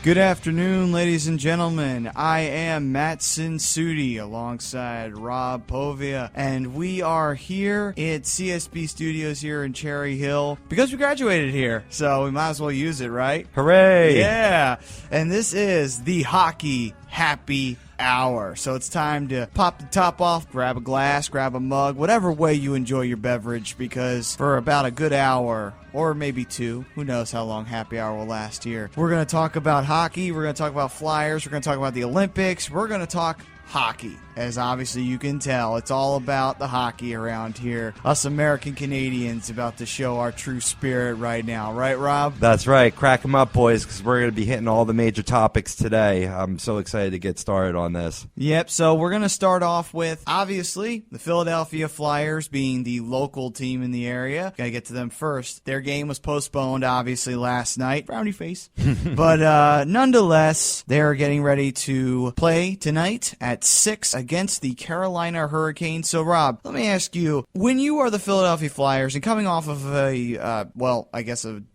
Good afternoon, ladies and gentlemen. I am Matt Sinsudi alongside Rob Povia, and we are here at CSB Studios here in Cherry Hill because we graduated here, so we might as well use it, right? Hooray! Yeah, and this is the Hockey Happy Hour. So it's time to pop the top off, grab a glass, grab a mug, whatever way you enjoy your beverage, because for about a good hour, or maybe two, who knows how long happy hour will last here, we're going to talk about hockey, we're going to talk about Flyers, we're going to talk about the Olympics, we're going to talk hockey. As obviously you can tell, it's all about the hockey around here. Us American Canadians about to show our true spirit right now. Right, Rob? That's right. Crack them up, boys, because we're going to be hitting all the major topics today. I'm so excited to get started on this. Yep, so we're going to start off with, obviously, the Philadelphia Flyers being the local team in the area. Got to get to them first. Their game was postponed, obviously, last night. Brownie face. But nonetheless, they're getting ready to play tonight at 6 against the Carolina Hurricanes. So, Rob, let me ask you, when you are the Philadelphia Flyers and coming off of a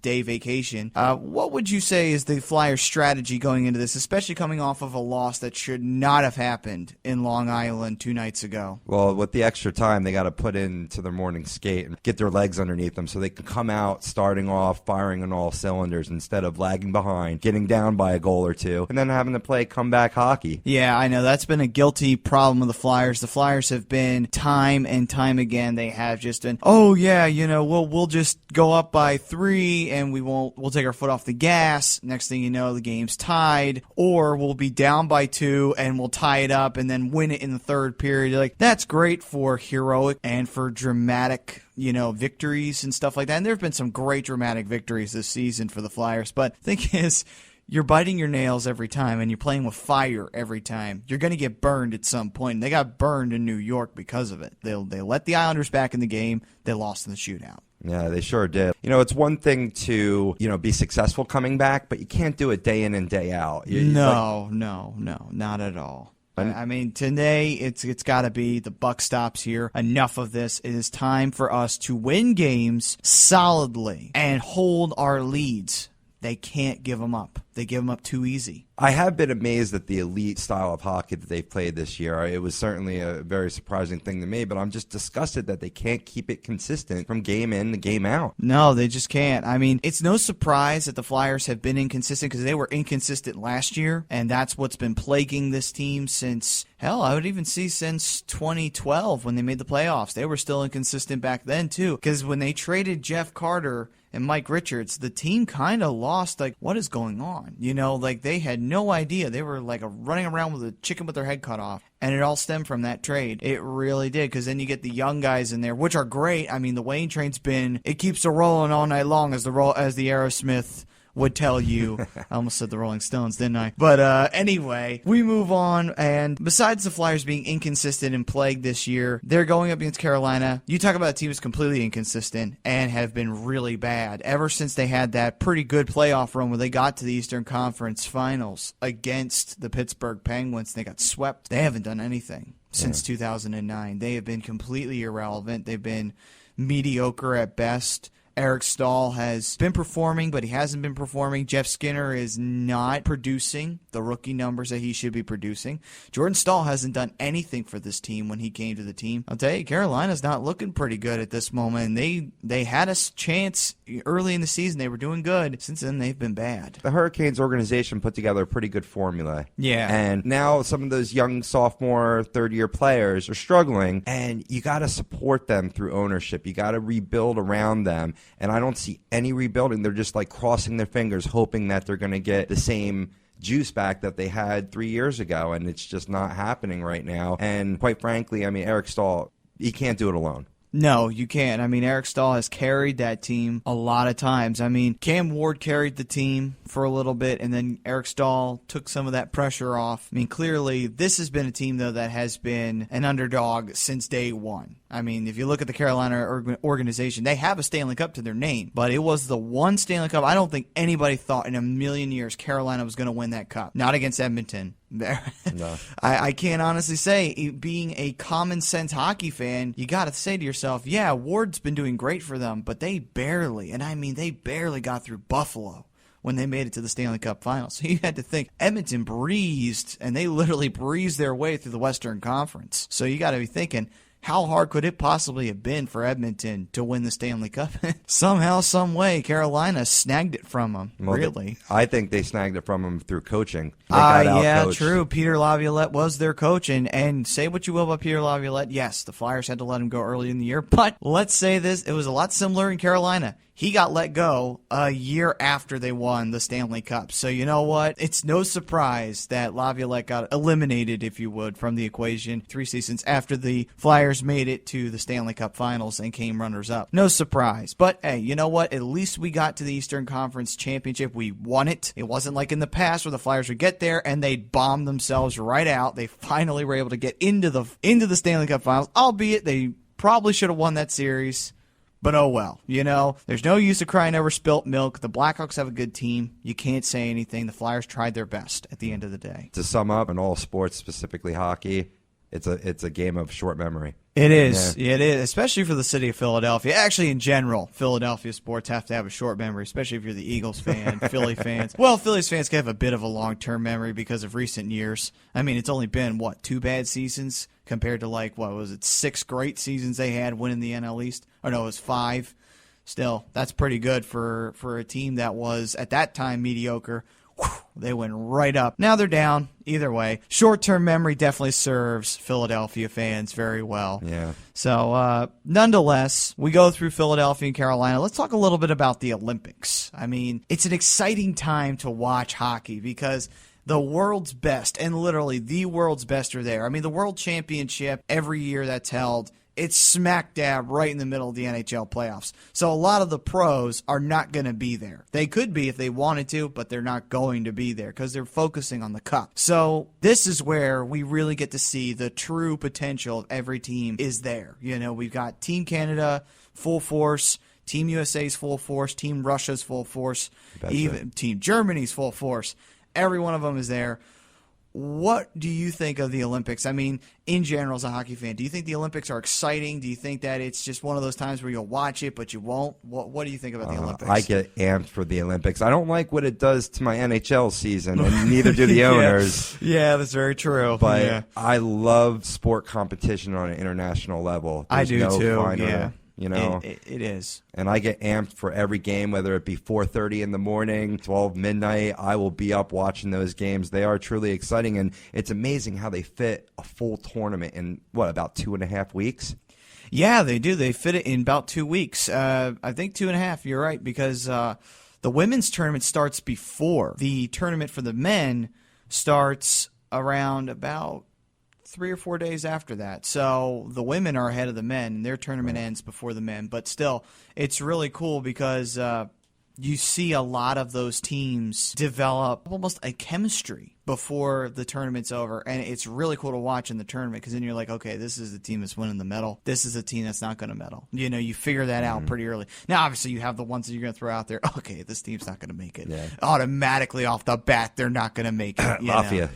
day vacation, what would you say is the Flyers' strategy going into this, especially coming off of a loss that should not have happened in Long Island 2 nights ago? Well, with the extra time, they got to put into their morning skate and get their legs underneath them so they can come out starting off, firing on all cylinders instead of lagging behind, getting down by a goal or two, and then having to play comeback hockey. Yeah, I know. That's been a guilty problem of the Flyers. The Flyers have been time and time again. They have just been, we'll just go up by 3 and we'll take our foot off the gas. Next thing you know, the game's tied, or we'll be down by 2 and we'll tie it up and then win it in the third period. Like, that's great for heroic and for dramatic victories and stuff like that. And there have been some great dramatic victories this season for the Flyers. But the thing is, you're biting your nails every time, and you're playing with fire every time. You're going to get burned at some point. And they got burned in New York because of it. They let the Islanders back in the game. They lost in the shootout. Yeah, they sure did. It's one thing to, be successful coming back, but you can't do it day in and day out. No, not at all. I mean, today it's got to be the buck stops here. Enough of this. It is time for us to win games solidly and hold our leads. They can't give them up. They give them up too easy. I have been amazed at the elite style of hockey that they've played this year. It was certainly a very surprising thing to me, but I'm just disgusted that they can't keep it consistent from game in to game out. No, they just can't. I mean, it's no surprise that the Flyers have been inconsistent because they were inconsistent last year, and that's what's been plaguing this team since, I would even see since 2012 when they made the playoffs. They were still inconsistent back then, too, because when they traded Jeff Carter and Mike Richards, the team kind of lost, what is going on? They had no idea. They were running around with a chicken with their head cut off. And it all stemmed from that trade. It really did, because then you get the young guys in there, which are great. I mean, the Wayne train's it keeps it rolling all night long, as the Aerosmith would tell you. I almost said the Rolling Stones, didn't I? But anyway, we move on. And besides the Flyers being inconsistent and plagued this year, they're going up against Carolina. You talk about a team that's completely inconsistent and have been really bad ever since they had that pretty good playoff run where they got to the Eastern Conference Finals against the Pittsburgh Penguins. They got swept. They haven't done anything since 2009. They have been completely irrelevant. They've been mediocre at best. Eric Stahl has been performing, but he hasn't been performing. Jeff Skinner is not producing the rookie numbers that he should be producing. Jordan Stahl hasn't done anything for this team when he came to the team. I'll tell you, Carolina's not looking pretty good at this moment. They had a chance early in the season. They were doing good. Since then, they've been bad. The Hurricanes organization put together a pretty good formula. Yeah. And now some of those young sophomore, third-year players are struggling, and you got to support them through ownership. You got to rebuild around them. And I don't see any rebuilding. They're just crossing their fingers, hoping that they're going to get the same juice back that they had 3 years ago. And it's just not happening right now. And quite frankly, Eric Stahl, he can't do it alone. No, you can't. Eric Stahl has carried that team a lot of times. Cam Ward carried the team for a little bit, and then Eric Stahl took some of that pressure off. Clearly, this has been a team, though, that has been an underdog since day one. If you look at the Carolina organization, they have a Stanley Cup to their name, but it was the one Stanley Cup. I don't think anybody thought in a million years Carolina was going to win that cup. Not against Edmonton. No. I can't honestly say, being a common sense hockey fan, you got to say to yourself, yeah, Ward's been doing great for them, but they barely got through Buffalo when they made it to the Stanley Cup Finals. So you had to think Edmonton breezed, and they literally breezed their way through the Western Conference. So you got to be thinking, how hard could it possibly have been for Edmonton to win the Stanley Cup? Somehow, some way, Carolina snagged it from them, really. I think they snagged it from them through coaching. Yeah, true. Peter Laviolette was their coach, and say what you will about Peter Laviolette, yes, the Flyers had to let him go early in the year, but let's say this, it was a lot similar in Carolina. He got let go a year after they won the Stanley Cup. So you know what? It's no surprise that Laviolette got eliminated, if you would, from the equation 3 seasons after the Flyers made it to the Stanley Cup Finals and came runners-up. No surprise. But, hey, you know what? At least we got to the Eastern Conference Championship. We won it. It wasn't like in the past where the Flyers would get there and they'd bomb themselves right out. They finally were able to get into the Stanley Cup Finals, albeit they probably should have won that series. But oh well, there's no use of crying over spilt milk. The Blackhawks have a good team. You can't say anything. The Flyers tried their best at the end of the day. To sum up, in all sports, specifically hockey, it's a game of short memory. It is. Yeah. It is, especially for the city of Philadelphia. Actually, in general, Philadelphia sports have to have a short memory, especially if you're the Eagles fan, Philly fans. Well, Phillies fans can have a bit of a long-term memory because of recent years. I mean, it's only been, 2 bad seasons compared to, 6 great seasons they had winning the NL East? Or no, it was 5. Still, that's pretty good for a team that was, at that time, mediocre. They went right up. Now they're down. Either way, short-term memory definitely serves Philadelphia fans very well. Yeah. So, nonetheless, we go through Philadelphia and Carolina. Let's talk a little bit about the Olympics. I mean, it's an exciting time to watch hockey because the world's best, and literally the world's best, are there. I mean, the World Championship, every year that's held, it's smack dab right in the middle of the NHL playoffs. So a lot of the pros are not going to be there. They could be if they wanted to, but they're not going to be there because they're focusing on the cup. So this is where we really get to see the true potential of every team is there. We've got Team Canada, full force. Team USA's full force. Team Russia's full force. Even Team Germany's full force. Every one of them is there. What do you think of the Olympics? I mean, in general, as a hockey fan, do you think the Olympics are exciting? Do you think that it's just one of those times where you'll watch it, but you won't? What do you think about the Olympics? I get amped for the Olympics. I don't like what it does to my NHL season, and neither do the owners. Yeah, that's very true. But I love sport competition on an international level. I do too. Finer, It is. And I get amped for every game, whether it be 4:30 in the morning, 12 midnight. I will be up watching those games. They are truly exciting, and it's amazing how they fit a full tournament in, about 2.5 weeks? Yeah, they do. They fit it in about 2 weeks. I think 2.5, you're right, because the women's tournament starts before. The tournament for the men starts around about 3 or 4 days after that. So the women are ahead of the men, and their tournament ends before the men. But still, it's really cool because you see a lot of those teams develop almost a chemistry before the tournament's over, and it's really cool to watch in the tournament because then you're like, okay, this is the team that's winning the medal. This is a team that's not going to medal. You figure that out pretty early. Now, obviously, you have the ones that you're going to throw out there. Okay, this team's not going to make it. Yeah. Automatically off the bat, they're not going to make it. Mafia.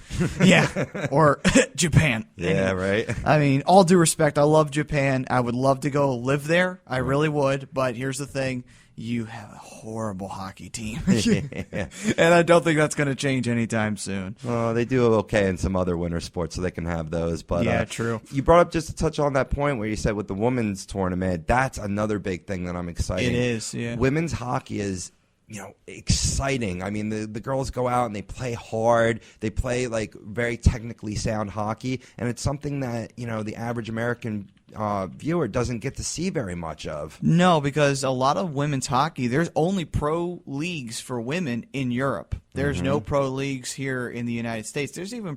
Yeah, or Japan. Yeah, right. I mean, all due respect, I love Japan. I would love to go live there. I really would, but here's the thing. You have a horrible hockey team. And I don't think that's going to change anytime soon. Well, they do okay in some other winter sports, so they can have those. But yeah, true. You brought up, just to touch on that point where you said with the women's tournament, that's another big thing that I'm excited. It is, yeah. Women's hockey is, exciting. I mean, the girls go out and they play hard. They play, very technically sound hockey. And it's something that, the average American viewer doesn't get to see very much of. No, because a lot of women's hockey, there's only pro leagues for women in Europe. There's no pro leagues here in the United States. There's even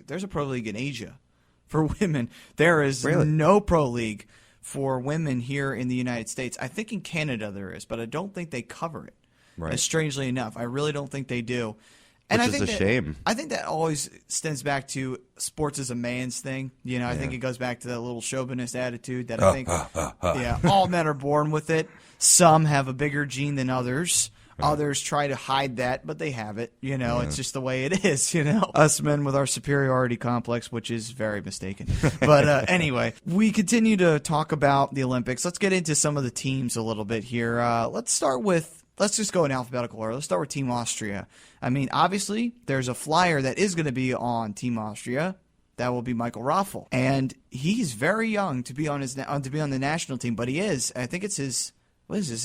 there's a pro league in Asia for women. There is no pro league for women here in the United States. I think in Canada there is, but I don't think they cover it. Right. Strangely enough, I really don't think they do. And Which is a shame. I think that always stems back to sports as a man's thing. I think it goes back to that little chauvinist attitude that I think, all men are born with it. Some have a bigger gene than others. Others try to hide that, but they have it. It's just the way it is, Us men with our superiority complex, which is very mistaken. But anyway, we continue to talk about the Olympics. Let's get into some of the teams a little bit here. Let's start with let's just go in alphabetical order. Let's start with Team Austria. I mean, obviously, there's a flyer that is going to be on Team Austria. That will be Michael Raffel, and he's very young to be on the national team. But he is. I think it's his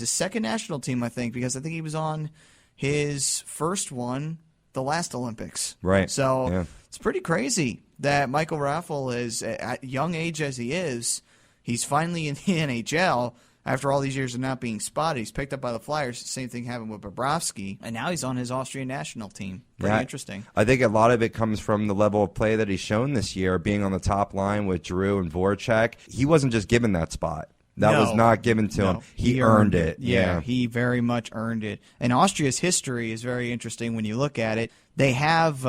second national team. I think because I think he was on his first one, the last Olympics. Right. So it's pretty crazy that Michael Raffel is at young age as he is. He's finally in the NHL. After all these years of not being spotted, he's picked up by the Flyers. Same thing happened with Bobrovsky, and now he's on his Austrian national team. Pretty interesting. I think a lot of it comes from the level of play that he's shown this year, being on the top line with Giroux and Voracek. He wasn't just given that spot. That was not given to him. He earned it. Yeah, he very much earned it. And Austria's history is very interesting when you look at it. They have,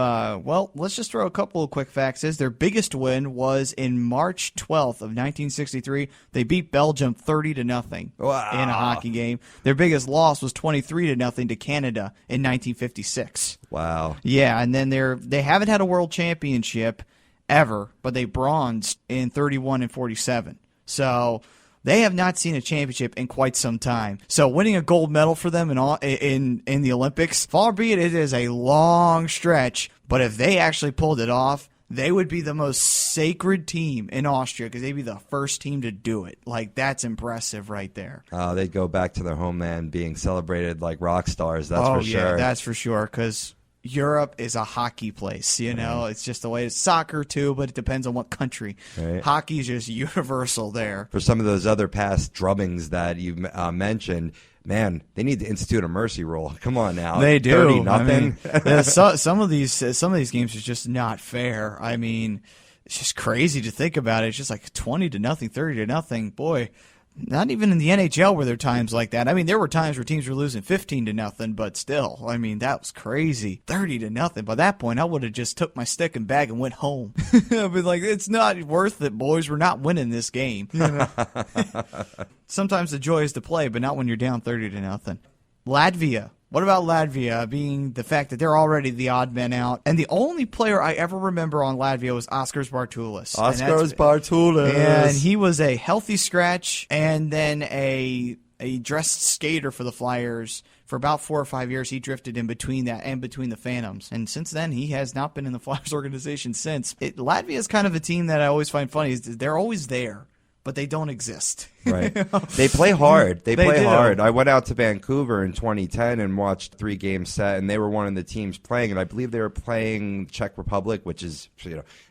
let's just throw a couple of quick facts. Their biggest win was in March 12th of 1963. They beat Belgium 30-0 in a hockey game. Their biggest loss was 23-0 to Canada in 1956. Wow. Yeah, and then they haven't had a world championship ever, but they bronzed in 31 and 47. So they have not seen a championship in quite some time. So winning a gold medal for them in the Olympics, albeit it is a long stretch, but if they actually pulled it off, they would be the most sacred team in Austria because they'd be the first team to do it. Like, that's impressive right there. They'd go back to their homeland being celebrated like rock stars, that's for sure. Oh, yeah, that's for sure, because Europe is a hockey place, you know. It's just the way it's soccer too, but it depends on what country. Right. Hockey is just universal there. For some of those other past drubbings that you mentioned, man, they need to institute a mercy rule. Come on now, they do. 30-0. I mean, some of these games are just not fair. I mean, it's just crazy to think about it. It's just like 20-0, 30-0. Boy. Not even in the NHL were there times like that. I mean, there were times where teams were losing 15-0, but still, I mean, that was crazy. 30-0. By that point, I would have just took my stick and bag and went home. I'd be like, it's not worth it, boys. We're not winning this game. You know? Sometimes the joy is to play, but not when you're down 30-0. Latvia. What about Latvia being the fact that they're already the odd man out? And the only player I ever remember on Latvia was Oskars Bartulis. Oskars Bartulis. And he was a healthy scratch and then a dressed skater for the Flyers. For about 4 or 5 years, he drifted in between that and between the Phantoms. And since then, he has not been in the Flyers organization since. Latvia is kind of a team that I always find funny. Is they're always there, but they don't exist. Right. They play hard. They play hard. I went out to Vancouver in 2010 and watched 3-game set, and they were one of the teams playing, and I believe they were playing Czech Republic, which is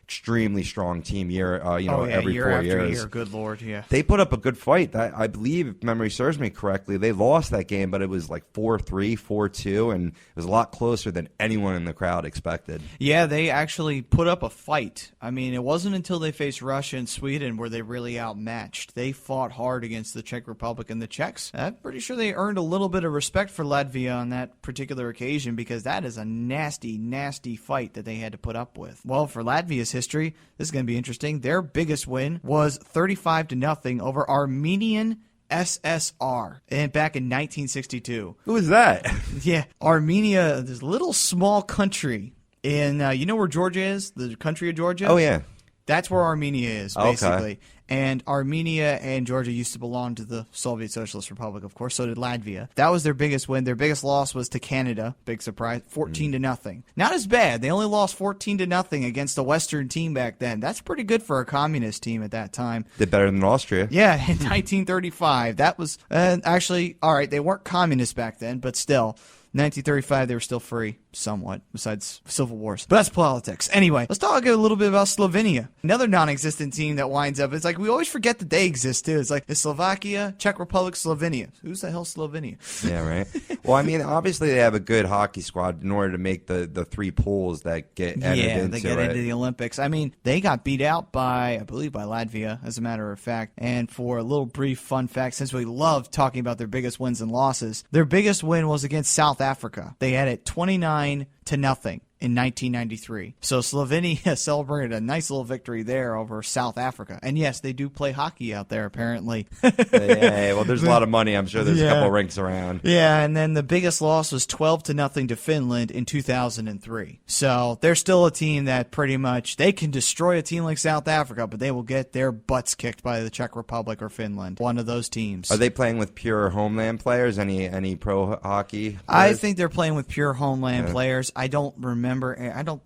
extremely strong team every year 4 after years. Year. Good Lord, yeah. They put up a good fight. I believe, if memory serves me correctly, they lost that game, but it was like 4-3, 4-2, and it was a lot closer than anyone in the crowd expected. Yeah, they actually put up a fight. I mean, it wasn't until they faced Russia and Sweden where they really outmatched. They fought hard against the Czech Republic and the Czechs. I'm pretty sure they earned a little bit of respect for Latvia on that particular occasion because that is a nasty, nasty fight that they had to put up with. Well, for Latvia's history, this is going to be interesting. Their biggest win was 35-0 over Armenian SSR back in 1962. Who was that? Yeah, Armenia, this little small country in, you know where Georgia is? The country of Georgia? Oh, yeah. That's where Armenia is, basically. Okay. And Armenia and Georgia used to belong to the Soviet Socialist Republic, of course. So did Latvia. That was their biggest win. Their biggest loss was to Canada. Big surprise. 14-0. Not as bad. They only lost 14-0 against a Western team back then. That's pretty good for a communist team at that time. Did better than Austria. Yeah, in 1935. That was actually, all right, they weren't communists back then, but still. 1935, they were still free, somewhat, besides civil wars. But that's politics. Anyway, let's talk a little bit about Slovenia. Another non-existent team that winds up. It's like we always forget that they exist, too. It's like it's Slovakia, Czech Republic, Slovenia. Who's the hell Slovenia? Yeah, right. Well, I mean, obviously they have a good hockey squad in order to make the 3 pools that get entered into it. Yeah, they get into the Olympics. I mean, they got beat out by, I believe, by Latvia, as a matter of fact. And for a little brief fun fact, since we love talking about their biggest wins and losses, their biggest win was against South Africa. They had it 29-0. in 1993. So Slovenia celebrated a nice little victory there over South Africa. And yes, they do play hockey out there, apparently. Hey, well, there's a lot of money. I'm sure there's a couple rinks around. Yeah, and then the biggest loss was 12-0 to Finland in 2003. So they're still a team that pretty much, they can destroy a team like South Africa, but they will get their butts kicked by the Czech Republic or Finland, one of those teams. Are they playing with pure homeland players? Any pro hockey players? I think they're playing with pure homeland players. I don't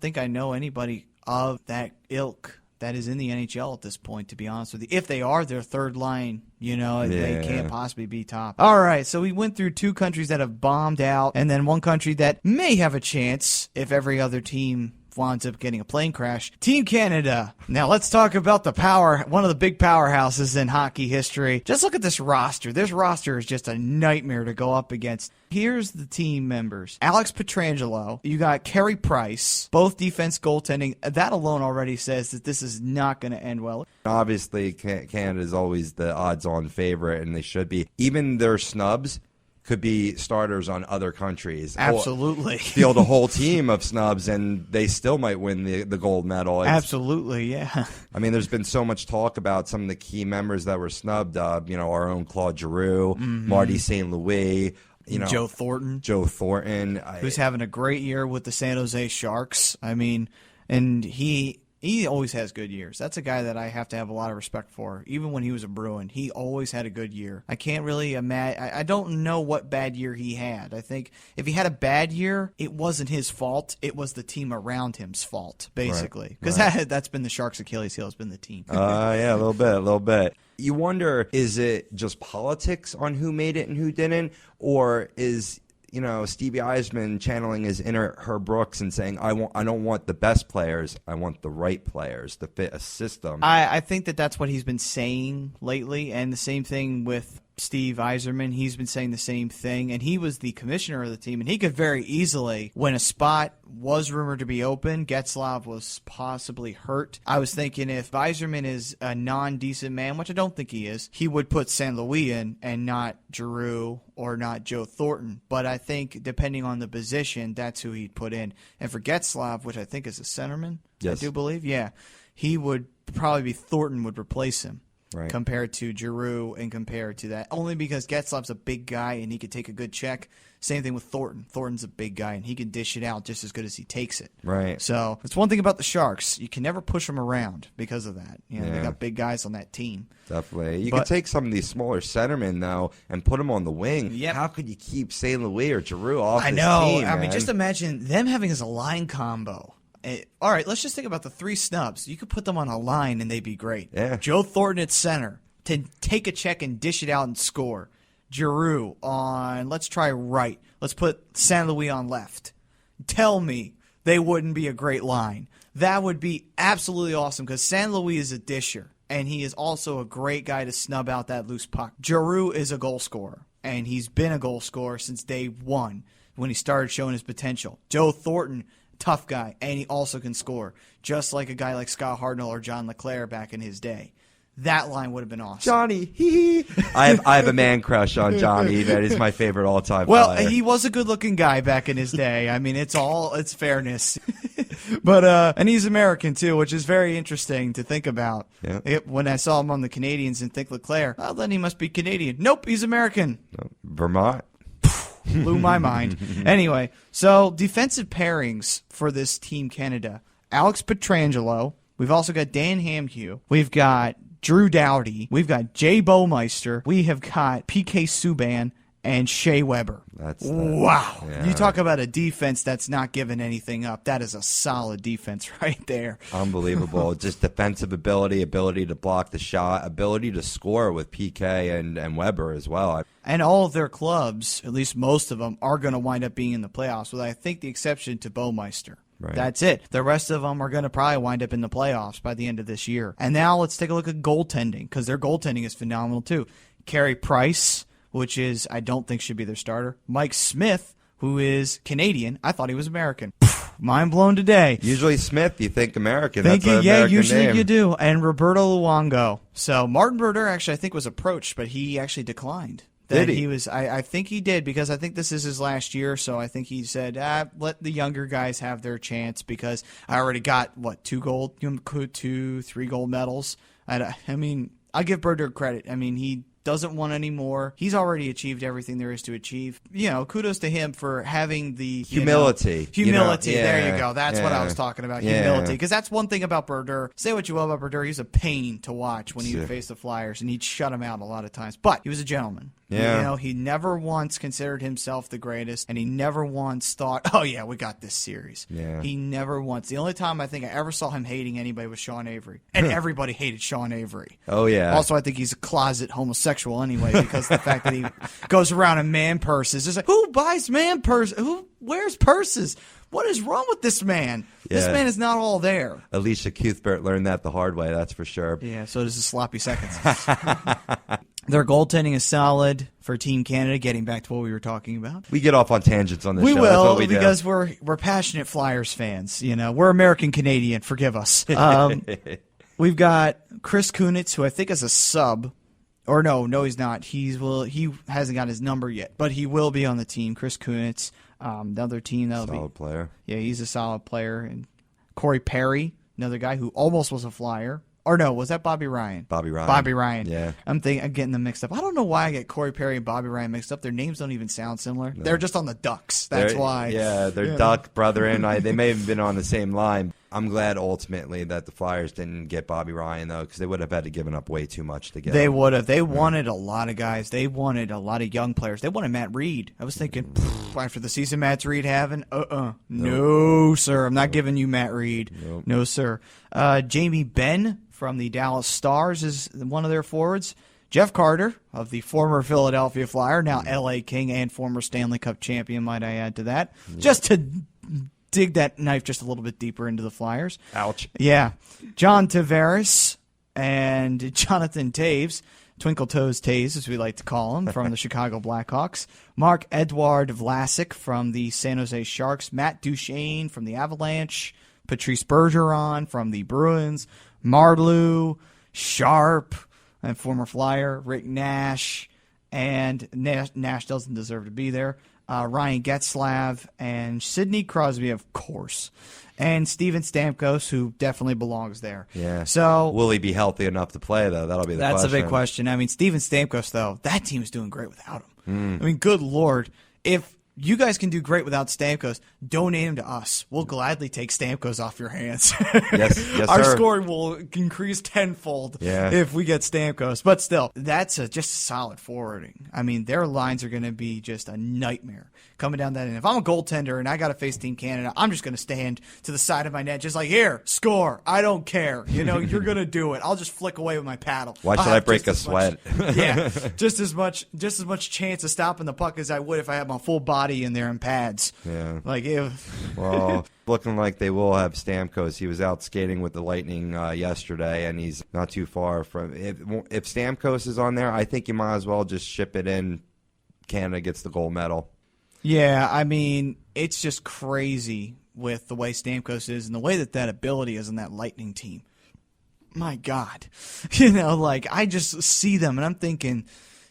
think I know anybody of that ilk that is in the NHL at this point, to be honest with you. If they are, their third line, they can't possibly be top. All right, so we went through 2 countries that have bombed out, and then one country that may have a chance if every other team winds up getting a plane crash. Team Canada. Now let's talk about one of the big powerhouses in hockey history. Just look at this roster. This roster is just a nightmare to go up against. Here's the team members. Alex Pietrangelo. You got Carey Price. Both defense goaltending. That alone already says that this is not going to end well. Obviously, Canada is always the odds-on favorite, and they should be. Even their snubs could be starters on other countries. Absolutely. Field a whole team of snubs, and they still might win the gold medal. Absolutely, yeah. I mean, there's been so much talk about some of the key members that were snubbed. Our own Claude Giroux, Marty St. Louis. Joe Thornton. Who's having a great year with the San Jose Sharks. I mean, and he always has good years. That's a guy that I have to have a lot of respect for. Even when he was a Bruin, he always had a good year. I can't really imagine. I don't know what bad year he had. I think if he had a bad year, it wasn't his fault. It was the team around him's fault, basically. Because that's been the Sharks' Achilles heel, has been the team. Yeah, a little bit. You wonder, is it just politics on who made it and who didn't? Or is Stevie Eisman channeling his inner Herb Brooks and saying, I don't want the best players, I want the right players to fit a system. I think that's what he's been saying lately, and the same thing with Steve Yzerman. He's been saying the same thing, and he was the commissioner of the team, and he could very easily, when a spot was rumored to be open, Getzlaf was possibly hurt. I was thinking if Yzerman is a non-decent man, which I don't think he is, he would put St. Louis in and not Giroux or not Joe Thornton. But I think depending on the position, that's who he'd put in. And for Getzlaf, which I think is a centerman, yes. I do believe, he would probably be Thornton would replace him. Right. Compared to Giroux and compared to that. Only because Getzlaf's a big guy and he could take a good check. Same thing with Thornton. Thornton's a big guy and he can dish it out just as good as he takes it. Right. So that's one thing about the Sharks. You can never push them around because of that. They got big guys on that team. Definitely. You could take some of these smaller centermen, though, and put them on the wing. Yep. How could you keep St. Louis or Giroux off this know. team, I mean, man? just imagine them having as a line combo. All right, let's just think about the 3 snubs. You could put them on a line and they'd be great. Yeah. Joe Thornton at center to take a check and dish it out and score. Giroux on, let's try right. Let's put St. Louis on left. Tell me they wouldn't be a great line. That would be absolutely awesome because St. Louis is a disher, and he is also a great guy to snub out that loose puck. Giroux is a goal scorer, and he's been a goal scorer since day one when he started showing his potential. Joe Thornton, tough guy, and he also can score, just like a guy like Scott Hartnell or John LeClaire back in his day. That line would have been awesome. Johnny, hee. I have a man crush on Johnny. That is my favorite all-time player. He was a good-looking guy back in his day. I mean, it's fairness. But and he's American, too, which is very interesting to think about. Yeah. When I saw him on the Canadians and think LeClaire, then he must be Canadian. Nope, he's American. Vermont. Blew my mind. Anyway, so defensive pairings for this Team Canada. Alex Pietrangelo. We've also got Dan Hamhue. We've got Drew Doughty. We've got Jay Bowmeister. We have got PK Subban and Shea Weber. Wow. Yeah. You talk about a defense that's not giving anything up. That is a solid defense right there. Unbelievable. Just defensive ability to block the shot, ability to score with PK and Weber as well. And all of their clubs, at least most of them, are going to wind up being in the playoffs, with I think the exception to Bowmeister. Right. That's it. The rest of them are going to probably wind up in the playoffs by the end of this year. And now let's take a look at goaltending, because their goaltending is phenomenal too. Carey Price, which is I don't think should be their starter. Mike Smith, who is Canadian. I thought he was American. Mind blown today. Usually Smith, you think American. That's an yeah, American usually name. you do. And Roberto Luongo. So Martin Brodeur actually I think was approached, but he actually declined. that he was. I think he did, because I think this is his last year. So I think he said, let the younger guys have their chance, because I already got 3 gold medals. I mean, I give Berger credit. I mean, he doesn't want any more. He's already achieved everything there is to achieve. Kudos to him for having the humility. Humility. There you go. That's what I was talking about. Humility. Because that's one thing about Berger. Say what you will about Berger. He's a pain to watch when he would face the Flyers, and he'd shut him out a lot of times. But he was a gentleman. Yeah. He never once considered himself the greatest, and he never once thought, oh, yeah, we got this series. Yeah. He never once. The only time I think I ever saw him hating anybody was Sean Avery. And everybody hated Sean Avery. Oh, yeah. Also, I think he's a closet homosexual anyway, because the fact that he goes around in man purses. It's like, who buys man purses? Who wears purses? What is wrong with this man? Yeah. This man is not all there. Alicia Cuthbert learned that the hard way, that's for sure. Yeah, so does the sloppy seconds. Their goaltending is solid for Team Canada, getting back to what we were talking about. We get off on tangents on this show. We will, That's what we do. because we're passionate Flyers fans. We're American-Canadian. Forgive us. We've got Chris Kunitz, who I think is a sub. Or no, he's not. He hasn't got his number yet, but he will be on the team. Chris Kunitz, the other team that'll be solid player. Yeah, he's a solid player. And Corey Perry, another guy who almost was a Flyer. Or no, was that Bobby Ryan? Bobby Ryan. Yeah. I'm getting them mixed up. I don't know why I get Corey Perry and Bobby Ryan mixed up. Their names don't even sound similar. No. They're just on the Ducks. That's why. Yeah, they're Duck brethren. They may have been on the same line. I'm glad ultimately that the Flyers didn't get Bobby Ryan, though, because they would have had to given up way too much to get him. They would have. They wanted a lot of guys. They wanted a lot of young players. They wanted Matt Reed. I was thinking, after the season Matt Reed having, no, sir. I'm not giving you Matt Reed. Nope. No, sir. Jamie Benn from the Dallas Stars is one of their forwards. Jeff Carter of the former Philadelphia Flyer, now L.A. King and former Stanley Cup champion, might I add to that, just to dig that knife just a little bit deeper into the Flyers. Ouch. Yeah. John Tavares and Jonathan Taves, Twinkle Toes Taves, as we like to call him, from the Chicago Blackhawks. Mark Edward Vlasic from the San Jose Sharks. Matt Duchene from the Avalanche. Patrice Bergeron from the Bruins. Marleau, Sharp, and former Flyer, Rick Nash, and Nash doesn't deserve to be there. Ryan Getzlav, and Sidney Crosby, of course. And Steven Stamkos, who definitely belongs there. Yeah. So will he be healthy enough to play, though? That'll be the question. That's a big question. I mean, Steven Stamkos, though, that team is doing great without him. I mean, good Lord. If you guys can do great without Stamkos, donate him to us. We'll gladly take Stamkos off your hands. Yes, Our sir. scoring will increase tenfold Yeah. if we get Stamkos. But still, that's just solid forwarding. I mean, their lines are going to be just a nightmare coming down that end. If I'm a goaltender and I got to face Team Canada, I'm just going to stand to the side of my net, just like, here, score. I don't care. You're going to do it. I'll just flick away with my paddle. Why should I break a sweat? Just as much chance of stopping the puck as I would if I had my full body in there in pads. Yeah. Like, well, looking like they will have Stamkos. He was out skating with the Lightning yesterday, and he's not too far from. If Stamkos is on there, I think you might as well just ship it in. Canada gets the gold medal. Yeah, I mean, it's just crazy with the way Stamkos is and the way that ability is in that Lightning team. My God. I just see them, and I'm thinking,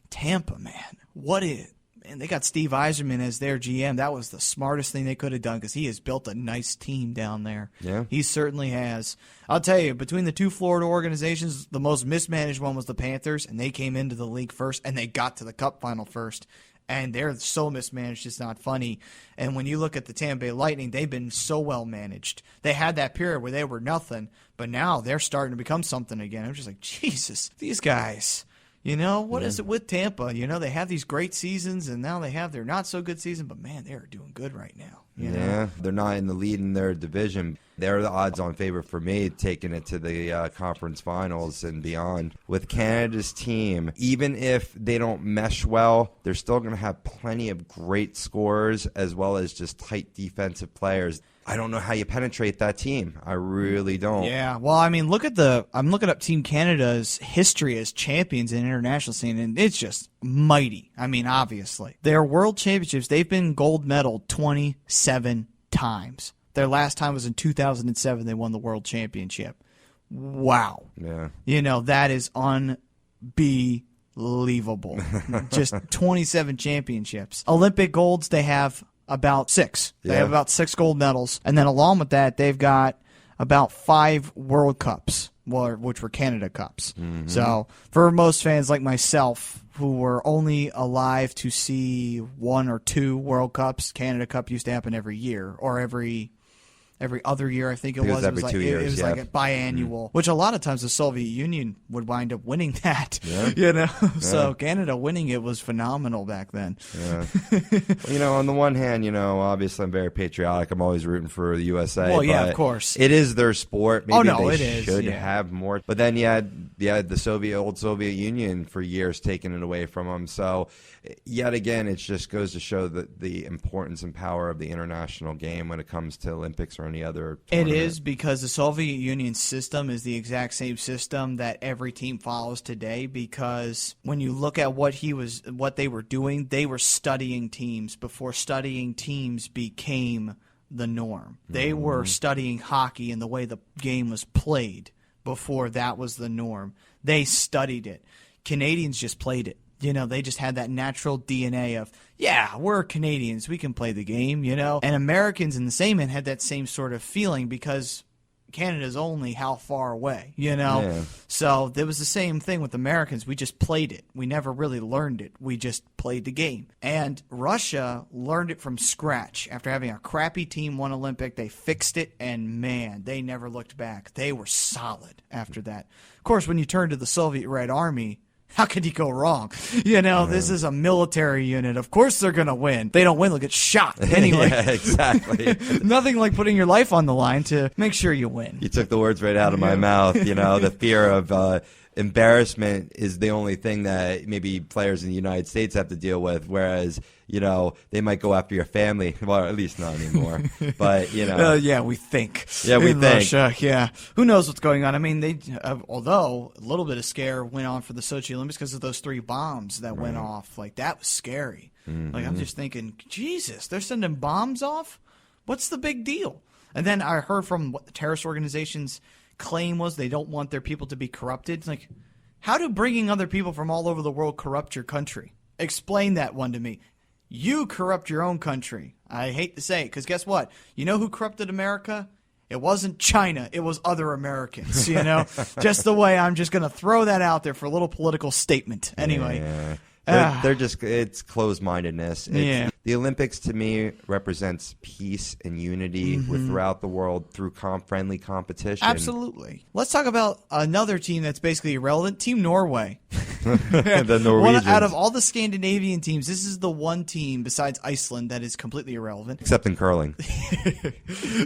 Tampa, man, what is... And they got Steve Yzerman as their GM. That was the smartest thing they could have done, because he has built a nice team down there. Yeah. He certainly has. I'll tell you, between the two Florida organizations, the most mismanaged one was the Panthers, and they came into the league first, and they got to the Cup final first. And they're so mismanaged, it's not funny. And when you look at the Tampa Bay Lightning, they've been so well managed. They had that period where they were nothing, but now they're starting to become something again. I'm just like, Jesus, these guys... What is it with Tampa? They have these great seasons, and now they have their not-so-good season, but, man, they are doing good right now. Yeah, they're not in the lead in their division. They're the odds-on favorite for me, taking it to the conference finals and beyond. With Canada's team, even if they don't mesh well, they're still going to have plenty of great scorers as well as just tight defensive players. I don't know how you penetrate that team. I really don't. Yeah, well, I mean, I'm looking up Team Canada's history as champions in international scene, and it's just mighty. I mean, obviously. Their world championships, they've been gold medal 27 times. Their last time was in 2007. They won the world championship. Wow. Yeah. That is unbelievable. unbelievable. Just 27 championships. Olympic golds, they have about 6. They have about 6 gold medals. And then along with that, they've got about 5 World Cups, which were Canada Cups. Mm-hmm. So for most fans like myself who were only alive to see 1 or 2 World Cups, Canada Cup used to happen every year or every other year, I think it was. Every 2 years. It was like a biannual, which a lot of times the Soviet Union would wind up winning that. Yeah. So Canada winning it was phenomenal back then. Yeah. Well, on the one hand, obviously I'm very patriotic. I'm always rooting for the USA. Well, yeah, but of course. It is their sport. Maybe they should is. have more. But then you had the old Soviet Union for years taking it away from them. So yet again, it just goes to show the importance and power of the international game when it comes to Olympics or any other tournament. It is, because the Soviet Union system is the exact same system that every team follows today, because when you look at what they were doing, they were studying teams before studying teams became the norm. They were studying hockey and the way the game was played before that was the norm. They studied it. Canadians just played it. They just had that natural DNA of, we're Canadians, we can play the game, And Americans in the same end had that same sort of feeling because Canada's only how far away, Yeah. So there was the same thing with Americans. We just played it. We never really learned it. We just played the game. And Russia learned it from scratch. After having a crappy team won Olympic, they fixed it, and man, they never looked back. They were solid after that. Of course, when you turn to the Soviet Red Army, how could you go wrong? This is a military unit. Of course they're going to win. They don't win, they'll get shot. Anyway. Yeah, exactly. Nothing like putting your life on the line to make sure you win. You took the words right out of my mouth. The fear of embarrassment is the only thing that maybe players in the United States have to deal with, whereas they might go after your family. Well, at least not anymore. But we think. Yeah, we in think. Russia, yeah. Who knows what's going on? I mean, they although a little bit of scare went on for the Sochi Olympics because of those 3 bombs that went off. Like, that was scary. Mm-hmm. Like, I'm just thinking, Jesus, they're sending bombs off? What's the big deal? And then I heard from what the terrorist organizations claim was they don't want their people to be corrupted. It's like, how do bringing other people from all over the world corrupt your country? Explain that one to me. You corrupt your own country. I hate to say it, because guess what? You know who corrupted America? It wasn't China. It was other Americans, Just the way I'm just going to throw that out there for a little political statement. Anyway. Yeah. They're just, it's closed-mindedness. The Olympics, to me, represents peace and unity throughout the world through friendly competition. Absolutely. Let's talk about another team that's basically irrelevant, Team Norway. The Norwegians. Out of all the Scandinavian teams, this is the one team besides Iceland that is completely irrelevant. Except in curling.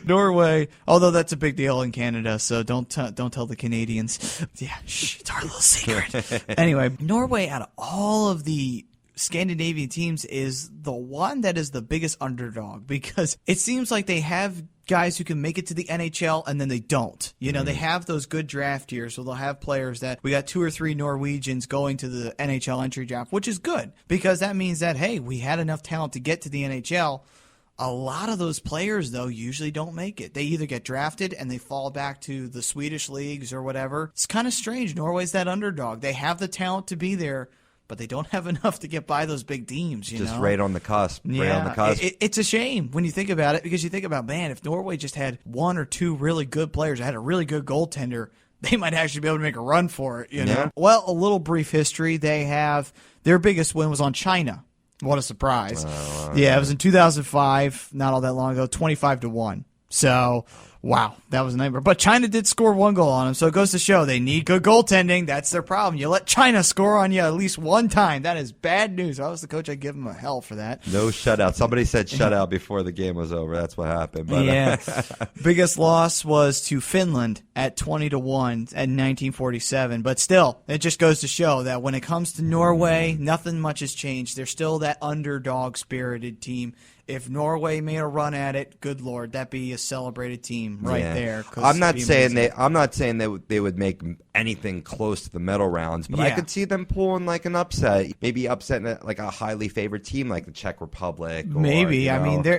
Norway, although that's a big deal in Canada, so don't tell the Canadians. Yeah, it's our little secret. Anyway, Norway, out of all of the Scandinavian teams, is the one that is the biggest underdog, because it seems like they have guys who can make it to the NHL and then they don't. They have those good draft years, so they'll have players that we got 2 or 3 Norwegians going to the NHL entry draft, which is good because that means that, hey, we had enough talent to get to the NHL. A lot of those players, though, usually don't make it. They either get drafted and they fall back to the Swedish leagues or whatever. It's kind of strange. Norway's that underdog. They have the talent to be there, but they don't have enough to get by those big teams. Just right on the cusp. Right on the cusp. It's a shame when you think about it, because you think about, man, if Norway just had 1 or 2 really good players, had a really good goaltender, they might actually be able to make a run for it. Yeah. Well, a little brief history. They have their biggest win was on China. What a surprise. It was in 2005, not all that long ago, 25-1. So, wow, that was a nightmare. But China did score 1 goal on them, so it goes to show they need good goaltending. That's their problem. You let China score on you at least 1 time. That is bad news. If I was the coach, I'd give them a hell for that. No shutout. Somebody said shutout before the game was over. That's what happened. But, yeah. Biggest loss was to Finland at 20-1 in 1947. But still, it just goes to show that when it comes to Norway, nothing much has changed. They're still that underdog-spirited team. If Norway made a run at it, good Lord, that'd be a celebrated team. team right there. 'Cause I'm not it'd be saying amazing. I'm not saying they would make anything close to the medal rounds, but I Yeah. could see them pulling like an upset, maybe upsetting like a highly favored team like the Czech Republic. Or, Maybe. you I mean, know.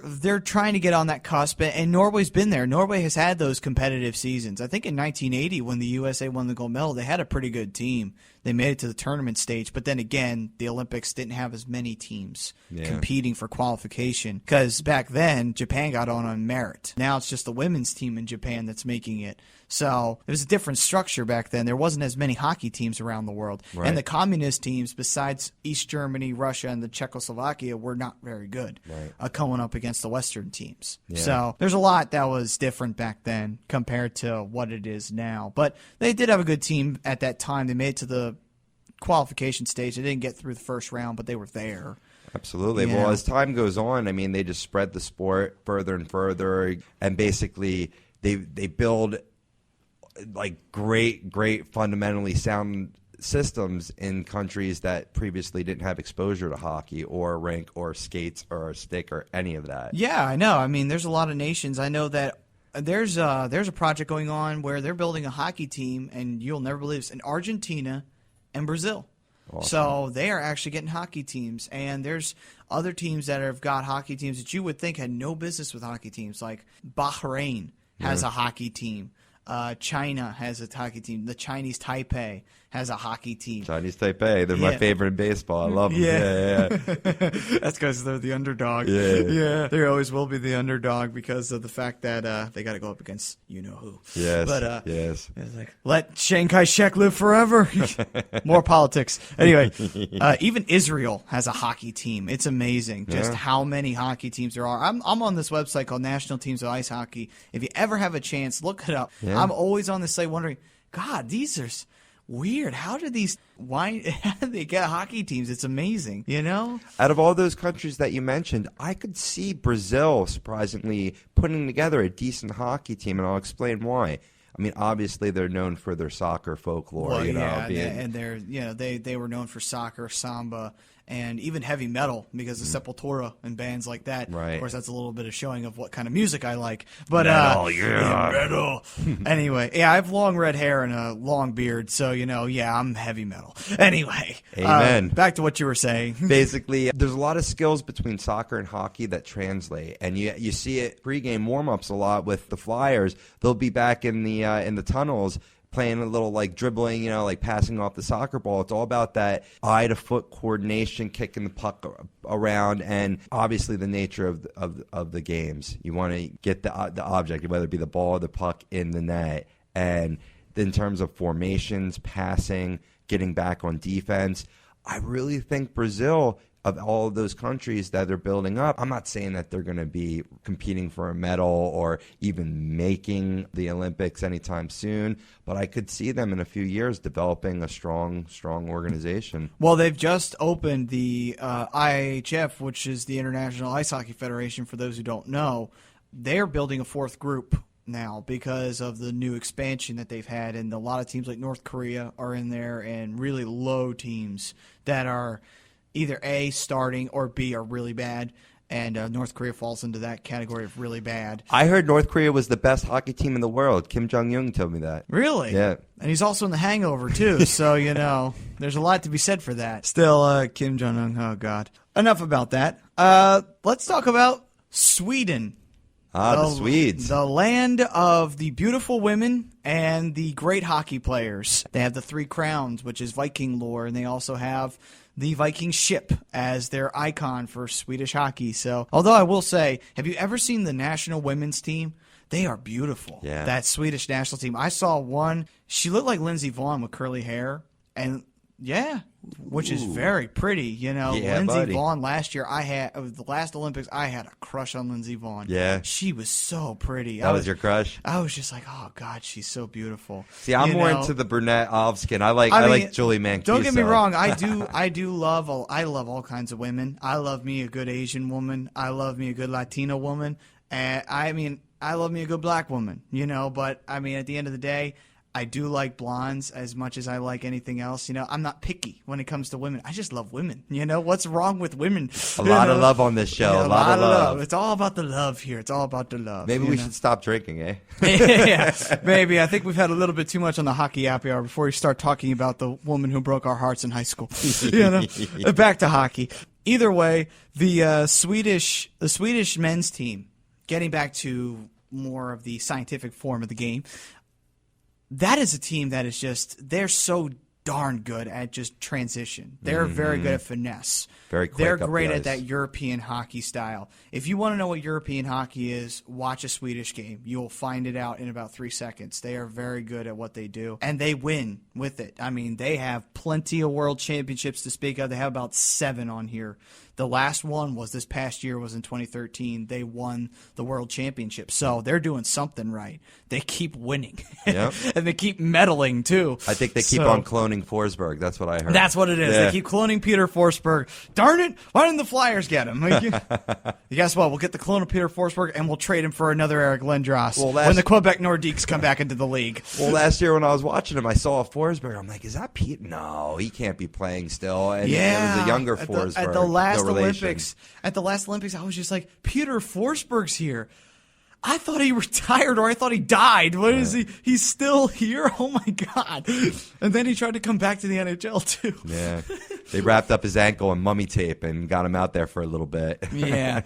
they're trying to get on that cusp, and Norway's been there. Norway has had those competitive seasons. I think in 1980, when the USA won the gold medal, they had a pretty good team. They made it to the tournament stage, but then again, the Olympics didn't have as many teams competing for qualification because back then Japan got on merit. Now it's just the women's team in Japan that's making it. So it was a different structure back then. There wasn't as many hockey teams around the world. Right. And the communist teams, besides East Germany, Russia, and the Czechoslovakia, were not very good coming up against the Western teams. Yeah. So there's a lot that was different back then compared to what it is now. But they did have a good team at that time. They made it to the qualification stage. They didn't get through the first round, but they were there. Absolutely. Yeah. Well, as time goes on, I mean, they just spread the sport further and further, and basically they build like great fundamentally sound systems in countries that previously didn't have exposure to hockey or rink or skates or stick or any of that. Yeah, I know. I mean, there's a lot of nations. I know that there's a project going on where they're building a hockey team, and you'll never believe this, in Argentina and Brazil. Awesome. So they are actually getting hockey teams, and there's other teams that have got hockey teams that you would think had no business with hockey teams, like Bahrain has a hockey team. China has a hockey team. The Chinese Taipei has a hockey team. Chinese Taipei, they're my favorite in baseball. I love them. Yeah. That's because they're the underdog. Yeah. They always will be the underdog because of the fact that they got to go up against you-know-who. Yes, But, yes. It's like, let Chiang Kai-shek live forever. More politics. Anyway, even Israel has a hockey team. It's amazing just how many hockey teams there are. I'm on this website called National Teams of Ice Hockey. If you ever have a chance, look it up. Yeah. I'm always on this site wondering, God, these are weird. How do they get hockey teams? It's amazing, you know? Out of all those countries that you mentioned, I could see Brazil surprisingly putting together a decent hockey team, and I'll explain why. I mean, obviously they're known for their soccer folklore. Well, being, they were known for soccer, samba, and even heavy metal because of Sepultura and bands like that. Right. Of course, that's a little bit of showing of what kind of music I like. But Metal, metal. Anyway, I have long red hair and a long beard, so I'm heavy metal. Anyway, Amen. Back to what you were saying. Basically, there's a lot of skills between soccer and hockey that translate, and you see it pregame warm-ups a lot with the Flyers. They'll be back in the tunnels playing a little like dribbling, like passing off the soccer ball. It's all about that eye-to-foot coordination, kicking the puck around, and obviously the nature of the games. You want to get the object, whether it be the ball or the puck, in the net. And in terms of formations, passing, getting back on defense, I really think Brazil, of all of those countries that are building up, I'm not saying that they're going to be competing for a medal or even making the Olympics anytime soon, but I could see them in a few years developing a strong organization. Well, they've just opened the IIHF, which is the International Ice Hockey Federation, for those who don't know. They're building a fourth group now because of the new expansion that they've had, and a lot of teams like North Korea are in there, and really low teams that are either A, starting, or B, are really bad. And North Korea falls into that category of really bad. I heard North Korea was the best hockey team in the world. Kim Jong-un told me that. Really? Yeah. And he's also in The Hangover, too. So, there's a lot to be said for that. Still, Kim Jong-un, oh, God. Enough about that. Let's talk about Sweden. The Swedes. The land of the beautiful women and the great hockey players. They have the Three Crowns, which is Viking lore, and they also have the Viking ship as their icon for Swedish hockey. So, although I will say, have you ever seen the national women's team? They are beautiful. Yeah. That Swedish national team. I saw one. She looked like Lindsey Vonn with curly hair, and which is very pretty. Yeah, Lindsey buddy. Vonn last year, the last Olympics, I had a crush on Lindsey Vonn. Yeah. She was so pretty. That was your crush? I was just like, oh God, she's so beautiful. See, I'm more into the brunette olive skin. I like Julie Mancuso. Don't get me wrong, I love all kinds of women. I love me a good Asian woman. I love me a good Latina woman. And I love me a good black woman. But at the end of the day, I do like blondes as much as I like anything else. I'm not picky when it comes to women. I just love women. What's wrong with women? A lot of love on this show. Yeah, a lot of love. It's all about the love here. It's all about the love. Maybe we should stop drinking, eh? Yeah, maybe. I think we've had a little bit too much on the hockey happy hour before we start talking about the woman who broke our hearts in high school. Back to hockey. Either way, the Swedish men's team, getting back to more of the scientific form of the game, that is a team that is they're so darn good at just transition. They're very good at finesse. Very quick. They're up great the at ice. that European hockey style. If you want to know what European hockey is, watch a Swedish game. You'll find it out in about 3 seconds. They are very good at what they do, and they win with it. I mean, they have plenty of world championships to speak of. They have about 7 on here. The last one was this past year, was in 2013. They won the world championship. So they're doing something right. They keep winning. Yep. And they keep meddling, too. I think they keep on cloning Forsberg. That's what I heard. That's what it is. Yeah. They keep cloning Peter Forsberg. Darn it. Why didn't the Flyers get him? Guess what? We'll get the clone of Peter Forsberg, and we'll trade him for another Eric Lindros when the Quebec Nordiques come back into the league. Well, last year when I was watching him, I saw Forsberg. I'm like, is that Pete? No, he can't be playing still. And it was a younger Forsberg. At the last Olympics, I was just like, Peter Forsberg's here. I thought he retired, or I thought he died. What is he? He's still here? Oh, my God. And then he tried to come back to the NHL, too. Yeah. They wrapped up his ankle in mummy tape and got him out there for a little bit. Yeah.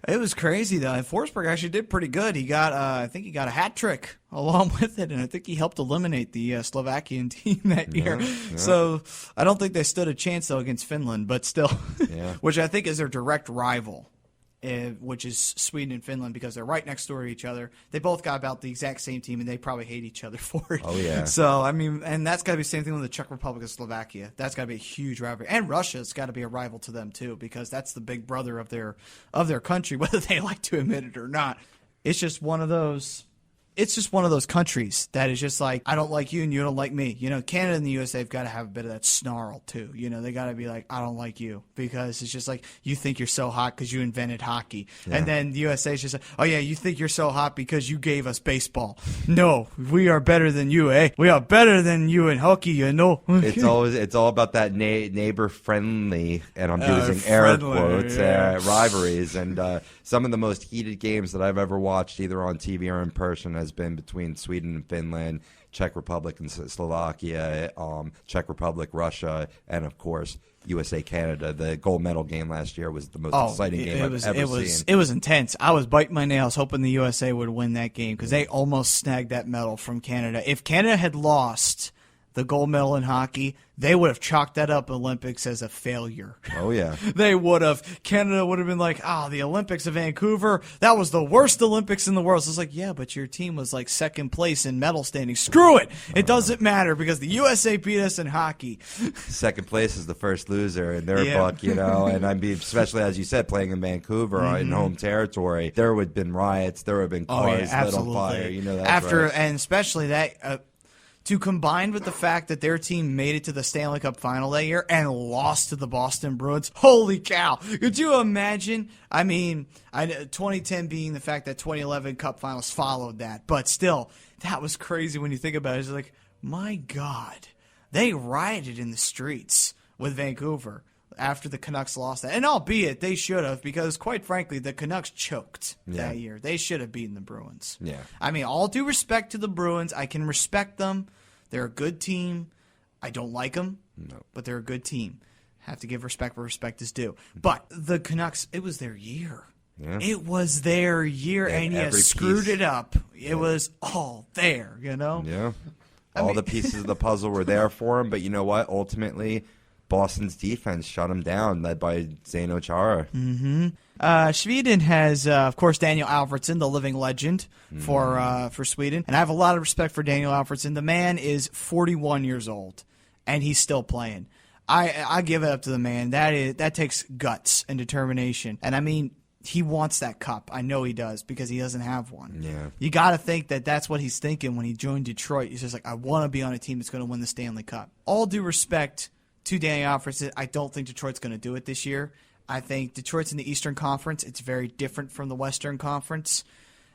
It was crazy, though. And Forsberg actually did pretty good. I think he got a hat trick along with it, and I think he helped eliminate the Slovakian team that year. Yeah. So I don't think they stood a chance, though, against Finland, but still, which I think is their direct rival. Which is Sweden and Finland, because they're right next door to each other. They both got about the exact same team, and they probably hate each other for it. Oh, yeah. So, I mean, and that's got to be the same thing with the Czech Republic and Slovakia. That's got to be a huge rivalry. And Russia's got to be a rival to them, too, because that's the big brother of their country, whether they like to admit it or not. It's just one of those... It's just one of those countries that is just like, I don't like you and you don't like me. Canada and the USA have got to have a bit of that snarl, too. They got to be like, I don't like you, because it's just like, you think you're so hot because you invented hockey. Yeah. And then the USA is just like, oh, yeah, you think you're so hot because you gave us baseball. No, we are better than you, eh? We are better than you in hockey, It's all about that neighbor-friendly, and I'm using air quotes, rivalries. And some of the most heated games that I've ever watched, either on TV or in person, has been between Sweden and Finland, Czech Republic and Slovakia, Czech Republic, Russia, and of course USA Canada. The gold medal game last year was the most exciting game I've ever seen. It was intense. I was biting my nails hoping the USA would win that game, because they almost snagged that medal from Canada. If Canada had lost the gold medal in hockey, they would have chalked that up Olympics as a failure. Oh, yeah. They would have. Canada would have been like, the Olympics of Vancouver, that was the worst Olympics in the world. So it's like, yeah, but your team was like second place in medal standing. Screw it. It doesn't matter, because the USA beat us in hockey. Second place is the first loser in their book, and I mean, especially as you said, playing in Vancouver in home territory, there would have been riots, there would have been cars lit on fire. That's right. And especially that... to combine with the fact that their team made it to the Stanley Cup final that year and lost to the Boston Bruins. Holy cow. Could you imagine? I mean, 2010 being the fact that 2011 Cup finals followed that. But still, that was crazy when you think about it. It's like, my God, they rioted in the streets with Vancouver after the Canucks lost that. And albeit they should have, because quite frankly, the Canucks choked that year. They should have beaten the Bruins. Yeah. I mean, all due respect to the Bruins. I can respect them. They're a good team. I don't like them, but they're a good team. Have to give respect where respect is due. But the Canucks, it was their year. Yeah. It was their year, and you screwed it up. It was all there, Yeah. All the pieces of the puzzle were there for him, but you know what? Ultimately, Boston's defense shut him down, led by Zdeno Chara. Mm-hmm. Sweden has, of course, Daniel Alfredsson, the living legend for Sweden. And I have a lot of respect for Daniel Alfredsson. The man is 41 years old, and he's still playing. I give it up to the man. That takes guts and determination. And, I mean, he wants that cup. I know he does, because he doesn't have one. Yeah. You got to think that that's what he's thinking when he joined Detroit. He's just like, I want to be on a team that's going to win the Stanley Cup. All due respect to Daniel Alfredsson, I don't think Detroit's going to do it this year. I think Detroit's in the Eastern Conference. It's very different from the Western Conference,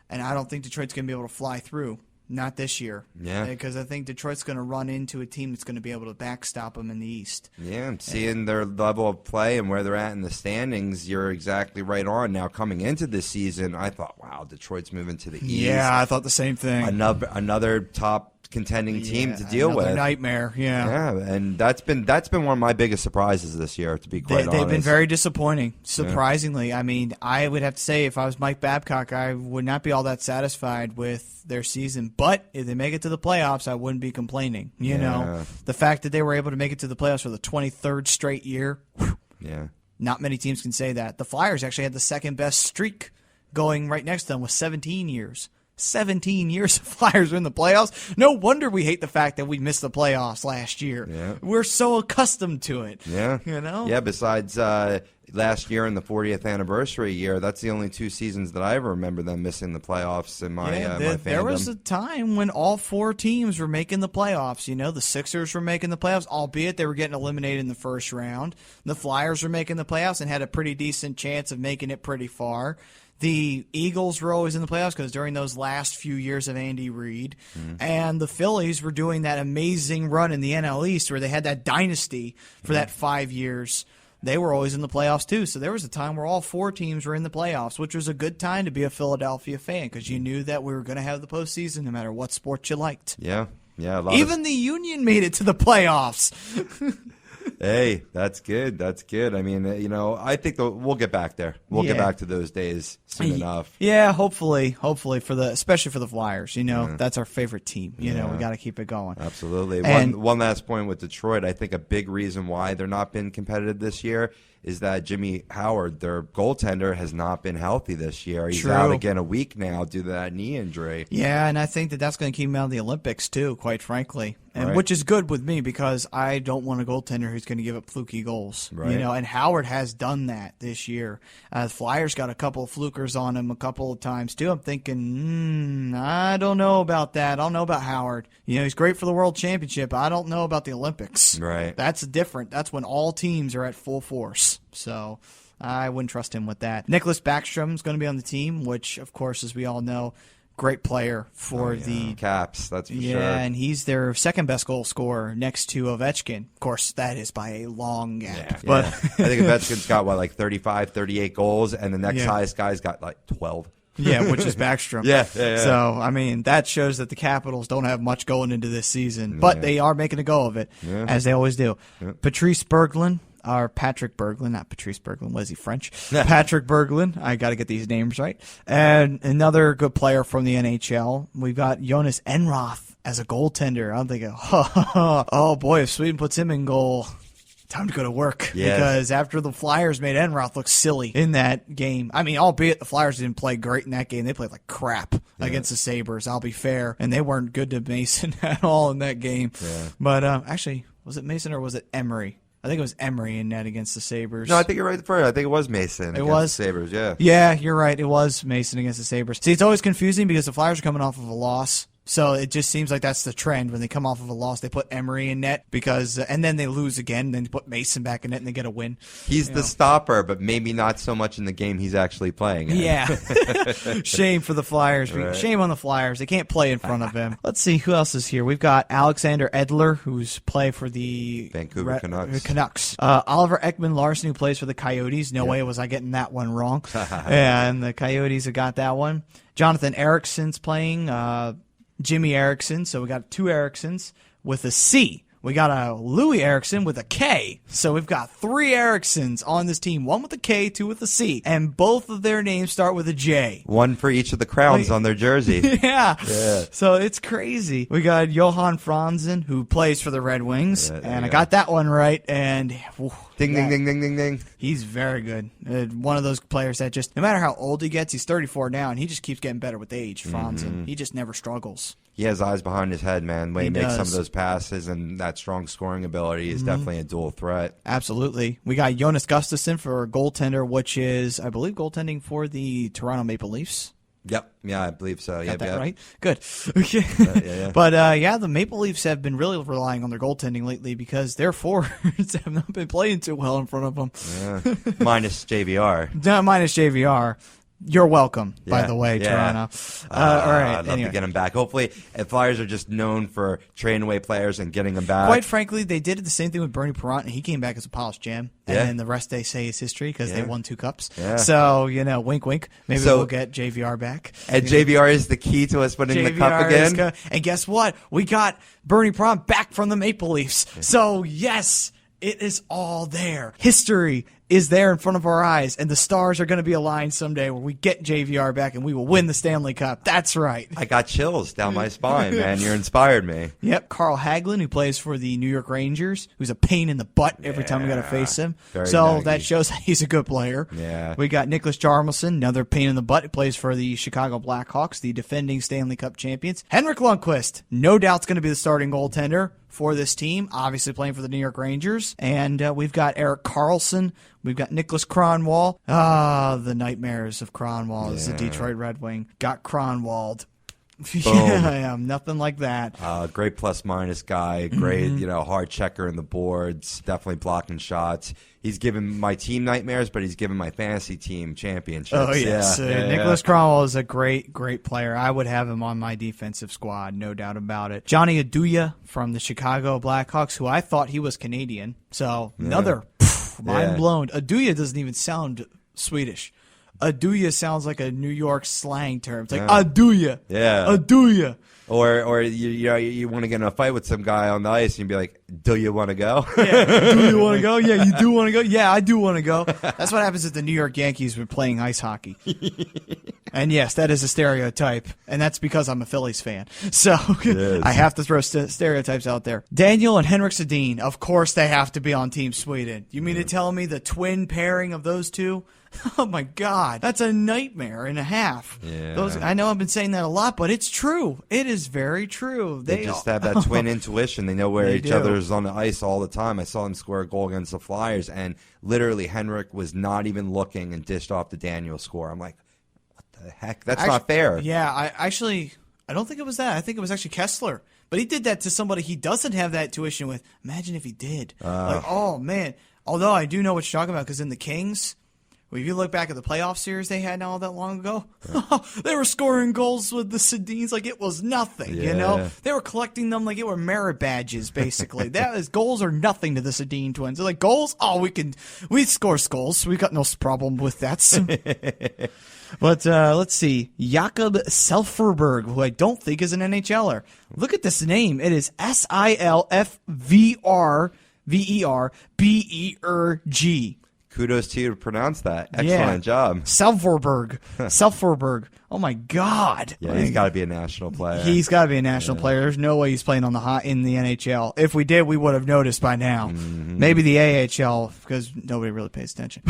and I don't think Detroit's going to be able to fly through Not this year. Yeah. Because I think Detroit's going to run into a team that's going to be able to backstop them in the East. Yeah, I'm seeing their level of play and where they're at in the standings. You're exactly right on. Now, coming into this season, I thought, wow, Detroit's moving to the East. Yeah, I thought the same thing. Another top contending team to deal with. Nightmare, yeah. Yeah, and that's been one of my biggest surprises this year, to be quite honest. They've been very disappointing, surprisingly. Yeah. I mean, I would have to say if I was Mike Babcock, I would not be all that satisfied with their season. But if they make it to the playoffs, I wouldn't be complaining. You know, the fact that they were able to make it to the playoffs for the 23rd straight year, not many teams can say that. The Flyers actually had the second best streak going right next to them with 17 years. 17 years of Flyers are in the playoffs. No wonder we hate the fact that we missed the playoffs last year. Yeah. We're so accustomed to it. Yeah. You know? Yeah, besides last year and the 40th anniversary year, that's the only 2 seasons that I ever remember them missing the playoffs in my my fandom. There was a time when all 4 teams were making the playoffs. You know, the Sixers were making the playoffs, albeit they were getting eliminated in the first round. The Flyers were making the playoffs and had a pretty decent chance of making it pretty far. The Eagles were always in the playoffs because during those last few years of Andy Reid. And the Phillies were doing that amazing run in the NL East where they had that dynasty for that 5 years. They were always in the playoffs too. So there was a time where all 4 teams were in the playoffs, which was a good time to be a Philadelphia fan because you knew that we were going to have the postseason no matter what sport you liked. Yeah. Even the Union made it to the playoffs. Hey, that's good. That's good. I mean, you know, I think we'll get back there. We'll get back to those days soon enough. Yeah, hopefully especially for the Flyers. You know, that's our favorite team. You know, we got to keep it going. Absolutely. And one last point with Detroit. I think a big reason why they're not been competitive this year is that Jimmy Howard, their goaltender, has not been healthy this year. He's out again a week now due to that knee injury. Yeah, and I think that's going to keep him out of the Olympics too, quite frankly. And which is good with me because I don't want a goaltender who's going to give up fluky goals. Right. You know, and Howard has done that this year. The Flyers got a couple of flukers on him a couple of times too. I'm thinking, I don't know about that. I don't know about Howard. You know, he's great for the World Championship. I don't know about the Olympics. Right. That's different. That's when all teams are at full force. So I wouldn't trust him with that. Nicholas Backstrom's going to be on the team, which, of course, as we all know, great player for the Caps, that's for sure. Yeah, and he's their second best goal scorer next to Ovechkin. Of course, that is by a long gap. Yeah, but I think Ovechkin's got, 35, 38 goals, and the next highest guy's got, 12. Yeah, which is Backstrom. Yeah. So, I mean, that shows that the Capitals don't have much going into this season, but they are making a go of it, as they always do. Yeah. Patrice Berglund. Or Patrick Berglund, not Patrice Berglund. Was he French? Patrick Berglund. I got to get these names right. And another good player from the NHL. We've got Jonas Enroth as a goaltender. I'm thinking, oh boy, if Sweden puts him in goal, time to go to work. Yeah. Because after the Flyers made Enroth look silly in that game. I mean, albeit the Flyers didn't play great in that game. They played like crap against the Sabres, I'll be fair. And they weren't good to Mason at all in that game. Yeah. But actually, was it Mason or was it Emery? I think it was Emery in net against the Sabres. No, I think you're right first. I think it was Mason against the Sabres, yeah. Yeah, you're right. It was Mason against the Sabres. See, it's always confusing because the Flyers are coming off of a loss. So it just seems like that's the trend. When they come off of a loss, they put Emery in net and then they lose again, and then put Mason back in net and they get a win. He's the stopper, but maybe not so much in the game he's actually playing in. Yeah. Shame for the Flyers. Right. Shame on the Flyers. They can't play in front of him. Let's see who else is here. We've got Alexander Edler, who's playing for the Vancouver Canucks. Oliver Ekman-Larsson, who plays for the Coyotes. No way was I getting that one wrong. And the Coyotes have got that one. Jonathan Ericsson's playing. Jimmy Eriksson, so we got 2 Ericssons with a C. We got a Louis Eriksson with a K. So we've got 3 Ericssons on this team. 1 with a K, 2 with a C. And both of their names start with a J. 1 for each of the crowns on their jersey. Yeah. So it's crazy. We got Johan Franzen, who plays for the Red Wings. And I got that one right. And ding, ding, ding, ding, ding, ding. He's very good. One of those players that just, no matter how old he gets, he's 34 now, and he just keeps getting better with age, Franzen. He just never struggles. He has eyes behind his head, man. When he makes some of those passes and that strong scoring ability is definitely a dual threat. Absolutely. We got Jonas Gustafsson for goaltender, which is, I believe, goaltending for the Toronto Maple Leafs. Yep. Yeah, I believe so. Got that right? Good. Okay. But, the Maple Leafs have been really relying on their goaltending lately because their forwards have not been playing too well in front of them. Minus JVR. Not minus JVR. You're welcome, by Yeah, the way, yeah. Toronto. All right. I'd love to get him back. Hopefully, Flyers are just known for trading away players and getting them back. Quite frankly, they did the same thing with Bernie Parent, and he came back as a polished gem. And Yeah. then the rest they say is history because they won 2 cups. Yeah. So, wink, wink. Maybe we'll get JVR back. And JVR is the key to us winning the cup again. And guess what? We got Bernie Parent back from the Maple Leafs. So, yes, it is all there. History is there in front of our eyes, and the stars are going to be aligned someday where we get JVR back and we will win the Stanley Cup. That's right. I got chills down my spine, man. You inspired me. Yep, Carl Hagelin, who plays for the New York Rangers, who's a pain in the butt every time we got to face him. Very So naggy. that shows he's a good player. Yeah. We got Nicholas Jarmelson, another pain in the butt, who plays for the Chicago Blackhawks, the defending Stanley Cup champions. Henrik Lundqvist, no doubt's going to be the starting goaltender for this team, obviously playing for the New York Rangers. And we've got Erik Karlsson. We've got Nicholas Kronwall. The nightmares of Kronwall as the Detroit Red Wing. Got Kronwalled. Yeah, nothing like that. Great plus-minus guy. Great, hard checker in the boards. Definitely blocking shots. He's given my team nightmares, but he's given my fantasy team championships. Oh, yes. Yeah. Nicholas Kronwall is a great, great player. I would have him on my defensive squad, no doubt about it. Johnny Aduya from the Chicago Blackhawks, who I thought he was Canadian. So, another mind blown. Aduya doesn't even sound Swedish. Aduya sounds like a New York slang term. It's like, Aduya. Yeah. Aduya. Or you want to get in a fight with some guy on the ice and you'd be like, do you want to go? Yeah. Do you want to go? Yeah, you do want to go? Yeah, I do want to go. That's what happens if the New York Yankees were playing ice hockey. And yes, that is a stereotype. And that's because I'm a Phillies fan. So I have to throw stereotypes out there. Daniel and Henrik Sedin, of course they have to be on Team Sweden. You mean to tell me the twin pairing of those two? Oh, my God. That's a nightmare and a half. Yeah. I know I've been saying that a lot, but it's true. It is very true. They just have that twin intuition. They know where They each do. other is on the ice all the time. I saw him score a goal against the Flyers, and literally Henrik was not even looking and dished off the Daniel score. I'm like, what the heck? That's not fair. Yeah, I don't think it was that. I think it was actually Kessler. But he did that to somebody he doesn't have that tuition with. Imagine if he did. Oh, man. Although I do know what you're talking about, because in the Kings, if you look back at the playoff series they had not all that long ago, they were scoring goals with the Sedins like it was nothing, They were collecting them like it were merit badges, basically. Goals are nothing to the Sedin twins. They're like, goals? Oh, we score goals. We got no problem with that. But let's see. Jakob Selferberg, who I don't think is an NHLer. Look at this name. It is Silfverberg. Kudos to you to pronounce that. Excellent job. Selferberg. Oh, my God. Yeah, he's got to be a national player. He's got to be a national player. There's no way he's playing in the NHL. If we did, we would have noticed by now. Maybe the AHL, because nobody really pays attention.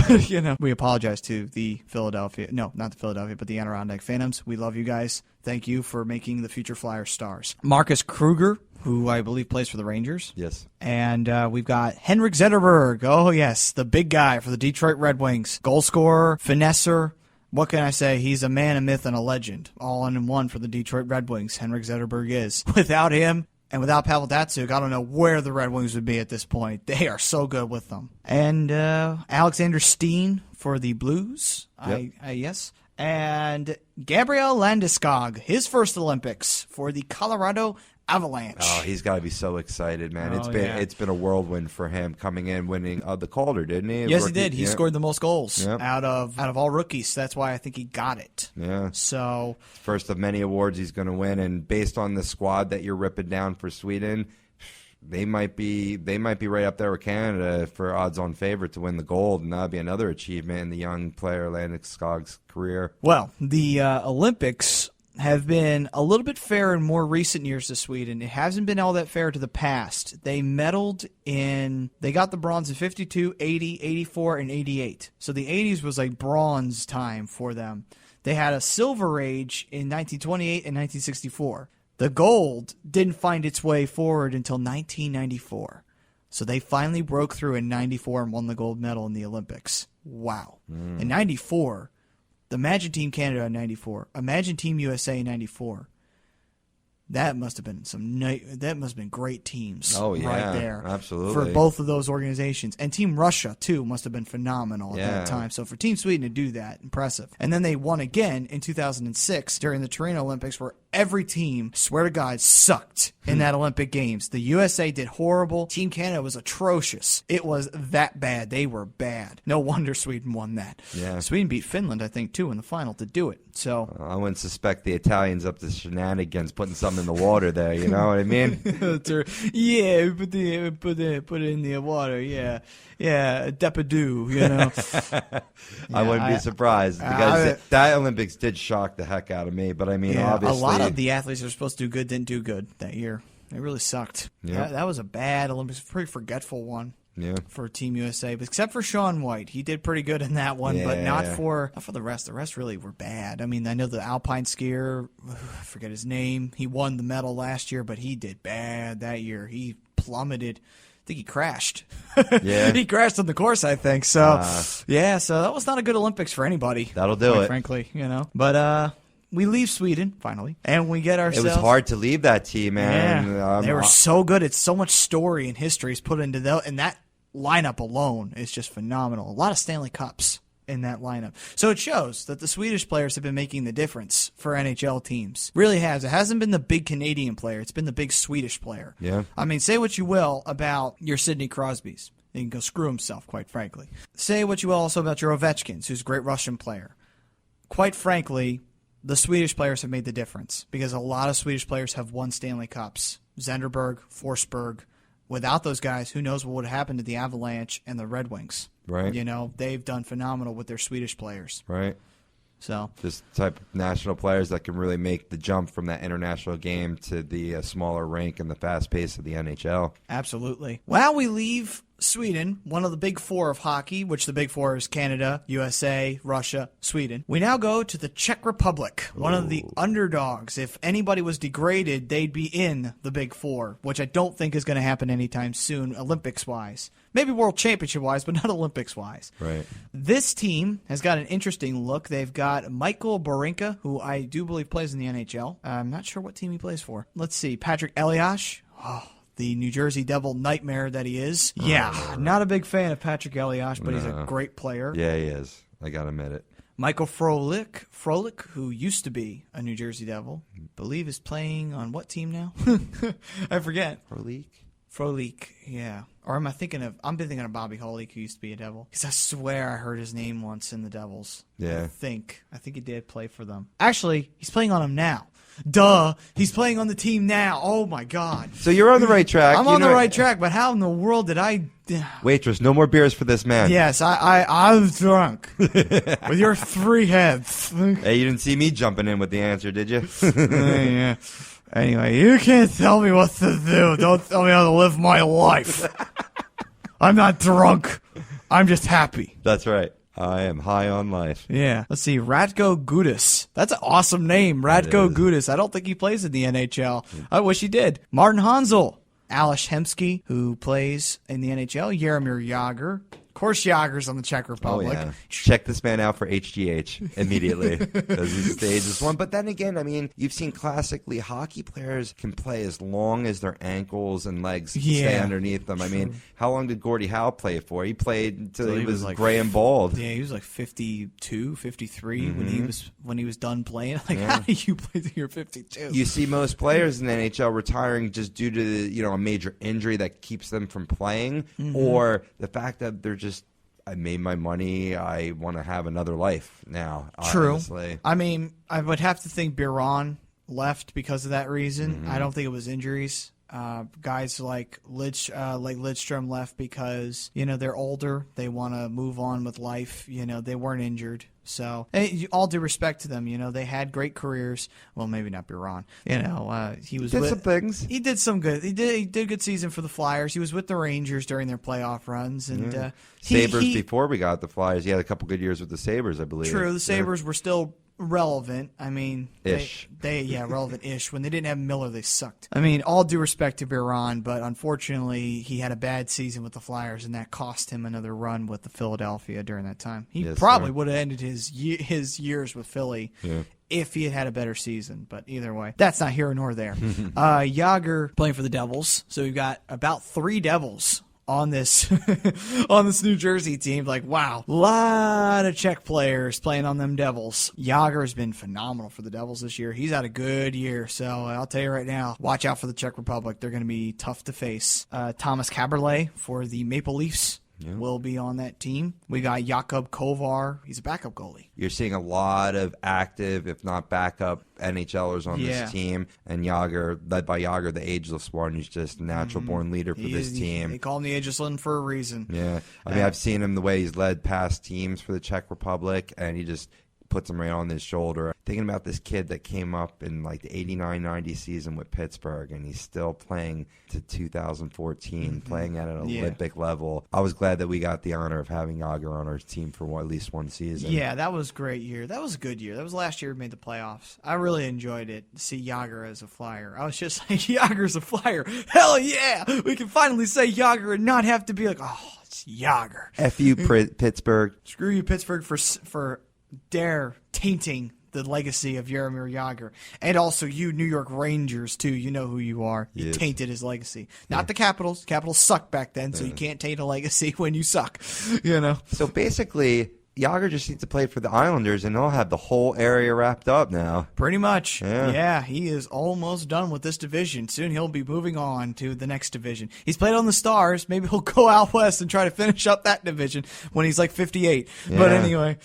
We apologize to the not the Philadelphia, but the Adirondack Phantoms. We love you guys. Thank you for making the future Flyers stars. Marcus Kruger, who I believe plays for the Rangers. Yes. And we've got Henrik Zetterberg. Oh, yes, the big guy for the Detroit Red Wings. Goal scorer, finesser. What can I say? He's a man, a myth, and a legend. All in one for the Detroit Red Wings. Henrik Zetterberg is. Without him and without Pavel Datsyuk, I don't know where the Red Wings would be at this point. They are so good with them. And Alexander Steen for the Blues. Yep. Yes. And Gabriel Landeskog, his first Olympics for the Colorado Avalanche. Oh, he's got to be so excited, man. It's been a whirlwind for him coming in, winning the Calder, didn't he? Yes, he did. He scored the most goals Yep. out of all rookies. That's why I think he got it. Yeah. So First of many awards he's going to win, and based on the squad that you're ripping down for Sweden, they might be right up there with Canada for odds-on favorite to win the gold, and that'll be another achievement in the young player Landeskog's career. well, the Olympics have been a little bit fair in more recent years to Sweden. It hasn't been all that fair to the past. They got the bronze in 52, 80, 84, and 88. So the 80s was like bronze time for them. They had a silver age in 1928 and 1964. The gold didn't find its way forward until 1994. So they finally broke through in 94 and won the gold medal in the Olympics. Wow. In 94, the Imagine Team Canada in 94, Imagine Team USA in 94. That must have been that must have been great teams. Oh, yeah, right there, absolutely. for both of those organizations. And Team Russia too must have been phenomenal at that time. So for Team Sweden to do that, impressive. And then they won again in 2006 during the Torino Olympics, where every team, swear to God, sucked in that Olympic Games. The USA did horrible. Team Canada was atrocious. It was that bad. They were bad. No wonder Sweden won that. Yeah. Sweden beat Finland, I think, too, in the final to do it. So I wouldn't suspect the Italians up to shenanigans putting something in the water there. You know what I mean? yeah, put it in the water. Yeah, depadoo. You know. I wouldn't be surprised because that Olympics did shock the heck out of me. But I mean, obviously, a lot of the athletes that are supposed to do good didn't do good that year. They really sucked. Yeah. That was a bad Olympics, pretty forgetful one. Yeah. For Team USA, but except for Shaun White, he did pretty good in that one, but not for the rest. The rest really were bad. I mean, I know the alpine skier, I forget his name. He won the medal last year, but he did bad that year. He plummeted. I think he crashed. Yeah, he crashed on the course, I think. So so that was not a good Olympics for anybody. That'll do it, frankly, you know. But we leave Sweden, finally, and we get ourselves... It was hard to leave that team, man. Yeah. They were so good. It's so much story and history is put into that, and that lineup alone is just phenomenal. A lot of Stanley Cups in that lineup. So it shows that the Swedish players have been making the difference for NHL teams. Really has. It hasn't been the big Canadian player. It's been the big Swedish player. Yeah. I mean, say what you will about your Sidney Crosbys. He can go screw himself, quite frankly. Say what you will also about your Ovechkins, who's a great Russian player. Quite frankly, the Swedish players have made the difference because a lot of Swedish players have won Stanley Cups. Zenderberg, Forsberg. Without those guys, who knows what would happen to the Avalanche and the Red Wings. Right. You know, they've done phenomenal with their Swedish players. Right. So just type of national players that can really make the jump from that international game to the smaller rink and the fast pace of the NHL. Absolutely. Well, we leave Sweden, one of the big four of hockey, which the big four is Canada, USA, Russia, Sweden. We now go to the Czech Republic, one of the underdogs. If anybody was degraded, they'd be in the big four, which I don't think is going to happen anytime soon, Olympics-wise. Maybe World Championship-wise, but not Olympics-wise. Right. This team has got an interesting look. They've got Michael Barinka, who I do believe plays in the NHL. I'm not sure what team he plays for. Let's see. Patrick Elias. Oh, the New Jersey Devil nightmare that he is. Yeah, not a big fan of Patrick Elias, but he's a great player. Yeah, he is. I got to admit it. Michael Frolik, who used to be a New Jersey Devil, I believe is playing on what team now? I forget. Frolik, yeah. Or I'm thinking of Bobby Holik, who used to be a Devil. Because I swear I heard his name once in the Devils. Yeah. I think he did play for them. Actually, he's playing on them now. Duh. He's playing on the team now. Oh, my God. So you're on the right track. I'm on the right track, but how in the world did I... Waitress, no more beers for this man. Yes, I was drunk. With your 3 heads. Hey, you didn't see me jumping in with the answer, did you? Yeah. Anyway, you can't tell me what to do. Don't tell me how to live my life. I'm not drunk. I'm just happy. That's right. I am high on life. Yeah. Let's see. Ratko Gudas. That's an awesome name. Ratko Gudas. I don't think he plays in the NHL. I wish he did. Martin Hansel. Ales Hemsky, who plays in the NHL. Jaromir Jagr. Of course, Jagr's on the Czech Republic. Oh, yeah. Check this man out for HGH immediately because he's the ageless one. But then again, I mean, you've seen classically hockey players can play as long as their ankles and legs stay underneath them. I mean, how long did Gordie Howe play for? He played until he was like gray and bald. Yeah, he was like 52, 53 when he was done playing. Like, how do you play till you're 52? You see most players in the NHL retiring just due to a major injury that keeps them from playing, or the fact that they're just, I made my money, I want to have another life now. True. Honestly. I mean, I would have to think Biron left because of that reason. I don't think it was injuries. Guys like Lidstrom left because, they're older. They want to move on with life. They weren't injured. So, all due respect to them, they had great careers. Well, maybe not Biron. He did some things. He did some good. He did a good season for the Flyers. He was with the Rangers during their playoff runs, and Sabres before we got the Flyers. He had a couple good years with the Sabres, I believe. True, the Sabres were still relevant. I mean, Ish. relevant-ish. When they didn't have Miller, they sucked. I mean, all due respect to Biron, but unfortunately, he had a bad season with the Flyers, and that cost him another run with the Philadelphia during that time. He probably would have ended his years with Philly if he had had a better season. But either way, that's not here nor there. Jágr playing for the Devils, so we've got about 3 Devils on this New Jersey team. Like, wow, a lot of Czech players playing on them Devils. Jágr has been phenomenal for the Devils this year. He's had a good year, so I'll tell you right now, watch out for the Czech Republic. They're going to be tough to face. Thomas Kaberle for the Maple Leafs will be on that team. We got Jakub Kovar. He's a backup goalie. You're seeing a lot of active, if not backup, NHLers on this team. And Jágr, led by Jágr, the ageless one, who's just a natural-born leader for this team. They call him the ageless one for a reason. Yeah. I mean, I've seen him the way he's led past teams for the Czech Republic, and he just puts him right on his shoulder. Thinking about this kid that came up in like the 89-90 season with Pittsburgh, and he's still playing to 2014, playing at an Olympic level. I was glad that we got the honor of having Jágr on our team for at least one season. Yeah, that was a great year. That was a good year. That was last year we made the playoffs. I really enjoyed it, to see Jágr as a Flyer. I was just like, Jágr's a Flyer. Hell yeah! We can finally say Jágr and not have to be like, oh, it's Jágr. F you, Pittsburgh. Screw you, Pittsburgh, for dare tainting the legacy of Jaromir Jágr. And also you, New York Rangers, too. You know who you are. You tainted his legacy. Not the Capitals. Capitals sucked back then, so you can't taint a legacy when you suck. You know? So basically, Jágr just needs to play for the Islanders, and they'll have the whole area wrapped up now. Pretty much. Yeah, he is almost done with this division. Soon he'll be moving on to the next division. He's played on the Stars. Maybe he'll go out west and try to finish up that division when he's like 58. Yeah. But anyway,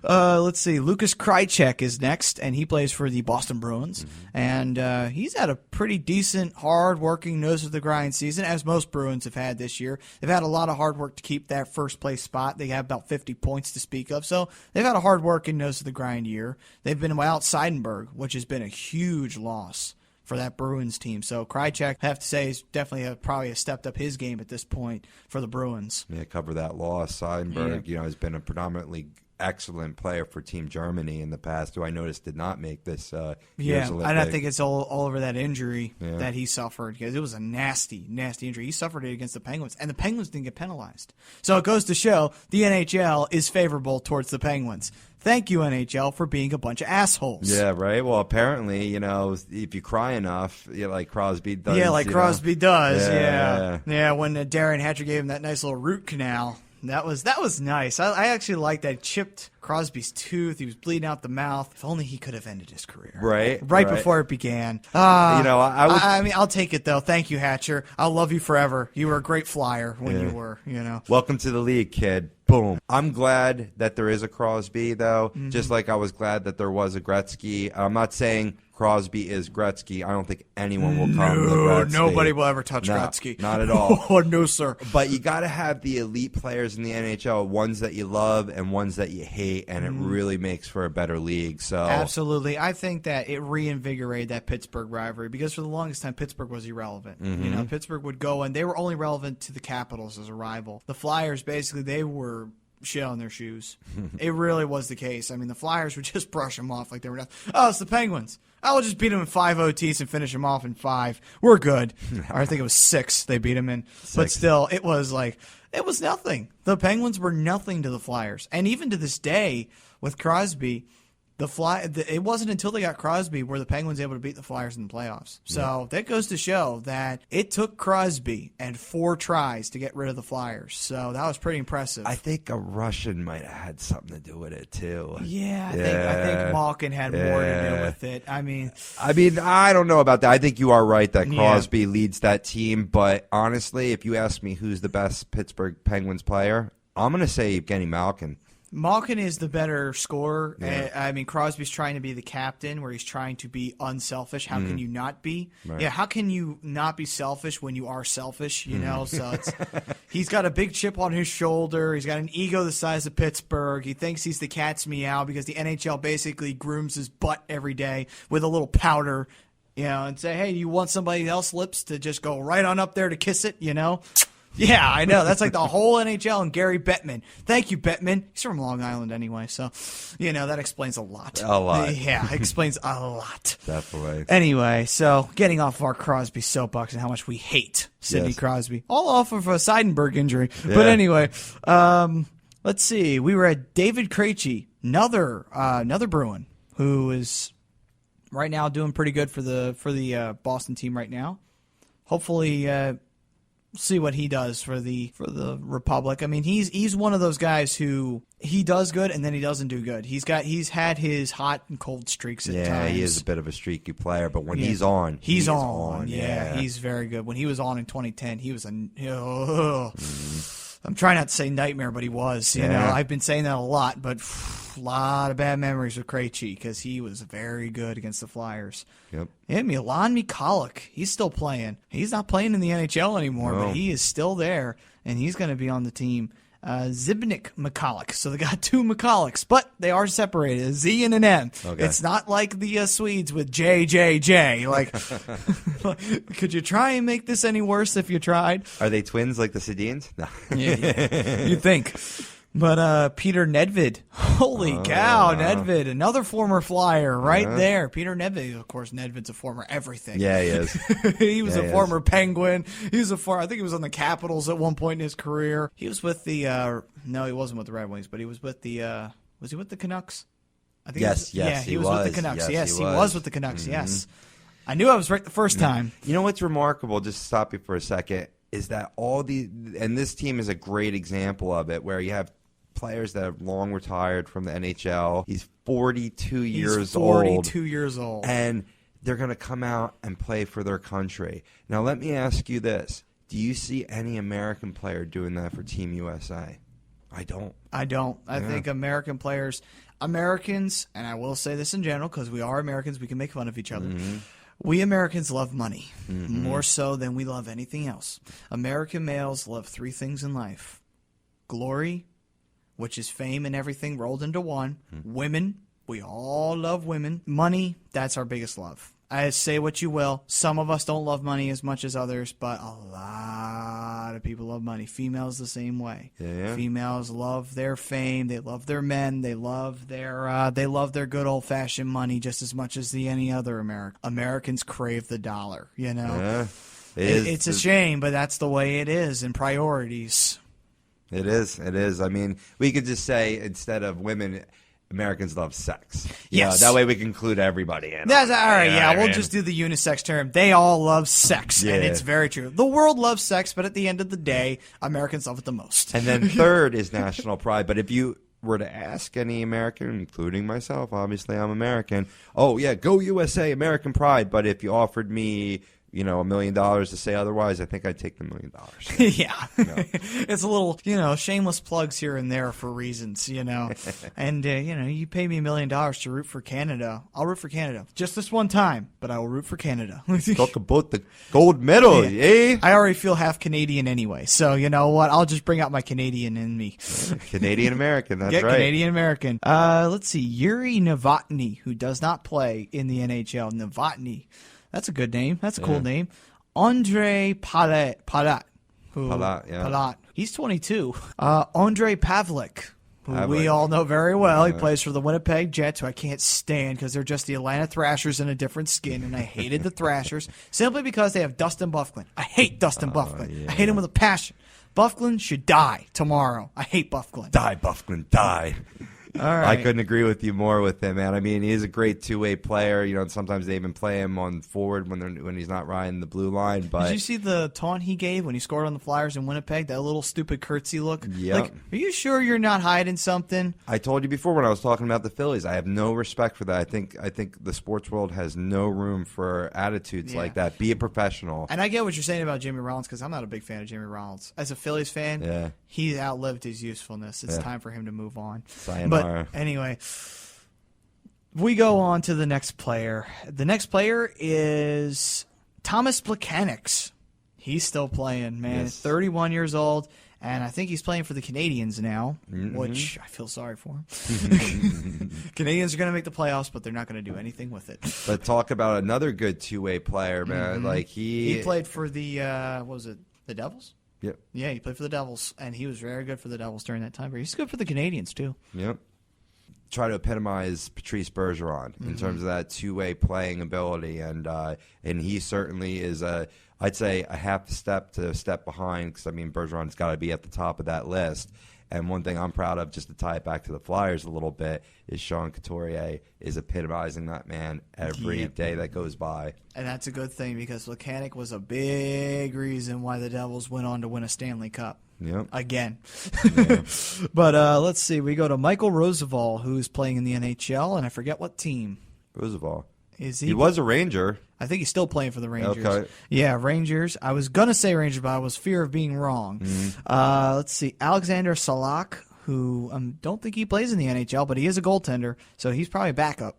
let's see. Lucas Krajicek is next, and he plays for the Boston Bruins. And he's had a pretty decent, hard-working, nose-of-the-grind season, as most Bruins have had this year. They've had a lot of hard work to keep that first-place spot. They have about 50 points to speak of. So they've had a hard-working, nose-of-the-grind year. They've been without Seidenberg, which has been a huge loss for that Bruins team. So Krajicek, I have to say, is definitely probably stepped up his game at this point for the Bruins. Yeah, cover that loss. Seidenberg, has been a predominantly excellent player for Team Germany in the past, who I noticed did not make this year's Olympic. And I think it's all over that injury that he suffered, because it was a nasty, nasty injury. He suffered it against the Penguins, and the Penguins didn't get penalized. So it goes to show the NHL is favorable towards the Penguins. Thank you, NHL, for being a bunch of assholes. Yeah, right? Well, apparently, if you cry enough, like Crosby does. Yeah, like Crosby does, yeah. When Darren Hatcher gave him that nice little root canal. That was nice. I actually liked that. Chipped Crosby's tooth. He was bleeding out the mouth. If only he could have ended his career. Right before it began. I mean, I'll take it, though. Thank you, Hatcher. I'll love you forever. You were a great Flyer when you were, Welcome to the league, kid. Boom. I'm glad that there is a Crosby, though, just like I was glad that there was a Gretzky. I'm not saying Crosby is Gretzky. I don't think anyone will come to Gretzky. Nobody will ever touch Gretzky. Not at all. Oh, no, sir. But you got to have the elite players in the NHL, ones that you love and ones that you hate, and it really makes for a better league. So absolutely. I think that it reinvigorated that Pittsburgh rivalry, because for the longest time, Pittsburgh was irrelevant. Pittsburgh would go, and they were only relevant to the Capitals as a rival. The Flyers, basically, they were shit on their shoes. It really was the case. I mean, the Flyers would just brush them off like they were nothing. Oh, it's the Penguins. I will just beat them in 5 OTs and finish them off in 5. We're good. Or I think it was 6 they beat them in. 6. But still, it was nothing. The Penguins were nothing to the Flyers. And even to this day, with Crosby, it wasn't until they got Crosby were the Penguins able to beat the Flyers in the playoffs. So that goes to show that it took Crosby and 4 tries to get rid of the Flyers. So that was pretty impressive. I think a Russian might have had something to do with it too. Yeah, I think Malkin had more to do with it. I mean, I don't know about that. I think you are right that Crosby leads that team. But honestly, if you ask me who's the best Pittsburgh Penguins player, I'm going to say Evgeny Malkin. Malkin is the better scorer. Yeah. I mean, Crosby's trying to be the captain, where he's trying to be unselfish. How can you not be? Right. Yeah, how can you not be selfish when you are selfish? So he's got a big chip on his shoulder. He's got an ego the size of Pittsburgh. He thinks he's the cat's meow because the NHL basically grooms his butt every day with a little powder, and say, hey, you want somebody else's lips to just go right on up there to kiss it, Yeah, I know. That's like the whole NHL and Gary Bettman. Thank you, Bettman. He's from Long Island anyway, so, that explains a lot. A lot. Yeah, explains a lot. Definitely. Anyway, so getting off of our Crosby soapbox and how much we hate Sidney Crosby. All off of a Seidenberg injury. Yeah. But anyway, let's see. We were at David Krejci, another Bruin, who is right now doing pretty good for the Boston team right now. Hopefully, see what he does for the Republic. I mean, he's one of those guys who he does good and then he doesn't do good. He's had his hot and cold streaks at times. Yeah, he is a bit of a streaky player, but when he's on, he's on. Yeah, he's very good. When he was on in 2010, he was I'm trying not to say nightmare, but he was. You know, I've been saying that a lot, but a lot of bad memories with Krejci because he was very good against the Flyers. Yep. Yeah, Milan Mikalik, he's still playing. He's not playing in the NHL anymore, but he is still there, and he's going to be on the team. Zbigniew Mikalik. So they got two Mikaliks, but they are separated, a Z and an M. Okay. It's not like the Swedes with JJJ. Like, could you try and make this any worse if you tried? Are they twins like the Sedins? No. Yeah, you think. But Peter Nedved, holy cow, Nedved, another former Flyer right there. Peter Nedved, of course, Nedved's a former everything. Yeah, he is. He was a former Penguin. He was I think he was on the Capitals at one point in his career. He was with the, no, he wasn't with the Red Wings, but he was with the, was he with the Canucks? I think he was with the Canucks. Yes, he was with the Canucks, yes. I knew I was right the first time. You know what's remarkable, just to stop you for a second, is that and this team is a great example of it, where you have players that have long retired from the NHL. He's 42 years old. 42 years old. And they're going to come out and play for their country. Now, let me ask you this. Do you see any American player doing that for Team USA? I don't. I think Americans, and I will say this in general because we are Americans, we can make fun of each other. Mm-hmm. We Americans love money more so than we love anything else. American males love three things in life: glory, which is fame and everything rolled into one. Women, we all love women. Money, that's our biggest love. I say what you will. Some of us don't love money as much as others, but a lot of people love money. Females the same way. Yeah. Females love their fame. They love their men. They love their good old fashioned money just as much as any other American. Americans crave the dollar. You know, it's a shame, but that's the way it is in priorities. It is. I mean, we could just say instead of women, Americans love sex. Yes. That way we can include everybody in. That's all right. Yeah, we'll just do the unisex term. They all love sex, and it's very true. The world loves sex, but at the end of the day, Americans love it the most. And then third is national pride. But if you were to ask any American, including myself, obviously I'm American, oh, yeah, go USA, American pride. But if you offered me $1 million to say otherwise, I think I'd take the $1 million. Yeah. It's a little, shameless plugs here and there for reasons, And, you pay me $1 million to root for Canada. I'll root for Canada. Just this one time, but I will root for Canada. Talk about the gold medal, eh? I already feel half Canadian anyway, so you know what? I'll just bring out my Canadian in me. Canadian American, that's right. Canadian American. Let's see. Yuri Novotny, who does not play in the NHL. Novotny. That's a good name. That's a cool name. Andre Palat. He's 22. Andre Pavlik, who we all know very well. He plays for the Winnipeg Jets, who I can't stand because they're just the Atlanta Thrashers in a different skin, and I hated the Thrashers simply because they have Dustin Byfuglien. I hate Dustin Byfuglien. I hate him with a passion. Byfuglien should die tomorrow. I hate Byfuglien. Die, Byfuglien, die. All right. I couldn't agree with you more with him, man. I mean, he's a great two-way player. Sometimes they even play him on forward when he's not riding the blue line. But did you see the taunt he gave when he scored on the Flyers in Winnipeg? That little stupid curtsy look. Yeah. Like, are you sure you're not hiding something? I told you before when I was talking about the Phillies, I have no respect for that. I think the sports world has no room for attitudes like that. Be a professional. And I get what you're saying about Jimmy Rollins because I'm not a big fan of Jimmy Rollins. As a Phillies fan, he's outlived his usefulness. It's time for him to move on. Sayonara. But anyway, we go on to the next player. The next player is Thomas Plekanec. He's still playing, man. Yes. 31 years old, and I think he's playing for the Canadians now, which I feel sorry for him. Canadians are going to make the playoffs, but they're not going to do anything with it. But talk about another good two-way player, man. Like he played for the what was it? The Devils? Yep. Yeah, he played for the Devils, and he was very good for the Devils during that time. He's good for the Canadians, too. Yep. Try to epitomize Patrice Bergeron in terms of that two-way playing ability, and he certainly is I'd say a half step to a step behind, because I mean Bergeron's got to be at the top of that list. And one thing I'm proud of, just to tie it back to the Flyers a little bit, is Sean Couturier is epitomizing that man every day that goes by. And that's a good thing, because Lekanek was a big reason why the Devils went on to win a Stanley Cup. Yep. Again. Yeah. But let's see. We go to Michael Roosevelt, who's playing in the NHL, and I forget what team. Roosevelt. Is he? He was a Ranger. I think he's still playing for the Rangers. Okay. Yeah, Rangers. I was going to say Rangers, but I was fear of being wrong. Let's see. Alexander Salak, who don't think he plays in the NHL, but he is a goaltender, so he's probably backup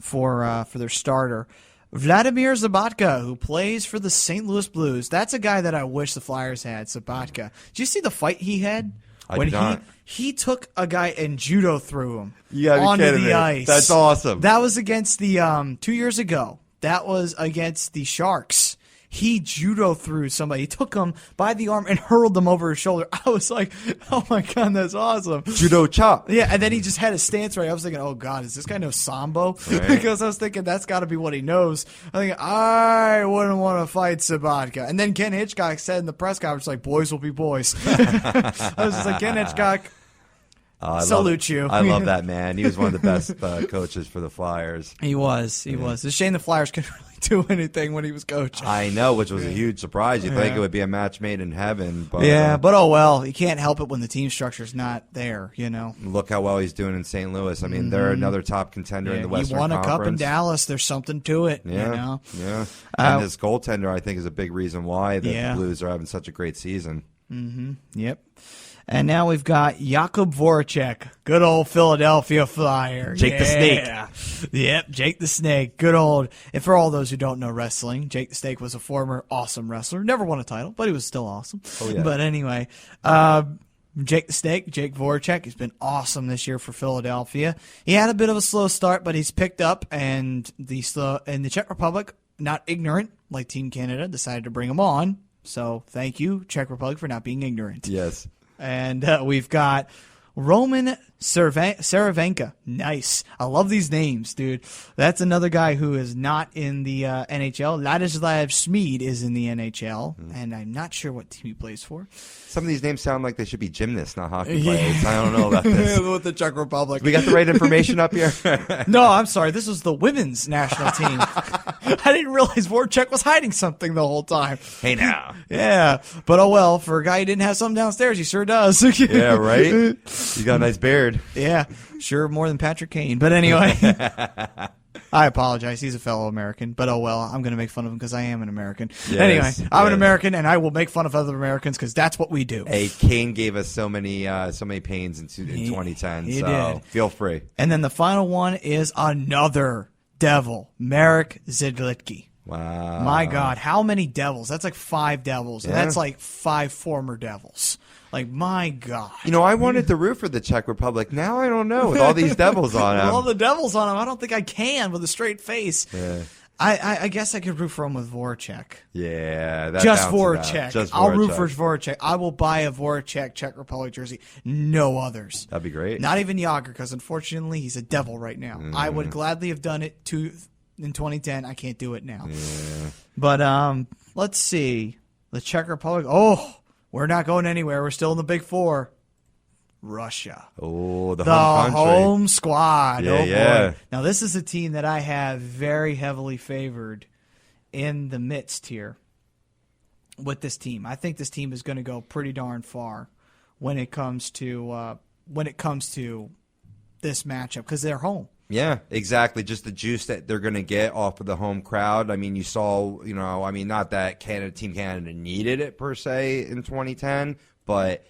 for their starter. Vladimir Zabotka, who plays for the St. Louis Blues. That's a guy that I wish the Flyers had, Zabotka. Did you see the fight he had? I did not. He took a guy and judo threw him onto the ice. That's awesome. That was against the 2 years ago. That was against the Sharks. He judo threw somebody. He took him by the arm and hurled them over his shoulder. I was like, oh, my God, that's awesome. Judo chop. Yeah, and then he just had his stance right. I was thinking, oh, God, is this guy know Sambo? Right. Because I was thinking that's got to be what he knows. I think, I wouldn't want to fight Sabatka. And then Ken Hitchcock said in the press conference, like, boys will be boys. I was just like, Ken Hitchcock, salute you. I love that man. He was one of the best coaches for the Flyers. He was. It's a shame the Flyers couldn't really do anything when he was coaching. I know, which was a huge surprise. You'd think it would be a match made in heaven. But, but oh well. You can't help it when the team structure's not there, you know. Look how well he's doing in St. Louis. I mean, they're another top contender in the Western Conference. He won a cup in Conference. Dallas. There's something to it, Yeah, you know. Yeah. And his goaltender, I think, is a big reason why the Blues are having such a great season. Yep. And now we've got Jakub Voracek, good old Philadelphia Flyer. Jake the Snake. Yep, Jake the Snake. Good old. And for all those who don't know wrestling, Jake the Snake was a former awesome wrestler. Never won a title, but he was still awesome. Oh, yeah. But anyway, Jake the Snake, Jake Voracek, has been awesome this year for Philadelphia. He had a bit of a slow start, but he's picked up, and the Czech Republic, not ignorant, like Team Canada, decided to bring him on. So thank you, Czech Republic, for not being ignorant. Yes. And we've got Roman Saravenka. Nice. I love these names, dude. That's another guy who is not in the NHL. Ladislav Smid is in the NHL, and I'm not sure what team he plays for. Some of these names sound like they should be gymnasts, not hockey players. I don't know about this. With the Czech Republic. We got the right information up here? No, I'm sorry. This was the women's national team. I didn't realize Voracek was hiding something the whole time. Hey, now. Yeah. But oh well, for a guy who didn't have something downstairs, he sure does. Yeah, right? You got a nice beard. Yeah. Sure, more than Patrick Kane. But anyway. I apologize. He's a fellow American, but oh well. I'm going to make fun of him because I am an American. Yes, anyway, I'm an American, and I will make fun of other Americans because that's what we do. Hey, Kane gave us so many pains in 2010. He so did. Feel free. And then the final one is another Devil, Marek Zidlicki. Wow. My God, how many Devils? That's like 5 Devils, and Yeah. that's like 5 former Devils. Like, my God. You know, I wanted to root for the Czech Republic. Now I don't know with all these devils on With them. all the Devils on him, I don't think I can with a straight face. Yeah. I guess I could root for him with Voracek. Yeah, that Just bounces out. Voracek. Just I'll root Voracek. for Voracek. I will buy a Voracek Czech Republic jersey. No others. That'd be great. Not even Yager, because unfortunately he's a Devil right now. I would gladly have done it in 2010. I can't do it now. Yeah. But let's see. The Czech Republic. Oh, we're not going anywhere. We're still in the Big Four. Russia. Oh, the The home country. home squad. Yeah, Oh, yeah. boy. Now, this is a team that I have very heavily favored in the midst here with this team. I think this team is going to go pretty darn far when it comes to this matchup because they're home. Yeah, exactly. Just the juice that they're going to get off of the home crowd. I mean, you saw, not that Team Canada needed it per se in 2010, but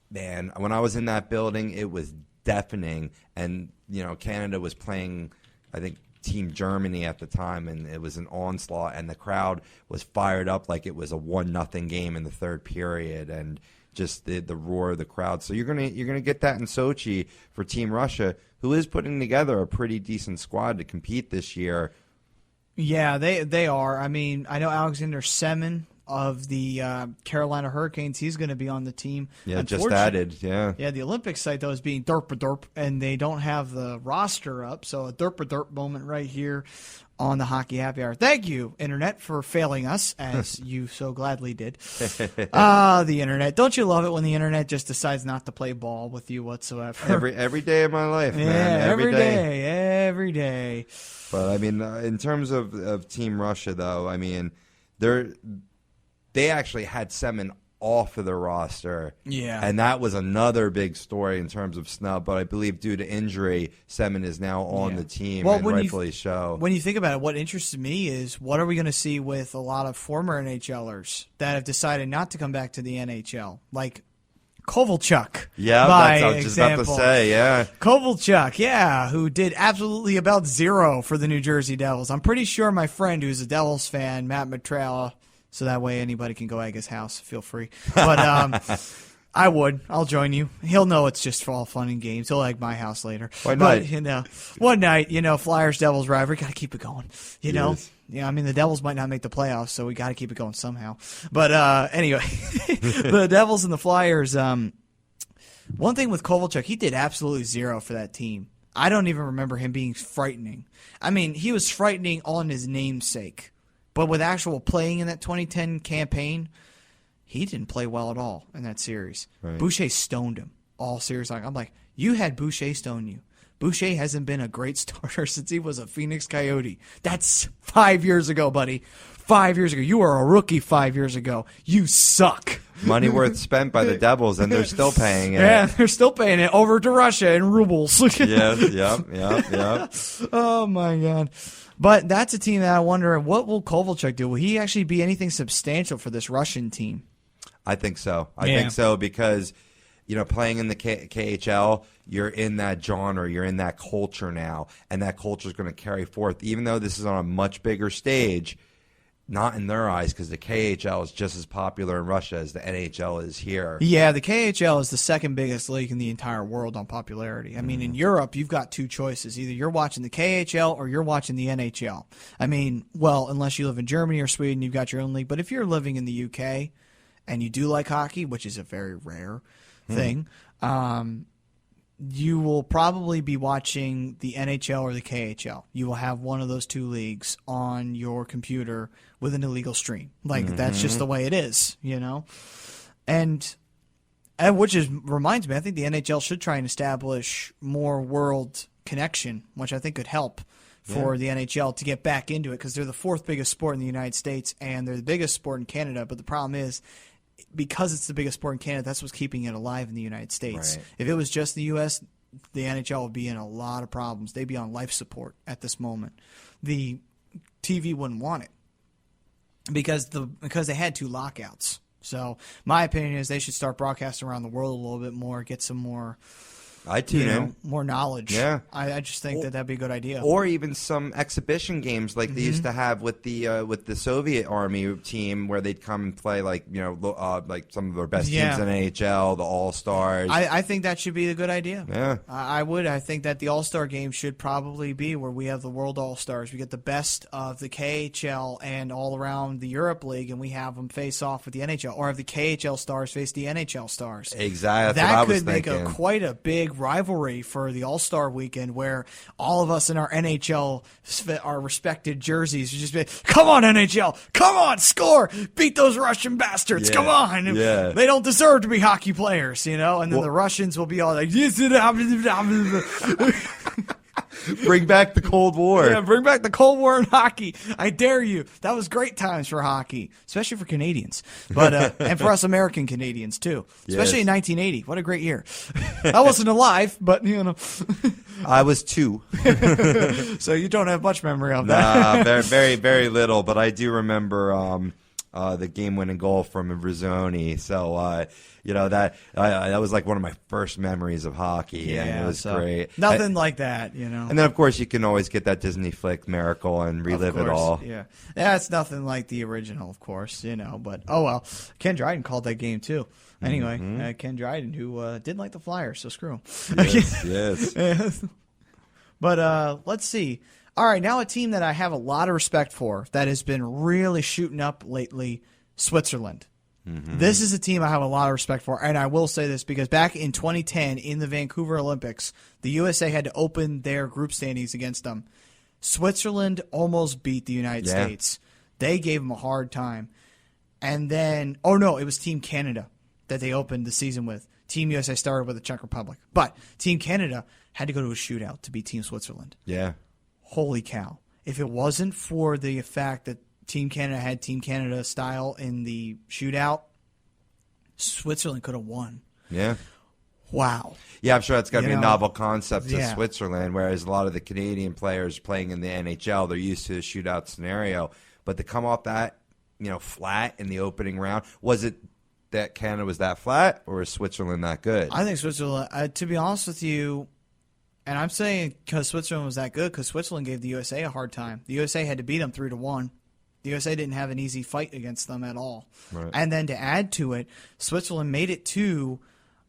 man, when I was in that building, it was deafening. And, Canada was playing, I think, Team Germany at the time, and it was an onslaught, and the crowd was fired up like it was a 1-0 game in the third period, and just the roar of the crowd. So you're gonna get that in Sochi for Team Russia, who is putting together a pretty decent squad to compete this year. Yeah, they are. I mean, I know Alexander Semin of the Carolina Hurricanes. He's going to be on the team. Yeah, just added. Yeah. Yeah, the Olympic site, though, is being derp, and they don't have the roster up. So a derp moment right here on the Hockey Happy Hour. Thank you, Internet, for failing us, as you so gladly did. The Internet. Don't you love it when the Internet just decides not to play ball with you whatsoever? Every day of my life, yeah, man. Every day. But, I mean, in terms of Team Russia, though, I mean, they actually had Semin off of the roster. Yeah. And that was another big story in terms of snub. But I believe due to injury, Semin is now on the team, and rightfully so. When you think about it, what interests me is what are we going to see with a lot of former NHLers that have decided not to come back to the NHL? Like Kovalchuk. Yeah, that's what I was just about to say, yeah. Kovalchuk, yeah, who did absolutely about zero for the New Jersey Devils. I'm pretty sure my friend who's a Devils fan, Matt Matrella, so that way anybody can go egg his house. Feel free. But I'll join you. He'll know it's just for all fun and games. He'll egg my house later. One night, one night, Flyers Devils rivalry. Got to keep it going. Yes. Yeah, I mean the Devils might not make the playoffs, so we got to keep it going somehow. But anyway, the Devils and the Flyers. One thing with Kovalchuk, he did absolutely zero for that team. I don't even remember him being frightening. I mean, he was frightening on his namesake. But with actual playing in that 2010 campaign, he didn't play well at all in that series. Right. Boucher stoned him all series. I'm like, you had Boucher stone you. Boucher hasn't been a great starter since he was a Phoenix Coyote. That's 5 years ago, buddy. 5 years ago. You were a rookie 5 years ago. You suck. Money worth spent by the Devils, and they're still paying it. Yeah, they're still paying it over to Russia in rubles. Yes, yep. Oh, my God. But that's a team that I wonder, what will Kovalchuk do? Will he actually be anything substantial for this Russian team? I think so. I think so because, playing in the KHL, you're in that genre, you're in that culture now, and that culture is going to carry forth. Even though this is on a much bigger stage, not in their eyes, because the KHL is just as popular in Russia as the NHL is here. Yeah, the KHL is the second biggest league in the entire world on popularity. I mean, in Europe, you've got two choices. Either you're watching the KHL or you're watching the NHL. I mean, well, unless you live in Germany or Sweden, you've got your own league. But if you're living in the UK and you do like hockey, which is a very rare thing, you will probably be watching the NHL or the KHL. You will have one of those two leagues on your computer with an illegal stream. That's just the way it is, And which reminds me, I think the NHL should try and establish more world connection, which I think could help for the NHL to get back into it because they're the fourth biggest sport in the United States and they're the biggest sport in Canada. But the problem is, because it's the biggest sport in Canada, that's what's keeping it alive in the United States. Right. If it was just the U.S., the NHL would be in a lot of problems. They'd be on life support at this moment. The TV wouldn't want it because they had two lockouts. So my opinion is they should start broadcasting around the world a little bit more, get some more I tune in. More knowledge. Yeah. I just think that'd be a good idea. Or even some exhibition games like they used to have with the Soviet Army team where they'd come and play like some of their best teams in NHL, the All-Stars. I think that should be a good idea. Yeah. I would. I think that the All-Star game should probably be where we have the World All-Stars. We get the best of the KHL and all around the Europe League, and we have them face off with the NHL. Or have the KHL stars face the NHL stars. Exactly. That could make quite a big rivalry for the All-Star weekend where all of us in our NHL, our respected jerseys, would just be, come on, NHL, come on, score, beat those Russian bastards, come on. Yeah. They don't deserve to be hockey players, And then the Russians will be all like, bring back the Cold War. Yeah, bring back the Cold War in hockey. I dare you. That was great times for hockey, especially for Canadians, but and for us American Canadians too, especially in 1980. What a great year. I wasn't alive, but I was 2. So you don't have much memory of that. Nah, very, very, very little, but I do remember the game-winning goal from Rizzoni. So, that was like one of my first memories of hockey, and it was great. Nothing like that, And then, of course, you can always get that Disney flick Miracle and relive it all. Yeah, it's nothing like the original, of course, But oh well, Ken Dryden called that game too. Anyway, Ken Dryden, who didn't like the Flyers, so screw him. Yes. But let's see. All right, now a team that I have a lot of respect for that has been really shooting up lately, Switzerland. This is a team I have a lot of respect for, and I will say this because back in 2010 in the Vancouver Olympics, the USA had to open their group standings against them. Switzerland almost beat the United States. They gave them a hard time. And then, it was Team Canada that they opened the season with. Team USA started with the Czech Republic. But Team Canada had to go to a shootout to beat Team Switzerland. Yeah. Holy cow. If it wasn't for the fact that Team Canada had Team Canada style in the shootout, Switzerland could have won. Yeah. Wow. Yeah, I'm sure that's got to be a novel concept to yeah. Switzerland, whereas a lot of the Canadian players playing in the NHL, they're used to the shootout scenario. But to come off that, flat in the opening round, was it that Canada was that flat, or is Switzerland that good? I think Switzerland, to be honest with you, and I'm saying because Switzerland was that good, because Switzerland gave the USA a hard time. The USA had to beat them 3-1. The USA didn't have an easy fight against them at all. Right. And then to add to it, Switzerland made it to,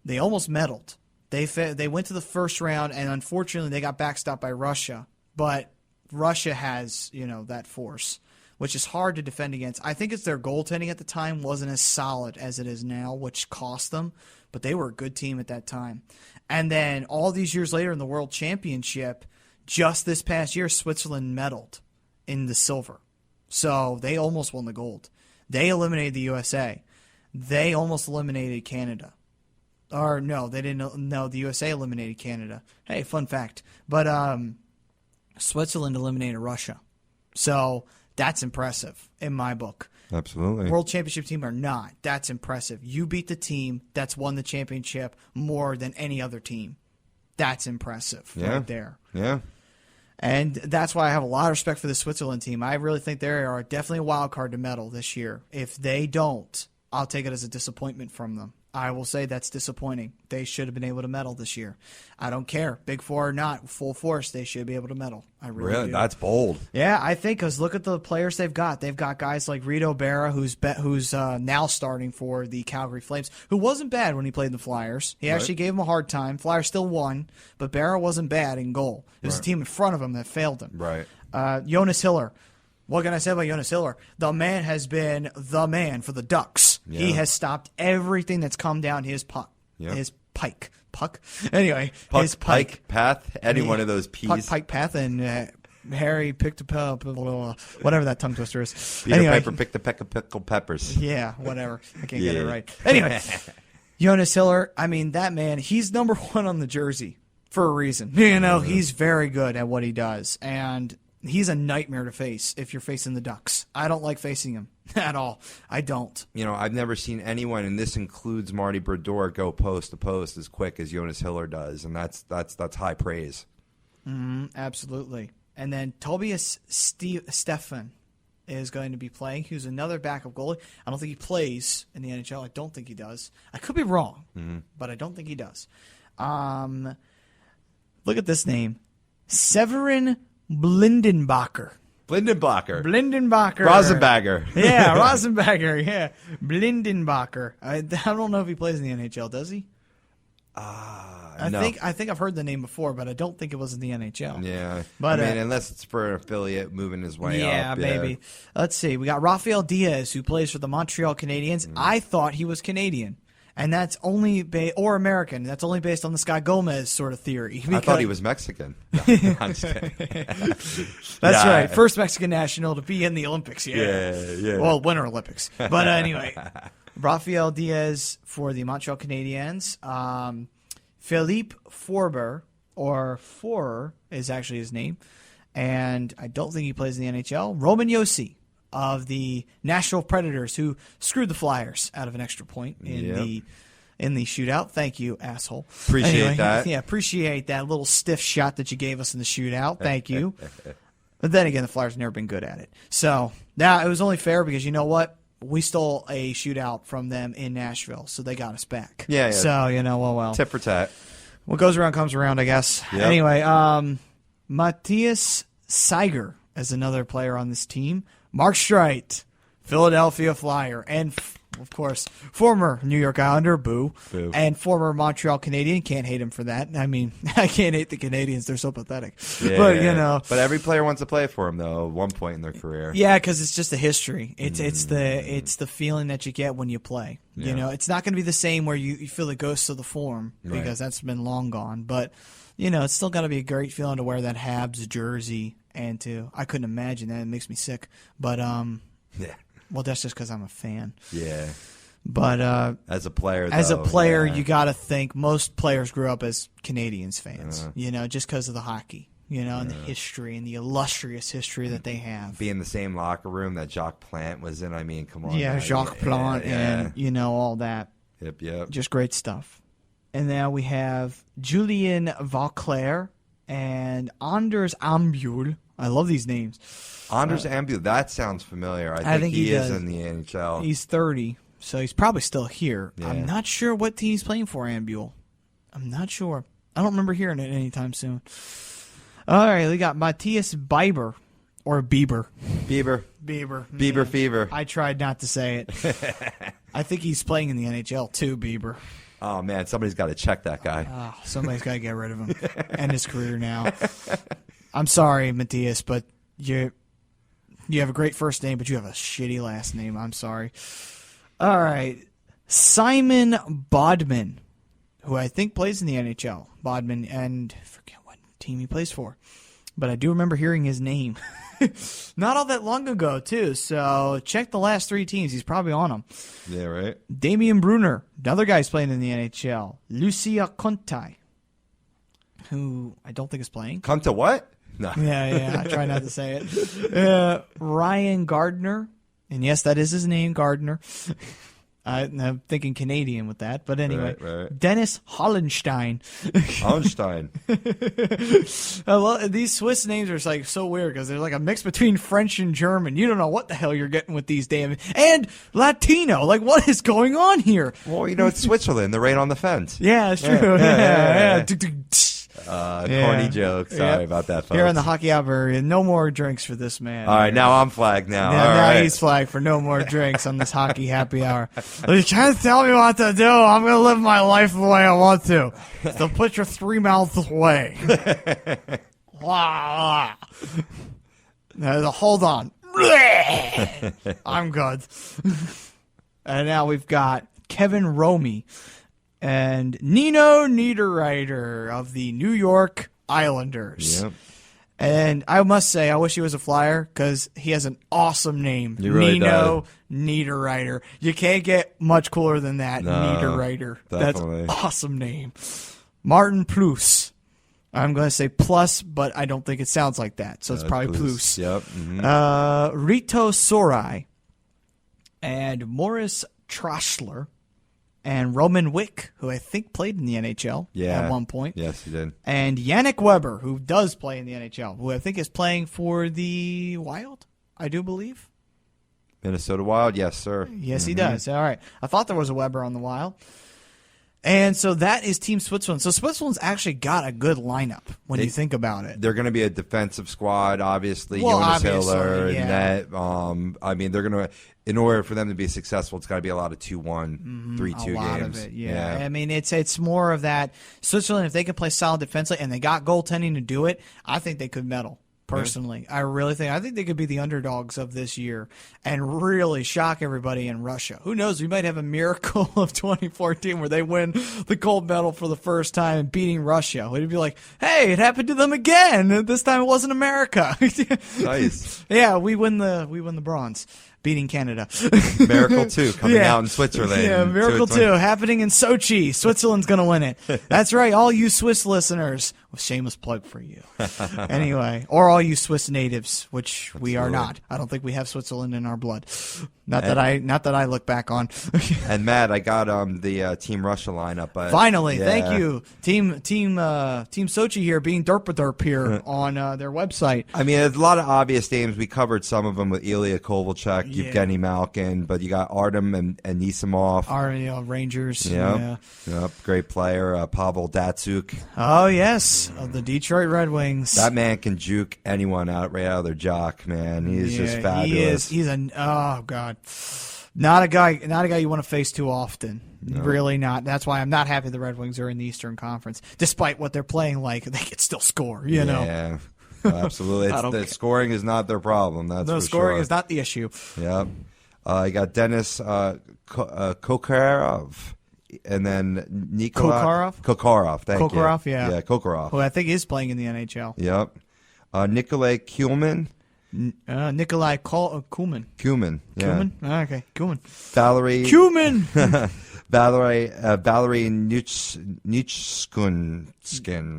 they almost medaled. They went to the first round, and unfortunately they got backstopped by Russia. But Russia has, that force, which is hard to defend against. I think it's their goaltending at the time wasn't as solid as it is now, which cost them. But they were a good team at that time. And then all these years later in the World Championship, just this past year, Switzerland medaled in the silver. So they almost won the gold. They eliminated the USA. They almost eliminated Canada. Or no, they didn't. No, the USA eliminated Canada. Hey, fun fact. But Switzerland eliminated Russia. So that's impressive in my book. Absolutely. World Championship team or not, that's impressive. You beat the team that's won the championship more than any other team. That's impressive right there. Yeah. And that's why I have a lot of respect for the Switzerland team. I really think they are definitely a wild card to medal this year. If they don't, I'll take it as a disappointment from them. I will say that's disappointing. They should have been able to medal this year. I don't care. Big Four or not, full force, they should be able to medal. I really do. That's bold. Yeah, I think because look at the players they've got. They've got guys like Rito Berra, who's now starting for the Calgary Flames, who wasn't bad when he played the Flyers. He actually gave him a hard time. Flyers still won, but Berra wasn't bad in goal. It was the team in front of him that failed him. Right. Jonas Hiller. What can I say about Jonas Hiller? The man has been the man for the Ducks. Yeah. He has stopped everything that's come down his his pike. Puck? Anyway, his pike path, any one of those P's. Pike path, and Harry picked whatever that tongue twister is. Peter Piper picked the peck of pickled peppers. Yeah, whatever. I can't get it right. Anyway, Jonas Hiller, I mean, that man, he's number one on the jersey for a reason. He's very good at what he does, and he's a nightmare to face if you're facing the Ducks. I don't like facing him at all. I don't. I've never seen anyone, and this includes Marty Brodeur, go post to post as quick as Jonas Hiller does, and that's high praise. Absolutely. And then Tobias Stefan is going to be playing. Who's another backup goalie. I don't think he plays in the NHL. I don't think he does. I could be wrong, but I don't think he does. Look at this name. Severin Blindenbacher. Rosenbagger. Yeah, Rosenbagger. Yeah. Blindenbacher. I don't know if he plays in the NHL, does he? No. I think I've heard the name before, but I don't think it was in the NHL. Yeah. But, unless it's for an affiliate moving his way up. Yeah, maybe. Let's see. We got Rafael Diaz, who plays for the Montreal Canadiens. I thought he was Canadian. And that's only or American. That's only based on the Scott Gomez sort of theory. I thought he was Mexican. No, I'm just kidding. That's right. First Mexican national to be in the Olympics. Yeah. Well, Winter Olympics. But anyway, Rafael Diaz for the Montreal Canadiens. Philippe Forber, or Forer is actually his name. And I don't think he plays in the NHL. Roman Josi of the Nashville Predators, who screwed the Flyers out of an extra point in the shootout. Thank you, asshole. Appreciate that. Yeah, appreciate that little stiff shot that you gave us in the shootout. Thank you. But then again, the Flyers have never been good at it. So now it was only fair because you know what? We stole a shootout from them in Nashville, so they got us back. Yeah. So, well. Tit for tat. What goes around comes around, I guess. Yep. Anyway, Matthias Seiger is another player on this team. Mark Streit, Philadelphia Flyer. And of course, former New York Islander, boo, Boo. and former Montreal Canadian. Can't hate him for that. I mean, I can't hate the Canadians. They're so pathetic. Yeah, but, you know. But every player wants to play for him, though, at one point in their career. Yeah, because it's just a history. It's the feeling that you get when you play. Yeah. You know, it's not going to be the same where you feel the ghosts of the form because that's been long gone. But, you know, it's still got to be a great feeling to wear that Habs jersey and I couldn't imagine that. It makes me sick. But, Yeah. well, that's just because I'm a fan. Yeah. But as a player, you got to think most players grew up as Canadians fans, you know, just because of the hockey, you know, and the history and the illustrious history that they have. Be in the same locker room that Jacques Plante was in. I mean, come on. Yeah, Jacques Plante and, you know, all that. Yep. Just great stuff. And now we have Julien Vauclair and Anders Ambul. I love these names. Anders Ambul, that sounds familiar. I think he is in the NHL. He's 30, so he's probably still here. Yeah. I'm not sure what team he's playing for, Ambul. I'm not sure. I don't remember hearing it anytime soon. All right, we got Matthias Bieber, or Bieber. Bieber fever. I tried not to say it. I think he's playing in the NHL too, Bieber. Oh, man, somebody's got to check that guy. Oh, somebody's got to get rid of him. End his career now. I'm sorry, Matthias, but you have a great first name, but you have a shitty last name. I'm sorry. All right. Simon Bodman, who I think plays in the NHL. Bodman, and I forget what team he plays for. But I do remember hearing his name. Not all that long ago, too. So check the last 3 teams. He's probably on them. Yeah, right. Damian Brunner, another guy's playing in the NHL. Lucia Conti, who I don't think is playing. Come to what? No. Yeah, I try not to say it. Ryan Gardner, and yes, that is his name, Gardner. I'm thinking Canadian with that, but anyway. Right. Dennis Hollenstein. Well, these Swiss names are like so weird because they're like a mix between French and German. You don't know what the hell you're getting with these damn and Latino. Like, what is going on here? Well, you know, it's Switzerland. They're right on the fence. Yeah, it's true. Yeah. Corny joke. Sorry about that, folks. Here in the Hockey Hour, no more drinks for this man. All right, now I'm flagged now. Yeah, All now right. he's flagged for no more drinks on this Hockey Happy Hour. You can't tell me what to do. I'm going to live my life the way I want to. So put your 3 mouths away. Hold on. I'm good. And now we've got Kevin Romy and Nino Niederreiter of the New York Islanders. Yep. And I must say, I wish he was a Flyer because he has an awesome name. He really Nino Niederreiter. You can't get much cooler than that. No, Niederreiter. definitely. That's an awesome name. Martin Plus. I'm going to say plus, but I don't think it sounds like that. So it's probably Plus. Yep. Mm-hmm. Rito Sorai. And Morris Trashler. And Roman Wick, who I think played in the NHL at one point. Yes, he did. And Yannick Weber, who does play in the NHL, who I think is playing for the Wild, I do believe. Minnesota Wild, yes, sir. Yes, he does. All right. I thought there was a Weber on the Wild. And so that is Team Switzerland. So Switzerland's actually got a good lineup when you think about it. They're going to be a defensive squad, obviously. Well, Jonas obviously, Hiller, yeah. Net. I mean, they're going to, in order for them to be successful, it's got to be a lot of 2-1, 3-2 games. A lot of it, yeah. I mean, it's more of that. Switzerland, if they can play solid defensively and they got goaltending to do it, I think they could medal. Personally, I think they could be the underdogs of this year and really shock everybody in Russia. Who knows? We might have a miracle of 2014 where they win the gold medal for the first time beating Russia. It'd be like, hey, it happened to them again. This time it wasn't America. Nice. Yeah, we win the bronze. Beating Canada. Miracle 2 coming out in Switzerland. Yeah, Miracle 2 happening in Sochi. Switzerland's going to win it. That's right, all you Swiss listeners. Well, shameless plug for you. Anyway, or all you Swiss natives, which we are not. I don't think we have Switzerland in our blood. Not that I look back on. And Matt, I got the Team Russia lineup. Finally, thank you, Team Sochi here being derp here on their website. I mean, there's a lot of obvious names. We covered some of them with Ilya Kovalchuk, Evgeny Malkin, but you got Artem and Nisimov. Rangers. Yep, great player. Pavel Datsuk. Oh yes, of the Detroit Red Wings. That man can juke anyone right out of their jock, man. He is just fabulous. He's oh god. Not a guy you want to face too often. No. Really not. That's why I'm not happy the Red Wings are in the Eastern Conference. Despite what they're playing like, they can still score, you know. Yeah, absolutely. The scoring is not their problem, that's for scoring sure. is not the issue. Yep. You got Denis Kokarov, and then Nikolai Kokarov. Thank you. Kokarov, yeah. Yeah, Kokarov. Who I think is playing in the NHL. Yep. Nikolai Kuhlman. Nikolai Kuhlman. Kuhlman. Yeah. Kuhlman? Okay, Kuhlman. Valerie. Kuhlman! Valerie Nitschkunskun.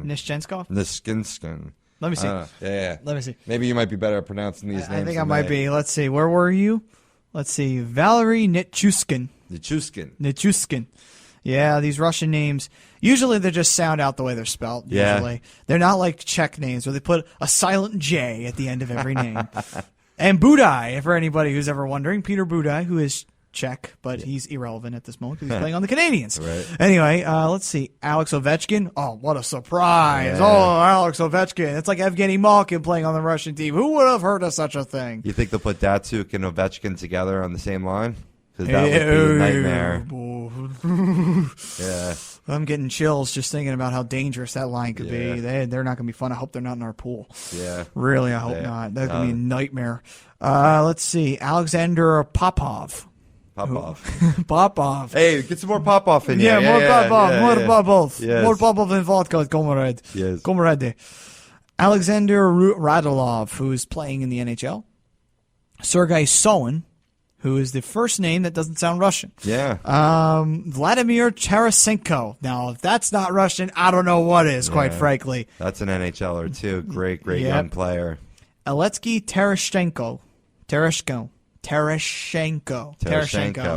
Nishchenskov? Let me see. Yeah. Let me see. Maybe you might be better at pronouncing these names. I think I might be. Let's see. Where were you? Let's see. Valerie Nichushkin. Nichushkin. Yeah, these Russian names, usually they just sound out the way they're spelled. Usually. Yeah. They're not like Czech names where they put a silent J at the end of every name. And Budaj, for anybody who's ever wondering, Peter Budaj, who is Czech, but he's irrelevant at this moment because he's playing on the Canadiens. Right. Anyway, let's see. Alex Ovechkin. Oh, what a surprise. Yeah. Oh, Alex Ovechkin. It's like Evgeny Malkin playing on the Russian team. Who would have heard of such a thing? You think they'll put Datsuk and Ovechkin together on the same line? Because that would be a nightmare. Yeah. I'm getting chills just thinking about how dangerous that line could be. They're not going to be fun. I hope they're not in our pool. Yeah. Really, I hope not. That's going to be a nightmare. Let's see. Alexander Popov. Popov. Hey, get some more Popov in here. More Popov. Yeah, more Popov. Yes. More Popov and vodka, comrade. Yes. Comrade. Alexander Radulov, who is playing in the NHL. Sergei Soin, who is the first name that doesn't sound Russian. Yeah. Vladimir Tarasenko. Now, if that's not Russian, I don't know what is, quite frankly. That's an NHLer, too. Great young player. Alexei Tereshchenko. Tereshchenko.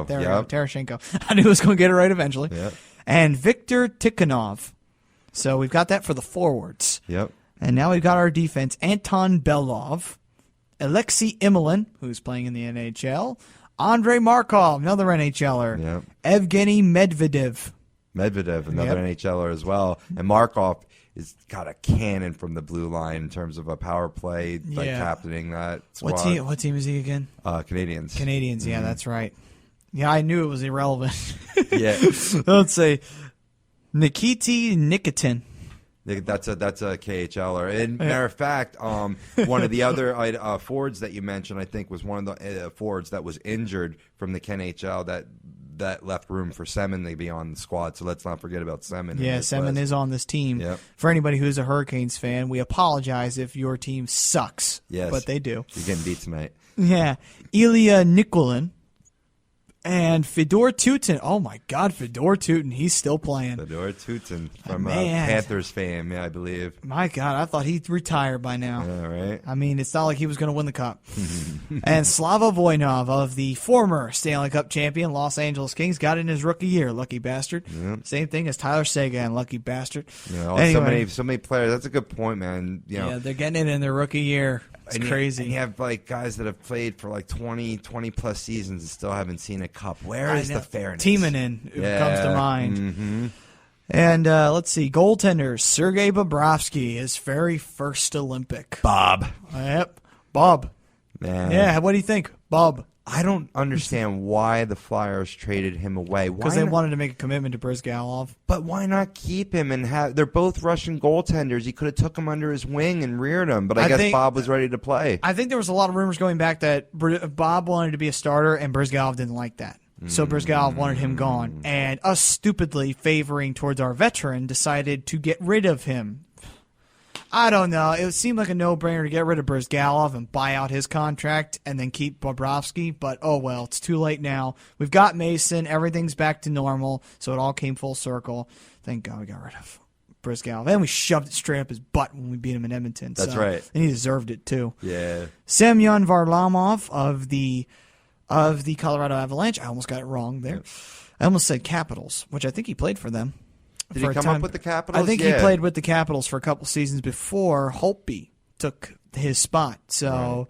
There we go. Tereshchenko. I knew I was going to get it right eventually. Yep. And Viktor Tikhonov. So we've got that for the forwards. Yep. And now we've got our defense. Anton Belov. Alexei Imolin, who's playing in the NHL. Andrei Markov, another NHLer. Yep. Evgeny Medvedev. Another NHLer as well. And Markov has got a cannon from the blue line in terms of a power play, captaining that squad. What team is he again? Canadians. Yeah, that's right. Yeah, I knew it was irrelevant. Yeah. Let's say Nikita Nikitin. That's a KHLer. And matter of fact, one of the other forwards that you mentioned, I think, was one of the forwards that was injured from the KHL that left room for Semin to be on the squad. So let's not forget about Semin. Yeah, Semin is on this team. Yep. For anybody who's a Hurricanes fan, we apologize if your team sucks. Yes. But they do. You're getting beat tonight. Yeah. Ilya Nikulin. And Fedor Tutin. Oh, my God, Fedor Tutin. He's still playing. Fedor Tutin from Panthers fame, I believe. My God, I thought he'd retire by now. Yeah, right? I mean, it's not like he was going to win the Cup. And Slava Voinov of the former Stanley Cup champion Los Angeles Kings got in his rookie year, lucky bastard. Yep. Same thing as Tyler Seguin, lucky bastard. Anyway, so many players. That's a good point, man. Yeah, they're getting it in their rookie year. It's crazy. And you have guys that have played for 20 plus seasons and still haven't seen a cup. Where is the fairness? Timonen comes to mind. Mm-hmm. And let's see, goaltenders. Sergei Bobrovsky, his very first Olympic. Bob. Yep, Bob. Man. Yeah, what do you think, Bob? I don't understand why the Flyers traded him away. Because they wanted to make a commitment to Brizgalov. But why not keep him and have? They're both Russian goaltenders. He could have took him under his wing and reared him. But I guess Bob was ready to play. I think there was a lot of rumors going back that Bob wanted to be a starter and Brizgalov didn't like that. So Brizgalov wanted him gone. And us stupidly favoring towards our veteran decided to get rid of him. I don't know. It seemed like a no-brainer to get rid of Brizgalov and buy out his contract and then keep Bobrovsky, but oh well, it's too late now. We've got Mason. Everything's back to normal, so it all came full circle. Thank God we got rid of Brizgalov. And we shoved it straight up his butt when we beat him in Edmonton. That's right. And he deserved it, too. Yeah. Semyon Varlamov of the Colorado Avalanche. I almost got it wrong there. Yep. I almost said Capitals, which I think he played for them. Did he come up with the Capitals? I think he played with the Capitals for a couple seasons before Holtby took his spot. So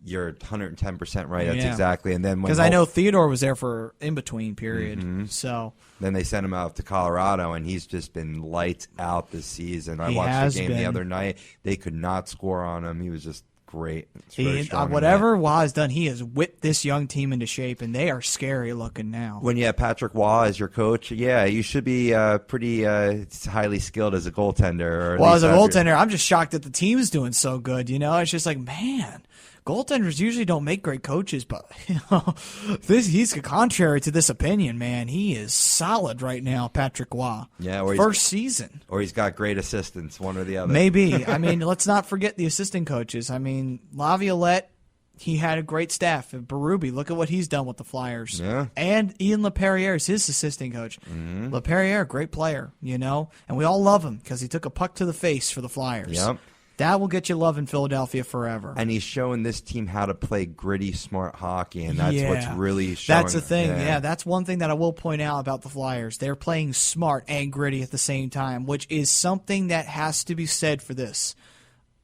you're 110% right. That's exactly. And then because I know Theodore was there for in between period. Mm-hmm. So then they sent him out to Colorado, and he's just been lights out this season. I watched the game the other night. They could not score on him. He was just great. It's really strong in Whatever Waugh has done, he has whipped this young team into shape, and they are scary looking now. When you have Patrick Waugh as your coach, yeah, you should be pretty highly skilled as a goaltender. Well, as a goaltender, I'm just shocked that the team is doing so good. It's just like, man, goaltenders usually don't make great coaches, but he's contrary to this opinion, man. He is solid right now, Patrick Waugh. Yeah, first season. Or he's got great assistants, one or the other. Maybe. I mean, let's not forget the assistant coaches. I mean, Laviolette, he had a great staff. Berube, look at what he's done with the Flyers. Yeah. And Ian LaPerriere is his assistant coach. Mm-hmm. LaPerriere, great player, and we all love him because he took a puck to the face for the Flyers. Yep. That will get you love in Philadelphia forever. And he's showing this team how to play gritty, smart hockey, and that's what's really showing. That's the thing. Yeah, that's one thing that I will point out about the Flyers. They're playing smart and gritty at the same time, which is something that has to be said for this.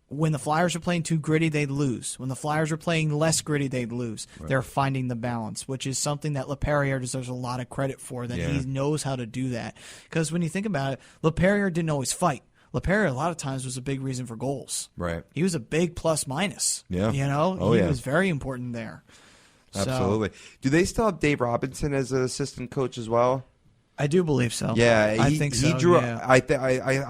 When the Flyers are playing too gritty, they lose. When the Flyers are playing less gritty, they lose. Right. They're finding the balance, which is something that LaPerriere deserves a lot of credit for, that he knows how to do that. Because when you think about it, LaPerriere didn't always fight. LaPerriere a lot of times was a big reason for goals. Right. He was a big plus-minus. Yeah. He was very important there. Absolutely. Do they still have Dave Robinson as an assistant coach as well? I do believe so. Yeah, I think so. He drew. Yeah. I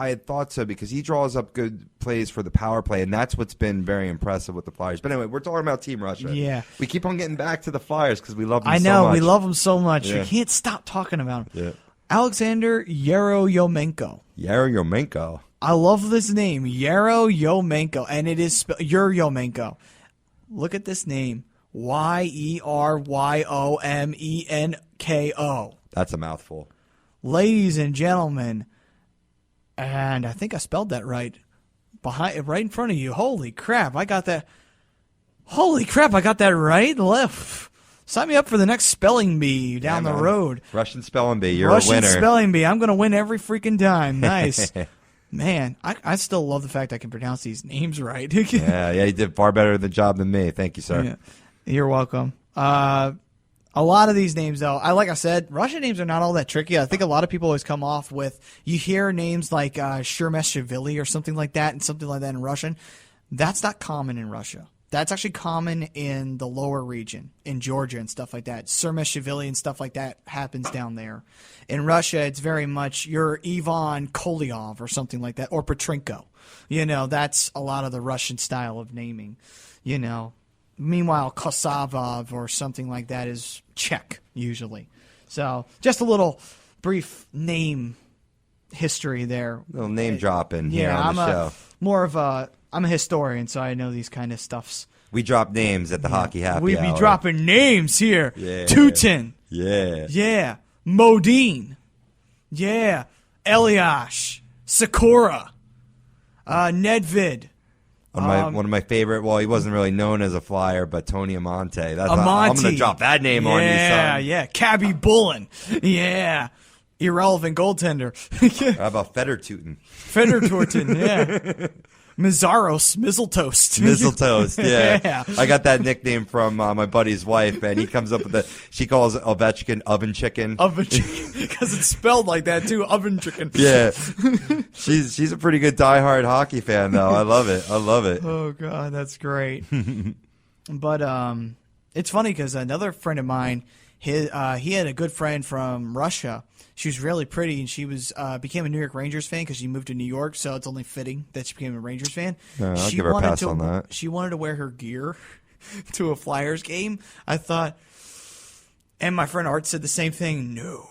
had thought so because he draws up good plays for the power play, and that's what's been very impressive with the Flyers. But anyway, we're talking about Team Russia. Yeah, we keep on getting back to the Flyers because we love them. I know we love them so much. Yeah. We can't stop talking about them. Yeah. Alexander Yeroyomenko. Yeroyomenko. I love this name, Yeroyomenko, and it is Yeroyomenko. Look at this name, Yeroyomenko. That's a mouthful. Ladies and gentlemen, and I think I spelled that right, right in front of you. Holy crap, I got that right. Left. Sign me up for the next spelling bee down the road. Russian spelling bee, you're a winner. Russian spelling bee, I'm going to win every freaking time. Nice. Man, I still love the fact I can pronounce these names right. yeah, you did far better of the job than me. Thank you, sir. Yeah. You're welcome. A lot of these names, though, like I said, Russian names are not all that tricky. I think a lot of people always come off with, you hear names like Shermeshvili or something like that, and something like that in Russian. That's not common in Russia. That's actually common in the lower region, in Georgia and stuff like that. Shermeshvili and stuff like that happens down there. In Russia, it's very much you're Ivan Kolyov or something like that, or Petrenko. That's a lot of the Russian style of naming. Meanwhile, Kosavov or something like that is Czech, usually. So just a little brief name history there. A little name dropping here on the show. I'm a historian, so I know these kind of stuffs. We drop names at the Hockey Happy Hour. We be dropping names here. Yeah. Tutin. Yeah. Yeah. Modine. Yeah. Eliash. Sakura. Nedved. One of my favorite. Well, he wasn't really known as a Flyer, but Tony Amante. I'm going to drop that name on you, son. Yeah. Cabby Bullen. Yeah. Irrelevant goaltender. How about Federtutin? Federtortin, yeah. Mizaros, Mizzletoast. Mizzletoast, yeah. Yeah. I got that nickname from my buddy's wife, and he comes up with she calls Ovechkin oven chicken. Oven chicken, because it's spelled like that too, oven chicken. Yeah. She's a pretty good diehard hockey fan, though. I love it. Oh, God, that's great. But it's funny because another friend of mine, he had a good friend from Russia. She was really pretty, and she became a New York Rangers fan because she moved to New York, so it's only fitting that she became a Rangers fan. No, I'll give her a pass on that. She wanted to wear her gear to a Flyers game. I thought, and my friend Art said the same thing. No,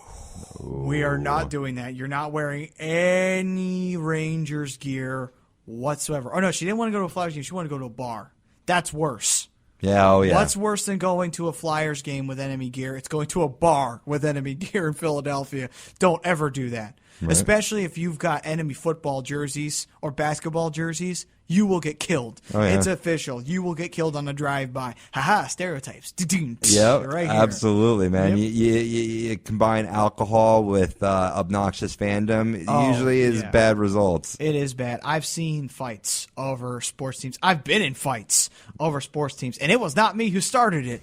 we are not doing that. You're not wearing any Rangers gear whatsoever. Oh, no, she didn't want to go to a Flyers game. She wanted to go to a bar. That's worse. Yeah, oh yeah. What's worse than going to a Flyers game with enemy gear? It's going to a bar with enemy gear in Philadelphia. Don't ever do that. Right. Especially if you've got enemy football jerseys or basketball jerseys, you will get killed. Oh, yeah. It's official. You will get killed on a drive-by. Ha-ha, stereotypes. Yeah, right absolutely, man. Yep. You combine alcohol with obnoxious fandom. It usually is bad results. It is bad. I've seen fights over sports teams. I've been in fights over sports teams, and it was not me who started it.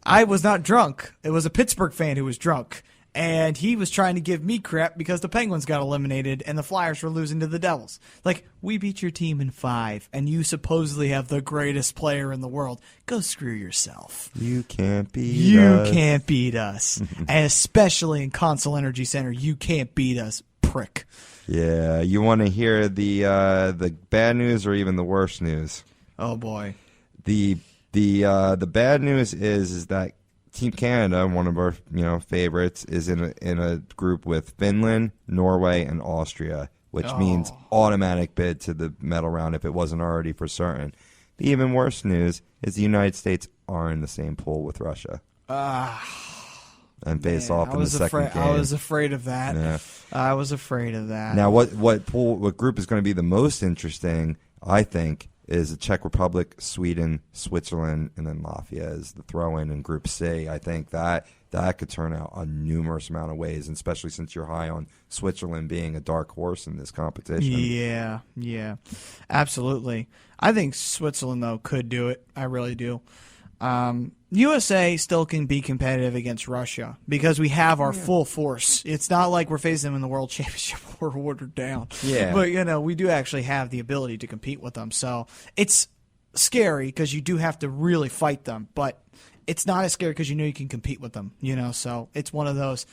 I was not drunk. It was a Pittsburgh fan who was drunk. And he was trying to give me crap because the Penguins got eliminated and the Flyers were losing to the Devils. Like, we beat your team in 5, and you supposedly have the greatest player in the world. Go screw yourself. You can't beat us. You can't beat us. And especially in Consol Energy Center, you can't beat us, prick. Yeah, you want to hear the bad news or even the worst news? Oh, boy. The bad news is that Team Canada, one of our favorites, is in a group with Finland, Norway, and Austria, which means automatic bid to the medal round if it wasn't already for certain. The even worse news is the United States are in the same pool with Russia. And face off in the second game. I was afraid of that. Yeah. I was afraid of that. Now, what group is going to be the most interesting, I think, is the Czech Republic, Sweden, Switzerland, and then Latvia is the throw-in in Group C. I think that could turn out a numerous amount of ways, and especially since you're high on Switzerland being a dark horse in this competition. Yeah, absolutely. I think Switzerland, though, could do it. I really do. USA still can be competitive against Russia because we have our full force. It's not like we're facing them in the World Championship or we're watered down. Yeah. But, we do actually have the ability to compete with them. So it's scary because you do have to really fight them. But it's not as scary because you know you can compete with them. So it's one of those.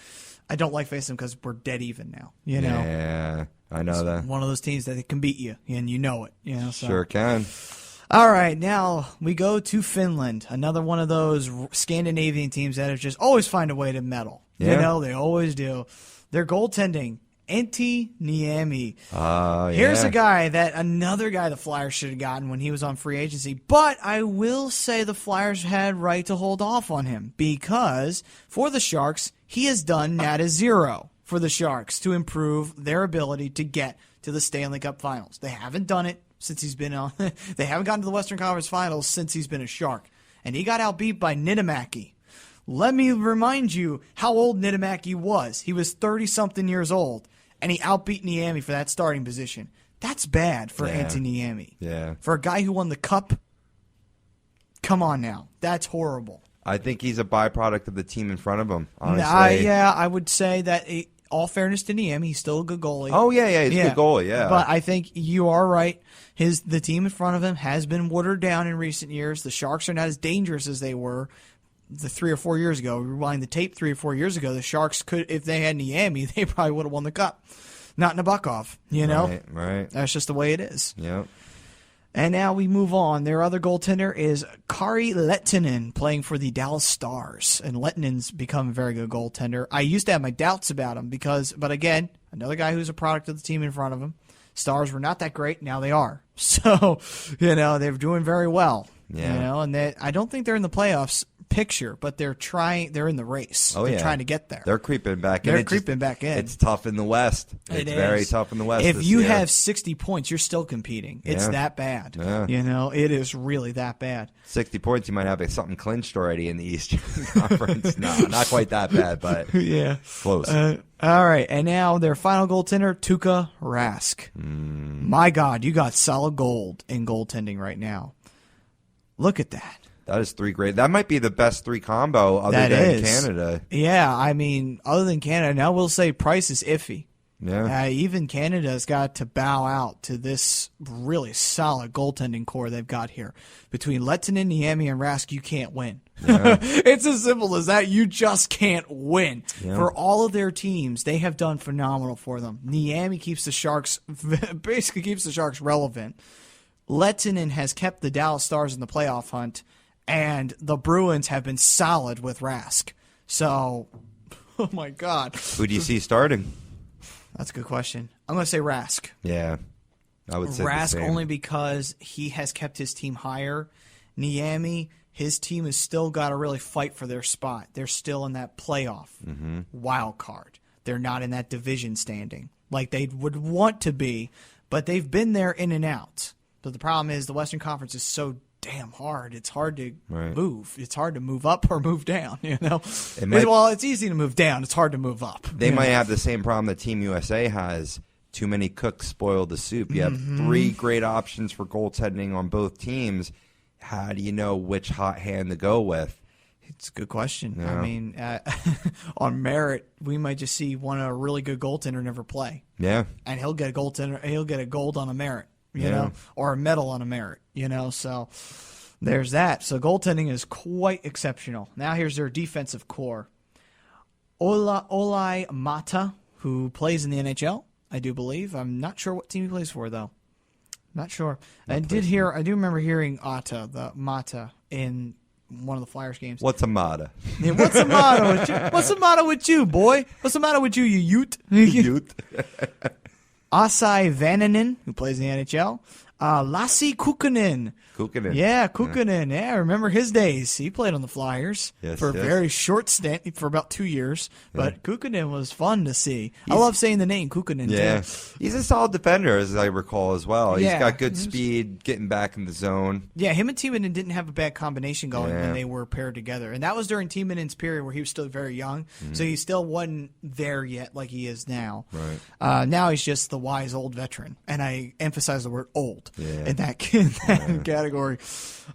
I don't like facing them because we're dead even now. Yeah, I know that. One of those teams that can beat you, and you know it. So. Sure can. All right, now we go to Finland, another one of those Scandinavian teams that have just always find a way to medal. Yeah. They always do. Their goaltending, Antti Niemi. Yeah. Here's another guy the Flyers should have gotten when he was on free agency. But I will say the Flyers had right to hold off on him because for the Sharks, he has done nada zero for the Sharks to improve their ability to get to the Stanley Cup Finals. They haven't done it since he's been on. They haven't gotten to the Western Conference Finals since he's been a Shark. And he got outbeat by Niittymaki. Let me remind you how old Niittymaki was. He was 30-something years old, and he outbeat Niemi for that starting position. That's bad for Antti Niemi. Yeah. For a guy who won the Cup, come on now. That's horrible. I think he's a byproduct of the team in front of him, honestly. I would say that all fairness to Niemi, he's still a good goalie. Oh, yeah, he's a good goalie, yeah. But I think you are right. The team in front of him has been watered down in recent years. The Sharks are not as dangerous as they were 3 or 4 years ago. Rewind the tape 3 or 4 years ago, the Sharks could, if they had Niemi, they probably would have won the Cup. Not Nabokov, Right. That's just the way it is. Yep. And now we move on. Their other goaltender is Kari Lehtinen, playing for the Dallas Stars. And Lehtinen's become a very good goaltender. I used to have my doubts about him but again, another guy who's a product of the team in front of him. Stars were not that great. Now they are. So, they're doing very well. Yeah. And I don't think they're in the playoffs picture, but they're in the race. They're trying to get there. They're creeping back in. It's tough in the West. It's very tough in the West. If you have 60 points, you're still competing. It's that bad. Yeah. It is really that bad. 60 points, you might have something clinched already in the Eastern Conference. No, not quite that bad, but yeah, close. All right, and now their final goaltender, Tuukka Rask. My God, you got solid gold in goaltending right now. Look at that. That is 3 great. That might be the best 3 combo other than Canada. Yeah, other than Canada. Now we'll say Price is iffy. Yeah. Even Canada's got to bow out to this really solid goaltending core they've got here. Between Lehtinen, Niemi, and Rask, you can't win. Yeah. It's as simple as that. You just can't win. Yeah. For all of their teams, they have done phenomenal for them. Niemi basically keeps the Sharks relevant. Lehtinen has kept the Dallas Stars in the playoff hunt, and the Bruins have been solid with Rask. So, oh my God. Who do you see starting? That's a good question. I'm going to say Rask. Yeah, I would say Rask the same. only because he has kept his team higher. Niemi, his team has still got to really fight for their spot. They're still in that playoff wild card. They're not in that division standing like they would want to be, but they've been there in and out. But the problem is the Western Conference is so damn hard. It's hard to move. It's hard to move up or move down, it's easy to move down. It's hard to move up. They might have the same problem that Team USA has. Too many cooks spoil the soup. You have 3 great options for goaltending on both teams. How do you know which hot hand to go with? It's a good question. Yeah. I mean, on merit, we might just see a really good goaltender never play. Yeah. And he'll get a goaltender. He'll get a gold on a merit, you Yeah. know, or a medal on a merit, you know. So there's that. So goaltending is quite exceptional. Now here's their defensive core. Olai Mata, who plays in the NHL, I do believe. I'm not sure what team he plays for, though. Not sure. I do remember hearing Mata in one of the Flyers games. What's a Mata? Yeah, what's the matter with you? What's the matter with you, boy? What's the matter with you, you Ute? Youth. Asai Vananen, who plays in the NHL. Lassi Kukkonen. Kukkonen. Yeah, Kukkonen. Yeah, I remember his days. He played on the Flyers for a very short stint, for about 2 years. But Kukkonen was fun to see. I love saying the name Kukkonen, too. He's a solid defender, as I recall, as well. He's Yeah. got good speed, getting back in the zone. Yeah, him and Timonen didn't have a bad combination going when they were paired together. And that was during Timonen's period where he was still very young. So he still wasn't there yet like he is now. Right. Now he's just the wise old veteran. And I emphasize the word old in that category.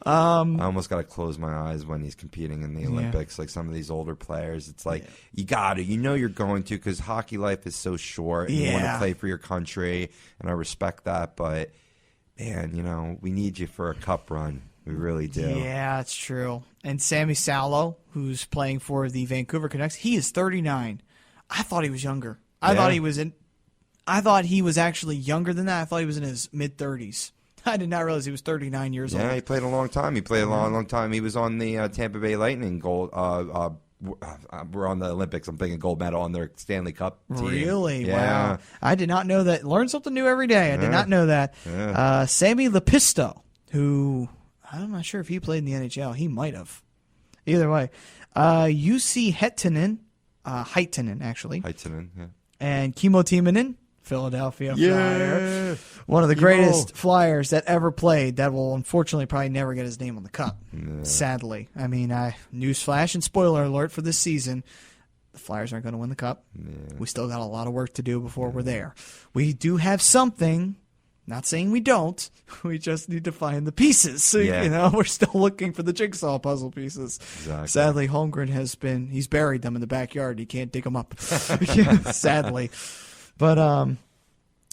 I almost got to close my eyes when he's competing in the Olympics. Like some of these older players, it's like you know you're going to, because hockey life is so short. And you want to play for your country, and I respect that. But man, you know, we need you for a cup run. We really do. Yeah, it's true. And Sammy Salo, who's playing for the Vancouver Canucks, he is 39. I thought he was younger. I thought he was actually younger than that. I thought he was in his mid-30s. I did not realize he was 39 years old. Yeah, he played a long time. He played a long time. He was on the Tampa Bay Lightning gold. We're on the Olympics. I'm thinking gold medal on their Stanley Cup team. Really? Yeah. Wow. I did not know that. Learn something new every day. I did not know that. Yeah. Sammy Lepisto, who I'm not sure if he played in the NHL. He might have. Either way. UC Heittinen, actually. Heittinen, yeah. And Kimmo Timonen, Philadelphia Flyer. One of the greatest Flyers that ever played that will unfortunately probably never get his name on the cup. Sadly. I mean, newsflash and spoiler alert for this season, the Flyers aren't going to win the cup. We still got a lot of work to do before we're there. We do have something. Not saying we don't. We just need to find the pieces. So, you know, we're still looking for the jigsaw puzzle pieces. Exactly. Sadly, Holmgren he's buried them in the backyard. He can't dig them up. Sadly. But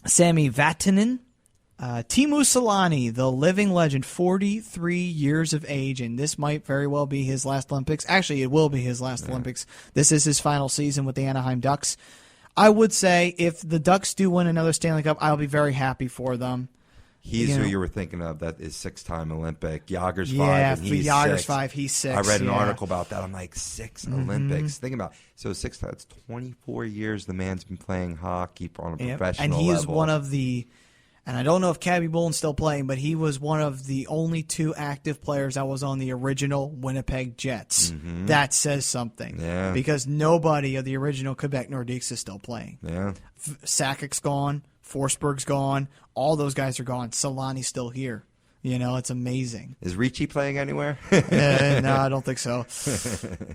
Sammy Vatanen, Teemu Selanne, the living legend, 43 years of age, and this might very well be his last Olympics. Actually, it will be his last Olympics. This is his final season with the Anaheim Ducks. I would say if the Ducks do win another Stanley Cup, I'll be very happy for them. He's who you were thinking of. That is 6-time Olympic. Yager's 5, Yeah, and he's Yager's 6. 5, he's 6. I read an article about that. I'm like, 6 Olympics. Think about it. So 6 times, 24 years the man's been playing hockey on a professional level. And he is one of the, and I don't know if Cabby Bullen's still playing, but he was one of the only 2 active players that was on the original Winnipeg Jets. That says something. Yeah. Because nobody of the original Quebec Nordiques is still playing. Yeah. Sakic's gone. Forsberg's gone. All those guys are gone. Solani's still here. You know, it's amazing. Is Ricci playing anywhere? No, I don't think so.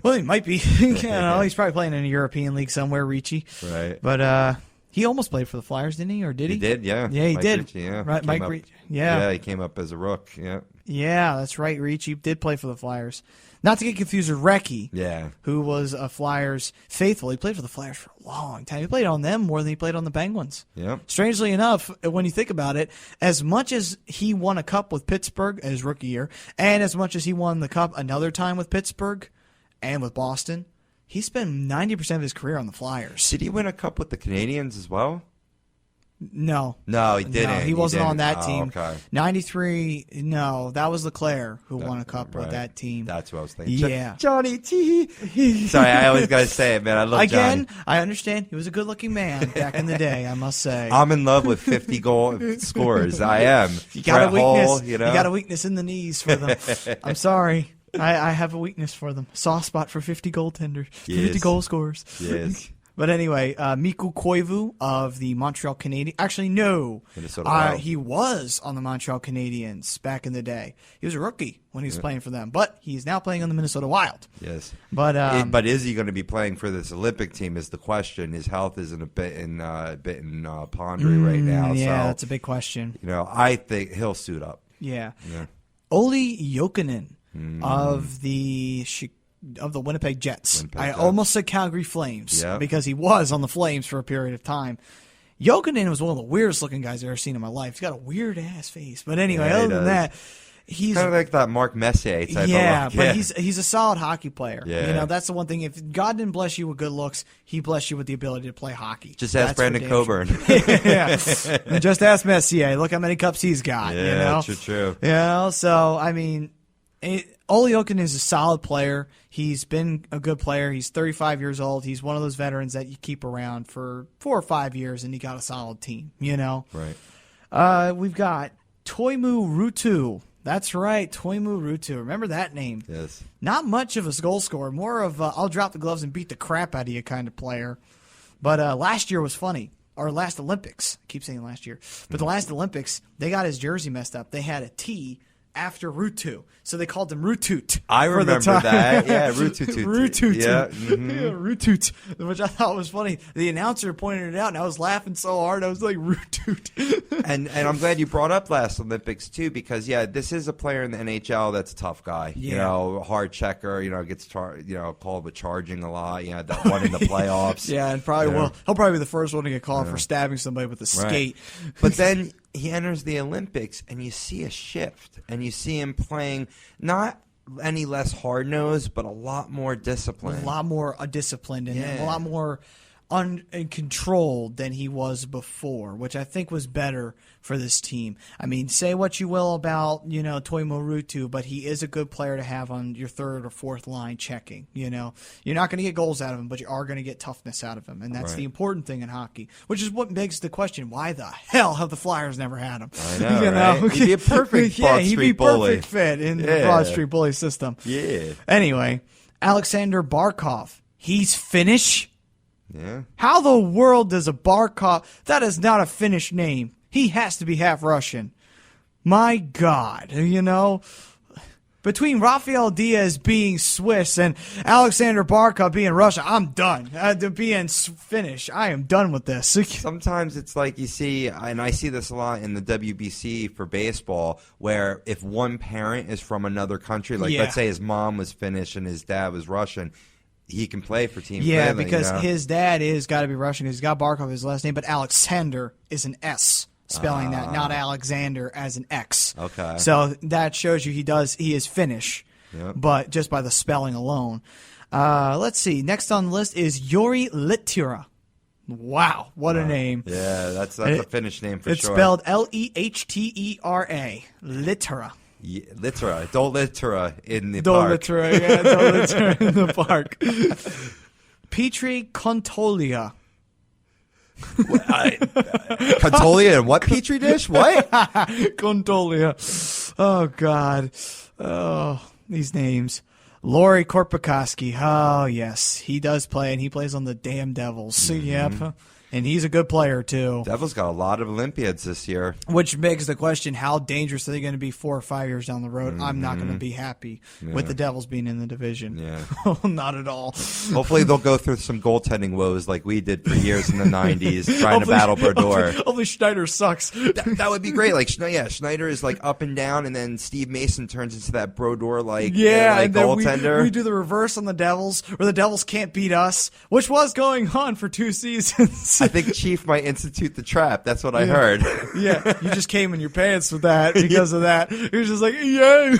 Well, he might be. You know, he's probably playing in a European league somewhere, Ricci. Right. But he almost played for the Flyers, didn't he? Or did he? He did, yeah. Yeah, he Mike did. Ricci, yeah. Right, Mike Ricci. Yeah. Yeah, he came up as a rook, yeah. Yeah, that's right. Ricci did play for the Flyers. Not to get confused with Recchi, who was a Flyers faithful. He played for the Flyers for a long time. He played on them more than he played on the Penguins. Yeah. Strangely enough, when you think about it, as much as he won a cup with Pittsburgh his rookie year, and as much as he won the cup another time with Pittsburgh and with Boston, he spent 90% of his career on the Flyers. Did he win a cup with the Canadians as well? No. No, he didn't. No, he wasn't on that team. Okay. 93, no, that was Leclerc who won a cup with that team. That's what I was thinking. Yeah. Johnny T. Sorry, I always got to say it, man. I love Johnny. Again, I understand. He was a good-looking man back in the day, I must say. I'm in love with 50 goal scores. I am. You got a weakness. Hall, you know? You got a weakness in the knees for them. I'm sorry. I have a weakness for them. Soft spot for 50 goaltenders. Yes. 50 goal scorers. Yes. But anyway, Mikko Koivu of the Montreal Canadiens. Actually, no. Minnesota Wild. He was on the Montreal Canadiens back in the day. He was a rookie when he was playing for them, but he's now playing on the Minnesota Wild. Yes. But is he going to be playing for this Olympic team is the question. His health is a bit in pondery right now. Yeah, so, that's a big question. You know, I think he'll suit up. Yeah. Yeah. Olli Jokinen of the of the Winnipeg Jets. Winnipeg I Jets. almost said Calgary Flames Yep. because he was on the Flames for a period of time. Jokinen was one of the weirdest looking guys I've ever seen in my life. He's got a weird ass face. But anyway, Yeah, he other than does. that, he's Kind of like that Mark Messier type yeah, of look. but he's a solid hockey player. Yeah. You know, that's the one thing. If God didn't bless you with good looks, He blessed you with the ability to play hockey. Just ask That's for Brandon damn Coburn. sure. Yeah. And just ask Messier. Look how many cups he's got. Yeah, you know? true. You know, so, I mean, Olli Jokinen is a solid player. He's been a good player. He's 35 years old. He's one of those veterans that you keep around for 4 or 5 years, and you got a solid team, you know? Right. We've got Toimu Ruutu. That's right, Toimu Ruutu. Remember that name. Yes. Not much of a goal scorer. More of a, I'll drop the gloves and beat the crap out of you kind of player. But last year was funny. Or last Olympics. I keep saying last year. But the last Olympics, they got his jersey messed up. They had a T after Ruutu. So they called him Rutut. I remember that. Yeah, Rutut. Rutut. Yeah. Yeah, Rutut, which I thought was funny. The announcer pointed it out, and I was laughing so hard. I was like, Rutut. And I'm glad you brought up last Olympics, too, because, yeah, this is a player in the NHL that's a tough guy. Yeah. You know, hard checker, you know, gets called with charging a lot. Yeah, that one in the playoffs. Yeah, and probably You know? he'll probably be the first one to get called for stabbing somebody with a skate. But then he enters the Olympics, and you see a shift, and you see him playing not any less hard-nosed, but a lot more disciplined. A lot more disciplined and Yeah. a lot more controlled than he was before, which I think was better for this team. I mean, say what you will about, you know, Toimu Ruutu, but he is a good player to have on your third or fourth line checking. You know, you're not going to get goals out of him, but you are going to get toughness out of him, and that's Right. the important thing in hockey. Which is what begs the question: why the hell have the Flyers never had him? I know, right? He'd be a perfect yeah, Broad he'd Street be bully. perfect fit in the Yeah. Broad Street bully system. Yeah. Anyway, Alexander Barkov, he's Finnish. Yeah. How the world does a Barkov? That is not a Finnish name. He has to be half Russian. My God, you know. Between Rafael Diaz being Swiss and Alexander Barkov being Russian, I'm done. Being Finnish, I am done with this. Sometimes it's like you see, and I see this a lot in the WBC for baseball, where if one parent is from another country, like Yeah. let's say his mom was Finnish and his dad was Russian, he can play for Team Yeah, Finland, because you know? his dad is got to be Russian because he's got Barkov as his last name, but Alexander is an S, spelling that, not Alexander as an X. Okay. So that shows you he is Finnish, Yep. but just by the spelling alone. Let's see. Next on the list is Yuri Littera. Wow, what a name. Yeah, that's a Finnish name for It's sure. spelled Lehtera. Littera. Yeah, Littera. Don't Littera in the Don't park. Littera, yeah, don't Littera in the park. Petri Contolia. Contolia and what petri dish? What? Contolia. Oh, God. Oh, these names. Laurie Korpikoski. Oh, yes. He does play, and he plays on the damn Devils. Yep. And he's a good player, too. Devils got a lot of Olympiads this year. Which begs the question, how dangerous are they going to be 4 or 5 years down the road? I'm not going to be happy with the Devils being in the division. Yeah. Not at all. Hopefully they'll go through some goaltending woes like we did for years in the 90s trying to battle Brodeur. Hopefully Schneider sucks. That would be great. Like, Schneider is like up and down, and then Steve Mason turns into that Brodeur like And then goaltender. we do the reverse on the Devils, where the Devils can't beat us, which was going on for 2 seasons. I think Chief might institute the trap. That's what I heard. Yeah, you just came in your pants with that because of that. You're just like, yeah,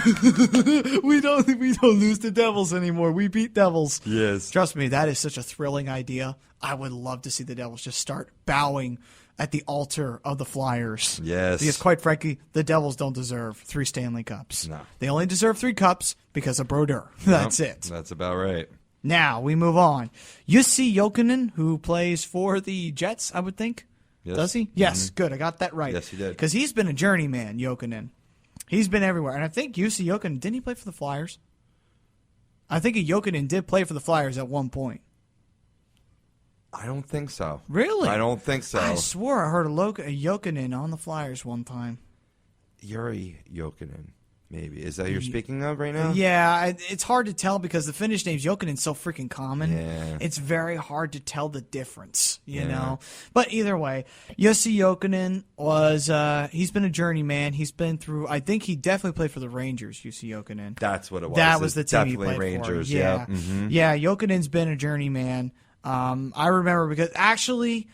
we don't lose to Devils anymore. We beat Devils. Yes. Trust me, that is such a thrilling idea. I would love to see the Devils just start bowing at the altar of the Flyers. Yes. Because quite frankly, the Devils don't deserve 3 Stanley Cups. No. They only deserve 3 cups because of Brodeur. That's it. That's about right. Now we move on. Jussi Jokinen, who plays for the Jets, I would think. Yes. Does he? Yes, good. I got that right. Yes, he did. Because he's been a journeyman, Jokinen. He's been everywhere. And I think Jussi Jokinen, didn't he play for the Flyers? I think Jokinen did play for the Flyers at one point. I don't think so. Really? I don't think so. I swore I heard a Jokinen on the Flyers one time. Yuri Jokinen. Maybe. Is that who you're speaking of right now? Yeah, it's hard to tell because the Finnish name's Jokinen's so freaking common. Yeah. It's very hard to tell the difference, you know? But either way, Jussi Jokinen was, he's been a journeyman. He's been through, I think he definitely played for the Rangers, Jussi Jokinen. That's what it was. That was the team he Definitely played Rangers, for. Yeah. Yeah, Jokinen's been a journeyman. I remember because actually,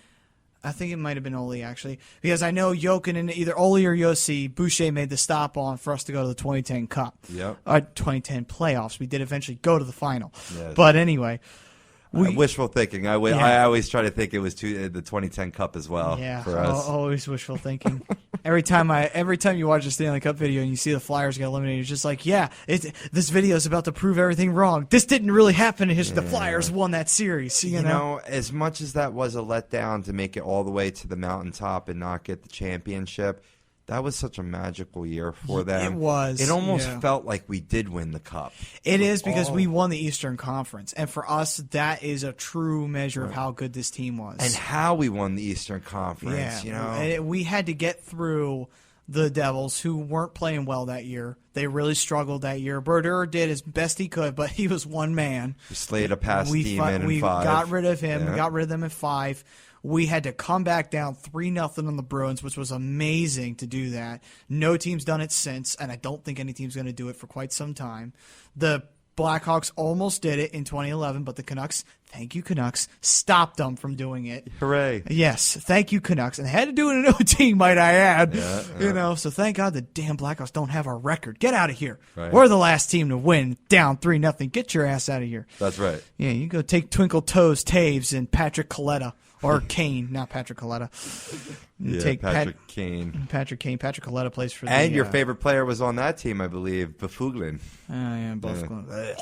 I think it might have been Oli, actually, because I know Jokinen, either Oli or Jussi, Boucher made the stop on for us to go to the 2010 Cup. Yep. 2010 playoffs. We did eventually go to the final. Yes. But anyway. Wishful thinking. I always try to think it was the 2010 Cup as well for us. Always wishful thinking. every time you watch a Stanley Cup video and you see the Flyers get eliminated, it's just like, this video is about to prove everything wrong. This didn't really happen. The Flyers won that series. You know, as much as that was a letdown to make it all the way to the mountaintop and not get the championship, that was such a magical year for them. It was. It almost felt like we did win the Cup. It is because we won the Eastern Conference. And for us, that is a true measure of how good this team was. And how we won the Eastern Conference, you know. And we had to get through the Devils, who weren't playing well that year. They really struggled that year. Brodeur did as best he could, but he was one man. We slayed a past demon in 5. We got rid of him. Yeah. We got rid of them in 5. We had to come back down 3-0 on the Bruins, which was amazing to do that. No team's done it since, and I don't think any team's going to do it for quite some time. The Blackhawks almost did it in 2011, but the Canucks, thank you Canucks, stopped them from doing it. Hooray. Yes, thank you Canucks. And they had to do it in OT, might I add. You know, so thank God the damn Blackhawks don't have our record. Get out of here. Right. We're the last team to win down 3-0. Get your ass out of here. That's right. Yeah, you go take Twinkle Toes, Taves, and Patrick Coletta. Or Kane, not Patrick Coletta. Take Patrick Kane. Patrick Kane. Patrick Coletta plays for And your favorite player was on that team, I believe, Bafuglin. Oh, yeah, Bufflin.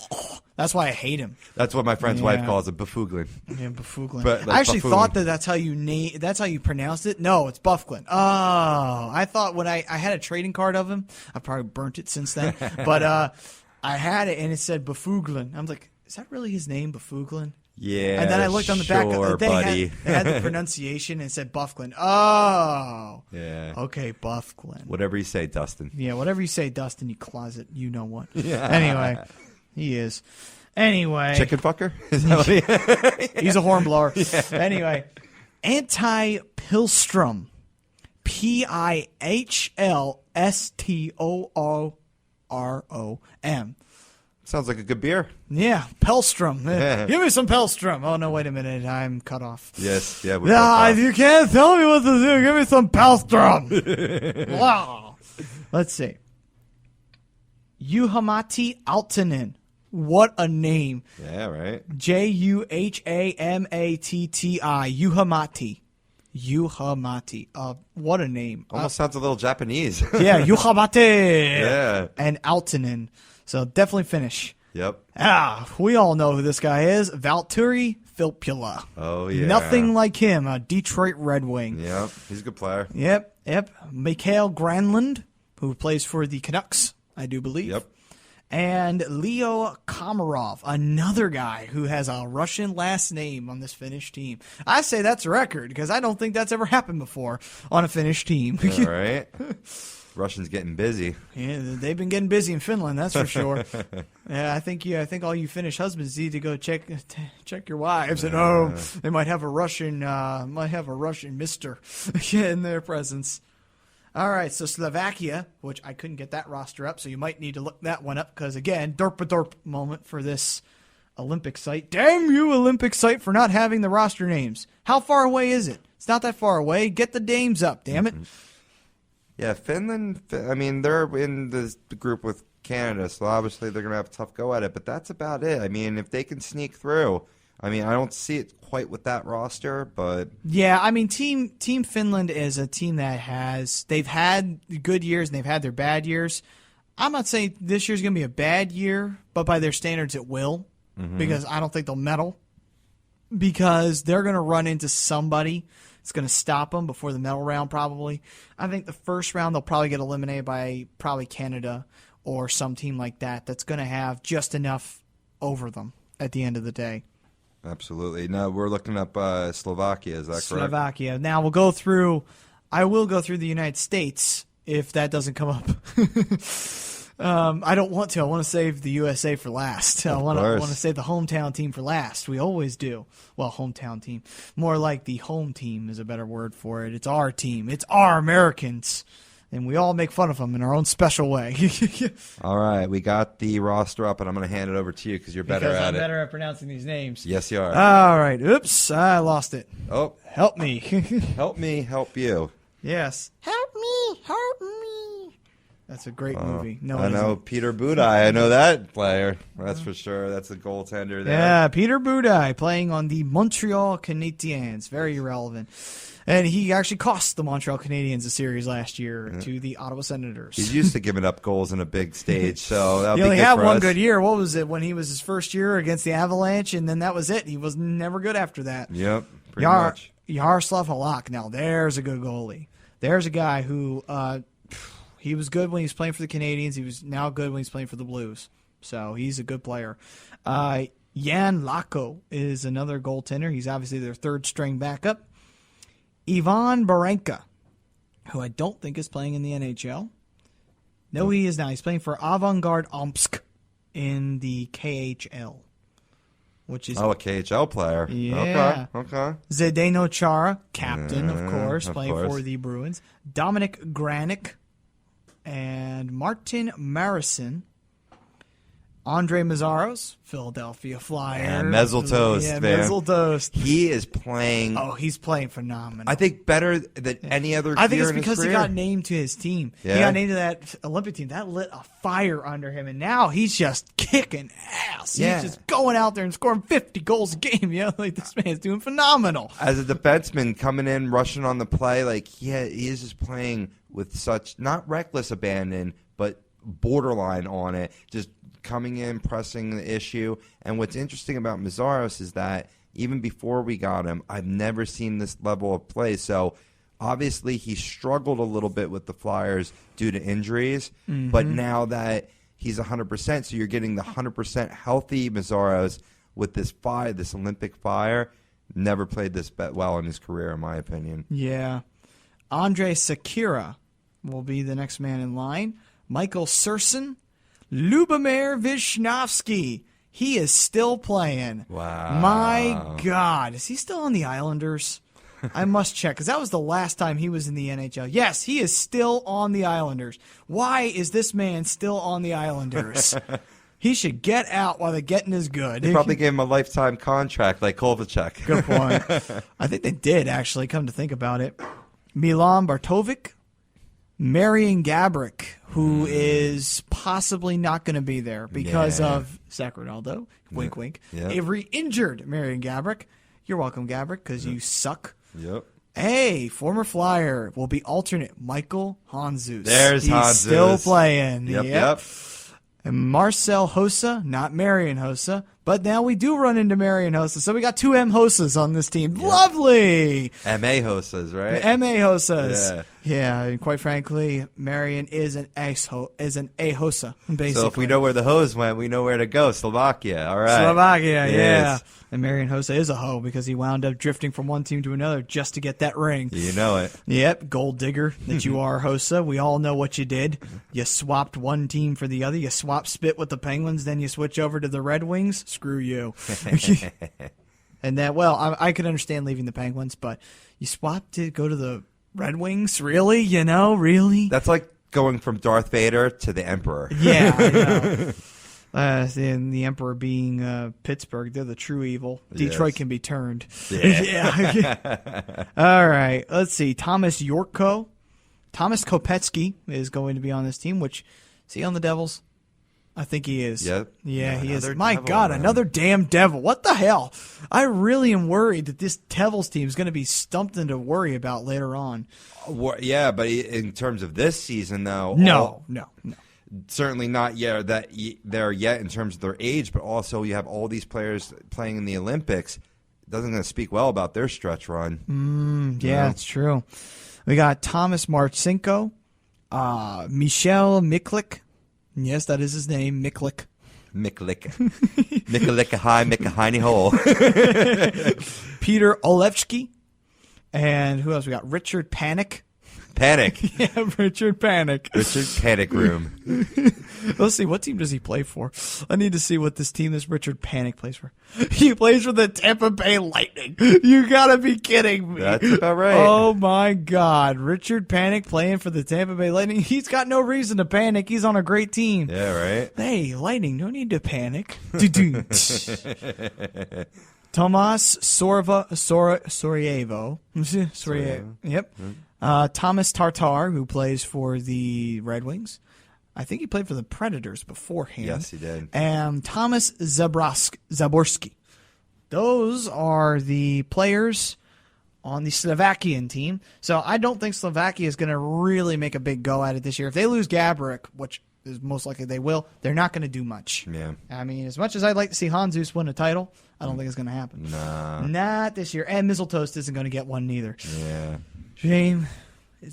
That's why I hate him. That's what my friend's wife calls it, Bafuglin. Yeah, Bafuglin. But, I actually Buffon. thought that's how you pronounced it. No, it's Bufflin. Oh, I thought when I had a trading card of him. I probably burnt it since then. But I had it, and it said Bafuglin. I was like, is that really his name, Bafuglin? Yeah, and then I looked on the back. Buddy. They had the pronunciation and it said Bufflin. Oh, yeah. Okay, Bufflin. Whatever you say, Dustin. Yeah, whatever you say, Dustin. You closet. You know what? Yeah. Anyway, he is. Anyway, chicken fucker. Is that what he's a hornblower. Yeah. Anyway, Anti-Pilstrom, Pilstrorom. Sounds like a good beer. Yeah, Pelstrom. Give me some Pelstrom. Oh, no, wait a minute. I'm cut off. Yes, yeah. You can't tell me what to do. Give me some Pelstrom. Wow. Let's see. Juhamati Aaltonen. What a name. Yeah, right. Juhamatti. Juhamati. What a name. Almost sounds a little Japanese. Yeah, Juhamati. Yeah. And Aaltonen. So definitely Finnish. Yep. We all know who this guy is. Valtteri Filppula. Oh, yeah. Nothing like him, a Detroit Red Wing. Yep, he's a good player. Yep. Mikael Granlund, who plays for the Canucks, I do believe. Yep. And Leo Komarov, another guy who has a Russian last name on this Finnish team. I say that's a record because I don't think that's ever happened before on a Finnish team. All right. Russians getting busy. Yeah, they've been getting busy in Finland, that's for sure. I think all you Finnish husbands need to go check your wives, and they might have a Russian mister in their presence. All right, so Slovakia, which I couldn't get that roster up, so you might need to look that one up because again, derp moment for this Olympic site. Damn you, Olympic site, for not having the roster names. How far away is it? It's not that far away. Get the names up, damn it. Yeah, Finland, I mean, they're in the group with Canada, so obviously they're going to have a tough go at it, but that's about it. I mean, if they can sneak through, I mean, I don't see it quite with that roster, but... Yeah, I mean, Team Finland is a team that they've had good years and they've had their bad years. I'm not saying this year's going to be a bad year, but by their standards it will, because I don't think they'll medal, because they're going to run into somebody. It's going to stop them before the medal round, probably. I think the first round they'll probably get eliminated by probably Canada or some team like that that's going to have just enough over them at the end of the day. Absolutely. Now we're looking up Slovakia, is that correct? Slovakia. Now I will go through the United States if that doesn't come up. I don't want to. I want to save the USA for last. I want course. to save the hometown team for last. We always do. Well, hometown team. More like the home team is a better word for it. It's our team. It's our Americans. And we all make fun of them in our own special way. All right, we got the roster up, and I'm going to hand it over to you because you're better because at I'm it. better at pronouncing these names. Yes, you are. All right. Oops. I lost it. Oh, Help me. help me, help you. Yes. Help me. Help me. That's a great movie. No, I it know isn't. Peter Budaj. I know that player. That's for sure. That's a goaltender there. Yeah, Peter Budaj playing on the Montreal Canadiens. Very irrelevant. And he actually cost the Montreal Canadiens a series last year to the Ottawa Senators. He's used to giving up goals in a big stage, so that'll He be only good had for one us. good year. What was it when he was his first year against the Avalanche, and then that was it. He was never good after that. Yep, pretty much. Yaroslav Halak. Now there's a good goalie. There's a guy who he was good when he was playing for the Canadiens. He was now good when he's playing for the Blues. So he's a good player. Jan Lako is another goaltender. He's obviously their third string backup. Ivan Barenka, who I don't think is playing in the NHL. No, he is not. He's playing for Avangard Omsk in the KHL, which is Oh, a KHL player. Yeah. Okay. Zdeno Chara, captain, of course, of playing course. for the Bruins. Dominic Granick and Martin Marison. Andre Mazzaros, Philadelphia Flyers. And Mezzel Toast, Yeah, man. Mezzel Toast. He is playing, Oh, he's playing phenomenal. I think, better than any other I think year it's in his because he career. got named to his team. Yeah. He got named to that Olympic team. That lit a fire under him, and now he's just kicking ass. Yeah. He's just going out there and scoring 50 goals a game. You know, like this man's doing phenomenal. As a defenseman coming in, rushing on the play, like he is just playing with such, not reckless abandon, but borderline on it, just coming in, pressing the issue. And what's interesting about Mazzaros is that even before we got him, I've never seen this level of play. So obviously he struggled a little bit with the Flyers due to injuries, but now that he's 100%, so you're getting the 100% healthy Mazzaros with this fire, this Olympic fire. Never played this well in his career, in my opinion. Yeah. Andrei Sakira will be the next man in line. Michael Surson. Lubomir Vishnevsky. He is still playing. Wow. My God. Is he still on the Islanders? I must check, because that was the last time he was in the NHL. Yes, he is still on the Islanders. Why is this man still on the Islanders? He should get out while the getting is good. They probably gave him a lifetime contract like Kovalchuk. Good point. I think they did, actually, come to think about it. Milan Bartovic. Marian Gabrick, who is possibly not going to be there because of Zach Ronaldo. Wink, wink. Yeah. Avery injured Marian Gabrick. You're welcome, Gabrick, because you suck. Yep. Hey, former Flyer will be alternate Michael Hanzus. There's He's Hanzus. still playing. Yep. And Marcel Hossa, not Marian Hossa, but now we do run into Marian Hossa. So we got two M Hossas on this team. Lovely. M.A. Hosas, right? M.A. Hossas. Yeah. Yeah, and quite frankly, Marian is an A Hossa, basically. So if we know where the hose went, we know where to go. Slovakia, all right. Slovakia, yeah. Yes. And Marian Hossa is a hoe because he wound up drifting from one team to another just to get that ring. You know it. Yep, gold digger that you are, Hossa. We all know what you did. You swapped one team for the other. You swapped spit with the Penguins, then you switch over to the Red Wings. Screw you. And that, well, I could understand leaving the Penguins, but you swapped to go to the Red Wings? Really? You know, really? That's like going from Darth Vader to the Emperor. Yeah, I know. And the Emperor being Pittsburgh, they're the true evil. Detroit Yes. can be turned. Yeah. Yeah. All right. Let's see. Thomas Yorko. Thomas Kopetsky is going to be on this team, which, is he on the Devils? I think he is. Yep. Yeah, he is. Another My Devil, God, man. another damn Devil. What the hell? I really am worried that this Devils team is going to be stumped to worry about later on. Yeah, but in terms of this season, though, No. certainly not yet there yet in terms of their age, but also you have all these players playing in the Olympics. It doesn't going to speak well about their stretch run. Yeah, it's true. We got Thomas Marchenko, Michel Miklik. Yes, that is his name, Miklik. Miklik. Miklik high, Mikahiny hole. Peter Olevsky. And who else? We got Richard Panik. Panic. Yeah, Richard Panic. Richard Panic Room. Let's see, what team does he play for? I need to see what this Richard Panic plays for. He plays for the Tampa Bay Lightning. You gotta be kidding me. That's about right. Oh my God. Richard Panic playing for the Tampa Bay Lightning. He's got no reason to panic. He's on a great team. Yeah, right? Hey, Lightning, no need to panic. Tomas Sorievo. Yep. Thomas Tartar, who plays for the Red Wings. I think he played for the Predators beforehand. Yes, he did. And Thomas Zaborski. Those are the players on the Slovakian team. So I don't think Slovakia is going to really make a big go at it this year. If they lose Gaborik, which is most likely they will, they're not going to do much. Yeah. I mean, as much as I'd like to see Hanzus win a title, I don't think it's going to happen. Nah. Not this year. And Mistletoast isn't going to get one neither. Yeah. Shame.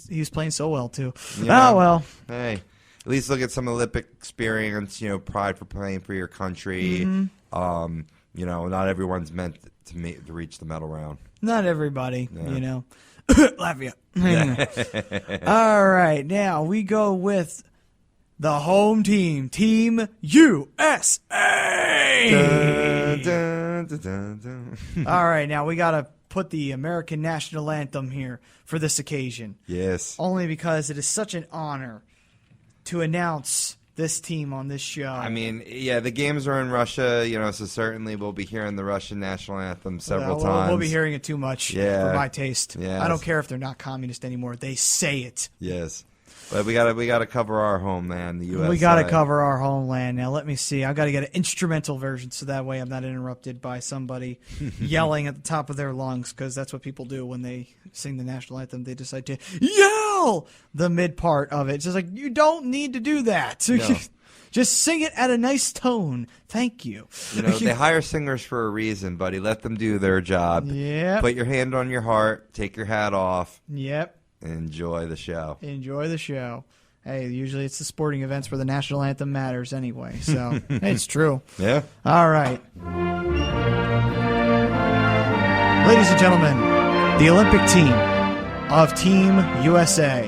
He's playing so well, too. Yeah. Oh, well. Hey. At least look at some Olympic experience, pride for playing for your country. Mm-hmm. Not everyone's meant to reach the medal round. Not everybody, Yeah. Latvia. All right, now we go with the home team, Team USA. Dun, dun, dun, dun, dun. All right, now we got to put the American national anthem here for this occasion. Yes. Only because it is such an honor to announce this team on this show. I mean, yeah, the games are in Russia, so certainly we'll be hearing the Russian national anthem several times. We'll be hearing it too much for my taste. Yes. I don't care if they're not communist anymore. They say it. Yes. But we gotta cover our homeland, the USA. We got to cover our homeland. Now, let me see. I've got to get an instrumental version so that way I'm not interrupted by somebody yelling at the top of their lungs, because that's what people do when they sing the national anthem. They decide to yell the mid part of it. It's just like, you don't need to do that. No. Just sing it at a nice tone. Thank you. They hire singers for a reason, buddy. Let them do their job. Yep. Put your hand on your heart. Take your hat off. Yep. Enjoy the show. Enjoy the show. Hey, usually it's the sporting events where the national anthem matters anyway. So it's true. Yeah. All right. Ladies and gentlemen, the Olympic team of Team USA.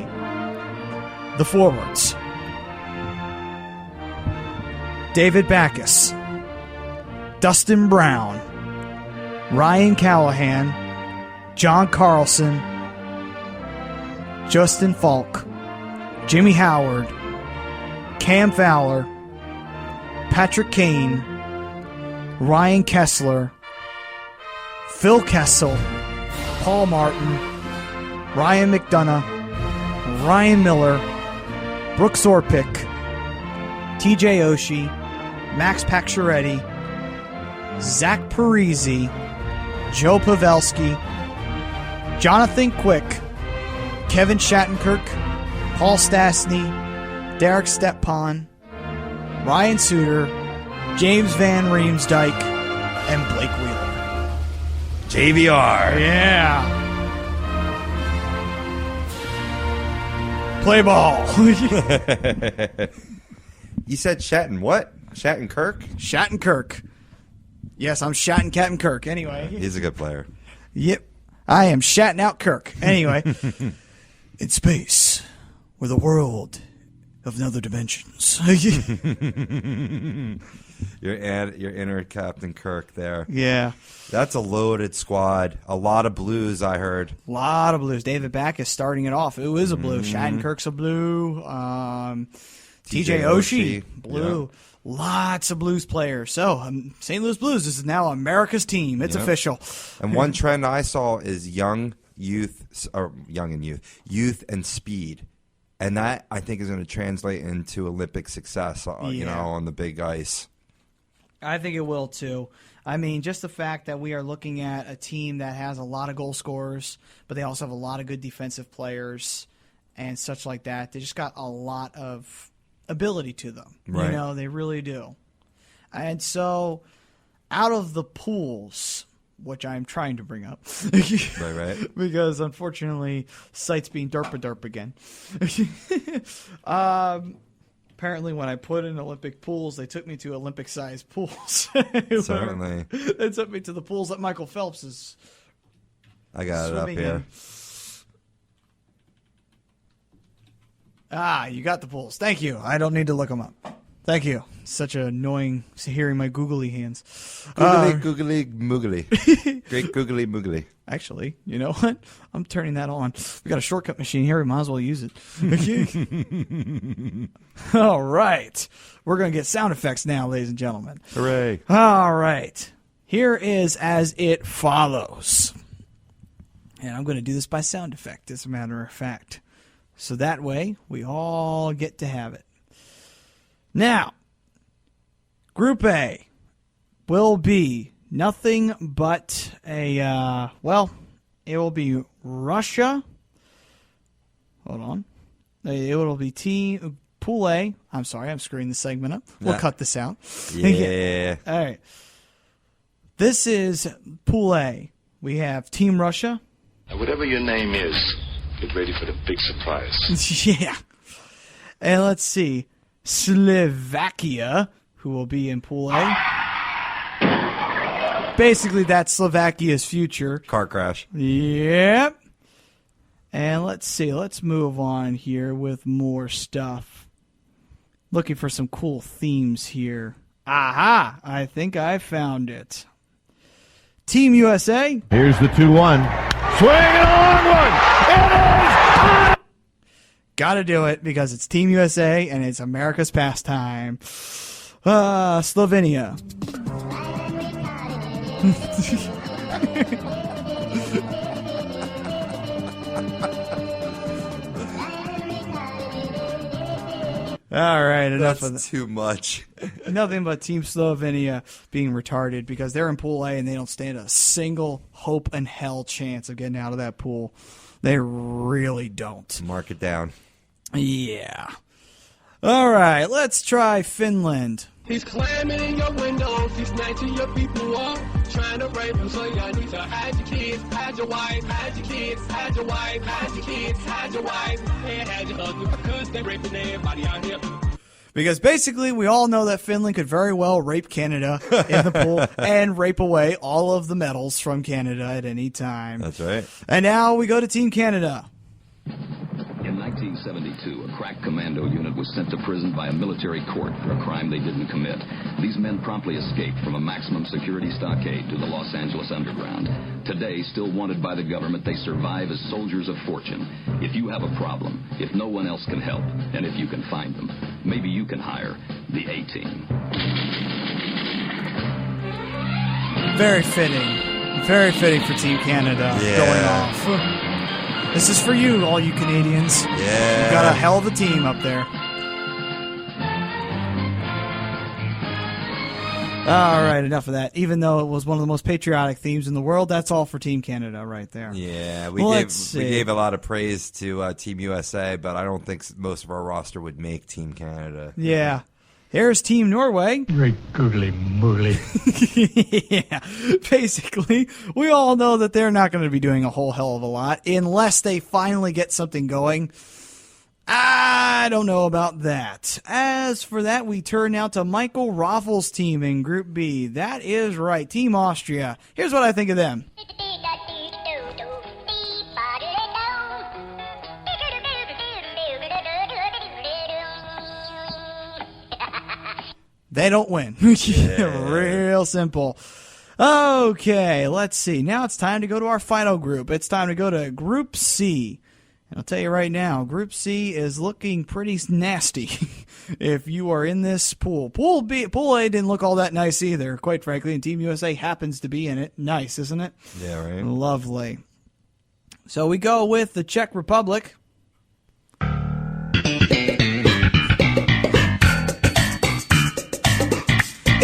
The forwards. David Backus. Dustin Brown. Ryan Callahan. John Carlson. Justin Falk, Jimmy Howard, Cam Fowler, Patrick Kane, Ryan Kessler, Phil Kessel, Paul Martin, Ryan McDonough, Ryan Miller, Brooks Orpik, TJ Oshie, Max Pacioretty, Zach Parise, Joe Pavelski, Jonathan Quick, Kevin Shattenkirk, Paul Stastny, Derek Stepan, Ryan Suter, James Van Riemsdyk, and Blake Wheeler. JVR. Yeah. Play ball. You said Shatton. What? Shattenkirk? Shattenkirk. Yes, I'm Shatting Captain Kirk. Anyway. He's a good player. Yep. I am Shatting out Kirk. Anyway. In space, with a world of other dimensions. Your inner Captain Kirk there. Yeah. That's a loaded squad. A lot of blues, I heard. A lot of blues. David Back is starting it off. Who is a blue? Shattenkirk's a blue. TJ Oshie, blue. Yeah. Lots of blues players. So, St. Louis Blues is now America's team. It's official. And one trend I saw is young and speed. And that, I think, is going to translate into Olympic success, on the big ice. I think it will, too. I mean, just the fact that we are looking at a team that has a lot of goal scorers, but they also have a lot of good defensive players and such like that. They just got a lot of ability to them. Right. They really do. And so, out of the pools, which I'm trying to bring up. right. Because, unfortunately, site's being derp again. Apparently, when I put in Olympic pools, they took me to Olympic-sized pools. Certainly. They took me to the pools that Michael Phelps is I got it up here. You got the pools. Thank you. I don't need to look them up. Thank you. Such annoying hearing my googly hands. Googly moogly. Great googly moogly. Actually, you know what? I'm turning that on. We got a shortcut machine here. We might as well use it. All right. We're going to get sound effects now, ladies and gentlemen. Hooray. All right. Here is as it follows. And I'm going to do this by sound effect, as a matter of fact. So that way, we all get to have it. Now, Group A will be nothing but it will be Russia. Hold on. It will be Pool A. I'm sorry, I'm screwing the segment up. We'll cut this out. Yeah. All right. This is Pool A. We have Team Russia. Whatever your name is, get ready for the big surprise. Yeah. And let's see. Slovakia, who will be in Pool A. Basically, that's Slovakia's future. Car crash. Yep. And let's see. Let's move on here with more stuff. Looking for some cool themes here. Aha! I think I found it. Team USA. Here's the 2-1. Swing and a long one. It is. Gotta do it because it's Team USA and it's America's pastime. Slovenia. All right, enough of that. That's too much. Nothing but Team Slovenia being retarded because they're in Pool A and they don't stand a single hope in hell chance of getting out of that pool. They really don't. Mark it down. Yeah. All right, let's try Finland. He's climbing your windows, he's snatching your people up, trying to rape them, so y'all need to hide your kids, hide your wife, hide your kids, hide your wife, hide your kids, hide your wife, and hide your husband, because they're raping everybody out here. Because basically, we all know that Finland could very well rape Canada in the pool and rape away all of the medals from Canada at any time. That's right. And now we go to Team Canada. In 1972, a crack commando unit was sent to prison by a military court for a crime they didn't commit. These men promptly escaped from a maximum security stockade to the Los Angeles underground. Today, still wanted by the government, they survive as soldiers of fortune. If you have a problem, if no one else can help, and if you can find them, maybe you can hire the A-Team. Very fitting. Very fitting for Team Canada going off. This is for you, all you Canadians. Yeah. You've got a hell of a team up there. All right, enough of that. Even though it was one of the most patriotic themes in the world, that's all for Team Canada right there. Yeah, we gave a lot of praise to Team USA, but I don't think most of our roster would make Team Canada. Yeah. Here's Team Norway. Great googly moogly. Yeah. Basically, we all know that they're not going to be doing a whole hell of a lot unless they finally get something going. I don't know about that. As for that, we turn now to Michael Roffel's team in Group B. That is right, Team Austria. Here's what I think of them. They don't win. Real simple. Okay, let's see. Now it's time to go to our final group. It's time to go to Group C. And I'll tell you right now, Group C is looking pretty nasty if you are in this pool. Pool A didn't look all that nice either, quite frankly, and Team USA happens to be in it. Nice, isn't it? Yeah, right. Lovely. So we go with the Czech Republic.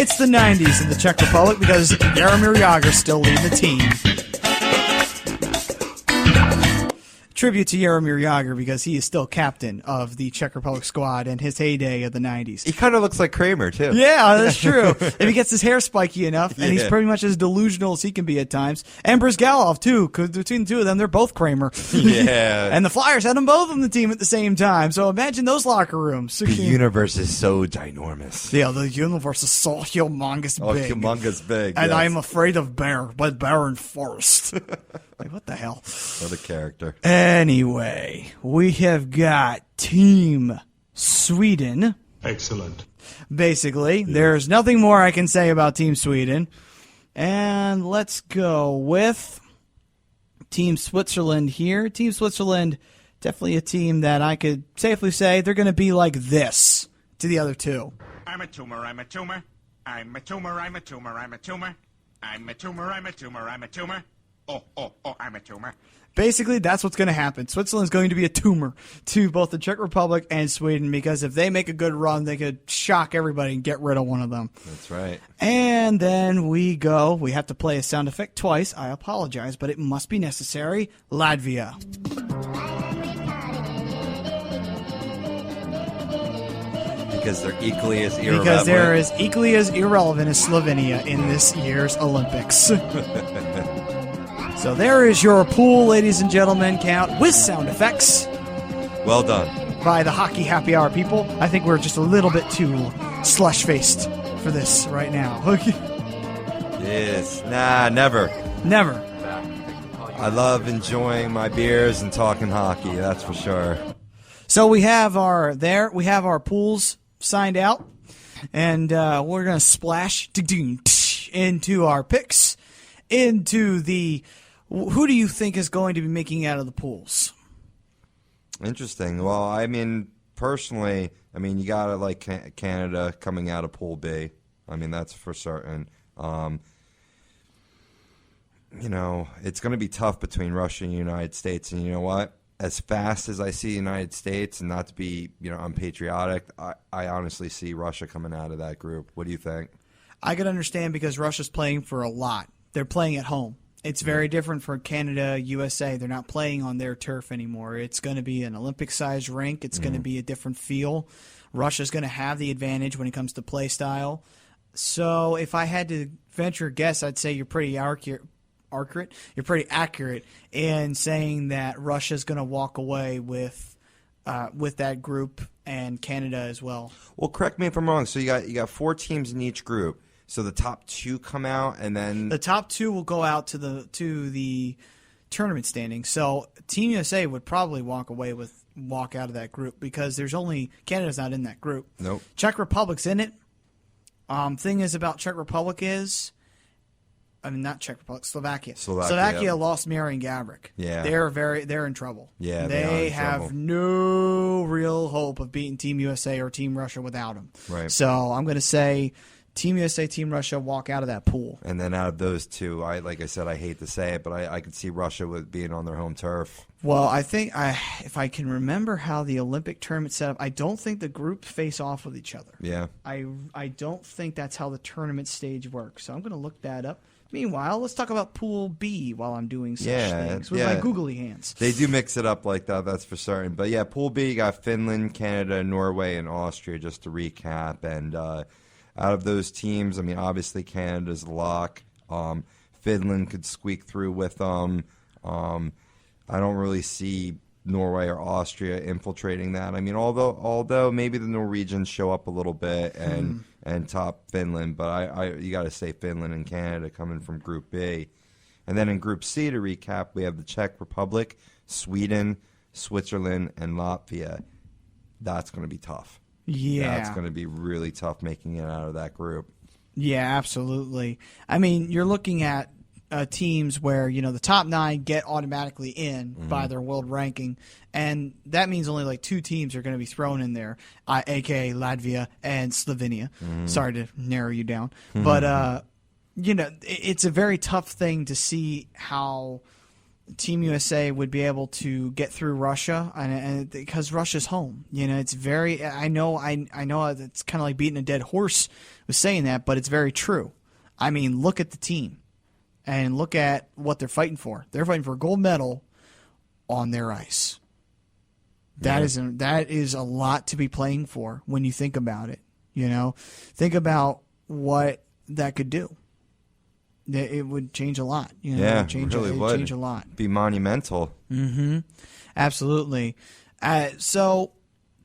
It's the 90s in the Czech Republic because Jaromír Jágr's still leading the team. Tribute to Jaromír Jágr because he is still captain of the Czech Republic squad in his heyday of the 90s. He kind of looks like Kramer, too. Yeah, that's true. If he gets his hair spiky enough, and he's pretty much as delusional as he can be at times. And Brizgalov, too, because between the two of them, they're both Kramer. Yeah. And the Flyers had them both on the team at the same time, so imagine those locker rooms. The universe is so ginormous. Yeah, the universe is so humongous big. Humongous big. And yes. I'm afraid of Bear, but Baron Forrest. Like, what the hell? What a character. Anyway, we have got Team Sweden. Excellent. Basically, there's nothing more I can say about Team Sweden. And let's go with Team Switzerland here. Team Switzerland, definitely a team that I could safely say they're going to be like this to the other two. I'm a tumor, I'm a tumor. I'm a tumor, I'm a tumor, I'm a tumor. I'm a tumor, I'm a tumor, I'm a tumor. Oh, I'm a tumor. Basically, that's what's going to happen. Switzerland's going to be a tumor to both the Czech Republic and Sweden because if they make a good run, they could shock everybody and get rid of one of them. That's right. And then we have to play a sound effect twice. I apologize, but it must be necessary. Latvia. Because they're equally as irrelevant. Because they're as equally as irrelevant as Slovenia in this year's Olympics. So there is your pool, ladies and gentlemen, count with sound effects. Well done. By the Hockey Happy Hour people. I think we're just a little bit too slush-faced for this right now. Yes. Nah, never. Never. I love enjoying my beers and talking hockey, that's for sure. So we have our pools signed out, and we're going to splash into our picks, into the who do you think is going to be making out of the pools? Interesting. Well, I mean, personally, you got to like Canada coming out of Pool B. I mean, that's for certain. It's going to be tough between Russia and the United States, and you know what? As fast as I see the United States, and not to be, unpatriotic, I honestly see Russia coming out of that group. What do you think? I can understand because Russia's playing for a lot. They're playing at home. It's very different for Canada, USA. They're not playing on their turf anymore. It's going to be an Olympic-sized rink. It's going to be a different feel. Russia's going to have the advantage when it comes to play style. So if I had to venture a guess, I'd say you're pretty accurate. You're pretty accurate in saying that Russia's going to walk away with that group and Canada as well. Well, correct me if I'm wrong. So you got 4 teams in each group. So the top 2 come out, and then the top 2 will go out to the tournament standing. So Team USA would probably walk out of that group because Canada's not in that group. Nope. Czech Republic's in it. Thing is about Czech Republic is. Not Czech Republic, Slovakia. Slovakia lost Marian Gabrick. Yeah. They're in trouble. Yeah, they in have trouble. No real hope of beating Team USA or Team Russia without him. Right. So I'm going to say Team USA, Team Russia walk out of that pool. And then out of those 2, like I said, I hate to say it, but I could see Russia with being on their home turf. Well, I think if I can remember how the Olympic tournament set up, I don't think the groups face off with each other. Yeah. I don't think that's how the tournament stage works. So I'm going to look that up. Meanwhile, let's talk about Pool B while I'm doing such things with my googly hands. They do mix it up like that, that's for certain. But yeah, Pool B, you got Finland, Canada, Norway, and Austria, just to recap. And out of those teams, obviously Canada's the lock. Finland could squeak through with them. I don't really see Norway or Austria infiltrating that. Although maybe the Norwegians show up a little bit and top Finland, but you got to say Finland and Canada coming from Group B. And then in Group C, to recap, we have the Czech Republic, Sweden, Switzerland, and Latvia. That's going to be tough. Yeah. That's going to be really tough making it out of that group. Yeah, absolutely. You're looking at teams where the top 9 get automatically in by their world ranking, and that means only like 2 teams are going to be thrown in there, aka Latvia and Slovenia. Sorry to narrow you down, but it's a very tough thing to see how Team USA would be able to get through Russia, and because Russia's home. It's very. I know. It's kind of like beating a dead horse with saying that, but it's very true. Look at the team. And look at what they're fighting for. They're fighting for a gold medal on their ice. That is a lot to be playing for when you think about it. Think about what that could do. It would change a lot. It really would. Change a lot. Be monumental. Mm-hmm. Absolutely. So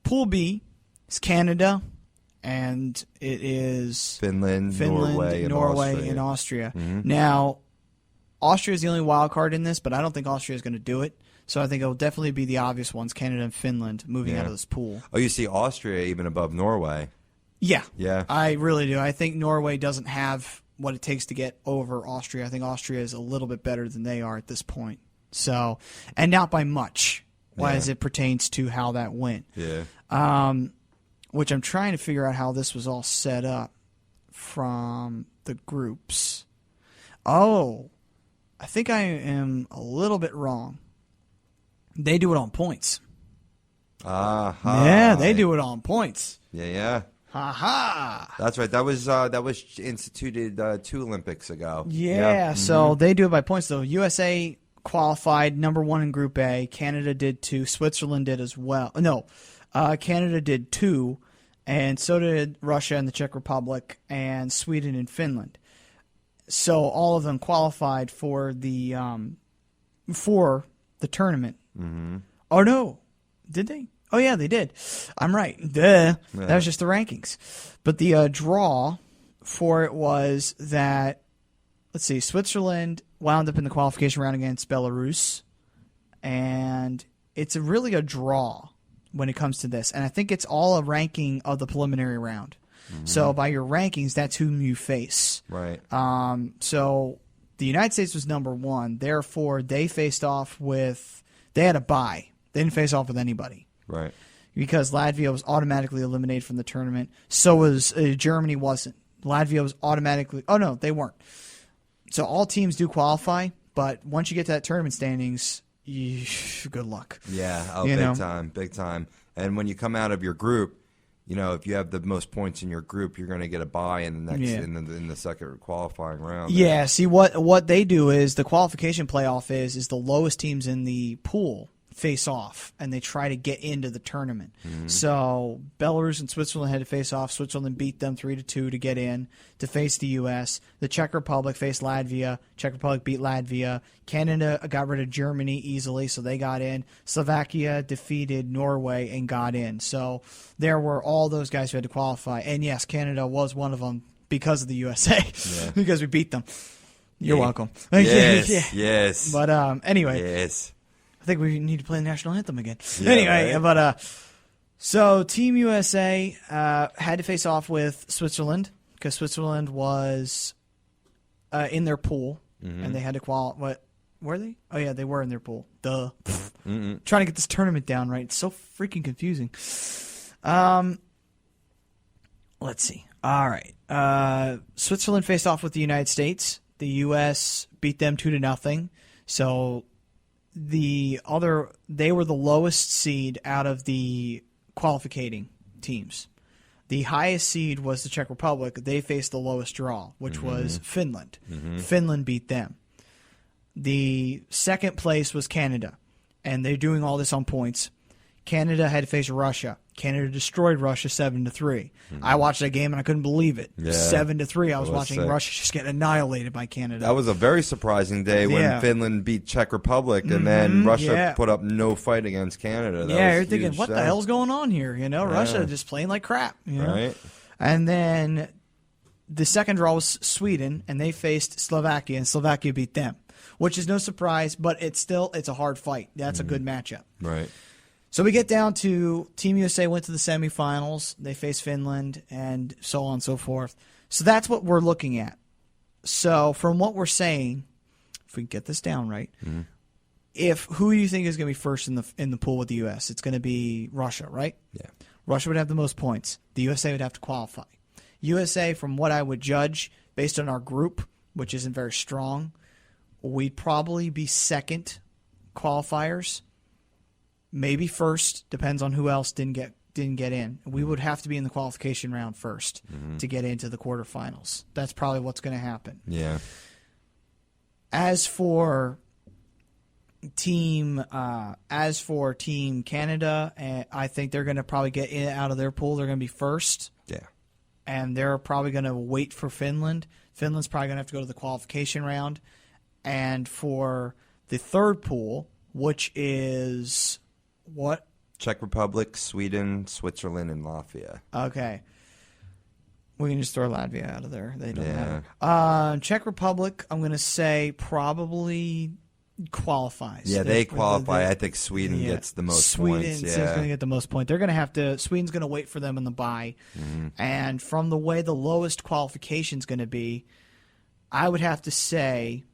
Pool B is Canada. And it is Finland, Norway, and Austria. Now, Austria is the only wild card in this, but I don't think Austria is going to do it. So I think it'll definitely be the obvious ones, Canada and Finland, moving out of this pool. Oh, you see Austria even above Norway. Yeah. Yeah. I really do. I think Norway doesn't have what it takes to get over Austria. I think Austria is a little bit better than they are at this point. So, and not by much, as it pertains to how that went. Yeah. Which I'm trying to figure out how this was all set up from the groups. Oh, I think I am a little bit wrong. They do it on points. Yeah, they do it on points. Yeah. Ha ha. That's right. That was instituted 2 Olympics ago. Yeah. So they do it by points, though. USA qualified number 1 in Group A. Canada did 2. Switzerland did as well. No, Canada did 2, and so did Russia and the Czech Republic and Sweden and Finland. So all of them qualified for the tournament. Mm-hmm. Oh no, did they? Oh yeah, they did. I'm right. Duh. Yeah. That was just the rankings. But the draw for it was that, let's see, Switzerland wound up in the qualification round against Belarus, and it's really a draw when it comes to this. And I think it's all a ranking of the preliminary round. Mm-hmm. So by your rankings, that's whom you face. Right. So the United States was number 1. Therefore, they faced off with – they had a bye. They didn't face off with anybody. Right. Because Latvia was automatically eliminated from the tournament. So was Germany wasn't. Latvia was automatically – oh, no, they weren't. So all teams do qualify, but once you get to that tournament standings, good luck. Yeah, big time. And when you come out of your group, if you have the most points in your group, you're going to get a bye in the next in the second qualifying round. Yeah. See, what they do is the qualification playoff is the lowest teams in the pool face off, and they try to get into the tournament. Mm-hmm. So Belarus and Switzerland had to face off. Switzerland beat them 3-2 to get in to face the U.S. The Czech Republic faced Latvia. Czech Republic beat Latvia. Canada got rid of Germany easily, so they got in. Slovakia defeated Norway and got in. So there were all those guys who had to qualify. And yes, Canada was one of them because of the USA, because we beat them. You're welcome. Yes, yes. But anyway. Yes. I think we need to play the national anthem again. Yeah, anyway, right? but so Team USA had to face off with Switzerland because Switzerland was in their pool, and they had to qualify. What were they? Oh yeah, they were in their pool. Duh. Trying to get this tournament down right. It's so freaking confusing. Let's see. All right. Switzerland faced off with the United States. The U.S. beat them 2-0. So they were the lowest seed out of the qualifying teams. The highest seed was the Czech Republic. They faced the lowest draw, which was Finland. Mm-hmm. Finland beat them. The second place was Canada, and they're doing all this on points. Canada had to face Russia. Canada destroyed Russia 7-3. Mm-hmm. I watched that game and I couldn't believe it. Yeah. 7-3. I was watching sick. Russia just get annihilated by Canada. That was a very surprising day when Finland beat Czech Republic, and then Russia put up no fight against Canada. You're thinking, what the hell's going on here? Russia just playing like crap. Right. And then the second draw was Sweden, and they faced Slovakia, and Slovakia beat them, which is no surprise, but it's a hard fight. That's a good matchup. Right. So we get down to Team USA went to the semifinals. They faced Finland and so on and so forth. So that's what we're looking at. So from what we're saying, if we can get this down right, who do you think is going to be first in the pool with the U.S.? It's going to be Russia, right? Yeah. Russia would have the most points. The USA would have to qualify. USA, from what I would judge, based on our group, which isn't very strong, we'd probably be second qualifiers. Maybe first, depends on who else didn't get in. We would have to be in the qualification round first to get into the quarterfinals. That's probably what's going to happen. Yeah. As for Team Canada, I think they're going to probably get in out of their pool. They're going to be first. Yeah. And they're probably going to wait for Finland. Finland's probably going to have to go to the qualification round. And for the third pool, which is what? Czech Republic, Sweden, Switzerland, and Latvia. Okay. We can just throw Latvia out of there. They don't matter. Czech Republic, I'm going to say probably qualifies. Yeah, they qualify. I think Sweden gets the most points. Sweden's going to get the most points. They're going to have to. Sweden's going to wait for them in the bye, and from the way the lowest qualification is going to be, I would have to say,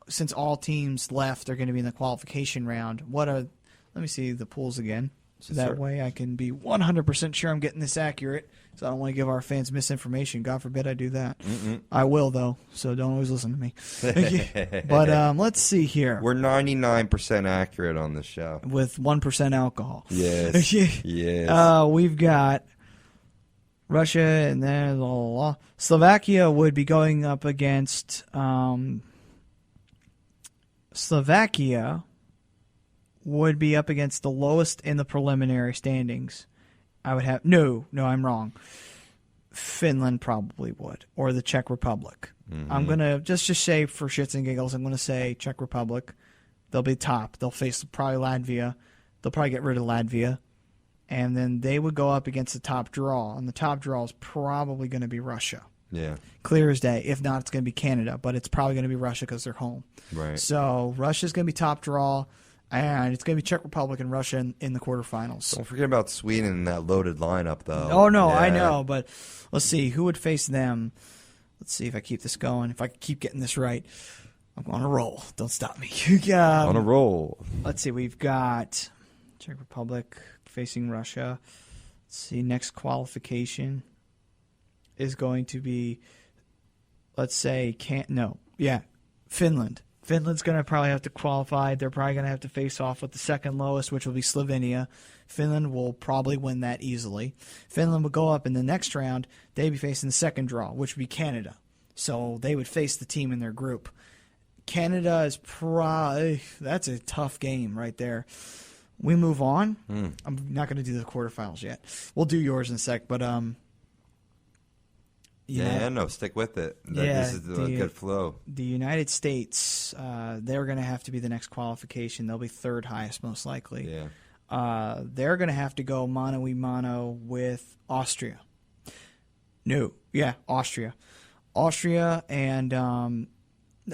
since all teams left are going to be in the qualification round, let me see the pools again, so that way I can be 100% sure I'm getting this accurate. So I don't want to give our fans misinformation. God forbid I do that. I will, though, so don't always listen to me. But let's see here. We're 99% accurate on this show. With 1% alcohol. Yes. Yes. We've got Russia and then Slovakia would be going up against Slovakia would be up against the lowest in the preliminary standings. I would have no, I'm wrong. Finland probably would, or the Czech Republic. I'm gonna just say for shits and giggles, I'm gonna say Czech Republic. They'll be top. They'll face probably Latvia. They'll probably get rid of Latvia, and then they would go up against the top draw, and the top draw is probably going to be Russia. Yeah, clear as day. If not, it's going to be Canada, but it's probably going to be Russia because they're home. Right. So Russia's going to be top draw. And it's going to be Czech Republic and Russia in the quarterfinals. Don't forget about Sweden in that loaded lineup, though. Oh, no, I know. But let's see. Who would face them? Let's see if I keep this going. If I keep getting this right, I'm on a roll. Don't stop me. On a roll. Let's see. We've got Czech Republic facing Russia. Let's see. Next qualification is going to be, let's say, Finland. Finland's going to probably have to qualify. They're probably going to have to face off with the second lowest, which will be Slovenia. Finland will probably win that easily. Finland will go up in the next round. They'd be facing the second draw, which would be Canada. So they would face the team in their group. Canada is that's a tough game right there. We move on. I'm not going to do the quarterfinals yet. We'll do yours in a sec, but no, stick with it. This is a good flow. The United States, they're going to have to be the next qualification. They'll be third highest, most likely. Yeah. They're going to have to go mano-a-mano with Austria. Austria. Austria, and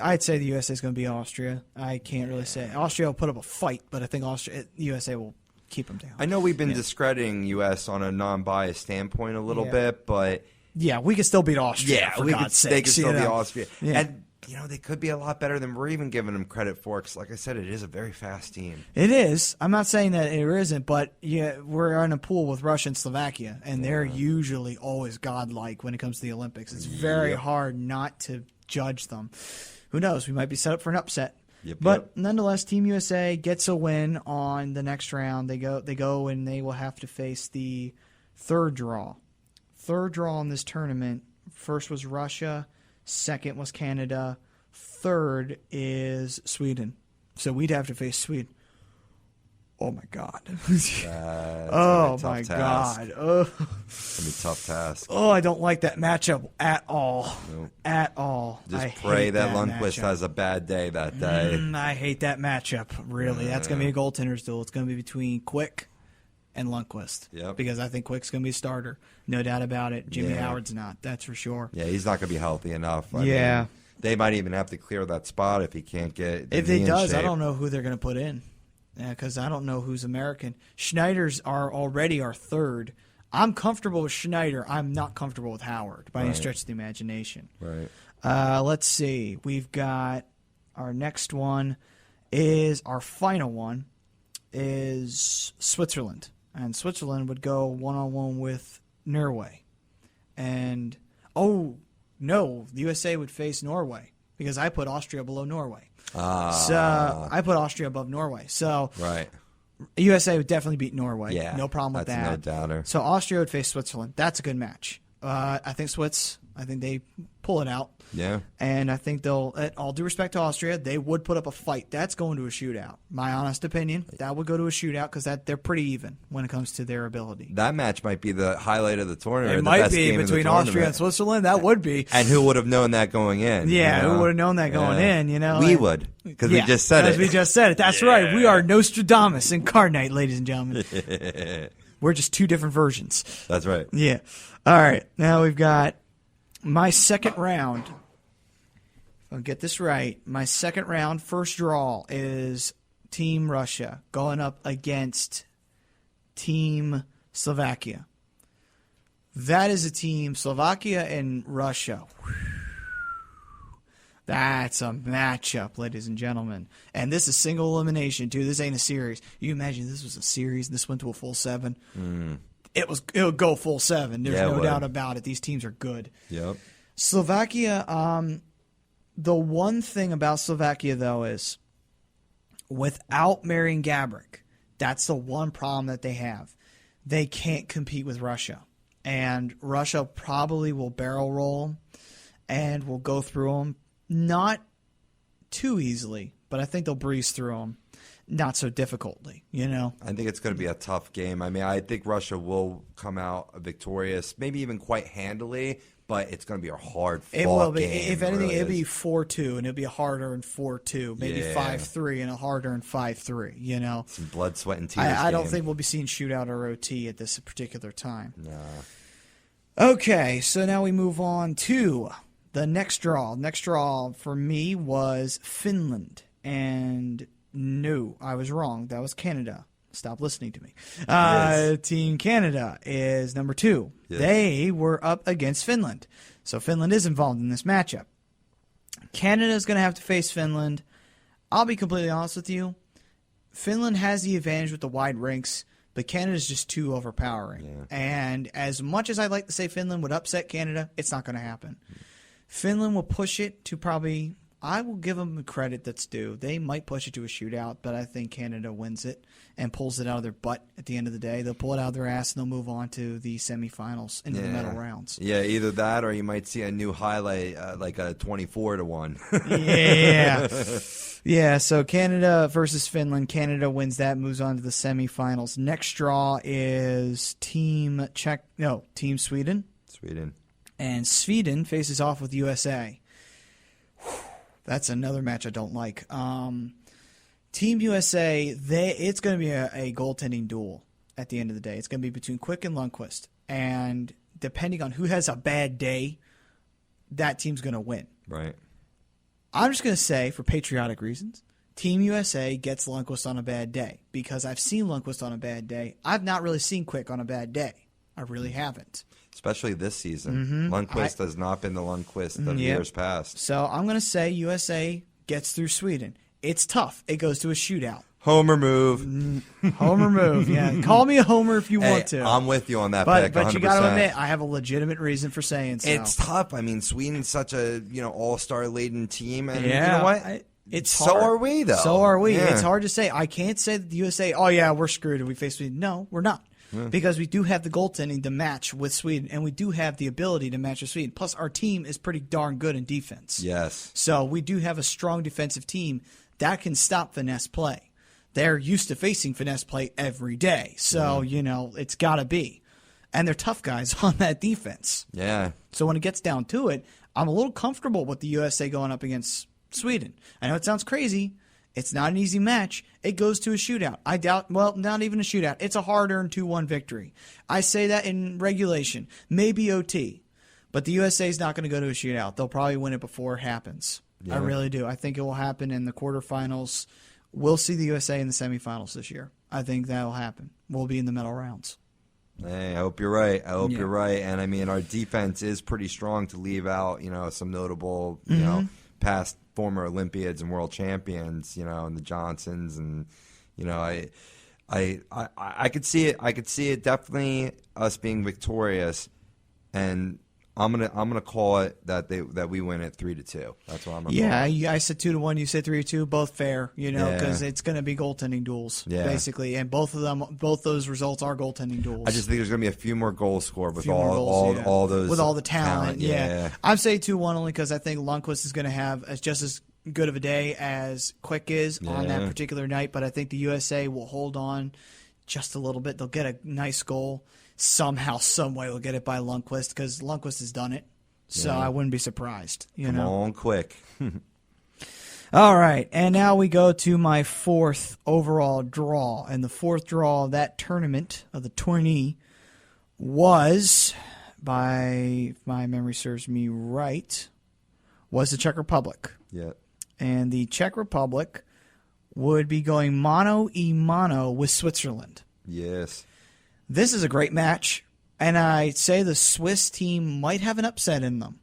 I'd say the USA is going to be Austria. I can't really say. Austria will put up a fight, but I think USA will keep them down. I know we've been discrediting U.S. on a non-biased standpoint a little bit, but... Yeah, we can still beat Austria. Yeah, they can still be Austria. Yeah. And, they could be a lot better than we're even giving them credit for, because, like I said, it is a very fast team. It is. I'm not saying that it isn't, but we're in a pool with Russia and Slovakia, and they're usually always godlike when it comes to the Olympics. It's very hard not to judge them. Who knows? We might be set up for an upset. But nonetheless, Team USA gets a win on the next round. They go and they will have to face the third draw. Third draw in this tournament. First was Russia. Second was Canada. Third is Sweden. So we'd have to face Sweden. Oh, my God. Oh, my God. Oh. It's going to be a tough task. Oh, I don't like that matchup at all. Nope. At all. Just pray that Lundqvist has a bad day that day. I hate that matchup, really. That's going to be a goaltender's duel. It's going to be between Quick and Lundqvist. Yep. Because I think Quick's going to be a starter. No doubt about it. Jimmy Howard's not. That's for sure. Yeah, he's not going to be healthy enough. I mean, they might even have to clear that spot if he can't get If he does, I don't know who they're going to put in. Because I don't know who's American. Schneider's are already our third. I'm comfortable with Schneider. I'm not comfortable with Howard by any stretch of the imagination. Right. Let's see. We've got our next one is our final one is Switzerland. And Switzerland would go one-on-one with Norway. And, the USA would face Norway because I put Austria below Norway. So I put Austria above Norway. So USA would definitely beat Norway. Yeah, no problem with that. No doubter. So Austria would face Switzerland. That's a good match. I think they pull it out. Yeah. And I think they'll, at all due respect to Austria, they would put up a fight. That's going to a shootout. My honest opinion, that would go to a shootout because they're pretty even when it comes to their ability. That match might be the highlight of the tournament. It might be between Austria and Switzerland. That would be. And who would have known that going in? Yeah, who would have known that going in? We would, because we just said it. We just said it. That's right. We are Nostradamus incarnate, ladies and gentlemen. We're just two different versions. That's right. Yeah. All right. Now we've got my second round I'll get this right. My second round, first draw, is Team Russia going up against Team Slovakia. That is a team, Slovakia and Russia. That's a matchup, ladies and gentlemen. And this is single elimination, too. This ain't a series. You imagine this was a series and this went to a full 7? It would go full 7. There's no doubt about it. These teams are good. Yep. Slovakia, the one thing about Slovakia, though, is without Marian Gabrick, that's the one problem that they have. They can't compete with Russia. And Russia probably will barrel roll them and will go through them. Not too easily, but I think they'll breeze through them. Not so difficultly, you know. I think it's going to be a tough game. I mean, I think Russia will come out victorious, maybe even quite handily, but it's going to be a hard fought game. It will be. If anything, really it'll be 4-2, and it'll be a harder and 4-2, maybe 5-3 and a harder and 5-3. You know, some blood, sweat, and tears. I don't think we'll be seeing shootout or OT at this particular time. Nah. Okay, so now we move on to the next draw. Next draw for me was Finland, and no, I was wrong. That was Canada. Stop listening to me. Yes. Team Canada is number 2. Yes. They were up against Finland. So Finland is involved in this matchup. Canada is going to have to face Finland. I'll be completely honest with you. Finland has the advantage with the wide rinks, but Canada is just too overpowering. Yeah. And as much as I'd like to say Finland would upset Canada, it's not going to happen. Finland will push it to probably, I will give them the credit that's due. They might push it to a shootout, but I think Canada wins it and pulls it out of their butt at the end of the day. They'll pull it out of their ass and they'll move on to the semifinals into the medal rounds. Yeah, either that or you might see a new highlight like a 24-1. Yeah. Yeah, so Canada versus Finland. Canada wins that, moves on to the semifinals. Next draw is Team Sweden. Sweden. And Sweden faces off with USA. That's another match I don't like. Team USA, it's going to be a goaltending duel at the end of the day. It's going to be between Quick and Lundqvist. And depending on who has a bad day, that team's going to win. Right. I'm just going to say, for patriotic reasons, Team USA gets Lundqvist on a bad day. Because I've seen Lundqvist on a bad day. I've not really seen Quick on a bad day. I really haven't. Especially this season. Lundqvist has not been the Lundqvist of years past. So I'm going to say USA gets through Sweden. It's tough. It goes to a shootout. Homer move. Homer move, yeah. Call me a homer if you want to. I'm with you on that but, pick, But 100%. you got to admit, I have a legitimate reason for saying so. It's tough. I mean, Sweden's such a all-star laden team, and yeah, you know what? It's so hard. are we, though. So are we. Yeah. It's hard to say. I can't say that the USA, oh yeah, we're screwed if we face Sweden. No, we're not. Because we do have the goaltending to match with Sweden, and we do have the ability to match with Sweden. Plus, our team is pretty darn good in defense. Yes. So we do have a strong defensive team that can stop finesse play. They're used to facing finesse play every day. So, it's got to be. And they're tough guys on that defense. Yeah. So when it gets down to it, I'm a little comfortable with the USA going up against Sweden. I know it sounds crazy. It's not an easy match. It goes to a shootout. I doubt, not even a shootout. It's a hard-earned 2-1 victory. I say that in regulation. Maybe OT. But the USA is not going to go to a shootout. They'll probably win it before it happens. Yeah. I really do. I think it will happen in the quarterfinals. We'll see the USA in the semifinals this year. I think that will happen. We'll be in the medal rounds. Hey, I hope you're right. I hope you're right. And, I mean, our defense is pretty strong to leave out, some notable, past former Olympiads and world champions, and the Johnsons, and I could see it. I could see it definitely us being victorious, and I'm gonna call it that we win it 3-2. That's what I'm gonna call it. I said 2-1. You said 3-2. Both fair, because it's going to be goaltending duels, basically, and both those results are goaltending duels. I just think there's going to be a few more goals scored with all those with all the talent. Yeah. I'm saying 2-1 only because I think Lundqvist is going to have just as good of a day as Quick is on that particular night, but I think the USA will hold on just a little bit. They'll get a nice goal. Somehow, some way, they'll get it by Lundqvist because Lundqvist has done it. So I wouldn't be surprised. Come on, Quick. All right, and now we go to my fourth overall draw. And the fourth draw of that tournament, of the tourney, was, by if my memory serves me right, was the Czech Republic. Yeah. And the Czech Republic would be going mano-a-mano with Switzerland. Yes. This is a great match, and I'd say the Swiss team might have an upset in them.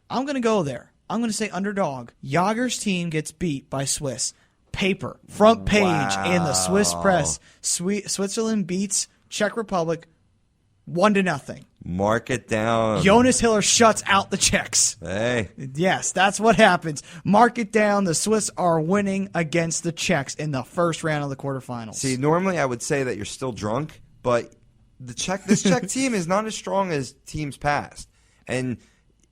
I'm going to go there. I'm going to say underdog. Jager's team gets beat by Swiss. Paper, front page in the Swiss press. Switzerland beats Czech Republic 1-0. Mark it down. Jonas Hiller shuts out the Czechs. Hey. Yes, that's what happens. Mark it down. The Swiss are winning against the Czechs in the first round of the quarterfinals. See, normally I would say that you're still drunk, but this Czech team is not as strong as teams past. And,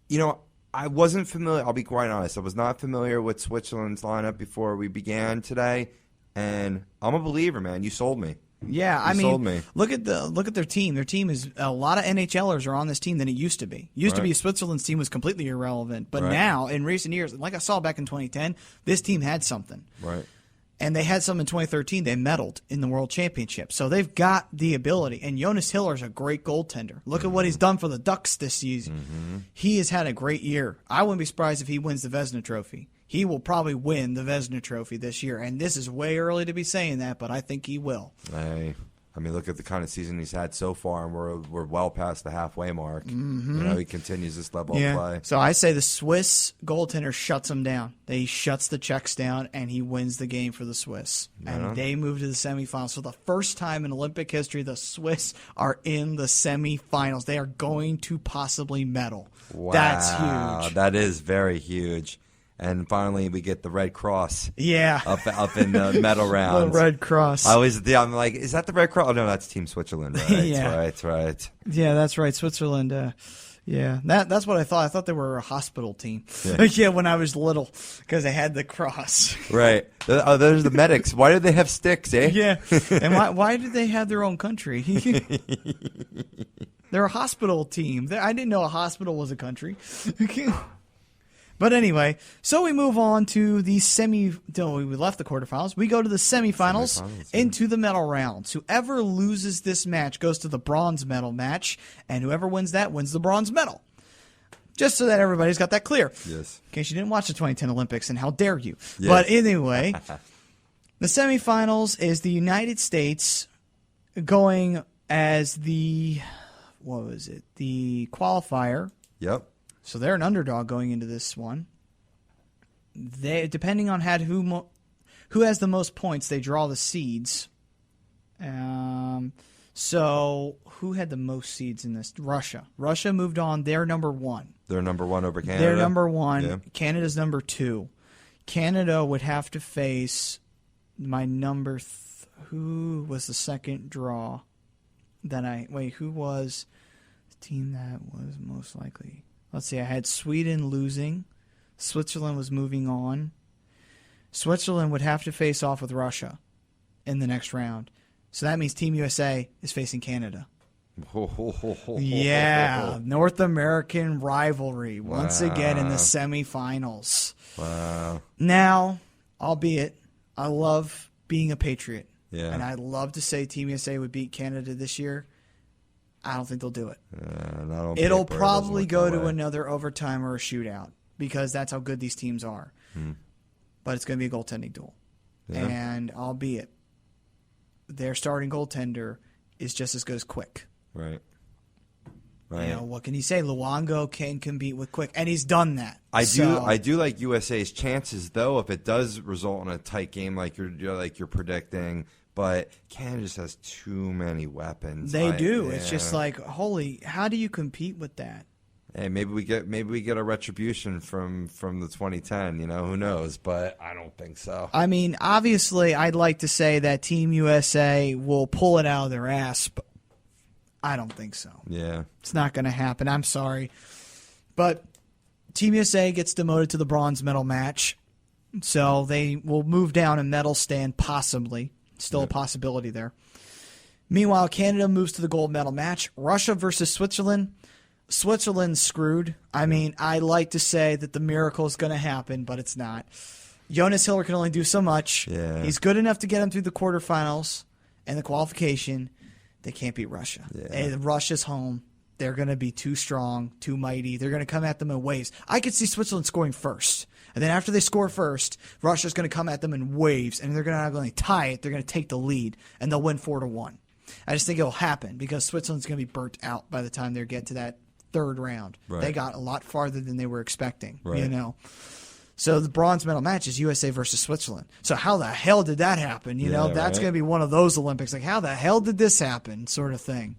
you know, I wasn't familiar. I'll be quite honest. I was not familiar with Switzerland's lineup before we began today, and I'm a believer, man. You sold me. Yeah, I sold mean, me. look at their team. Their team is a lot of NHLers are on this team than it used to be. Used to be Switzerland's team was completely irrelevant, but now in recent years, like I saw back in 2010, this team had something. Right. And they had some in 2013. They medaled in the World Championship. So they've got the ability. And Jonas Hiller is a great goaltender. Look at what he's done for the Ducks this season. He has had a great year. I wouldn't be surprised if he wins the Vezina Trophy. He will probably win the Vezina Trophy this year. And this is way early to be saying that, but I think he will. Hey. I mean, look at the kind of season he's had so far, and we're well past the halfway mark. Mm-hmm. You know, he continues this level of play. So I say the Swiss goaltender shuts him down. He shuts the Czechs down, and he wins the game for the Swiss. And they move to the semifinals. So the first time in Olympic history, the Swiss are in the semifinals. They are going to possibly medal. Wow. That's huge. That is very huge. And finally, we get the Red Cross. Yeah. Up in the medal rounds. The Red Cross. I'm like, is that the Red Cross? Oh, no, that's Team Switzerland, right? Yeah. Right. Yeah, that's right. Switzerland. Yeah, that's what I thought. I thought they were a hospital team. Yeah, when I was little, because they had the cross. Right. Oh, those are the medics. Why do they have sticks, eh? Yeah. And why did they have their own country? They're a hospital team. I didn't know a hospital was a country. But anyway, so we move on to the we left the quarterfinals. We go to the semifinals into the medal rounds. Whoever loses this match goes to the bronze medal match, and whoever wins that wins the bronze medal. Just so that everybody's got that clear. Yes. In case you didn't watch the 2010 Olympics, and how dare you. Yes. But anyway, the semifinals is the United States going as the qualifier. Yep. So they're an underdog going into this one. They, depending on who has the most points, they draw the seeds. So who had the most seeds in this? Russia. Russia moved on. They're number one. They're number one over Canada. They're number one. Yeah. Canada's number two. Canada would have to face my number. Who was the second draw? Who was the team that was most likely? Let's see, I had Sweden losing. Switzerland was moving on. Switzerland would have to face off with Russia in the next round. So that means Team USA is facing Canada. Yeah, North American rivalry once again in the semifinals. Wow. Now, albeit, I love being a Patriot. Yeah. And I'd love to say Team USA would beat Canada this year. I don't think they'll do it. It'll probably go to another overtime or a shootout because that's how good these teams are. But it's going to be a goaltending duel. Yeah. And albeit, their starting goaltender is just as good as Quick. Right. You know, what can you say? Luongo can compete with Quick, and he's done that. I do like USA's chances, though, if it does result in a tight game like you're predicting. But Canada just has too many weapons. They do. Yeah. It's just like, how do you compete with that? Hey, maybe we get a retribution from the 2010. You know, who knows? But I don't think so. I mean, obviously, I'd like to say that Team USA will pull it out of their ass, but I don't think so. Yeah, it's not going to happen. I'm sorry, but Team USA gets demoted to the bronze medal match, so they will move down a medal stand possibly. Still a possibility there. Meanwhile, Canada moves to the gold medal match. Russia versus Switzerland. Switzerland's screwed. I mean, I like to say that the miracle is going to happen, but it's not. Jonas Hiller can only do so much. Yeah. He's good enough to get him through the quarterfinals and the qualification. They can't beat Russia. Yeah. Russia's home. They're going to be too strong, too mighty. They're going to come at them in waves. I could see Switzerland scoring first. And then after they score first, Russia's going to come at them in waves, and they're not going to tie it. They're going to take the lead, and they'll win 4-1. I just think it'll happen because Switzerland's going to be burnt out by the time they get to that third round. Right. They got a lot farther than they were expecting, Right. you know. So the bronze medal match is USA versus Switzerland. So how the hell did that happen? You know, that's right. going to be one of those Olympics. Like, how the hell did this happen sort of thing.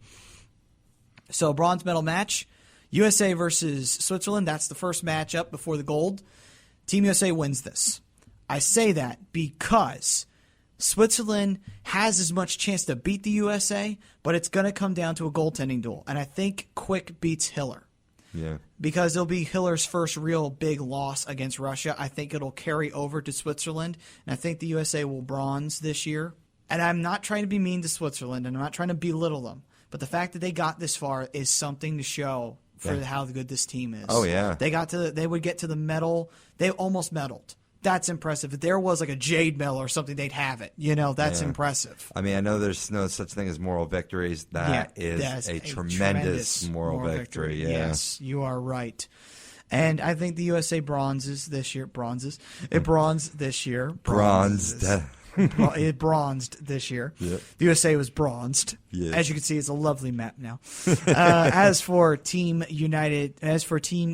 So bronze medal match, USA versus Switzerland. That's the first matchup before the gold. Team USA wins this. I say that because Switzerland has as much chance to beat the USA, but it's going to come down to a goaltending duel. And I think Quick beats Hiller. Yeah. Because it'll be Hiller's first real big loss against Russia. I think it'll carry over to Switzerland, and I think the USA will bronze this year. And I'm not trying to be mean to Switzerland, and I'm not trying to belittle them, but the fact that they got this far is something to show for how good this team is. Oh, yeah. They would get to the medal. They almost medaled. That's impressive. If there was like a jade medal or something, they'd have it. You know, that's impressive. I mean, I know there's no such thing as moral victories. That's a tremendous moral victory. Yeah. Yes, you are right. And I think the USA bronzes this year. It bronzed this year. It bronzed this year. Yep. The USA was bronzed. Yes. As you can see, it's a lovely map now. As for Team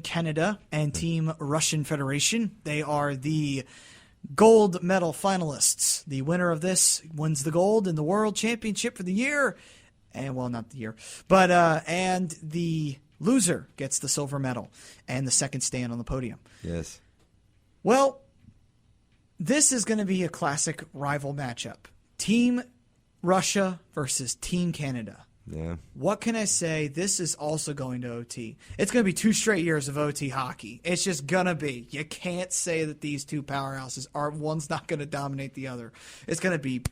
Canada and Team Russian Federation, they are the gold medal finalists. The winner of this wins the gold in the World Championship for the year. And, well, not the year. But, and the loser gets the silver medal and the second stand on the podium. Yes. Well, this is going to be a classic rival matchup. Team Russia versus Team Canada. Yeah. What can I say? This is also going to OT. It's going to be 2 straight years of OT hockey. It's just going to be. You can't say that these two powerhouses are, one's not going to dominate the other. It's going to be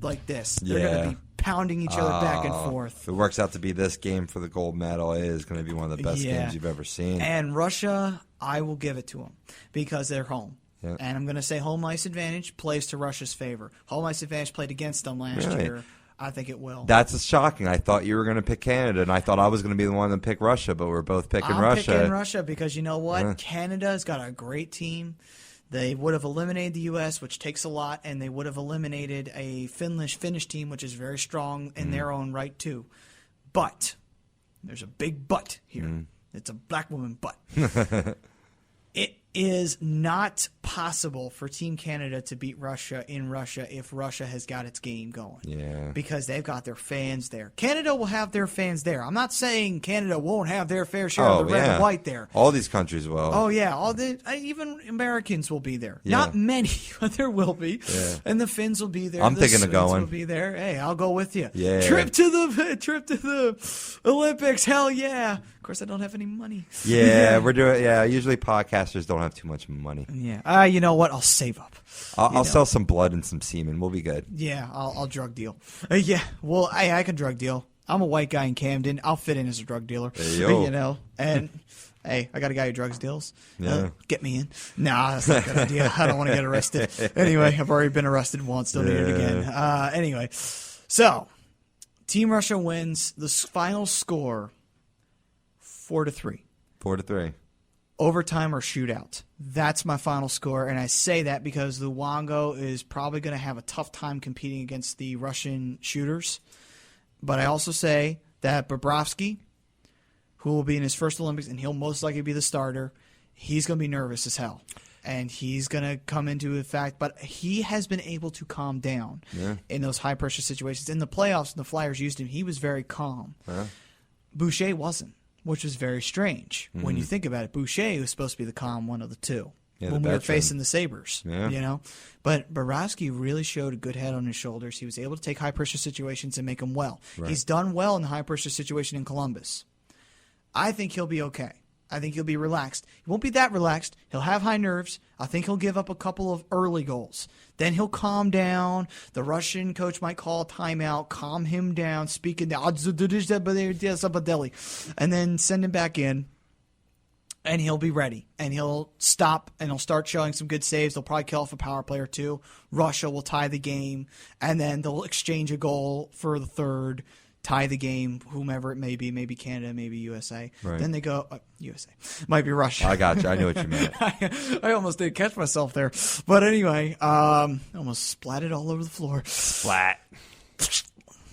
like this. They're going to be pounding each other back and forth. If it works out to be this game for the gold medal, it is going to be one of the best games you've ever seen. And Russia, I will give it to them because they're home. Yeah. And I'm going to say home ice advantage plays to Russia's favor. Home ice advantage played against them last year. I think it will. That's shocking. I thought you were going to pick Canada, and I thought I was going to be the one to pick Russia, but we're both picking Russia. I'm picking Russia because you know what? Canada's got a great team. They would have eliminated the U.S., which takes a lot, and they would have eliminated a Finnish team, which is very strong in their own right, too. But there's a big but here. It's a black woman but. It is not possible for Team Canada to beat Russia in Russia if Russia has got its game going. Yeah. Because they've got their fans there. Canada will have their fans there. I'm not saying Canada won't have their fair share of the red and white there. All these countries will. Oh, yeah. Even Americans will be there. Yeah. Not many, but there will be. Yeah. And the Finns will be there. I'm the thinking Swedes of going. will be there. Hey, I'll go with you. Yeah. Trip to the Olympics. Hell yeah. Of course, I don't have any money. Yeah, we're doing. Yeah, usually podcasters don't have too much money. Yeah. You know what? I'll save up. I'll sell some blood and some semen. We'll be good. Yeah, I'll drug deal. Yeah, well, I can drug deal. I'm a white guy in Camden. I'll fit in as a drug dealer. Hey, yo. You know, and hey, I got a guy who drugs deals. Yeah. Get me in. Nah, that's not a good idea. I don't want to get arrested. Anyway, I've already been arrested once. Don't need it again. Anyway, so Team Russia wins the final score 4-3. 4-3. Overtime or shootout. That's my final score, and I say that because Luongo is probably going to have a tough time competing against the Russian shooters. But I also say that Bobrovsky, who will be in his first Olympics, and he'll most likely be the starter, he's going to be nervous as hell. And he's going to come into effect, but he has been able to calm down in those high-pressure situations. In the playoffs, when the Flyers used him, he was very calm. Boucher wasn't, which was very strange. When you think about it, Boucher was supposed to be the calm one of the two when we were facing the Sabres. You know? But Bobrovsky really showed a good head on his shoulders. He was able to take high-pressure situations and make them well. Right. He's done well in the high-pressure situation in Columbus. I think he'll be okay. I think he'll be relaxed. He won't be that relaxed. He'll have high nerves. I think he'll give up a couple of early goals. Then he'll calm down. The Russian coach might call a timeout, calm him down, speaking and then send him back in. And he'll be ready. And he'll stop and he'll start showing some good saves. They'll probably kill off a power play or two. Russia will tie the game. And then they'll exchange a goal for the third tie the game, whomever it may be, maybe Canada, maybe USA. Right. Then they go, USA. Might be Russia. I got you. I knew what you meant. I almost did catch myself there. But anyway, almost splatted all over the floor. Flat.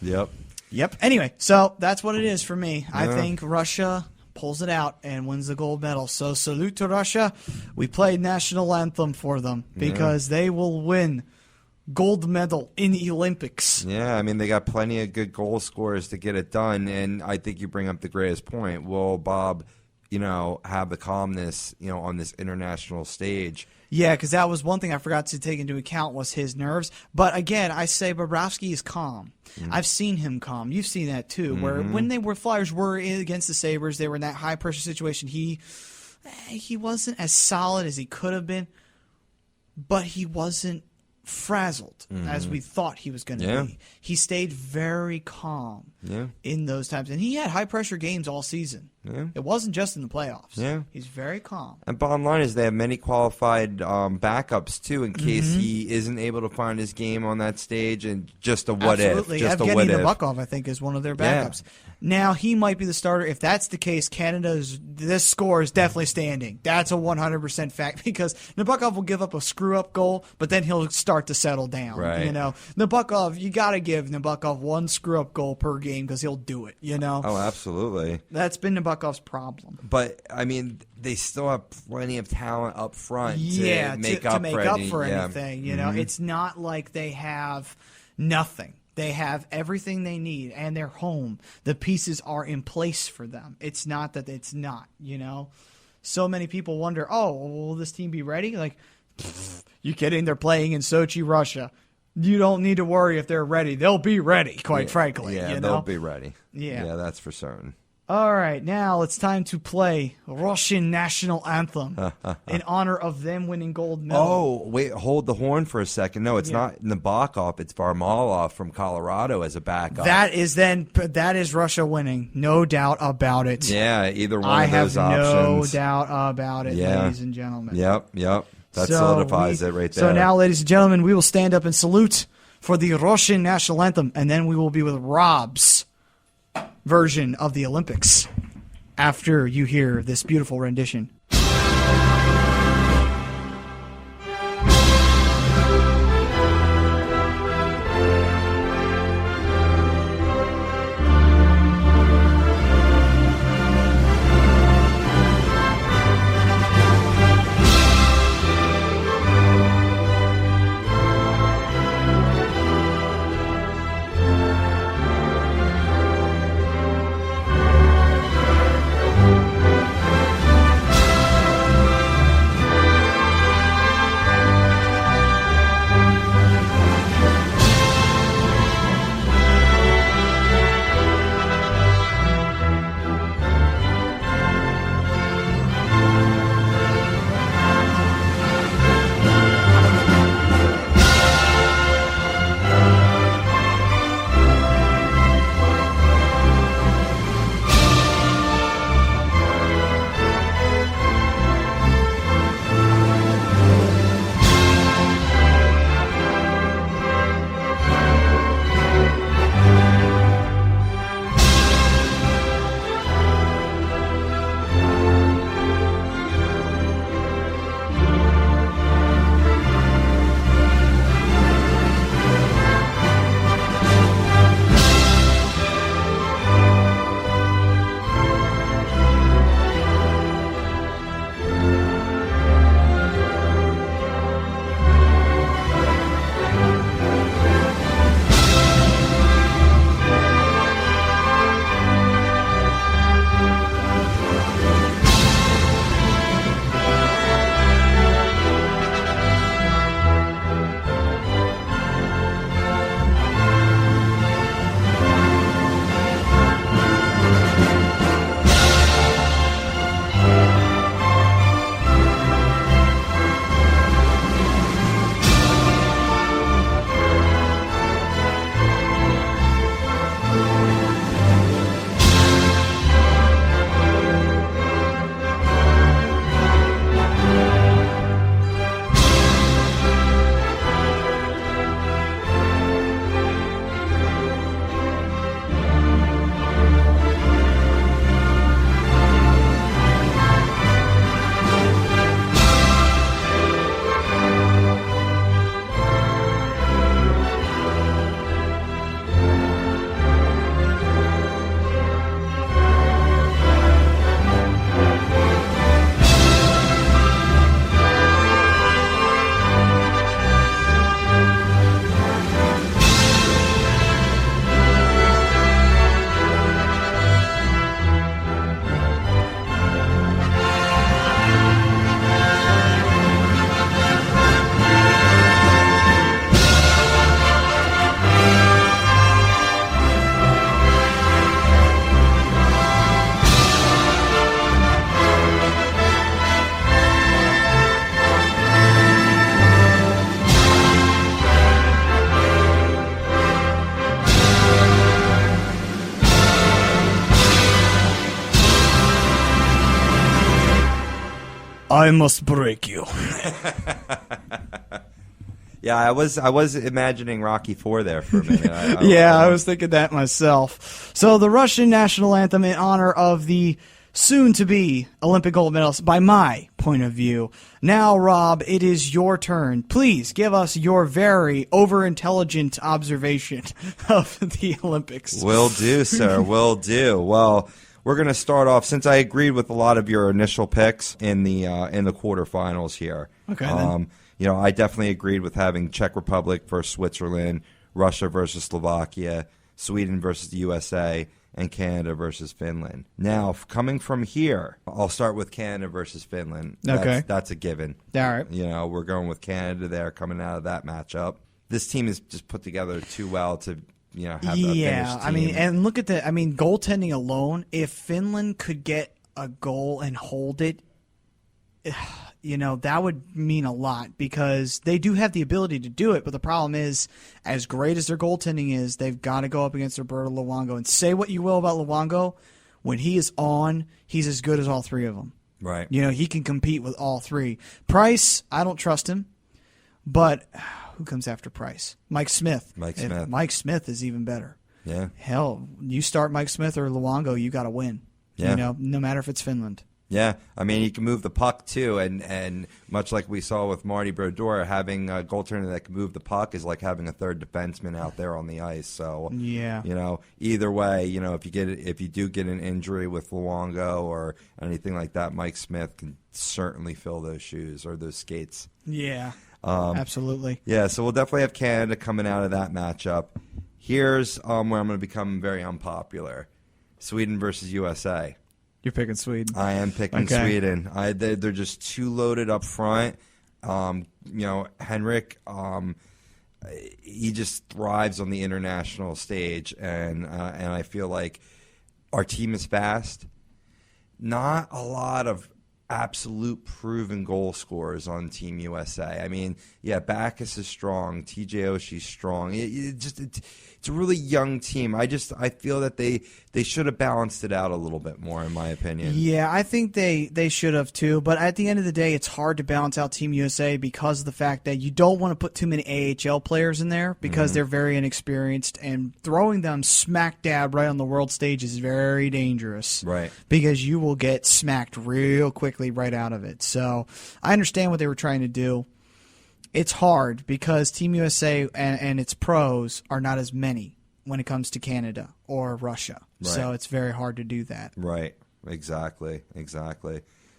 Yep. Yep. Anyway, so that's what it is for me. I think Russia pulls it out and wins the gold medal. So salute to Russia. We played national anthem for them because they will win gold medal in the Olympics. Yeah, I mean, they got plenty of good goal scorers to get it done, and I think you bring up the greatest point. Will Bob, have the calmness, on this international stage? Yeah, because that was one thing I forgot to take into account was his nerves. But again, I say Bobrovsky is calm. I've seen him calm. You've seen that too, where when Flyers were against the Sabres, they were in that high-pressure situation. He wasn't as solid as he could have been, but he wasn't frazzled as we thought he was going to be. He stayed very calm in those times. And he had high-pressure games all season. Yeah. It wasn't just in the playoffs. Yeah. He's very calm. And bottom line is they have many qualified backups, too, in case he isn't able to find his game on that stage. And just a what Absolutely. if. Just a Evgeny what if. Nabokov, I think, is one of their backups. Now, he might be the starter. If that's the case, this score is definitely standing. That's a 100% fact because Nabokov will give up a screw-up goal, but then he'll start to settle down. Right. Nabokov, you got to give Nabokov one screw-up goal per game because he'll do it, Oh, absolutely. That's been Nabokov's problem. But, I mean, they still have plenty of talent up front to make up for anything. It's not like they have nothing. They have everything they need, and they're home. The pieces are in place for them. It's not that it's not, So many people wonder, will this team be ready? Like, you kidding? They're playing in Sochi, Russia. You don't need to worry if they're ready. They'll be ready, quite frankly. Yeah, they'll be ready. Yeah, that's for certain. All right, now it's time to play Russian national anthem in honor of them winning gold medal. Oh, wait, hold the horn for a second. No, it's not Nabokov. It's Varlamov from Colorado as a backup. That is Russia winning, no doubt about it. Yeah, either one of those options. I have no doubt about it, ladies and gentlemen. Yep. That solidifies it right there. So now, ladies and gentlemen, we will stand up and salute for the Russian national anthem, and then we will be with Rob's version of the Olympics after you hear this beautiful rendition. I must break you. Yeah, I was imagining Rocky IV there for a minute. I was thinking that myself. So the Russian national anthem in honor of the soon-to-be Olympic gold medalist, by my point of view. Now, Rob, it is your turn. Please give us your very over-intelligent observation of the Olympics. Will do, sir. Will do. Well, we're going to start off, since I agreed with a lot of your initial picks in the quarterfinals here. Okay, then. I definitely agreed with having Czech Republic versus Switzerland, Russia versus Slovakia, Sweden versus the USA, and Canada versus Finland. Now, coming from here, I'll start with Canada versus Finland. Okay. That's a given. All right. We're going with Canada there coming out of that matchup. This team is just put together too well to have that finished team. And look at the goaltending alone. If Finland could get a goal and hold it, that would mean a lot because they do have the ability to do it. But the problem is, as great as their goaltending is, they've got to go up against Roberto Luongo. And say what you will about Luongo, when he is on, he's as good as all three of them. Right. He can compete with all three. Price, I don't trust him. But who comes after Price? Mike Smith. Mike Smith is even better. Yeah. Hell, you start Mike Smith or Luongo, you got to win. Yeah. No matter if it's Finland. Yeah, he can move the puck too, and much like we saw with Marty Brodeur, having a goaltender that can move the puck is like having a third defenseman out there on the ice. So either way, if you do get an injury with Luongo or anything like that, Mike Smith can certainly fill those shoes or those skates. Yeah, absolutely. Yeah, so we'll definitely have Canada coming out of that matchup. Here's where I'm going to become very unpopular: Sweden versus USA. You're picking Sweden. I am picking Sweden. They're just too loaded up front. Henrik, he just thrives on the international stage, and I feel like our team is fast. Not a lot of absolute proven goal scorers on Team USA. Backus is strong. TJ Oshie's strong. It's a really young team. I feel that they should have balanced it out a little bit more, in my opinion. Yeah, I think they should have too. But at the end of the day, it's hard to balance out Team USA because of the fact that you don't want to put too many AHL players in there because they're very inexperienced, and throwing them smack dab right on the world stage is very dangerous. Right. Because you will get smacked real quickly right out of it. So I understand what they were trying to do. It's hard because Team USA and its pros are not as many when it comes to Canada or Russia. Right. So it's very hard to do that. Right. Exactly.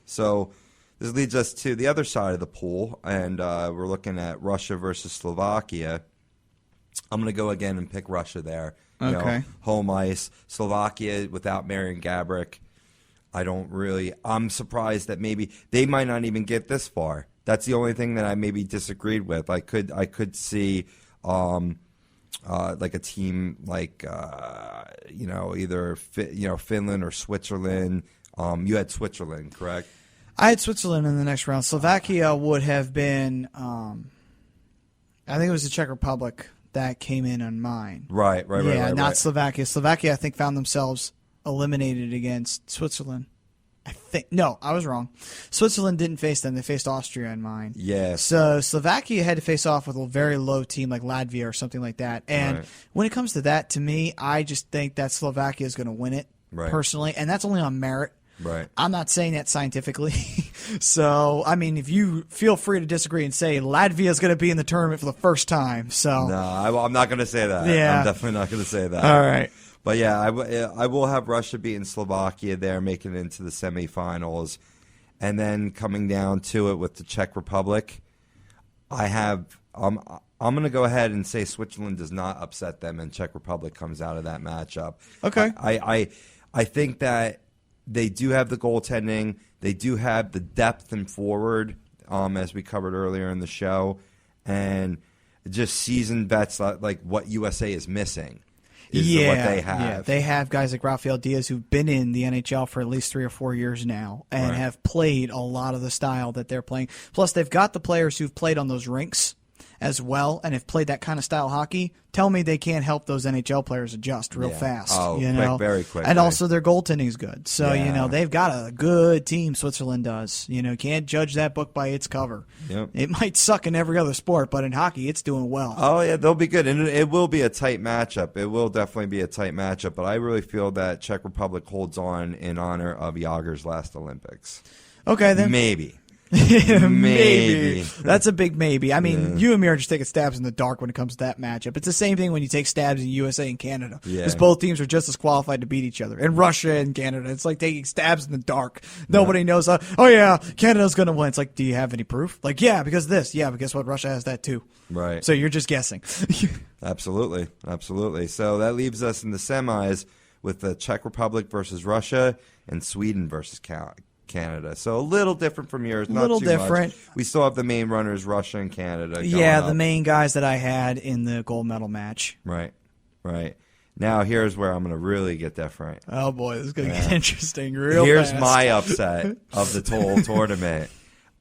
So this leads us to the other side of the pool, and we're looking at Russia versus Slovakia. I'm going to go again and pick Russia there. Okay. Home ice. Slovakia without Marian Gaborik. I'm surprised that maybe they might not even get this far. That's the only thing that I maybe disagreed with. I could see like a team like either Finland or Switzerland. You had Switzerland, correct? I had Switzerland in the next round. Slovakia would have been. I think it was the Czech Republic that came in on mine. Right. Yeah, not right. Slovakia. Slovakia, I think, found themselves eliminated against Switzerland. No, I was wrong. Switzerland didn't face them. They faced Austria in mine. Yes. So Slovakia had to face off with a very low team like Latvia or something like that. And when it comes to that, to me, I just think that Slovakia is going to win it, personally. And that's only on merit. Right. I'm not saying that scientifically. So, if you feel free to disagree and say Latvia is going to be in the tournament for the first time. So No, I'm not going to say that. Yeah. I'm definitely not going to say that. All right. But yeah, I will have Russia beating Slovakia there, making it into the semifinals, and then coming down to it with the Czech Republic. I'm going to go ahead and say Switzerland does not upset them, and Czech Republic comes out of that matchup. Okay. I think that they do have the goaltending, they do have the depth and forward, as we covered earlier in the show, and just seasoned vets like what USA is missing. What they have. Yeah, they have guys like Rafael Diaz who've been in the NHL for at least 3 or 4 years now and have played a lot of the style that they're playing. Plus, they've got the players who've played on those rinks as well and have played that kind of style hockey, tell me they can't help those NHL players adjust real fast. Oh, you quick, know? very quickly. And also their goaltending is good. So, Yeah. they've got a good team, Switzerland does. Can't judge that book by its cover. Yep. It might suck in every other sport, but in hockey, it's doing well. Oh, yeah, they'll be good. And it will be a tight matchup. It will definitely be a tight matchup. But I really feel that Czech Republic holds on in honor of Yager's last Olympics. Okay, then. Maybe. Maybe. That's a big maybe. I mean, you and me are just taking stabs in the dark when it comes to that matchup. It's the same thing when you take stabs in USA and Canada. Because both teams are just as qualified to beat each other. And Russia and Canada, it's like taking stabs in the dark. Nobody knows, Canada's going to win. It's like, do you have any proof? Like, yeah, because this. Yeah, but guess what? Russia has that too. Right. So you're just guessing. Absolutely. Absolutely. So that leaves us in the semis with the Czech Republic versus Russia and Sweden versus Canada. So a little different from yours. Not Little too different. Much. We still have the main runners, Russia and Canada. Yeah, going the up. main guys that I had in the gold medal match. Right. Now here's where I'm going to really get different. Oh, boy, this is going to get interesting real Here's fast. my upset of the whole tournament.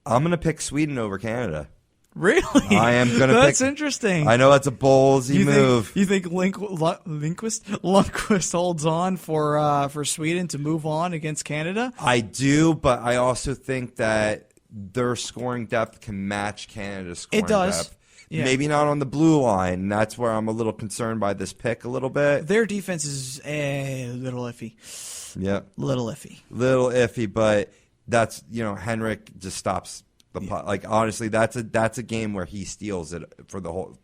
I'm going to pick Sweden over Canada. Really? I am going to That's pick. interesting. I know it's a ballsy move. You think Lundqvist holds on for Sweden to move on against Canada? I do, but I also think that their scoring depth can match Canada's scoring It does. depth. Yeah. Maybe not on the blue line. And that's where I'm a little concerned by this pick a little bit. Their defense is a little iffy. Yep. Little iffy. Little iffy, but that's, Henrik just stops the puck. Like, honestly, that's a game where he steals it for the whole,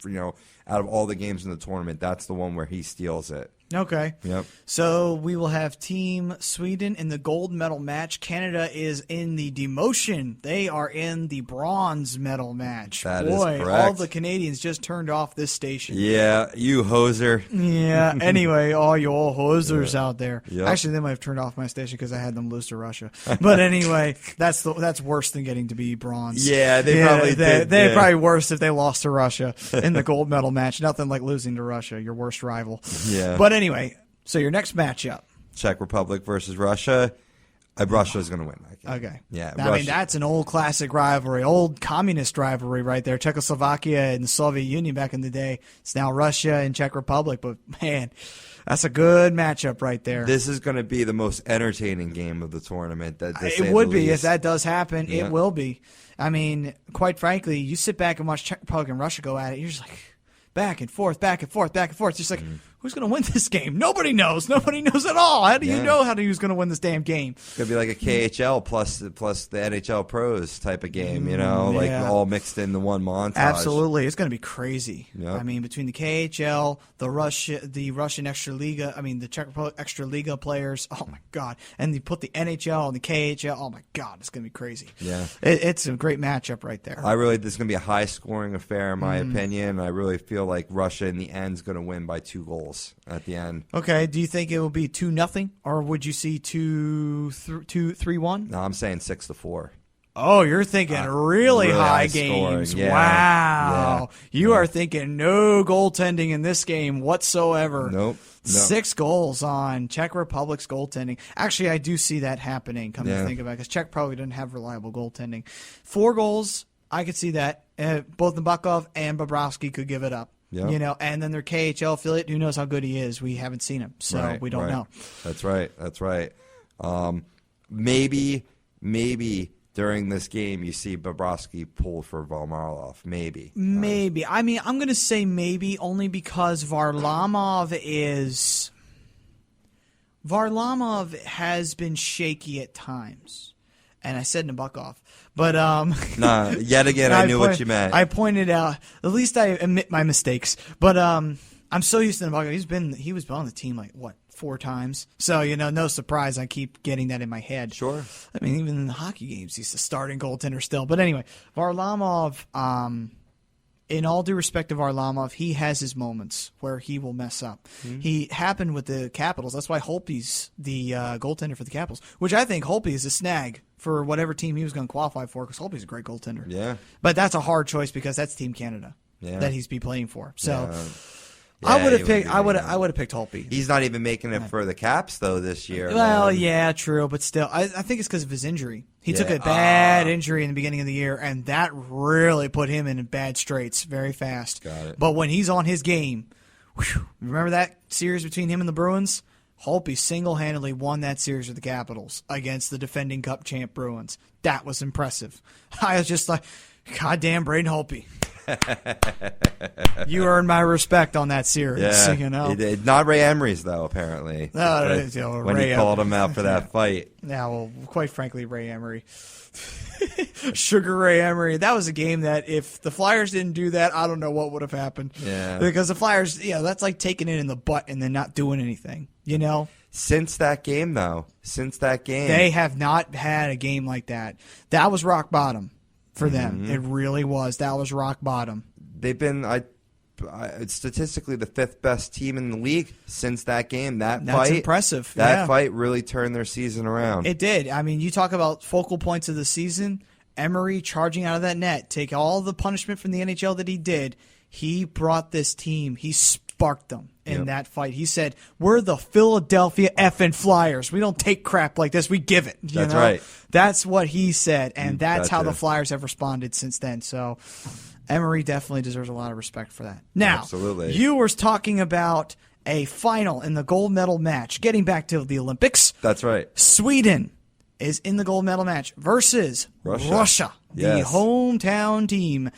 out of all the games in the tournament, that's the one where he steals it. Okay. Yep. So we will have Team Sweden in the gold medal match. Canada is in the demotion. They are in the bronze medal match. That is Boy, correct. all the Canadians just turned off this station. Yeah, you hoser. Yeah. Anyway, all you old hosers out there. Yep. Actually, they might have turned off my station because I had them lose to Russia. But anyway, that's worse than getting to be bronze. Yeah, they probably did. They're Yeah. probably worse if they lost to Russia in the gold medal match. Nothing like losing to Russia, your worst rival. Yeah. But anyway, so your next matchup. Czech Republic versus Russia. Russia's going to win that game. Okay. Yeah. I mean, that's an old classic rivalry, old communist rivalry right there. Czechoslovakia and the Soviet Union back in the day. It's now Russia and Czech Republic. But, man, that's a good matchup right there. This is going to be the most entertaining game of the tournament. It would be. If that does happen, Yeah. it will be. I mean, quite frankly, you sit back and watch Czech Republic and Russia go at it, you're just like back and forth, back and forth, back and forth. It's just like, who's going to win this game? Nobody knows. Nobody knows at all. How do you know who's going to win this damn game? It's going to be like a KHL plus the NHL pros type of game, like all mixed into one montage. Absolutely. It's going to be crazy. Yep. I mean, between the KHL, the Russian Extraliga, the Czech Republic Extraliga players, oh my God. And you put the NHL and the KHL, oh my God, it's going to be crazy. Yeah. It's a great matchup right there. This is going to be a high scoring affair in my opinion. I really feel like Russia in the end is going to win by 2 goals at the end. Okay. Do you think it will be 2-0, or would you see 3-1? No, I'm saying 6-4. Oh, you're thinking really high high games. scoring, yeah. Wow. Yeah. You are thinking no goaltending in this game whatsoever. Nope. 6 goals on Czech Republic's goaltending. Actually, I do see that happening, come to think about it, because Czech probably doesn't have reliable goaltending. 4 goals, I could see that. Both Nabokov and Bobrovsky could give it up. Yep. And then their KHL affiliate, who knows how good he is? We haven't seen him, so we don't know. That's right. Maybe during this game you see Bobrovsky pull for Varlamov. Maybe. I mean, I'm going to say maybe only because Varlamov has been shaky at times. And I said Nabokov. But Nah, yet again I knew what you meant. I pointed out, at least I admit my mistakes. But I'm so used to Nabokov. He was on the team 4 times. So, no surprise I keep getting that in my head. Sure. I mean, even in the hockey games, he's the starting goaltender still. But anyway, Varlamov, in all due respect to Varlamov, he has his moments where he will mess up. Mm-hmm. He happened with the Capitals. That's why Holtby's the goaltender for the Capitals, which I think Holtby is a snag for whatever team he was going to qualify for, because Holtby's a great goaltender. Yeah. But that's a hard choice because that's Team Canada that he's be playing for. So I Yeah, would have he picked. wouldn't be I would have picked Holtby. He's not even making it for the Caps though this year. Well, man. yeah, true, but still, I think it's because of his injury. He took Yeah. a bad injury in the beginning of the year, and that really put him in bad straits very fast. Got it. But when he's on his game, remember that series between him and the Bruins? Holtby single-handedly won that series with the Capitals against the defending Cup champ Bruins. That was impressive. I was just like, goddamn, Braden Holtby. You earned my respect on that series. Yeah, You know? he did. Not Ray Emery's though. Apparently, when Ray he called Emery. him out for that fight. Yeah, well, quite frankly, Ray Emery. Sugar Ray Emery. That was a game that if the Flyers didn't do that, I don't know what would have happened. Yeah. Because the Flyers, that's like taking it in the butt and then not doing anything, Since that game, They have not had a game like that. That was rock bottom for them. Mm-hmm. It really was. That was rock bottom. they've been statistically the 5th best team in the league since that game. That's impressive. That Yeah. fight really turned their season around. It did. I mean, you talk about focal points of the season. Emery charging out of that net, take all the punishment from the NHL that he did. He brought this team. He sparked them in that fight. He said, "We're the Philadelphia effing Flyers. We don't take crap like this. We give it." That's right. That's what he said, and that's how Gotcha. the Flyers have responded since then. So Emery definitely deserves a lot of respect for that. Now, Absolutely. you were talking about a final in the gold medal match. Getting back to the Olympics. That's right. Sweden is in the gold medal match versus Russia, the Yes. hometown team.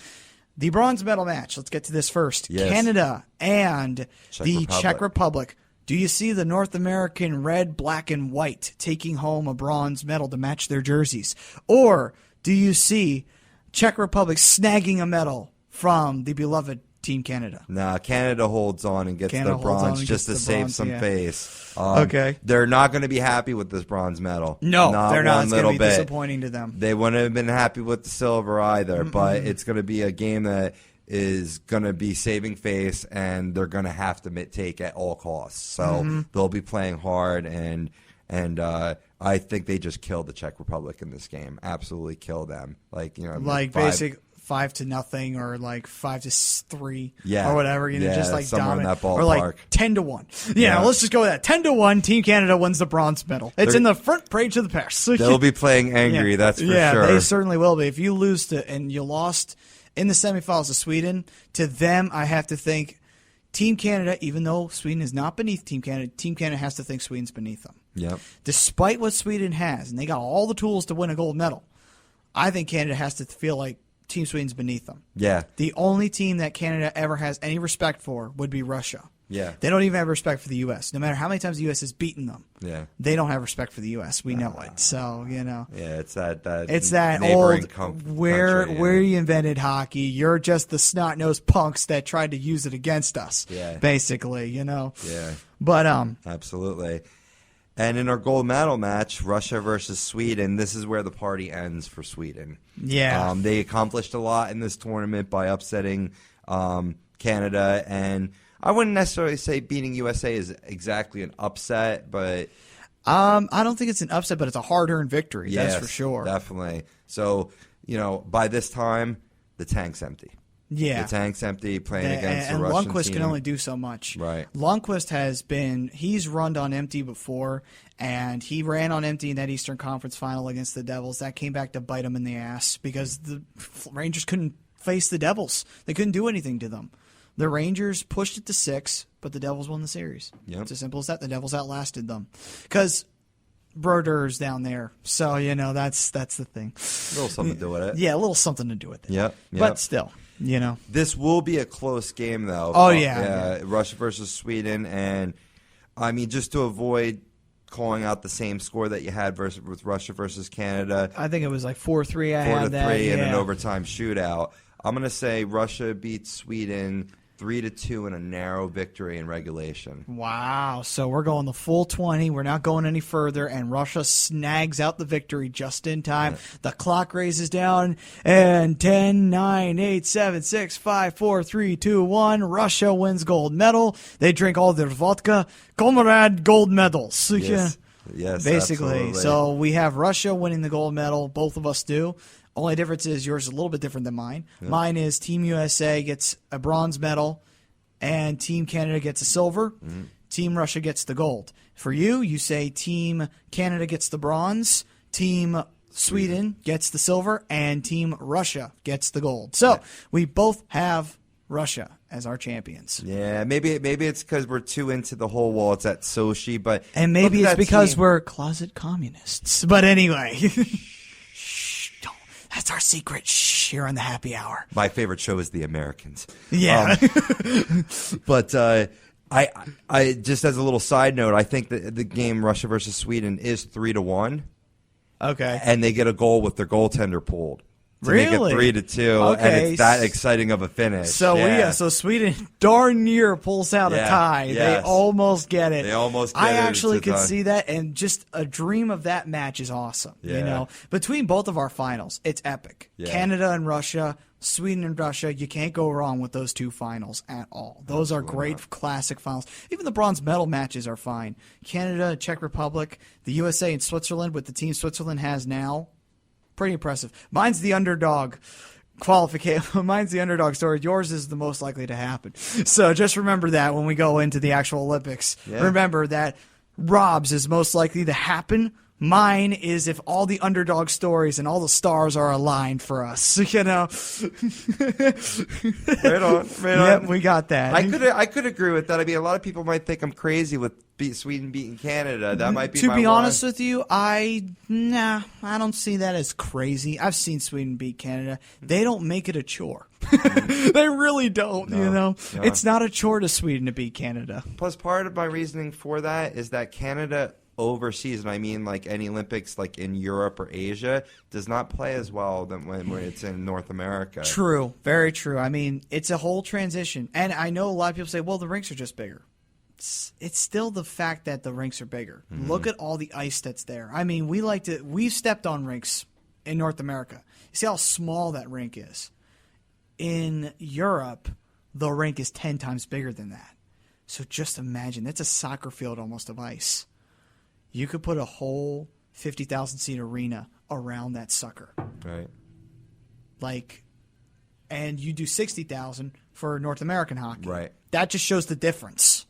The bronze medal match. Let's get to this first. Yes. Canada and the Republic. Czech Republic. Do you see the North American red, black, and white taking home a bronze medal to match their jerseys? Or do you see Czech Republic snagging a medal from the beloved Team Canada? Nah, Canada holds on and gets Canada the holds on bronze and just to gets the save bronze, some yeah. face. Okay. They're not going to be happy with this bronze medal. No, they're not. one It's going little to be bit. disappointing to them. They wouldn't have been happy with the silver either, but it's going to be a game that is going to be saving face, and they're going to have to take at all costs. So they'll be playing hard, and I think they just killed the Czech Republic in this game. Absolutely killed them. Basic 5-0 or 5-3 Yeah. or whatever, Yeah, just like somewhere in dominant that or like ballpark. 10-1. Yeah. Let's just go with that. 10-1, Team Canada wins the bronze medal. It's They're- in the front page of the press. They'll be playing angry, that's for sure. They certainly will be. If you lose and you lost in the semifinals to Sweden, to them I have to think Team Canada, even though Sweden is not beneath Team Canada has to think Sweden's beneath them. Yep. Despite what Sweden has, and they got all the tools to win a gold medal, I think Canada has to feel like Team Sweden's beneath them. Yeah. The only team that Canada ever has any respect for would be Russia. Yeah. They don't even have respect for the U.S. No matter how many times the U.S. has beaten them, Yeah. they don't have respect for the U.S. We know it. So, Yeah, it's that it's that neighboring old country, where you invented hockey. You're just the snot-nosed punks that tried to use it against us, Yeah. basically, Yeah. But, Absolutely. And in our gold medal match, Russia versus Sweden, this is where the party ends for Sweden. Yeah. They accomplished a lot in this tournament by upsetting Canada, and I wouldn't necessarily say beating USA is exactly an upset, but I don't think it's an upset, but it's a hard-earned victory. yes, That's for sure. Definitely. So, by this time, the tank's empty. Yeah. The tank's empty playing against and the Russian Lundqvist team. can only do so much. Right. Lundqvist he's run on empty before, and he ran on empty in that Eastern Conference final against the Devils. That came back to bite him in the ass because the Rangers couldn't face the Devils. They couldn't do anything to them. The Rangers pushed it to 6, but the Devils won the series. Yep. It's as simple as that. The Devils outlasted them because Broder's down there. So, that's the thing. A little something to do with it. Yeah, a little something to do with it. Yep. But still, This will be a close game, though. Oh, yeah. Russia versus Sweden. And, I mean, just to avoid calling out the same score that you had with Russia versus Canada. I think it was like 4-3. 4-3 in an overtime shootout. I'm going to say Russia beats Sweden 3-2 in a narrow victory in regulation. Wow. So we're going the full 20. We're not going any further, and Russia snags out the victory just in time. Yeah. The clock races down, and 10, 9, 8, 7, 6, 5, 4, 3, 2, 1. Russia wins gold medal. They drink all their vodka. Comrade gold medals. Yes. Yes, basically. Absolutely. So we have Russia winning the gold medal. Both of us do. Only difference is yours is a little bit different than mine. Yep. Mine is Team USA gets a bronze medal, and Team Canada gets a silver. Team Russia gets the gold. For you, you say Team Canada gets the bronze, Team Sweden gets the silver, and Team Russia gets the gold. So we both have Russia as our champions. Yeah, maybe it's because we're too into the whole wall. It's at Sochi, but And maybe look at it's that because team. we're closet communists. But anyway, shh, don't. That's our secret. Shh, here on the happy hour. My favorite show is The Americans. Yeah. But I just as a little side note, I think that the game Russia versus Sweden is 3-1, Okay. and they get a goal with their goaltender pulled. To Really? make it 3-2, Okay. and it's that exciting of a finish. So so Sweden darn near pulls out a Yeah, tie. yes. They almost get it. They almost get I it. actually It's a could tie. see that, and just a dream of that match is awesome. You Yeah. know, between both of our finals, it's epic. Yeah. Canada and Russia, Sweden and Russia. You can't go wrong with those two finals at all. Those are great classic finals. Even the bronze medal matches are fine. Canada, Czech Republic, the USA, and Switzerland with the team Switzerland has now. Pretty impressive. Mine's the underdog qualification. Mine's the underdog story. Yours is the most likely to happen. So just remember that when we go into the actual Olympics. Yeah. Remember that Rob's is most likely to happen. Mine is if all the underdog stories and all the stars are aligned for us. You know. Right on. Yep, we got that. I could agree with that. I mean, a lot of people might think I'm crazy with Sweden beating Canada. That might be to my be one. honest with you, I don't see that as crazy. I've seen Sweden beat Canada. They don't make it a chore. They really don't. You know, No. it's not a chore to Sweden to beat Canada. Plus, part of my reasoning for that is that Canada overseas, and I mean like any Olympics like in Europe or Asia, does not play as well than when it's in North America. True, very true. I mean, it's a whole transition, and I know a lot of people say, "Well, the rinks are just bigger." It's still the fact that the rinks are bigger. Look at all the ice that's there. I mean, we've stepped on rinks in North America. You see how small that rink is. In Europe, the rink is 10 times bigger than that. So just imagine, that's a soccer field almost of ice. You could put a whole 50,000 seat arena around that sucker. Right. And you do 60,000 for North American hockey. Right. That just shows the difference.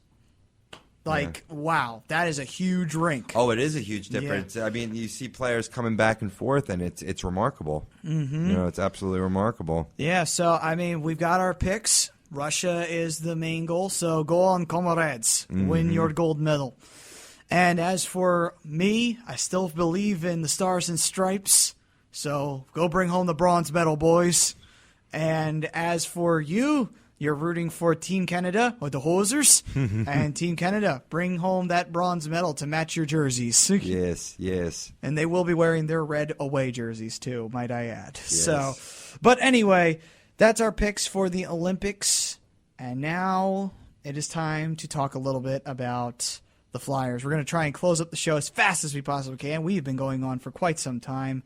Wow, that is a huge rink. Oh, it is a huge difference. I mean, you see players coming back and forth, and it's remarkable. Mm-hmm. You know, it's absolutely remarkable. Yeah, so, I mean, we've got our picks. Russia is the main goal, so go on, comrades. Win your gold medal. And as for me, I still believe in the Stars and Stripes, so go bring home the bronze medal, boys. And as for you, you're rooting for Team Canada or the Hosers, and Team Canada, bring home that bronze medal to match your jerseys. Yes. And they will be wearing their red away jerseys too, might I add. So, but anyway, that's our picks for the Olympics. And now it is time to talk a little bit about the Flyers. We're going to try and close up the show as fast as we possibly can. We've been going on for quite some time.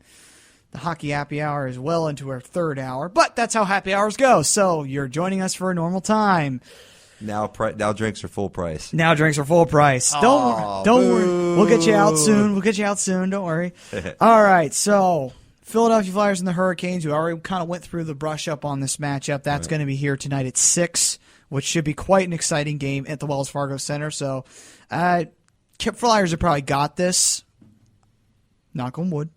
The Hockey Happy Hour is well into our third hour, but that's how happy hours go. So you're joining us for a normal time. Now drinks are full price. Now drinks are full price. Don't worry. We'll get you out soon. Don't worry. All right. So Philadelphia Flyers and the Hurricanes. We already kind of went through the brush up on this matchup. That's going to be here tonight at 6, which should be quite an exciting game at the Wells Fargo Center. So Flyers have probably got this. Knock on wood.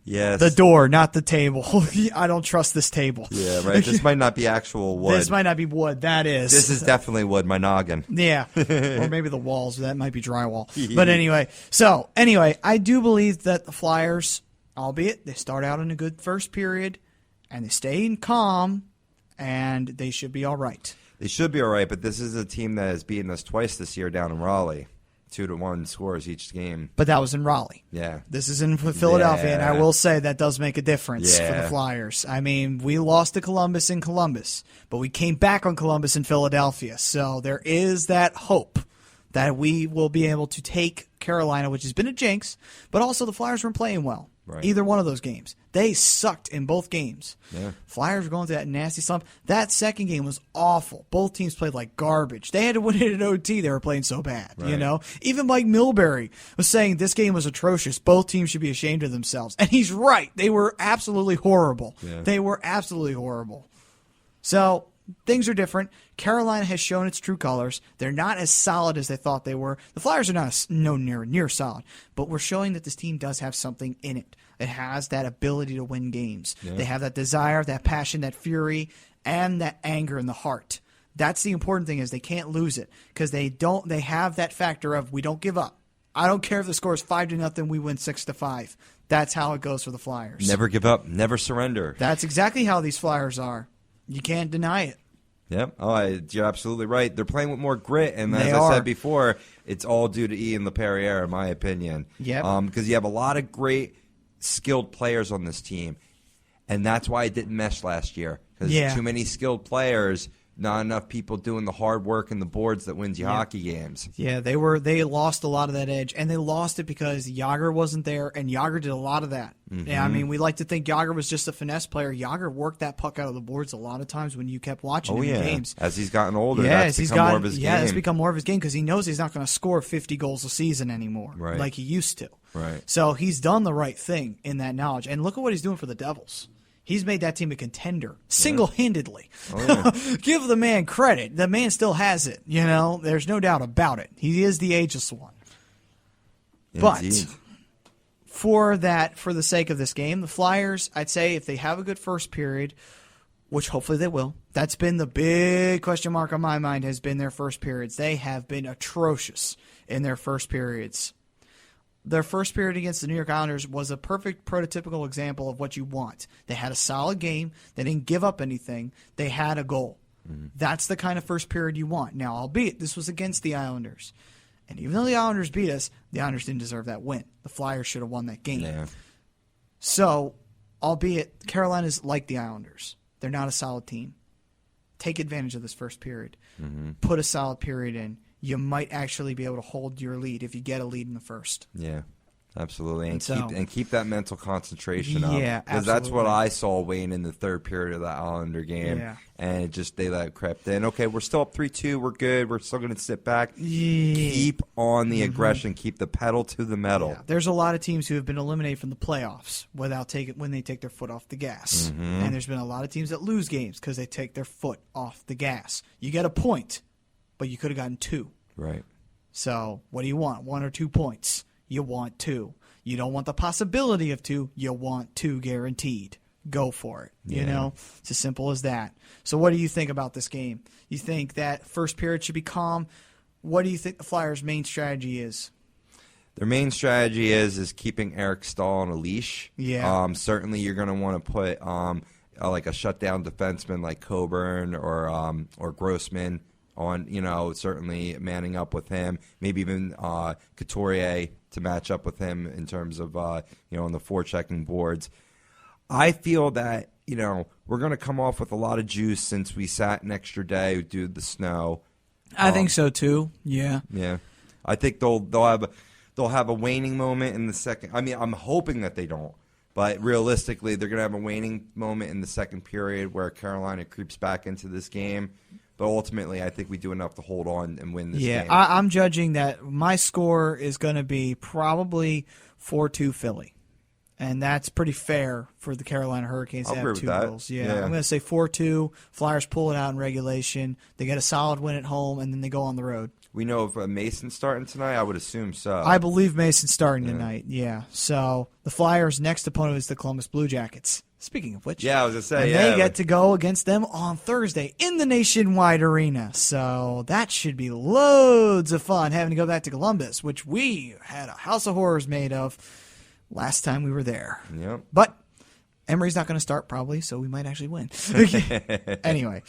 Yes. The door, not the table. I don't trust this table. Yeah, right. This might not be actual wood. This might not be wood. That is. This is definitely wood, my noggin. Yeah. Or maybe the walls. That might be drywall. But anyway, I do believe that the Flyers, albeit they start out in a good first period, and they stay in calm, and they should be all right. They should be all right, but this is a team that has beaten us twice this year down in Raleigh. 2-1 scores each game. But that was in Raleigh. Yeah. This is in Philadelphia, and I will say that does make a difference for the Yeah. Flyers. I mean, we lost to Columbus in Columbus, but we came back on Columbus in Philadelphia. So there is that hope that we will be able to take Carolina, which has been a jinx, but also the Flyers weren't playing well. Right. Either one of those games. They sucked in both games. Yeah. Flyers were going through that nasty slump. That second game was awful. Both teams played like garbage. They had to win it in OT. They were playing so bad, you Right. know? Even Mike Milbury was saying this game was atrocious. Both teams should be ashamed of themselves. And he's right. They were absolutely horrible. Yeah. They were absolutely horrible. So things are different. Carolina has shown its true colors. They're not as solid as they thought they were. The Flyers are not near solid, but we're showing that this team does have something in it. It has that ability to win games. Yeah. They have that desire, that passion, that fury, and that anger in the heart. That's the important thing, is they can't lose it, because they have that factor of, we don't give up. I don't care if the score is 5-0, we win 6-5. That's how it goes for the Flyers. Never give up, never surrender. That's exactly how these Flyers are. You can't deny it. Yep. You're absolutely right. They're playing with more grit, and as I said before, it's all due to Ian LaPerriere, in my opinion. Yep. Because you have a lot of great, skilled players on this team, and that's why it didn't mesh last year. Because too many skilled players, not enough people doing the hard work and the boards that wins you hockey games. Yeah, they lost a lot of that edge, and they lost it because Jágr wasn't there, and Jágr did a lot of that. Mm-hmm. Yeah, I mean, we like to think Jágr was just a finesse player. Jágr worked that puck out of the boards a lot of times when you kept watching him in games. As he's gotten older, that's become more of his game. Yeah, it's become more of his game because he knows he's not going to score 50 goals a season anymore like he used to. Right. So he's done the right thing in that knowledge. And look at what he's doing for the Devils. He's made that team a contender single-handedly. Oh, yeah. Give the man credit. The man still has it. There's no doubt about it. He is the ageless one. Indeed. But for the sake of this game, the Flyers, I'd say if they have a good first period, which hopefully they will, that's been the big question mark on my mind, has been their first periods. They have been atrocious in their first periods. Their first period against the New York Islanders was a perfect prototypical example of what you want. They had a solid game. They didn't give up anything. They had a goal. Mm-hmm. That's the kind of first period you want. Now, albeit this was against the Islanders. And even though the Islanders beat us, the Islanders didn't deserve that win. The Flyers should have won that game. Yeah. So, albeit Carolina's like the Islanders. They're not a solid team. Take advantage of this first period. Mm-hmm. Put a solid period in. You might actually be able to hold your lead if you get a lead in the first. Yeah, absolutely. And keep that mental concentration up. Yeah, because that's what I saw Wayne in the third period of that Islander game. Yeah. And they let it crept in. Okay, we're still up 3-2. We're good. We're still going to sit back. Yeah. Keep on the aggression. Keep the pedal to the metal. Yeah. There's a lot of teams who have been eliminated from the playoffs when they take their foot off the gas. Mm-hmm. And there's been a lot of teams that lose games because they take their foot off the gas. You get a point, but you could have gotten 2. Right. So what do you want? 1 or 2 points? You want 2. You don't want the possibility of 2. You want 2 guaranteed. Go for it. Yeah. It's as simple as that. So what do you think about this game? You think that first period should be calm? What do you think the Flyers' main strategy is? Their main strategy is keeping Eric Stahl on a leash. Yeah. Certainly you're going to want to put like a shutdown defenseman like Coburn or Grossman on, certainly manning up with him, maybe even Couturier to match up with him in terms of, on the forechecking boards. I feel that, we're going to come off with a lot of juice since we sat an extra day due to the snow. I think so too. Yeah. Yeah. I think they'll have a waning moment in the second. I mean, I'm hoping that they don't. But realistically, they're going to have a waning moment in the second period where Carolina creeps back into this game. But ultimately, I think we do enough to hold on and win this game. Yeah, I'm judging that my score is going to be probably 4-2 Philly. And that's pretty fair for the Carolina Hurricanes to have 2 goals. Yeah, I'm going to say 4-2. Flyers pull it out in regulation. They get a solid win at home, and then they go on the road. We know if Mason's starting tonight, I would assume so. I believe Mason's starting tonight, yeah. So the Flyers' next opponent is the Columbus Blue Jackets. Speaking of which, I was going to say, they get to go against them on Thursday in the Nationwide Arena. So that should be loads of fun having to go back to Columbus, which we had a house of horrors made of last time we were there. Yep. But Emery's not going to start probably, so we might actually win. Anyway,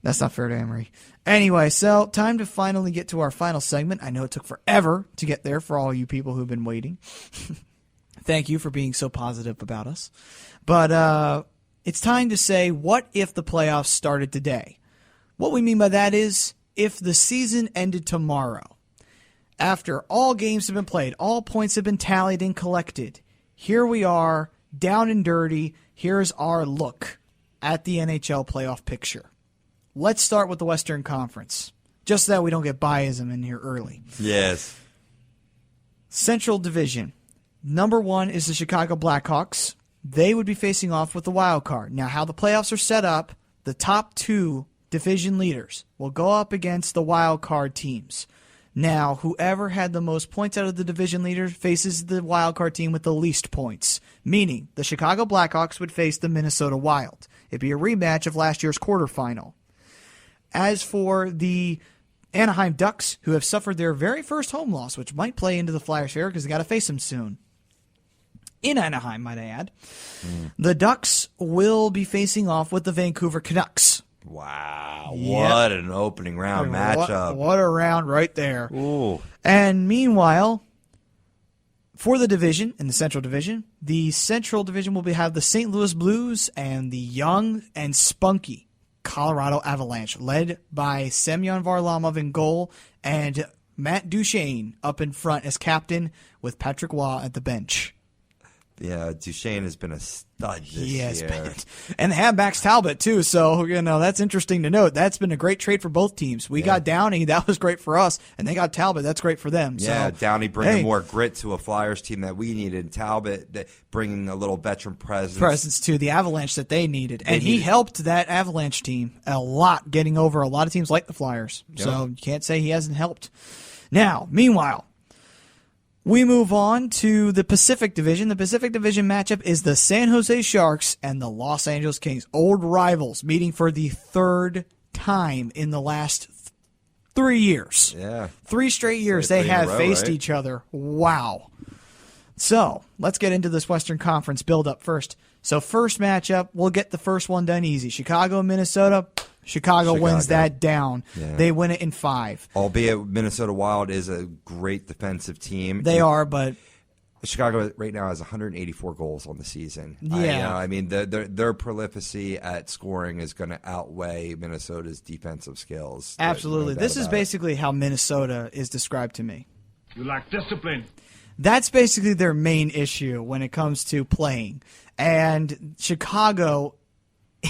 that's not fair to Emery. Anyway, so time to finally get to our final segment. I know it took forever to get there for all you people who've been waiting. Thank you for being so positive about us. But it's time to say, what if the playoffs started today? What we mean by that is, if the season ended tomorrow, after all games have been played, all points have been tallied and collected, here we are, down and dirty, here's our look at the NHL playoff picture. Let's start with the Western Conference, just so that we don't get biasm in here early. Yes. Central Division. Number 1 is the Chicago Blackhawks. They would be facing off with the wild card. Now, how the playoffs are set up, the top 2 division leaders will go up against the wild card teams. Now, whoever had the most points out of the division leaders faces the wild card team with the least points, meaning the Chicago Blackhawks would face the Minnesota Wild. It'd be a rematch of last year's quarterfinal. As for the Anaheim Ducks, who have suffered their very first home loss, which might play into the Flyers' favor because they got to face them soon. In Anaheim, might I add. The Ducks will be facing off with the Vancouver Canucks. Wow. Yep. What an opening round matchup. What a round right there. Ooh. And meanwhile, for the division, in the Central Division, the Central Division will have the St. Louis Blues and the young and spunky Colorado Avalanche, led by Semyon Varlamov in goal and Matt Duchene up in front as captain with Patrick Waugh at the bench. Yeah, Duchene has been a stud this Yes, year. and they have Max Talbot too, so that's interesting to note. That's been a great trade for both teams. We got Downey, that was great for us, and they got Talbot, that's great for them. Yeah, so, Downey bringing more grit to a Flyers team that we needed. Talbot bringing a little veteran presence to the Avalanche that they needed. And he helped that Avalanche team a lot, getting over a lot of teams like the Flyers. Yep. So you can't say he hasn't helped. Now, meanwhile, we move on to the Pacific Division. The Pacific Division matchup is the San Jose Sharks and the Los Angeles Kings, old rivals, meeting for the 3rd time in the last 3 years. Yeah. 3 straight years they have faced each other. Wow. So, let's get into this Western Conference build-up first. So, first matchup, we'll get the first one done easy. Chicago, Minnesota. Chicago wins that down. Yeah. They win it in 5. Albeit Minnesota Wild is a great defensive team. They are, but Chicago right now has 184 goals on the season. Yeah. I mean, their prolificacy at scoring is going to outweigh Minnesota's defensive skills. Absolutely. This is basically how Minnesota is described to me. You lack discipline. That's basically their main issue when it comes to playing. And Chicago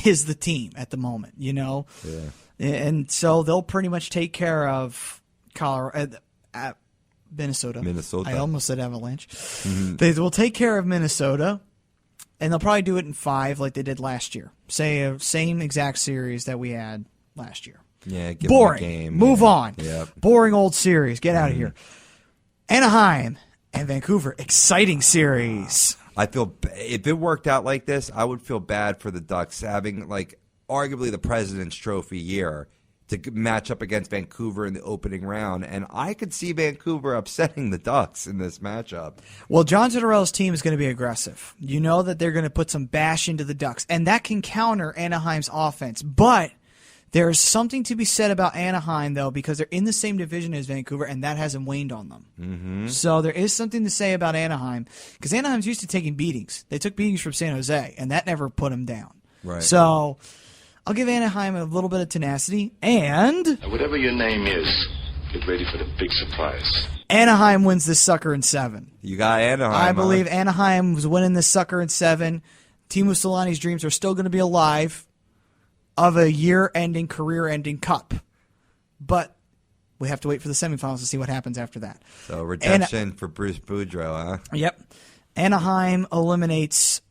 is the team at the moment, Yeah. And so they'll pretty much take care of Minnesota. I almost said Avalanche. Mm-hmm. They will take care of Minnesota, and they'll probably do it in 5 like they did last year. Same exact series that we had last year. Yeah, give boring. Them a game. Move on. Yep. Boring old series. Get out of here. Anaheim and Vancouver, exciting series. I feel if it worked out like this, I would feel bad for the Ducks having arguably the President's Trophy year to match up against Vancouver in the opening round, and I could see Vancouver upsetting the Ducks in this matchup. Well, John Tortorella's team is going to be aggressive. You know that they're going to put some bash into the Ducks, and that can counter Anaheim's offense, but there's something to be said about Anaheim, though, because they're in the same division as Vancouver, and that hasn't waned on them. Mm-hmm. So there is something to say about Anaheim, because Anaheim's used to taking beatings. They took beatings from San Jose, and that never put them down. Right. So I'll give Anaheim a little bit of tenacity, and Whatever your name is, get ready for the big surprise. Anaheim wins this sucker in 7. You got Anaheim. I believe Anaheim was winning this sucker in 7. Teemu Solani's dreams are still going to be alive of a year-ending, career-ending cup. But we have to wait for the semifinals to see what happens after that. So redemption for Bruce Boudreau, huh? Yep. Anaheim eliminates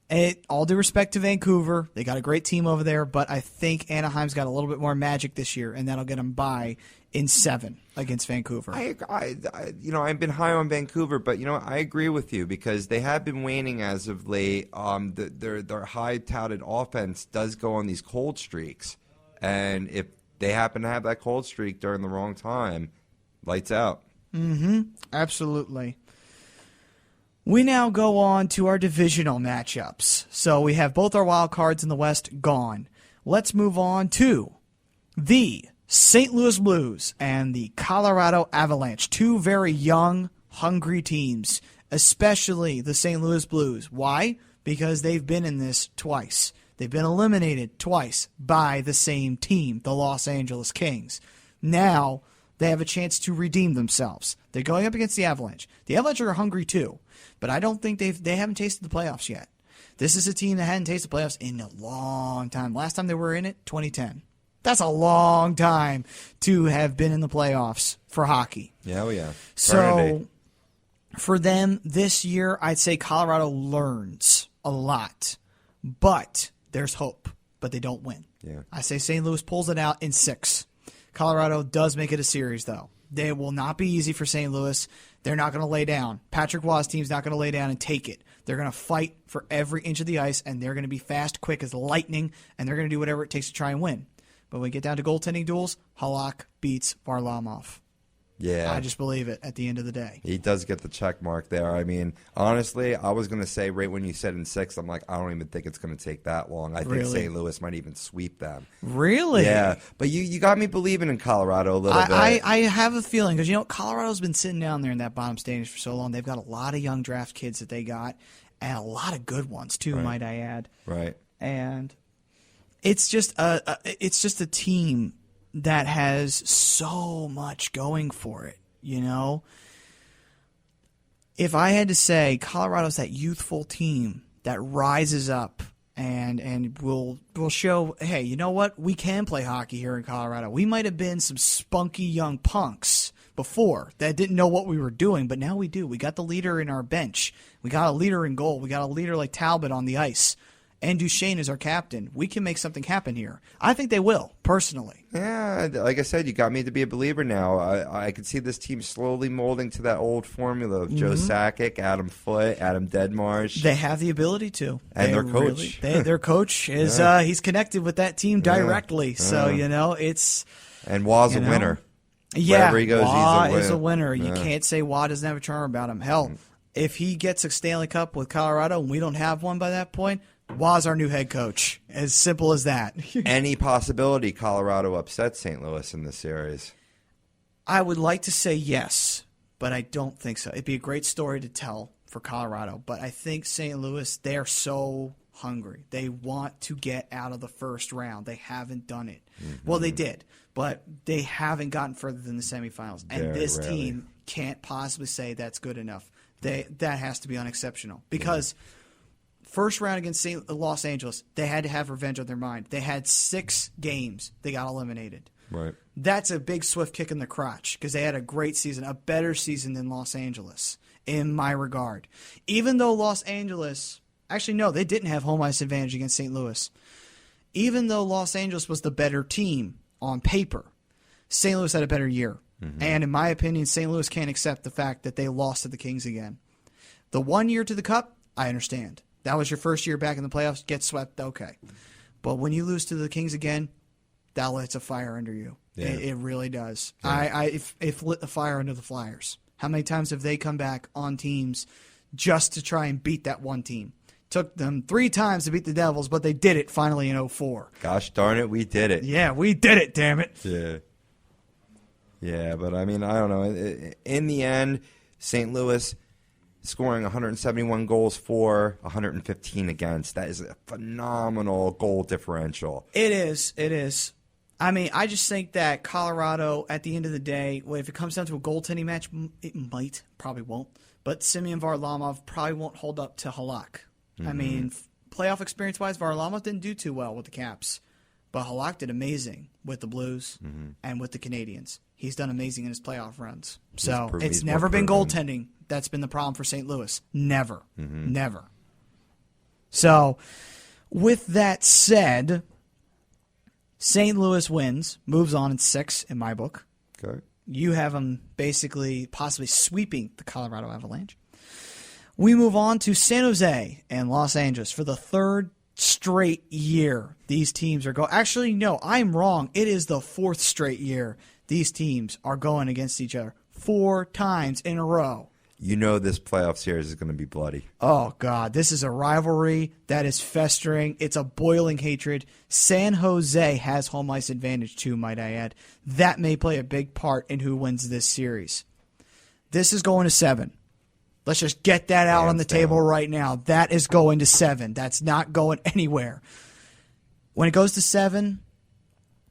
it. All due respect to Vancouver. They got a great team over there, but I think Anaheim's got a little bit more magic this year, and that'll get them by in 7 against Vancouver. I've been high on Vancouver, but I agree with you because they have been waning as of late. Their high touted offense does go on these cold streaks, and if they happen to have that cold streak during the wrong time, lights out. Mm-hmm. Absolutely. We now go on to our divisional matchups. So we have both our wild cards in the West gone. Let's move on to the St. Louis Blues and the Colorado Avalanche, 2 very young, hungry teams, especially the St. Louis Blues. Why? Because they've been in this twice. They've been eliminated twice by the same team, the Los Angeles Kings. Now they have a chance to redeem themselves. They're going up against the Avalanche. The Avalanche are hungry too, but I don't think they haven't tasted the playoffs yet. This is a team that hadn't tasted the playoffs in a long time. Last time they were in it, 2010. That's a long time to have been in the playoffs for hockey. Yeah, So for them this year, I'd say Colorado learns a lot, but there's hope. but they don't win. Yeah. I say St. Louis pulls it out in 6. Colorado does make it a series, though. They will not be easy for St. Louis. They're not going to lay down. Patrick Waugh's team's not going to lay down and take it. They're going to fight for every inch of the ice, and they're going to be fast, quick as lightning, and they're going to do whatever it takes to try and win. But when we get down to goaltending duels, Halak beats Varlamov. Yeah. I just believe it at the end of the day. He does get the check mark there. I mean, honestly, I was going to say right when you said in 6, I'm like, I don't even think it's going to take that long. I think Really? St. Louis might even sweep them. Really? Yeah. But you got me believing in Colorado a little bit. I have a feeling, because, Colorado's been sitting down there in that bottom standings for so long. They've got a lot of young draft kids that they got, and a lot of good ones, too, Right. might I add. Right. And it's just a team that has so much going for it, If I had to say, Colorado's that youthful team that rises up and will show, hey, you know what? We can play hockey here in Colorado. We might have been some spunky young punks before that didn't know what we were doing, but now we do. We got the leader in our bench. We got a leader in goal. We got a leader like Talbot on the ice. And Duchesne is our captain. We can make something happen here. I think they will, personally. Yeah, like I said, you got me to be a believer now. I could see this team slowly molding to that old formula of Joe Sakic, Adam Foote, Adam Deadmarsh. They have the ability to. And their coach. Their coach is he's connected with that team directly. So, it's... And Waugh's a winner. Yeah, Wherever he goes, Waugh he's is a winner. Yeah. You can't say Waugh doesn't have a charm about him. Hell, if he gets a Stanley Cup with Colorado and we don't have one by that point, Waugh's our new head coach. As simple as that. Any possibility Colorado upsets St. Louis in this series? I would like to say yes, but I don't think so. It'd be a great story to tell for Colorado, but I think St. Louis, they're so hungry. They want to get out of the first round. They haven't done it. Well, they did, but they haven't gotten further than the semifinals. And Very this rarely. team can't possibly say that's good enough. That has to be unexceptional because first round against Los Angeles, they had to have revenge on their mind. They had 6 games. They got eliminated. Right. That's a big swift kick in the crotch because they had a great season, a better season than Los Angeles in my regard. Even though Los Angeles, actually no, they didn't have home ice advantage against St. Louis. Even though Los Angeles was the better team on paper, St. Louis had a better year. And in my opinion, St. Louis can't accept the fact that they lost to the Kings again. The 1 year to the Cup, I understand. That was your first year back in the playoffs, get swept, okay. But when you lose to the Kings again, that lights a fire under you. Yeah. It really does. Yeah. It lit the fire under the Flyers. How many times have they come back on teams just to try and beat that one team? Took them 3 times to beat the Devils, but they did it finally in 2004. Gosh darn it, we did it. Yeah, we did it, damn it. Yeah. Yeah, but I mean, I don't know. In the end, St. Louis scoring 171 goals for, 115 against. That is a phenomenal goal differential. It is. It is. I mean, I just think that Colorado, at the end of the day, if it comes down to a goaltending match, it might, probably won't. But Semyon Varlamov probably won't hold up to Halak. I mean, playoff experience-wise, Varlamov didn't do too well with the Caps. But Halak did amazing with the Blues and with the Canadians. He's done amazing in his playoff runs. So it's he's never more been proven. goaltending that's been the problem for St. Louis. Never. Never. So with that said, St. Louis wins, moves on in 6 in my book. Okay. You have them basically possibly sweeping the Colorado Avalanche. We move on to San Jose and Los Angeles for the 3rd straight year these teams are going. Actually, no, I'm wrong. It is the 4th straight year these teams are going against each other 4 times in a row. You know this playoff series is going to be bloody. Oh, God. This is a rivalry that is festering. It's a boiling hatred. San Jose has home ice advantage, too, might I add. That may play a big part in who wins this series. This is going to 7. Let's just get that out on the table right now. That is going to 7. That's not going anywhere. When it goes to 7,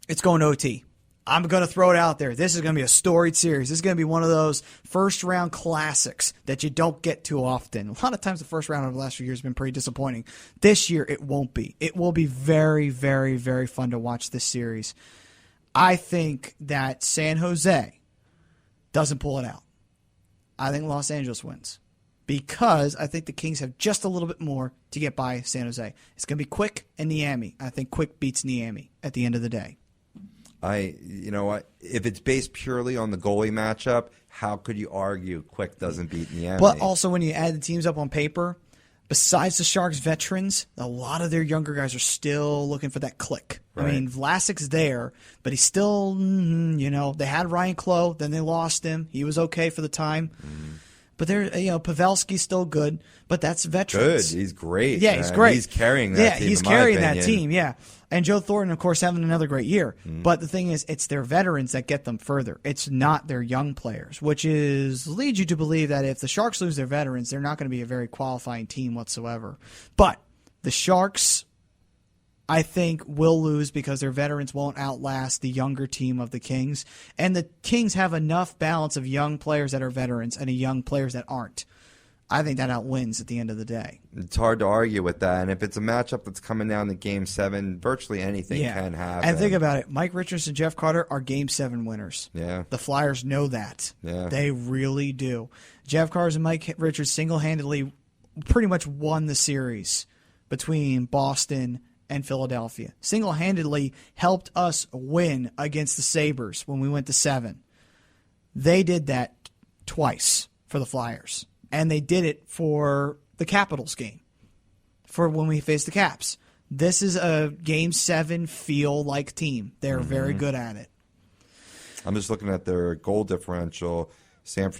it's going to OT. I'm going to throw it out there. This is going to be a storied series. This is going to be one of those first-round classics that you don't get too often. A lot of times the first round over the last few years has been pretty disappointing. This year it won't be. It will be very, very, very fun to watch this series. I think that San Jose doesn't pull it out. I think Los Angeles wins. because I think the Kings have just a little bit more to get by San Jose. It's going to be Quick and Niami. I think Quick beats Niami at the end of the day. You know what? If it's based purely on the goalie matchup, how could you argue Quick doesn't beat Niami? But also when you add the teams up on paper, besides the Sharks veterans, a lot of their younger guys are still looking for that click. Right. I mean, Vlasic's there, but he's still, they had Ryan Clough, then they lost him. He was okay for the time. But Pavelski's still good, but that's veterans. Good. He's great. Yeah, he's great. He's carrying that team. He's carrying that team, yeah. And Joe Thornton, of course, having another great year. But the thing is, it's their veterans that get them further. It's not their young players, which leads you to believe that if the Sharks lose their veterans, they're not going to be a very qualifying team whatsoever. But the Sharks, I think, will lose because their veterans won't outlast the younger team of the Kings. And the Kings have enough balance of young players that are veterans and young players that aren't. I think that outwins at the end of the day. It's hard to argue with that. And if it's a matchup that's coming down to Game 7, virtually anything can happen. And think about it. Mike Richards and Jeff Carter are Game 7 winners. Yeah. The Flyers know that. Yeah. They really do. Jeff Carter and Mike Richards single-handedly pretty much won the series between Boston and Philadelphia. Single-handedly helped us win against the Sabres when we went to 7. They did that twice for the Flyers. And they did it for the Capitals game, for when we faced the Caps. This is a Game 7 feel-like team. They're very good at it. I'm just looking at their goal differential. San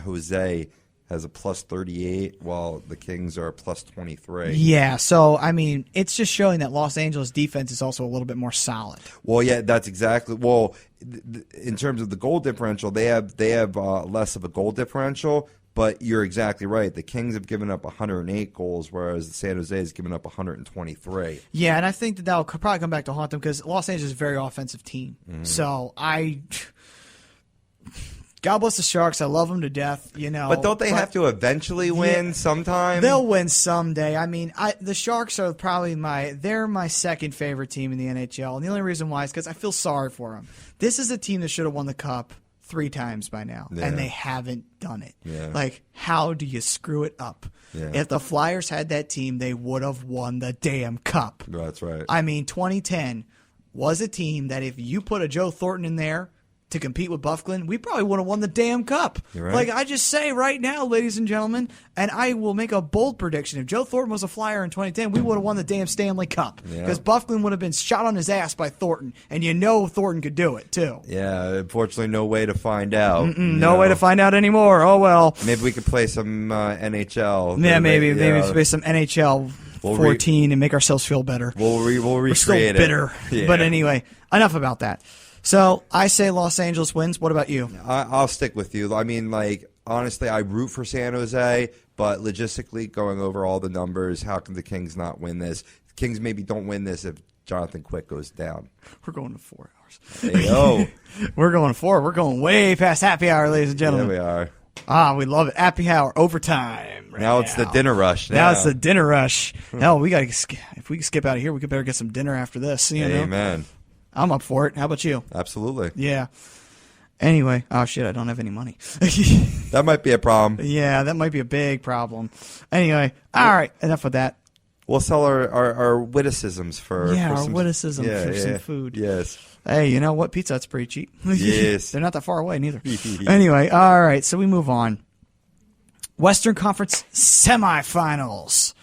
Jose has a plus 38, while the Kings are a plus 23. Yeah, so, I mean, it's just showing that Los Angeles defense is also a little bit more solid. Well, yeah, that's exactly. Well, in terms of the goal differential, they have less of a goal differential, but you're exactly right. The Kings have given up 108 goals, whereas San Jose has given up 123. Yeah, and I think that will probably come back to haunt them because Los Angeles is a very offensive team. So, God bless the Sharks. I love them to death, But don't they have to eventually win sometime? They'll win someday. I mean, the Sharks are probably my second favorite team in the NHL. And the only reason why is because I feel sorry for them. This is a team that should have won the Cup 3 times by now, and they haven't done it. Yeah. Like, how do you screw it up? Yeah. If the Flyers had that team, they would have won the damn Cup. That's right. I mean, 2010 was a team that if you put a Joe Thornton in there to compete with Bufflin, we probably would have won the damn Cup. You're right. Like, I just say right now, ladies and gentlemen, and I will make a bold prediction. If Joe Thornton was a Flyer in 2010, we would have won the damn Stanley Cup. Because Bufflin would have been shot on his ass by Thornton, and Thornton could do it, too. Yeah, unfortunately, no way to find out. No way to find out anymore. Oh, well. Maybe we could play some NHL. Yeah, maybe play some NHL 14 and make ourselves feel better. We'll We're still recreate it. bitter. Yeah. But anyway, enough about that. So I say Los Angeles wins. What about you? I'll stick with you. I mean, honestly, I root for San Jose, but logistically, going over all the numbers, how can the Kings not win this? The Kings maybe don't win this if Jonathan Quick goes down. We're going to 4 hours. Hey, yo. We're going 4. We're going way past happy hour, ladies and gentlemen. There we are. We love it. Happy hour, overtime. Now it's the dinner rush. Now it's the dinner rush. Hell, we got to. If we can skip out of here, we could better get some dinner after this. Amen. I'm up for it. How about you? Absolutely. Yeah. Anyway, oh shit, I don't have any money. That might be a problem. Yeah, that might be a big problem. Anyway, all right, enough of that. We'll sell our witticisms for our witticism for some food. Yes. Hey, you know what? Pizza Hut's pretty cheap. Yes. They're not that far away neither. Anyway, all right, so we move on. Western Conference semifinals.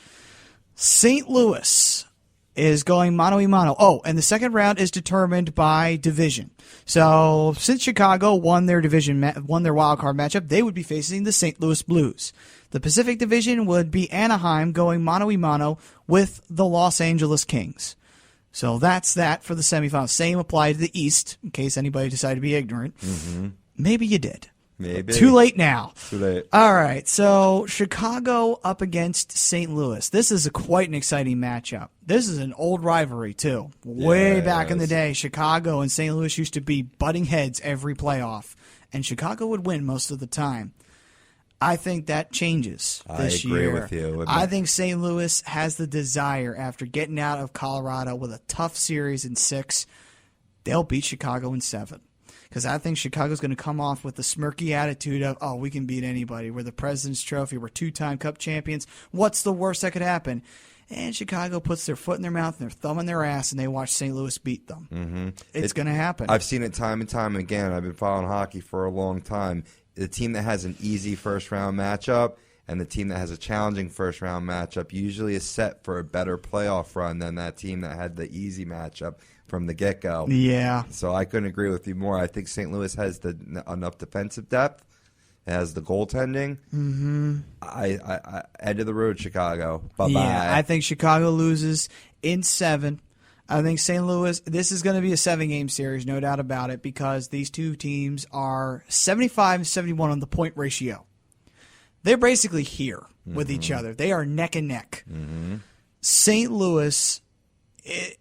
St. Louis is going mano-a-mano. Oh, and the second round is determined by division. So since Chicago won their wild card matchup, they would be facing the St. Louis Blues. The Pacific Division would be Anaheim going mano-a-mano with the Los Angeles Kings. So that's that for the semifinals. Same applied to the East, in case anybody decided to be ignorant. Mm-hmm. Maybe you did. Maybe. Too late now. Too late. All right, so Chicago up against St. Louis. This is quite an exciting matchup. This is an old rivalry, too. Way back in the day, Chicago and St. Louis used to be butting heads every playoff, and Chicago would win most of the time. I think that changes this year. I agree with you. I think St. Louis has the desire, after getting out of Colorado with a tough series in 6, they'll beat Chicago in 7. because I think Chicago's going to come off with the smirky attitude of, oh, we can beat anybody. We're the President's Trophy. We're 2-time Cup champions. What's the worst that could happen? And Chicago puts their foot in their mouth and their thumb in their ass, and they watch St. Louis beat them. Mm-hmm. It's going to happen. I've seen it time and time again. I've been following hockey for a long time. The team that has an easy first-round matchup and the team that has a challenging first-round matchup usually is set for a better playoff run than that team that had the easy matchup from the get-go. Yeah. So I couldn't agree with you more. I think St. Louis has enough defensive depth. It has the goaltending. Mm-hmm. I end of the road, Chicago. Bye-bye. Yeah, I think Chicago loses in 7. I think St. Louis, this is going to be a 7-game series, no doubt about it, because these two teams are 75 and 71 on the point ratio. They're basically here with each other. They are neck and neck. Mm-hmm. St. Louis,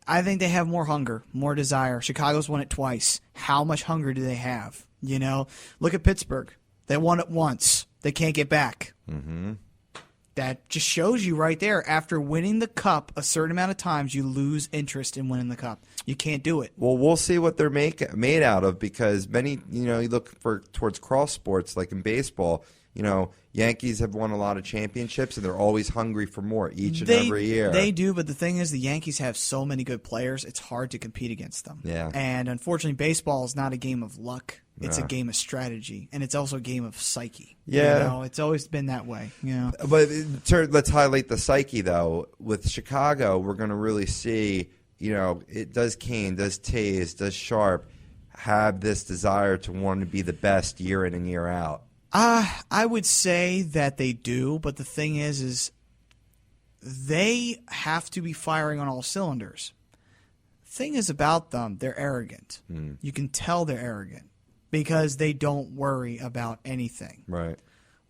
I think they have more hunger, more desire. Chicago's won it twice. How much hunger do they have? You know, look at Pittsburgh. They won it once. They can't get back. Mm-hmm. That just shows you right there. After winning the cup a certain amount of times, you lose interest in winning the cup. You can't do it. Well, we'll see what they're made out of, because many, you look towards cross sports like in baseball. Yankees have won a lot of championships, and they're always hungry for more each and every year. They do, but the thing is, the Yankees have so many good players, it's hard to compete against them. Yeah. And unfortunately, baseball is not a game of luck. It's a game of strategy, and it's also a game of psyche. Yeah. It's always been that way. But let's highlight the psyche, though. With Chicago, we're going to really see, does Kane, does Taves, does Sharp have this desire to want to be the best year in and year out? I would say that they do, but the thing is they have to be firing on all cylinders. Thing is about them, they're arrogant. You can tell they're arrogant because they don't worry about anything. Right.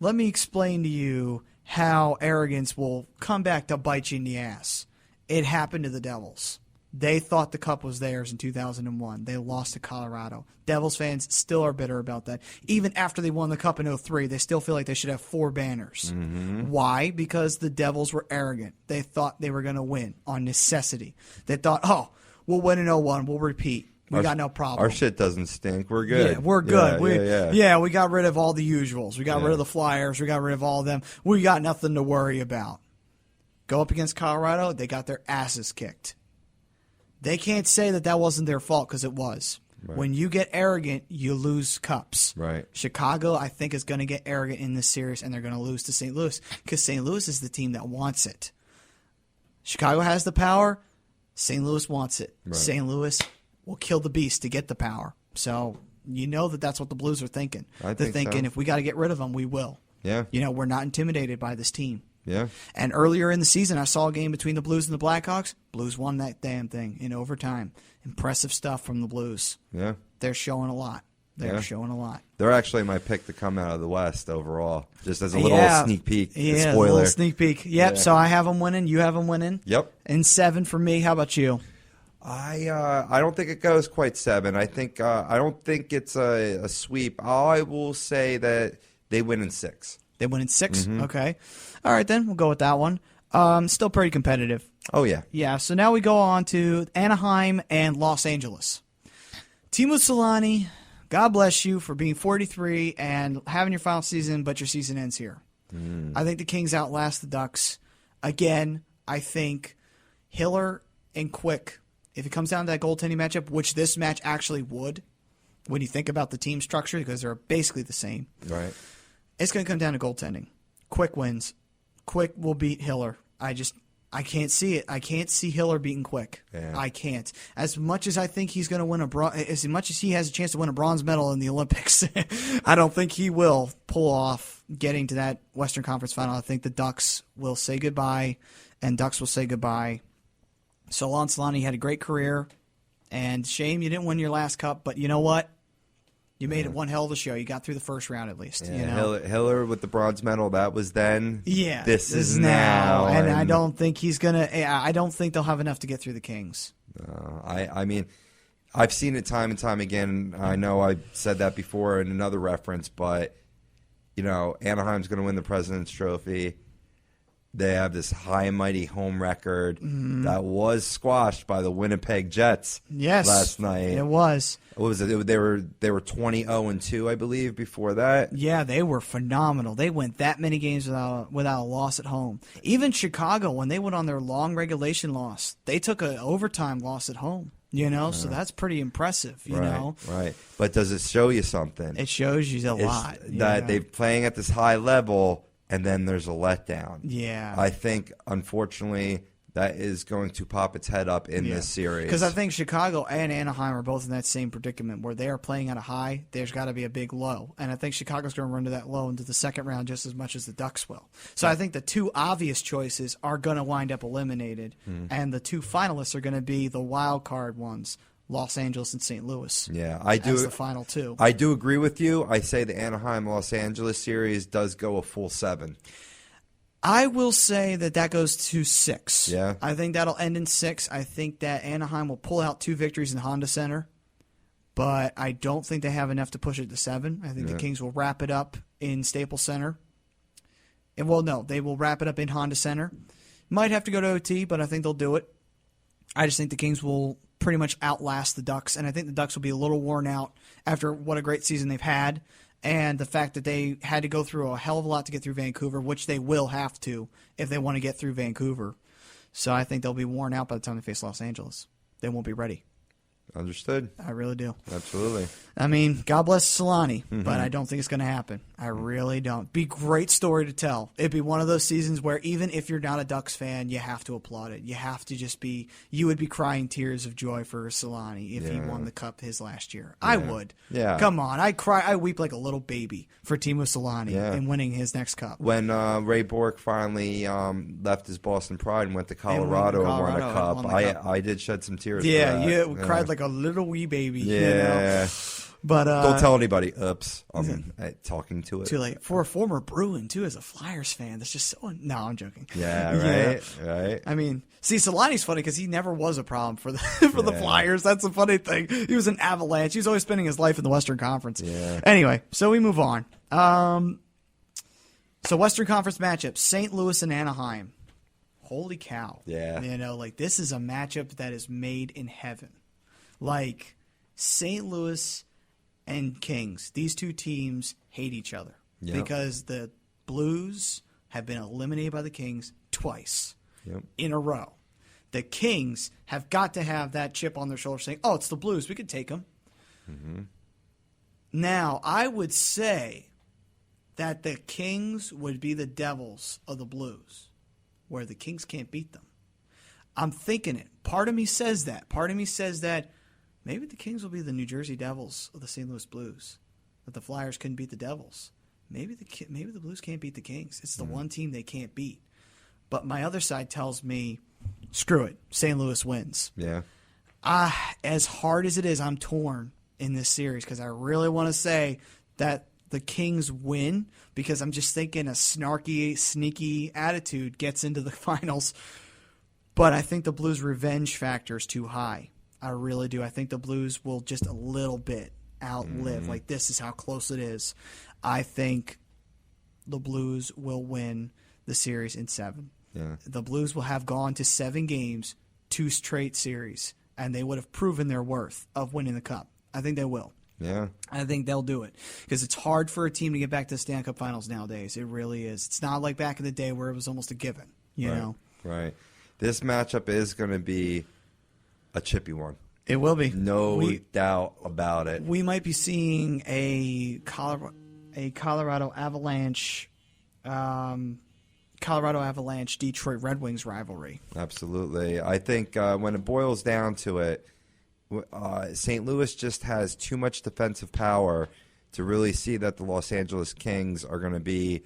Let me explain to you how arrogance will come back to bite you in the ass. It happened to the Devils. They thought the cup was theirs in 2001. They lost to Colorado. Devils fans still are bitter about that. Even after they won the cup in 2003, they still feel like they should have 4 banners. Mm-hmm. Why? Because the Devils were arrogant. They thought they were going to win on necessity. They thought, oh, we'll win in 2001. We'll repeat. We got no problem. Our shit doesn't stink. We're good. Yeah, we're good. We got rid of all the usuals. We got rid of the Flyers. We got rid of all of them. We got nothing to worry about. Go up against Colorado, they got their asses kicked. They can't say that wasn't their fault, because it was. Right. When you get arrogant, you lose cups. Right. Chicago, I think, is going to get arrogant in this series, and they're going to lose to St. Louis, because St. Louis is the team that wants it. Chicago has the power. St. Louis wants it. Right. St. Louis will kill the beast to get the power. So you know that's what the Blues are thinking. They're thinking, if we got to get rid of them, we will. Yeah. We're not intimidated by this team. Yeah. And earlier in the season, I saw a game between the Blues and the Blackhawks. Blues won that damn thing in overtime. Impressive stuff from the Blues. Yeah. They're showing a lot. They're showing a lot. They're actually my pick to come out of the West overall, just as a little sneak peek. Yeah, spoiler. A little sneak peek. Yep, yeah. So I have them winning. You have them winning. Yep. And 7 for me. How about you? I don't think it goes quite 7. I don't think it's a sweep. I will say that they win in 6. They win in 6? Mm-hmm. Okay. All right, then. We'll go with that one. Still pretty competitive. Oh, yeah. Yeah, so now we go on to Anaheim and Los Angeles. Timo Solani, God bless you for being 43 and having your final season, but your season ends here. I think the Kings outlast the Ducks. Again, I think Hiller and Quick, if it comes down to that goaltending matchup, which this match actually would, when you think about the team structure, because they're basically the same. Right. It's going to come down to goaltending. Quick wins. Quick will beat Hiller. I can't see it. I can't see Hiller beating Quick. Yeah. I can't. As much as I think he's going to win as much as he has a chance to win a bronze medal in the Olympics, I don't think he will pull off getting to that Western Conference final. I think the Ducks will say goodbye, and Ducks will say goodbye. So Lon Solani had a great career, and shame you didn't win your last cup, but you know what? You made it one hell of a show. You got through the first round at least. Yeah, Hiller with the bronze medal, that was then. Yeah. This is now. And I don't think he's going to – I don't think they'll have enough to get through the Kings. I mean, I've seen it time and time again. I know I said that before in another reference, but, Anaheim's going to win the President's Trophy. They have this high and mighty home record that was squashed by the Winnipeg Jets last night. It was. What was it? They were 20-0-2, I believe, before that. Yeah, they were phenomenal. They went that many games without a loss at home. Even Chicago, when they went on their long regulation loss, they took an overtime loss at home. So that's pretty impressive, you know? Right. But does it show you something? It shows you a lot. That they're playing at this high level, and then there's a letdown. Yeah. I think, unfortunately, that is going to pop its head up in this series. Because I think Chicago and Anaheim are both in that same predicament where they are playing at a high, there's got to be a big low. And I think Chicago's going to run to that low into the second round just as much as the Ducks will. So I think the two obvious choices are going to wind up eliminated, and the two finalists are going to be the wild card ones, Los Angeles and St. Louis. Yeah, I do. As the final two. I do agree with you. I say the Anaheim-Los Angeles series does go a full 7. I will say that goes to 6. Yeah. I think that'll end in 6. I think that Anaheim will pull out 2 victories in Honda Center, but I don't think they have enough to push it to 7. I think the Kings will wrap it up in Staples Center. And, well, no, they will wrap it up in Honda Center. Might have to go to OT, but I think they'll do it. I just think the Kings will pretty much outlast the Ducks, and I think the Ducks will be a little worn out after what a great season they've had. And the fact that they had to go through a hell of a lot to get through Vancouver, which they will have to if they want to get through Vancouver. So I think they'll be worn out by the time they face Los Angeles. They won't be ready. Understood. I really do. Absolutely. I mean, God bless Solani, but I don't think it's going to happen. I really don't. Be great story to tell. It'd be one of those seasons where even if you're not a Ducks fan, you have to applaud it. You have to just be – you would be crying tears of joy for Solani if he won the Cup his last year. I would. Yeah. Come on. I weep like a little baby for Timo Solani in winning his next Cup. When Ray Bourque finally left his Boston Pride and went to Colorado and won a Cup, I did shed some tears. Yeah, you cried like a little wee baby. Yeah. You know? But don't tell anybody. Oops, I'm talking to it. Too late. For a former Bruin, too, as a Flyers fan, that's just so... No, I'm joking. Yeah, right. I mean, see, Solani's funny because he never was a problem for the the Flyers. That's the funny thing. He was an Avalanche. He was always spending his life in the Western Conference. Yeah. Anyway, so we move on. So Western Conference matchup, St. Louis and Anaheim. Holy cow. Yeah. This is a matchup that is made in heaven. Like, St. Louis and Kings, these two teams hate each other because the Blues have been eliminated by the Kings twice in a row. The Kings have got to have that chip on their shoulder saying, oh, it's the Blues. We could take them. Mm-hmm. Now, I would say that the Kings would be the Devils of the Blues, where the Kings can't beat them. I'm thinking it. Part of me says that. Part of me says that maybe the Kings will be the New Jersey Devils of the St. Louis Blues, that the Flyers couldn't beat the Devils. Maybe the Blues can't beat the Kings. It's the one team they can't beat. But my other side tells me, screw it, St. Louis wins. Yeah. As hard as it is, I'm torn in this series because I really want to say that the Kings win because I'm just thinking a snarky, sneaky attitude gets into the finals. But I think the Blues' revenge factor is too high. I really do. I think the Blues will just a little bit outlive. Like, this is how close it is. I think the Blues will win the series in 7. Yeah. The Blues will have gone to 7 games, 2 straight series, and they would have proven their worth of winning the Cup. I think they will. Yeah. I think they'll do it because it's hard for a team to get back to the Stanley Cup Finals nowadays. It really is. It's not like back in the day where it was almost a given, you know? Right. This matchup is going to be a chippy one. It will be. No doubt about it. We might be seeing a Colorado Avalanche, Detroit Red Wings rivalry. Absolutely. I think when it boils down to it, St. Louis just has too much defensive power to really see that the Los Angeles Kings are going to be,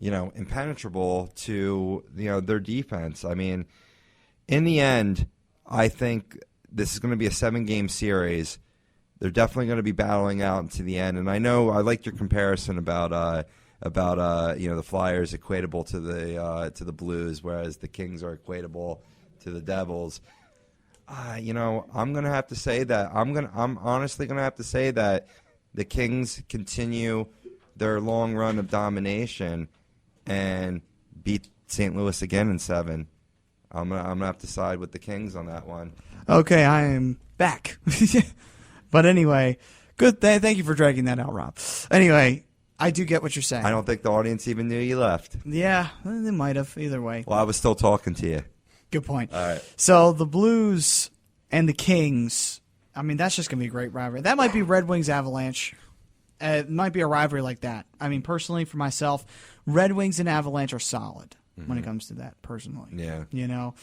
impenetrable to, their defense. I mean, in the end, I think this is going to be a 7-game series. They're definitely going to be battling out into the end. And I know I liked your comparison about the Flyers equatable to the Blues, whereas the Kings are equatable to the Devils. I'm gonna have to say that I'm honestly gonna have to say that the Kings continue their long run of domination and beat St. Louis again in 7. I'm gonna have to side with the Kings on that one. Okay, I am back. But anyway, good. Thank you for dragging that out, Rob. Anyway, I do get what you're saying. I don't think the audience even knew you left. Yeah, they might have. Either way. Well, I was still talking to you. Good point. All right. So the Blues and the Kings, I mean, that's just going to be a great rivalry. That might be Red Wings Avalanche. It might be a rivalry like that. I mean, personally, for myself, Red Wings and Avalanche are solid when it comes to that, personally. Yeah. You know?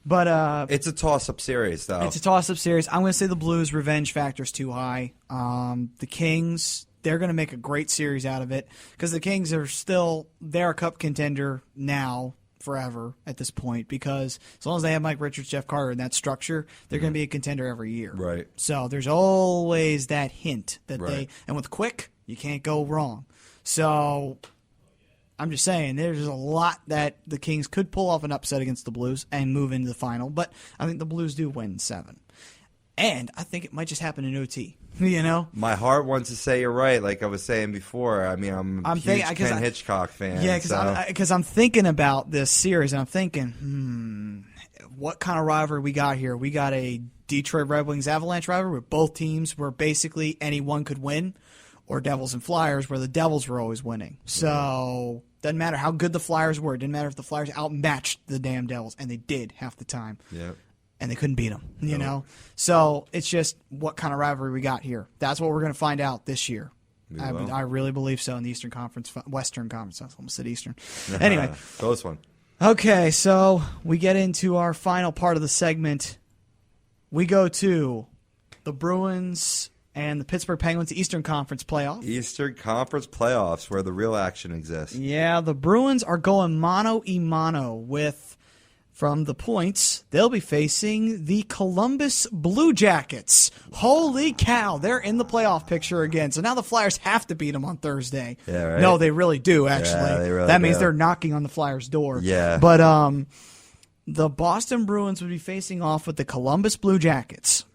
But it's a toss-up series, though. it's a toss-up series. I'm going to say the Blues' revenge factor is too high. The Kings, they're going to make a great series out of it because the Kings are still – they're a cup contender now, forever at this point, because as long as they have Mike Richards, Jeff Carter, and that structure, they're going to be a contender every year. Right. So there's always that hint that Right. and with Quick, you can't go wrong. So I'm just saying there's a lot that the Kings could pull off an upset against the Blues and move into the final, but I think the Blues do win 7. And I think it might just happen in OT. You know? My heart wants to say you're right, like I was saying before. I mean, I'm a huge Ken Hitchcock fan. Yeah, because I'm thinking about this series, and I'm thinking, what kind of rivalry we got here? We got a Detroit Red Wings Avalanche rivalry where both teams were basically anyone could win, or Devils and Flyers where the Devils were always winning. So doesn't matter how good the Flyers were. It didn't matter if the Flyers outmatched the damn Devils, and they did half the time. Yeah. And they couldn't beat them, you know? So it's just what kind of rivalry we got here. That's what we're going to find out this year. I really believe so in the Eastern Conference, Western Conference. I almost said Eastern. Anyway. Close one. Okay, so we get into our final part of the segment. We go to the Bruins and the Pittsburgh Penguins Eastern Conference playoff. Eastern Conference playoffs, where the real action exists. Yeah, the Bruins are going mano-a-mano with... From the points, they'll be facing the Columbus Blue Jackets. Holy cow, they're in the playoff picture again. So now the Flyers have to beat them on Thursday. Yeah, right. No, they really do, actually. Yeah, they really that means do. they're knocking on the Flyers' door. Yeah. But the Boston Bruins would be facing off with the Columbus Blue Jackets.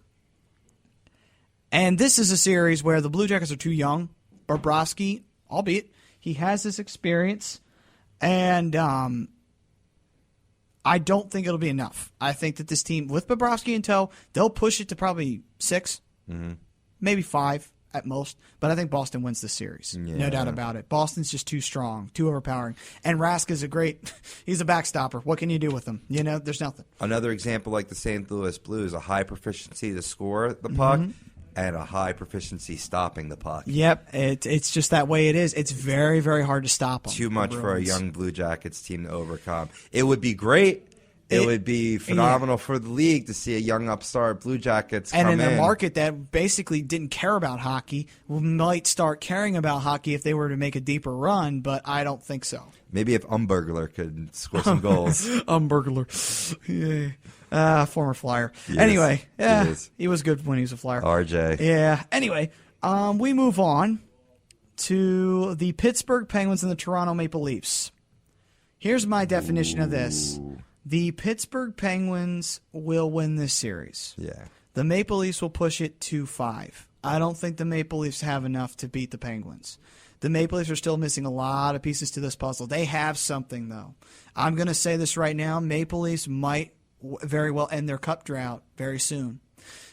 And this is a series where the Blue Jackets are too young. Bobrovsky, albeit, he has this experience. And I don't think it'll be enough. I think that this team, with Bobrovsky in tow, they'll push it to probably 6, maybe 5 at most. But I think Boston wins this series. Yeah. No doubt about it. Boston's just too strong, too overpowering. And Rask is he's a backstopper. What can you do with him? You know, there's nothing. Another example like the St. Louis Blues, a high proficiency to score the puck and a high proficiency stopping the puck. Yep, it's just that way it is. It's very, very hard to stop them. Too much for a young Blue Jackets team to overcome. It would be great. It would be phenomenal for the league to see a young upstart Blue Jackets come in. And in a market that basically didn't care about hockey, might start caring about hockey if they were to make a deeper run, but I don't think so. Maybe if Umbergler could score some goals. Umbergler. Yeah. Former Flyer. Yes, Anyway, yeah, is. he was good when he was a Flyer. RJ. Yeah. Anyway, we move on to the Pittsburgh Penguins and the Toronto Maple Leafs. Here's my definition of this. The Pittsburgh Penguins will win this series. Yeah. The Maple Leafs will push it to 5. I don't think the Maple Leafs have enough to beat the Penguins. The Maple Leafs are still missing a lot of pieces to this puzzle. They have something, though. I'm going to say this right now. Maple Leafs might very well end their cup drought very soon.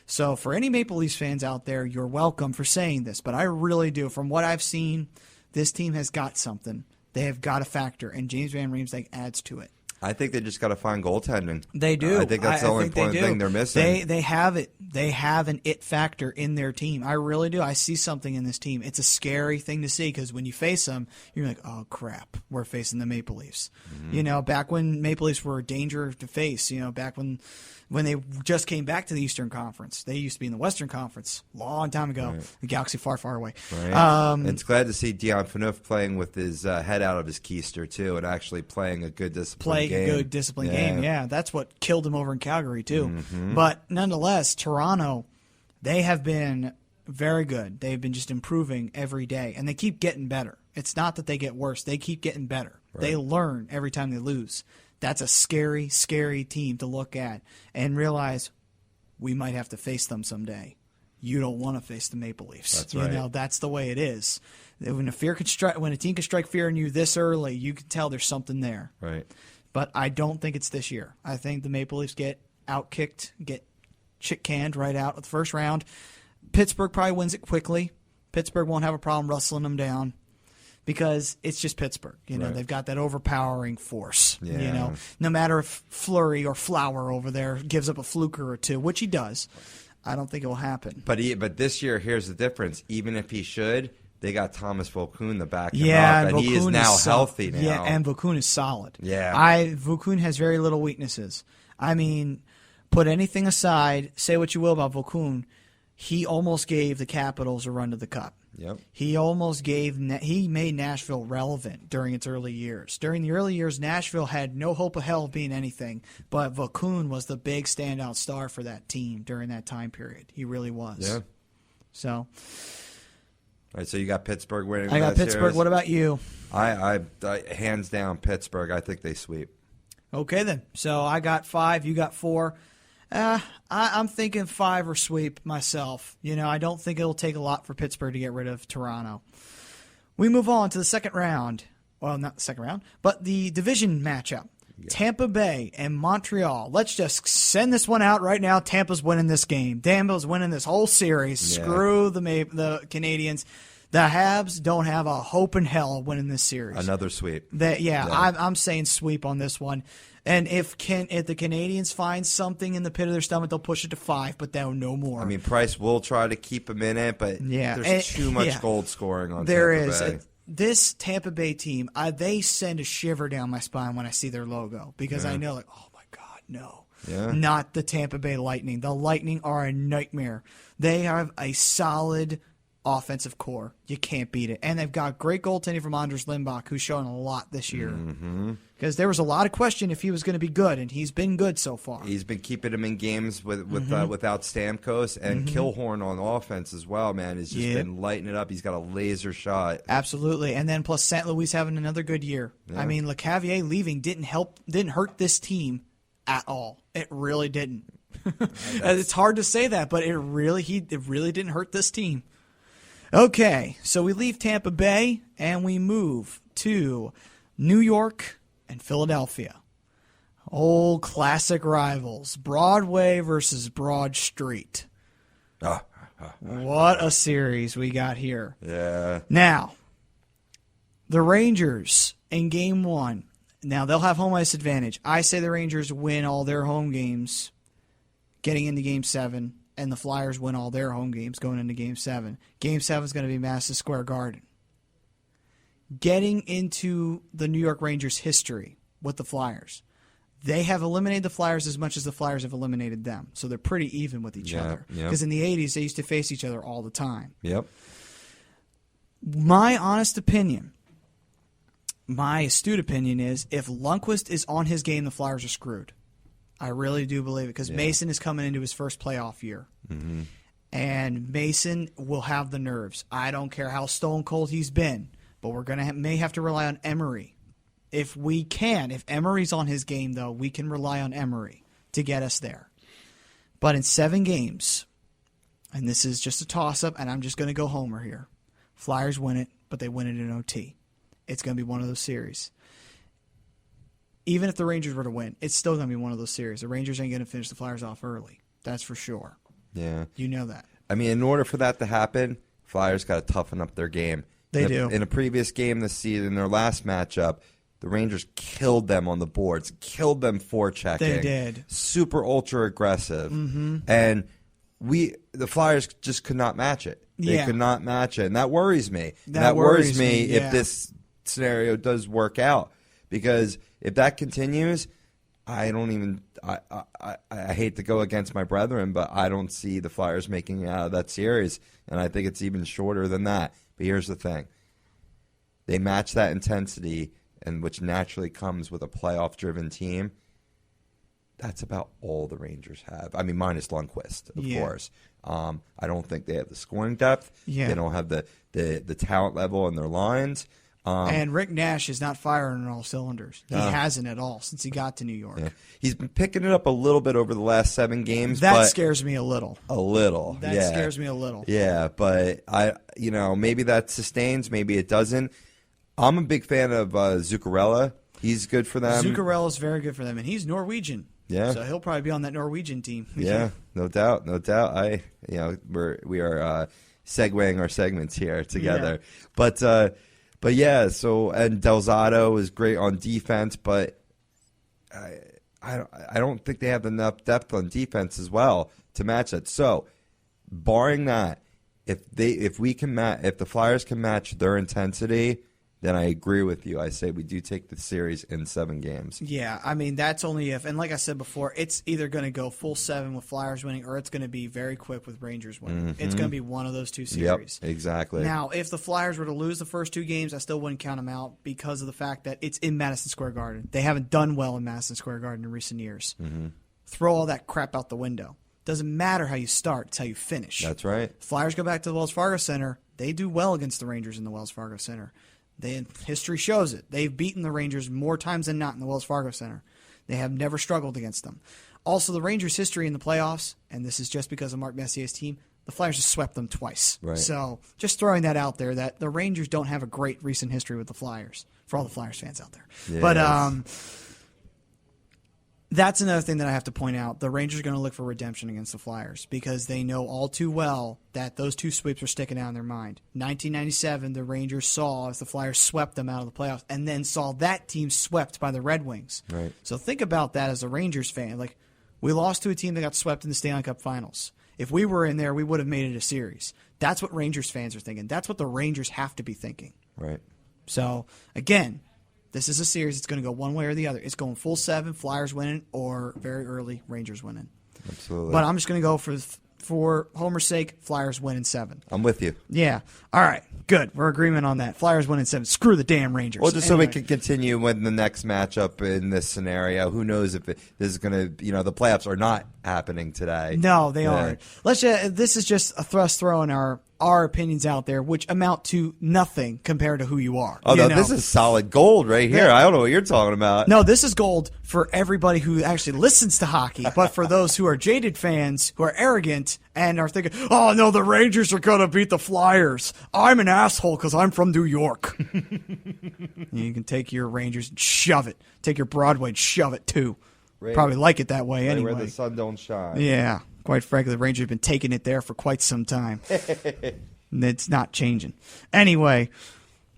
So for any Maple Leafs fans out there, you're welcome for saying this. But I really do. From what I've seen, this team has got something. They have got a factor, and James Van Riemsdyk adds to it. I think they just got to find goaltending. They do. I think that's the only important thing they're missing. They have it. They have an it factor in their team. I really do. I see something in this team. It's a scary thing to see because when you face them, you're like, oh, crap, we're facing the Maple Leafs. You know, back when Maple Leafs were a danger to face, you know, back when they just came back to the Eastern Conference. They used to be in the Western Conference a long time ago. Right. The galaxy far, far away. Right. It's glad to see Dion Phaneuf playing with his head out of his keister, too, and actually playing a good disciplined game. Good disciplined game, yeah. That's what killed him over in Calgary, too. But nonetheless, Toronto, they have been very good. They've been just improving every day, and they keep getting better. It's not that they get worse. They keep getting better. Right. They learn every time they lose. That's a scary, scary team to look at and realize we might have to face them someday. You don't want to face the Maple Leafs. That's right. You know, that's the way it is. When a team can strike fear in you this early, you can tell there's something there. Right. but I don't think it's this year. I think the Maple Leafs get outkicked, get shit-canned right out of the first round. Pittsburgh probably wins it quickly. Pittsburgh won't have a problem rustling them down because it's just Pittsburgh. They've got that overpowering force. Yeah. No matter if Fleury or Flower over there gives up a fluker or two, which he does, I don't think it will happen. But this year, here's the difference. Even if he should, they got Thomas Vokoun to back him and up, and he is now healthy now. Yeah, and Vokoun is solid. Yeah. Vokoun has very little weaknesses. I mean, put anything aside, say what you will about Vokoun, he almost gave the Capitals a run to the Cup. Yep. He made Nashville relevant during its early years. During the early years, Nashville had no hope of hell of being anything, but Vokoun was the big standout star for that team during that time period. He really was. Yeah. So, all right, so you got Pittsburgh winning. I got Pittsburgh. Series. What about you? I hands down Pittsburgh. I think they sweep. Okay, then. So I got 5. You got 4. I'm thinking 5 or sweep myself. I don't think it'll take a lot for Pittsburgh to get rid of Toronto. We move on to the second round. Well, not the second round, but the division matchup. Yeah. Tampa Bay and Montreal. Let's just send this one out right now. Tampa's winning this game. Tampa's winning this whole series. Yeah. Screw the Canadiens. The Habs don't have a hope in hell of winning this series. Another sweep. I'm saying sweep on this one. And if the Canadians find something in the pit of their stomach, they'll push it to 5, but they'll no more. I mean, Price will try to keep them in it, but there's too much goal scoring on Tampa Bay. This Tampa Bay team, they send a shiver down my spine when I see their logo because I know, oh my God, no. Yeah. Not the Tampa Bay Lightning. The Lightning are a nightmare. They have a solid offensive core. You can't beat it. And they've got great goaltending from Anders Lindback, who's shown a lot this year. Because there was a lot of question if he was going to be good, and he's been good so far. He's been keeping him in games without Stamkos, and Killhorn on offense as well, man. Has just been lighting it up. He's got a laser shot. Absolutely. And then plus St. Louis having another good year. Yeah. I mean, LeCavier leaving didn't hurt this team at all. It really didn't. It's hard to say that, but it really didn't hurt this team. Okay, so we leave Tampa Bay and we move to New York and Philadelphia. Old classic rivals, Broadway versus Broad Street. What a series we got here. Yeah. Now, the Rangers in Game 1. Now, they'll have home ice advantage. I say the Rangers win all their home games getting into Game 7. And the Flyers win all their home games going into Game 7. Game 7 is going to be Madison Square Garden. Getting into the New York Rangers' history with the Flyers, they have eliminated the Flyers as much as the Flyers have eliminated them. So they're pretty even with each other. Because in the 80s, they used to face each other all the time. Yep. My honest opinion, my astute opinion is if Lundqvist is on his game, the Flyers are screwed. I really do believe it because Mason is coming into his first playoff year. Mm-hmm. And Mason will have the nerves. I don't care how stone cold he's been, but we're going to may have to rely on Emery. If Emery's on his game, though, we can rely on Emery to get us there. But in 7 games, and this is just a toss-up, and I'm just going to go homer here, Flyers win it, but they win it in OT. It's going to be one of those series. Even if the Rangers were to win, it's still going to be one of those series. The Rangers ain't going to finish the Flyers off early. That's for sure. Yeah. You know that. I mean, in order for that to happen, Flyers got to toughen up their game. They do. In a previous game this season, in their last matchup, the Rangers killed them on the boards, killed them forechecking. They did. Super ultra aggressive. Mm-hmm. And the Flyers just could not match it. They could not match it. And that worries me. That worries me if this scenario does work out. Because if that continues, I hate to go against my brethren, but I don't see the Flyers making it out of that series. And I think it's even shorter than that. But here's the thing. They match that intensity, and which naturally comes with a playoff-driven team. That's about all the Rangers have. I mean, minus Lundqvist, of course. I don't think they have the scoring depth. Yeah. They don't have the talent level in their lines. And Rick Nash is not firing on all cylinders. He hasn't at all since he got to New York. Yeah. He's been picking it up a little bit over the last 7 games. That scares me a little. A little. That scares me a little. Yeah, but maybe that sustains, maybe it doesn't. I'm a big fan of Zuccarello. He's good for them. Zuccarello's very good for them, and he's Norwegian. Yeah. So he'll probably be on that Norwegian team. Yeah, no doubt. We are segueing our segments here together. Yeah. But yeah, so, and Delzato is great on defense, but I don't think they have enough depth on defense as well to match that. So, barring that, if the Flyers can match their intensity, then I agree with you. I say we do take the series in 7 games. Yeah, I mean, that's only if, and like I said before, it's either going to go full 7 with Flyers winning, or it's going to be very quick with Rangers winning. Mm-hmm. It's going to be one of those two series. Yep, exactly. Now, if the Flyers were to lose the first 2 games, I still wouldn't count them out because of the fact that it's in Madison Square Garden. They haven't done well in Madison Square Garden in recent years. Mm-hmm. Throw all that crap out the window. Doesn't matter how you start, it's how you finish. That's right. Flyers go back to the Wells Fargo Center. They do well against the Rangers in the Wells Fargo Center. History shows it. They've beaten the Rangers more times than not in the Wells Fargo Center. They have never struggled against them. Also, the Rangers' history in the playoffs, and this is just because of Mark Messier's team, the Flyers have swept them twice. Right. So just throwing that out there, that the Rangers don't have a great recent history with the Flyers, for all the Flyers fans out there. Yes. But that's another thing that I have to point out. The Rangers are going to look for redemption against the Flyers because they know all too well that those 2 sweeps are sticking out in their mind. 1997, the Rangers saw as the Flyers swept them out of the playoffs and then saw that team swept by the Red Wings. Right. So think about that as a Rangers fan. Like, we lost to a team that got swept in the Stanley Cup Finals. If we were in there, we would have made it a series. That's what Rangers fans are thinking. That's what the Rangers have to be thinking. Right. So, again, this is a series. It's going to go one way or the other. It's going full 7, Flyers winning, or very early, Rangers winning. Absolutely. But I'm just going to go for Homer's sake, Flyers winning 7. I'm with you. Yeah. All right. Good. We're agreement on that. Flyers winning 7. Screw the damn Rangers. Well, just so we can continue with the next matchup in this scenario. Who knows if this is going to, the playoffs are not happening today. No, they aren't. This is just a thrust throwing our opinions out there, which amount to nothing compared to who you are. Oh, no, this is solid gold right here. Yeah. I don't know what you're talking about. No, this is gold for everybody who actually listens to hockey, but for those who are jaded fans, who are arrogant, and are thinking, oh, no, the Rangers are going to beat the Flyers. I'm an asshole because I'm from New York. You can take your Rangers and shove it. Take your Broadway and shove it, too. Probably like it that way anyway. Where the sun don't shine. Yeah. Quite frankly, the Rangers have been taking it there for quite some time. And it's not changing. Anyway,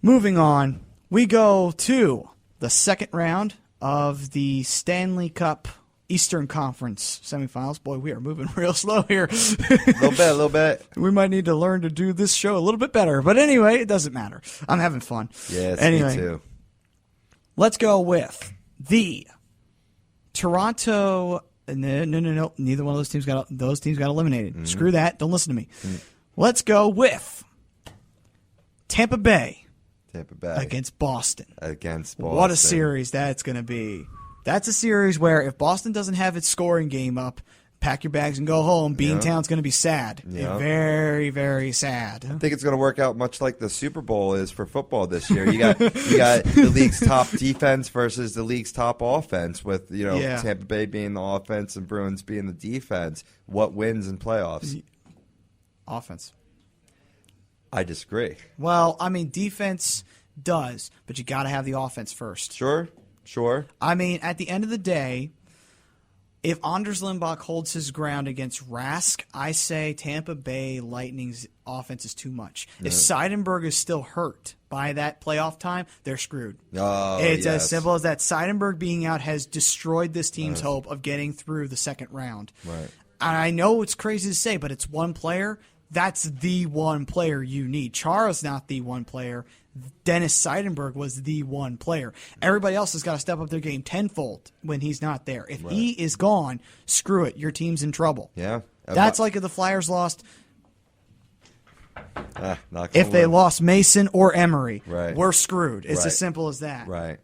moving on, we go to the second round of the Stanley Cup Eastern Conference semifinals. Boy, we are moving real slow here. A little bit. We might need to learn to do this show a little bit better. But anyway, it doesn't matter. I'm having fun. Yes, anyway, me too. Let's go with the Toronto. No. Neither one of those teams got eliminated. Mm-hmm. Screw that. Don't listen to me. Mm-hmm. Let's go with Tampa Bay against Boston. What a series that's going to be. That's a series where if Boston doesn't have its scoring game up, pack your bags and go home. Beantown's going to be sad. Yep. Very, very sad. I think it's going to work out much like the Super Bowl is for football this year. You got the league's top defense versus the league's top offense, with Tampa Bay being the offense and Bruins being the defense. What wins in playoffs? Offense. I disagree. Well, I mean, defense does, but you got to have the offense first. Sure. I mean, at the end of the day, if Anders Lindback holds his ground against Rask, I say Tampa Bay Lightning's offense is too much. Yeah. If Seidenberg is still hurt by that playoff time, they're screwed. Oh, it's as simple as that. Seidenberg being out has destroyed this team's hope of getting through the second round. Right. And I know it's crazy to say, but it's one player. That's the one player you need. Chara's not the one player. Dennis Seidenberg was the one player. Everybody else has got to step up their game tenfold when he's not there. If he is gone, screw it. Your team's in trouble. Yeah. That's like if the Flyers lost. If they lost Mason or Emery, we're screwed. It's as simple as that. Right.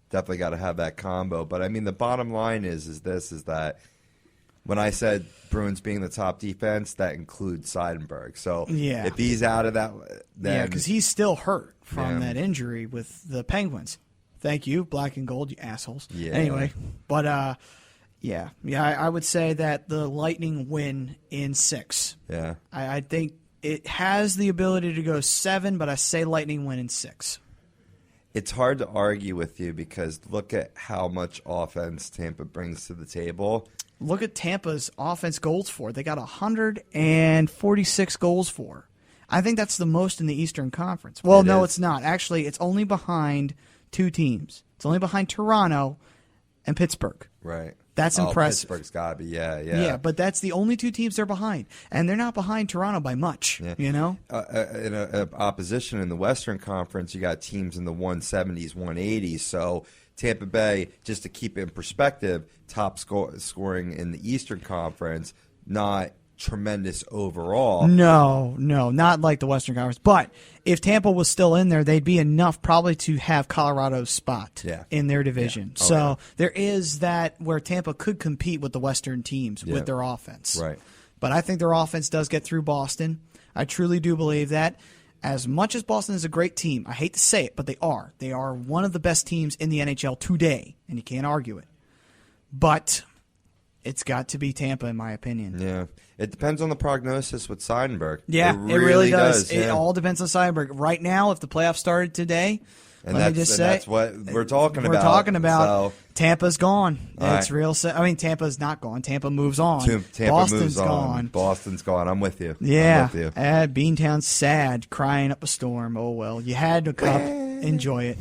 Definitely got to have that combo. But, I mean, the bottom line is that when I said Bruins being the top defense, that includes Seidenberg. So if he's out of that, then because he's still hurt from that injury with the Penguins. Thank you, black and gold, you assholes. Yeah. Anyway, but I would say that the Lightning win in 6. Yeah. I think it has the ability to go 7, but I say Lightning win in 6. It's hard to argue with you because look at how much offense Tampa brings to the table. Look at Tampa's offense goals for. They got 146 goals for. I think that's the most in the Eastern Conference. Well, no, it's not. Actually, it's only behind two teams. It's only behind Toronto and Pittsburgh. Right. That's impressive. Pittsburgh's got to be, yeah. Yeah, but that's the only two teams they're behind. And they're not behind Toronto by much, you know? In a opposition in the Western Conference, you got teams in the 170s, 180s. So Tampa Bay, just to keep it in perspective, top scoring in the Eastern Conference, not tremendous overall. No, not like the Western Conference. But if Tampa was still in there, they'd be enough probably to have Colorado's spot in their division. Yeah. So there is that where Tampa could compete with the Western teams with their offense. Right. But I think their offense does get through Boston. I truly do believe that. As much as Boston is a great team, I hate to say it, but they are. They are one of the best teams in the NHL today, and you can't argue it. But it's got to be Tampa, in my opinion. Yeah. It depends on the prognosis with Seidenberg. Yeah, it really does. It all depends on Seidenberg. Right now, if the playoffs started today, that's what we're talking about. We're talking about so, Tampa's gone. Right. It's Tampa's not gone. Tampa moves on. Tampa Boston's moves on. gone. Boston's gone. I'm with you. Yeah. I'm with you. Beantown's sad, crying up a storm. Oh, well. You had a cup. Enjoy it.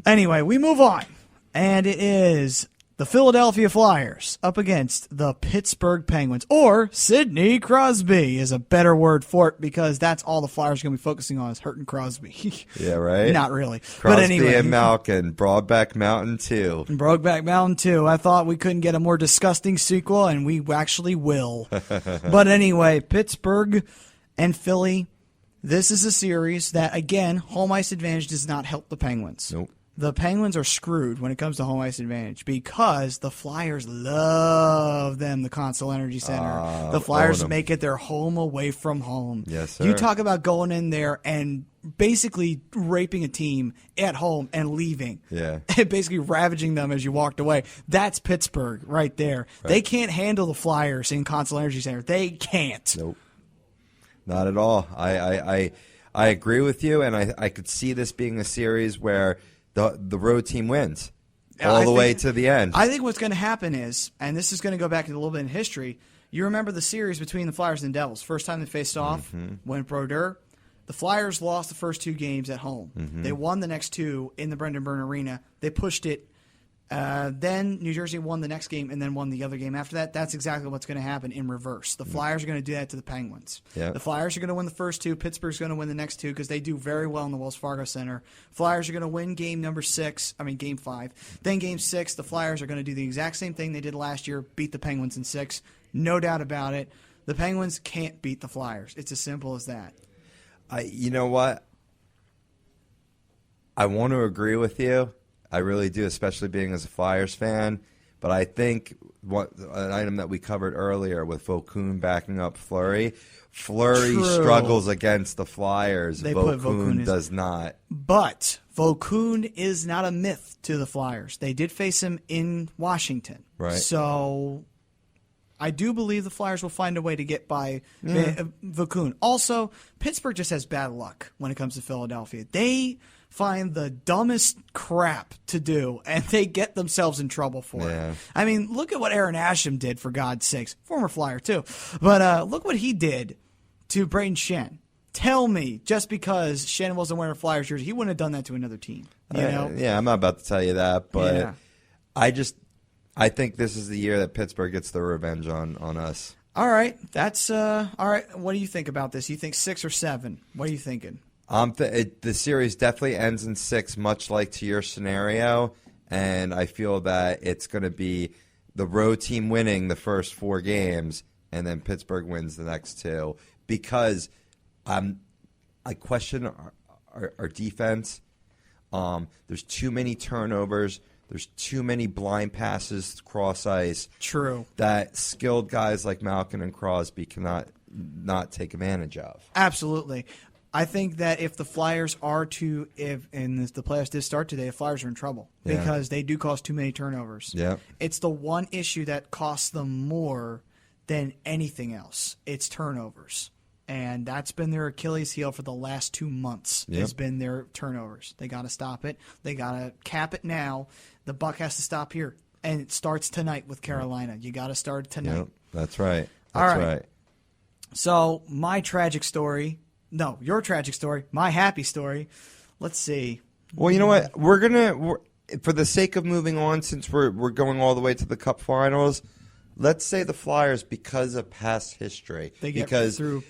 Anyway, we move on. And it is the Philadelphia Flyers up against the Pittsburgh Penguins, or Sidney Crosby is a better word for it because that's all the Flyers are going to be focusing on is hurting Crosby. Yeah, right? Not really. Crosby but anyway. and Malkin, Broadback Mountain 2. Brokeback Mountain 2. I thought we couldn't get a more disgusting sequel, and we actually will. But anyway, Pittsburgh and Philly, this is a series that, again, home ice advantage does not help the Penguins. Nope. The Penguins are screwed when it comes to home ice advantage because the Flyers love them, the Consol Energy Center. The Flyers make it their home away from home. Yes, sir. You talk about going in there and basically raping a team at home and leaving. Yeah. And basically ravaging them as you walked away. That's Pittsburgh right there. Right. They can't handle the Flyers in Consol Energy Center. They can't. Nope. Not at all. I agree with you, and I could see this being a series where the road team wins all the way to the end. I think what's going to happen is, and this is going to go back a little bit in history, you remember the series between the Flyers and Devils. First time they faced off, when Brodeur, the Flyers lost the first two games at home. They won the next two in the Brendan Byrne Arena. They pushed it. Then New Jersey won the next game and then won the other game after that. That's exactly what's going to happen in reverse. The Flyers are going to do that to the Penguins. Yeah. The Flyers are going to win the first two. Pittsburgh's going to win the next two because they do very well in the Wells Fargo Center. Flyers are going to win game 5. Then game 6, the Flyers are going to do the exact same thing they did last year, beat the Penguins in 6. No doubt about it. The Penguins can't beat the Flyers. It's as simple as that. You know what? I want to agree with you. I really do, especially being as a Flyers fan. But I think an item that we covered earlier with Vaucoon backing up Fleury. Fleury struggles against the Flyers. Vaucoon does not. But Vaucoon is not a myth to the Flyers. They did face him in Washington. Right. So I do believe the Flyers will find a way to get by Vaucoon. Also, Pittsburgh just has bad luck when it comes to Philadelphia. They find the dumbest crap to do, and they get themselves in trouble for it. I mean, look at what Aaron Asham did, for God's sakes. Former Flyer, too. But look what he did to Braden Shen. Tell me, just because Shen wasn't wearing a Flyers jersey, he wouldn't have done that to another team. You know? Yeah, I'm not about to tell you that, but I think this is the year that Pittsburgh gets their revenge on us. All right. That's all right. What do you think about this? You think 6 or 7? What are you thinking? The series definitely ends in 6, much like to your scenario, and I feel that it's going to be the road team winning the first 4 games, and then Pittsburgh wins the next 2, because I question our defense. There's too many turnovers. There's too many blind passes cross ice. True. That skilled guys like Malkin and Crosby cannot not take advantage of. Absolutely. I think that if the Flyers are to, and the playoffs did start today, the Flyers are in trouble because they do cause too many turnovers. Yeah. It's the one issue that costs them more than anything else. It's turnovers. And that's been their Achilles heel for the last 2 months. Yep. Has been their turnovers. They got to stop it. They got to cap it now. The buck has to stop here. And it starts tonight with Carolina. You got to start tonight. Yep, that's right. All That's right. right. So my tragic story. No, your tragic story. My happy story. Let's see. Well, you know what? For the sake of moving on, since we're going all the way to the Cup Finals, let's say the Flyers, because of past history, They get because through.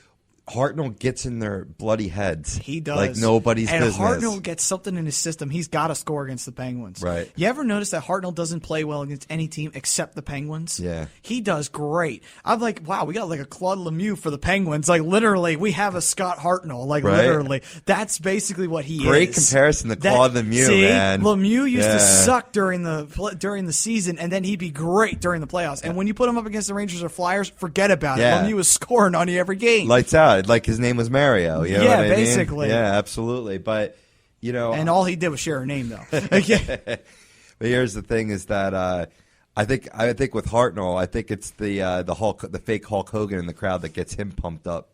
Hartnell gets in their bloody heads. He does. Like nobody's and business. Hartnell gets something in his system. He's got to score against the Penguins. Right. You ever notice that Hartnell doesn't play well against any team except the Penguins? Yeah. He does great. I'm like, wow, we got like a Claude Lemieux for the Penguins. Like, literally, we have a Scott Hartnell. Like, Right. literally. That's basically what he Great is. comparison to Claude Lemieux, see, man. Lemieux used Yeah. to suck during the season, and then he'd be great during the playoffs. And when you put him up against the Rangers or Flyers, forget about Yeah. it. Lemieux was scoring on you every game. Lights out. Like his name was Mario. You know Yeah, what I mean? basically. Yeah, absolutely. But, you know. And all he did was share a name, though. Yeah. But here's the thing: is that I think with Hartnell, I think it's the fake Hulk Hogan in the crowd that gets him pumped up.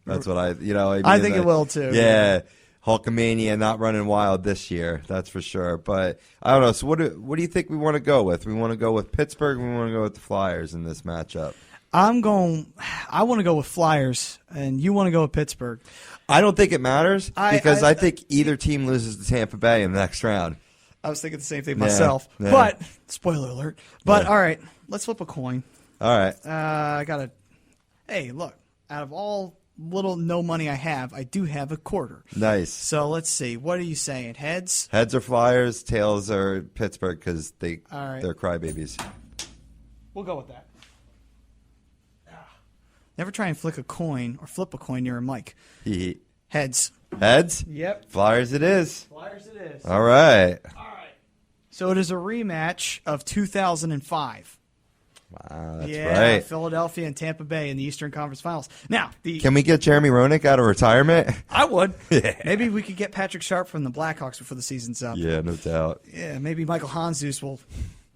That's what I think it will, too. Yeah, Hulkamania not running wild this year, that's for sure. But I don't know. So what do you think we want to go with? We want to go with Pittsburgh. We want to go with the Flyers in this matchup. I want to go with Flyers, and you want to go with Pittsburgh. I don't think it matters because I I think either team loses to Tampa Bay in the next round. I was thinking the same thing myself. Yeah. But, spoiler alert. But, Yeah. all right, let's flip a coin. All right. Hey, look, out of all little no money I have, I do have a quarter. Nice. So let's see. What are you saying? Heads? Heads are Flyers, tails are Pittsburgh because All right. they're crybabies. We'll go with that. Never try and flick a coin or flip a coin near a mic. Heads. Heads? Yep. Flyers it is. Flyers it is. All right. So it is a rematch of 2005. Wow, that's Yeah, right. Philadelphia and Tampa Bay in the Eastern Conference Finals. Now, Can we get Jeremy Roenick out of retirement? I would. Maybe we could get Patrick Sharp from the Blackhawks before the season's up. Yeah, no doubt. Yeah, maybe Michael Hanzus will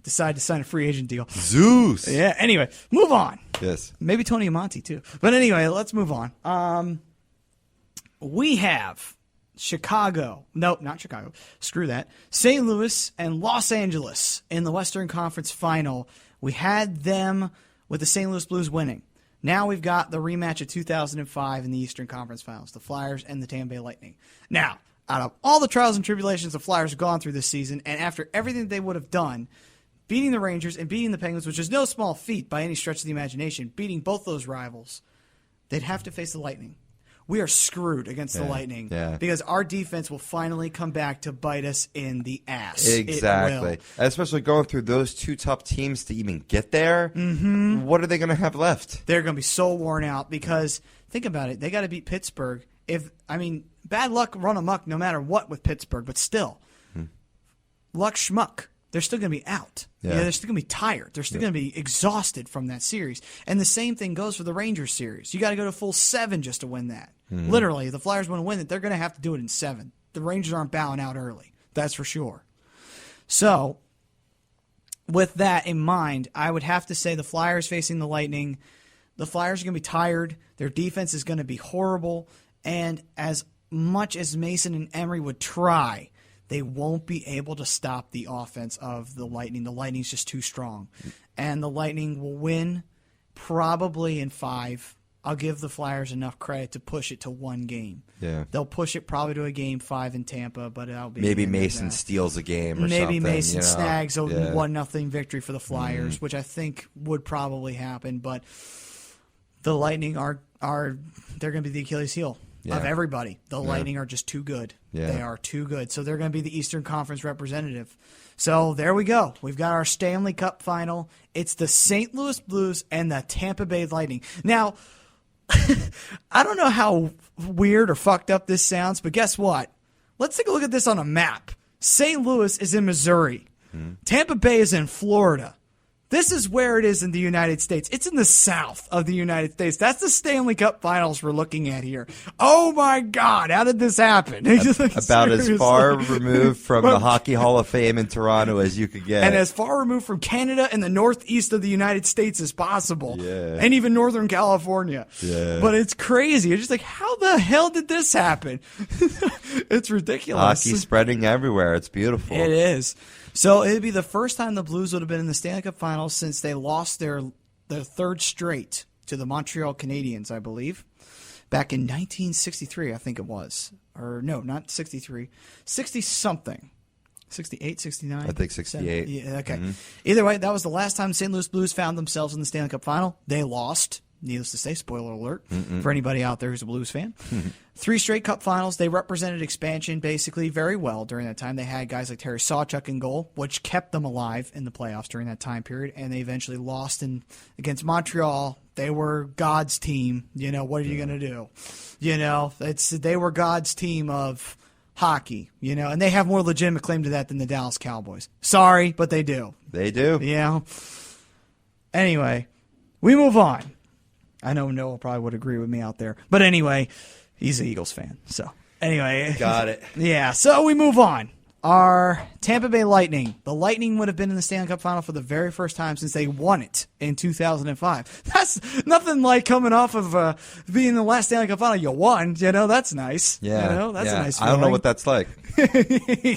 decide to sign a free agent deal. Zeus. Yeah, anyway, move on. Yes. Maybe Tony Amonte, too. But anyway, let's move on. We have Chicago. Nope, not Chicago. Screw that. St. Louis and Los Angeles in the Western Conference Final. We had them with the St. Louis Blues winning. Now we've got the rematch of 2005 in the Eastern Conference Finals, the Flyers and the Tampa Bay Lightning. Now, out of all the trials and tribulations the Flyers have gone through this season, and after everything they would have done, beating the Rangers and beating the Penguins, which is no small feat by any stretch of the imagination, beating both those rivals, they'd have to face the Lightning. We are screwed against the Lightning because our defense will finally come back to bite us in the ass. Exactly. Especially going through those two tough teams to even get there. Mm-hmm. What are they going to have left? They're going to be so worn out because, think about it, they got to beat Pittsburgh. Bad luck run amok no matter what with Pittsburgh, but still, luck schmuck. They're still going to be out. Yeah. They're still going to be tired. They're still going to be exhausted from that series. And the same thing goes for the Rangers series. You got to go to full 7 just to win that. Mm-hmm. Literally, if the Flyers want to win it, they're going to have to do it in 7. The Rangers aren't bowing out early. That's for sure. So, with that in mind, I would have to say the Flyers facing the Lightning. The Flyers are going to be tired. Their defense is going to be horrible. And as much as Mason and Emery would try, they won't be able to stop the offense of the Lightning. The Lightning's just too strong. And the Lightning will win probably in 5. I'll give the Flyers enough credit to push it to 1 game. Yeah. They'll push it probably to a game 5 in Tampa, but it'll be Maybe the end of Mason that. steals a game or Maybe something. Mason snags a 1-0 victory for the Flyers, which I think would probably happen. But the Lightning are they're going to be the Achilles heel of everybody. The Lightning are just too good. Yeah. They are too good. So they're going to be the Eastern Conference representative. So there we go. We've got our Stanley Cup final. It's the St. Louis Blues and the Tampa Bay Lightning. Now, I don't know how weird or fucked up this sounds, but guess what? Let's take a look at this on a map. St. Louis is in Missouri. Tampa Bay is in Florida. This is where it is in the United States. It's in the south of the United States. That's the Stanley Cup Finals we're looking at here. Oh, my God. How did this happen? About as far removed from the Hockey Hall of Fame in Toronto as you could get. And as far removed from Canada and the northeast of the United States as possible. Yeah. And even Northern California. Yeah. But it's crazy. It's just like, how the hell did this happen? It's ridiculous. Hockey spreading everywhere. It's beautiful. It is. So it'd be the first time the Blues would have been in the Stanley Cup Finals since they lost their third straight to the Montreal Canadiens, I believe, back in 1963, I think it was. Or no, not 63, 60-something. 68, 69? I think 68. Yeah, okay. Mm-hmm. Either way, that was the last time St. Louis Blues found themselves in the Stanley Cup Final. They lost. Needless to say, spoiler alert for anybody out there who's a Blues fan. 3 straight Cup Finals. They represented expansion basically very well during that time. They had guys like Terry Sawchuk in goal, which kept them alive in the playoffs during that time period, and they eventually lost against Montreal. They were God's team. You know, what are you going to do? You know, they were God's team of hockey, you know, and they have more legitimate claim to that than the Dallas Cowboys. Sorry, but they do. They do. Yeah. Anyway, we move on. I know Noah probably would agree with me out there. But anyway, he's an Eagles fan. So, anyway. Got it. Yeah, so we move on. Our Tampa Bay Lightning. The Lightning would have been in the Stanley Cup Final for the very first time since they won it in 2005. That's nothing like coming off of being in the last Stanley Cup Final. You won. You know, that's nice. Yeah. You know, that's a nice I don't know feeling. what that's like.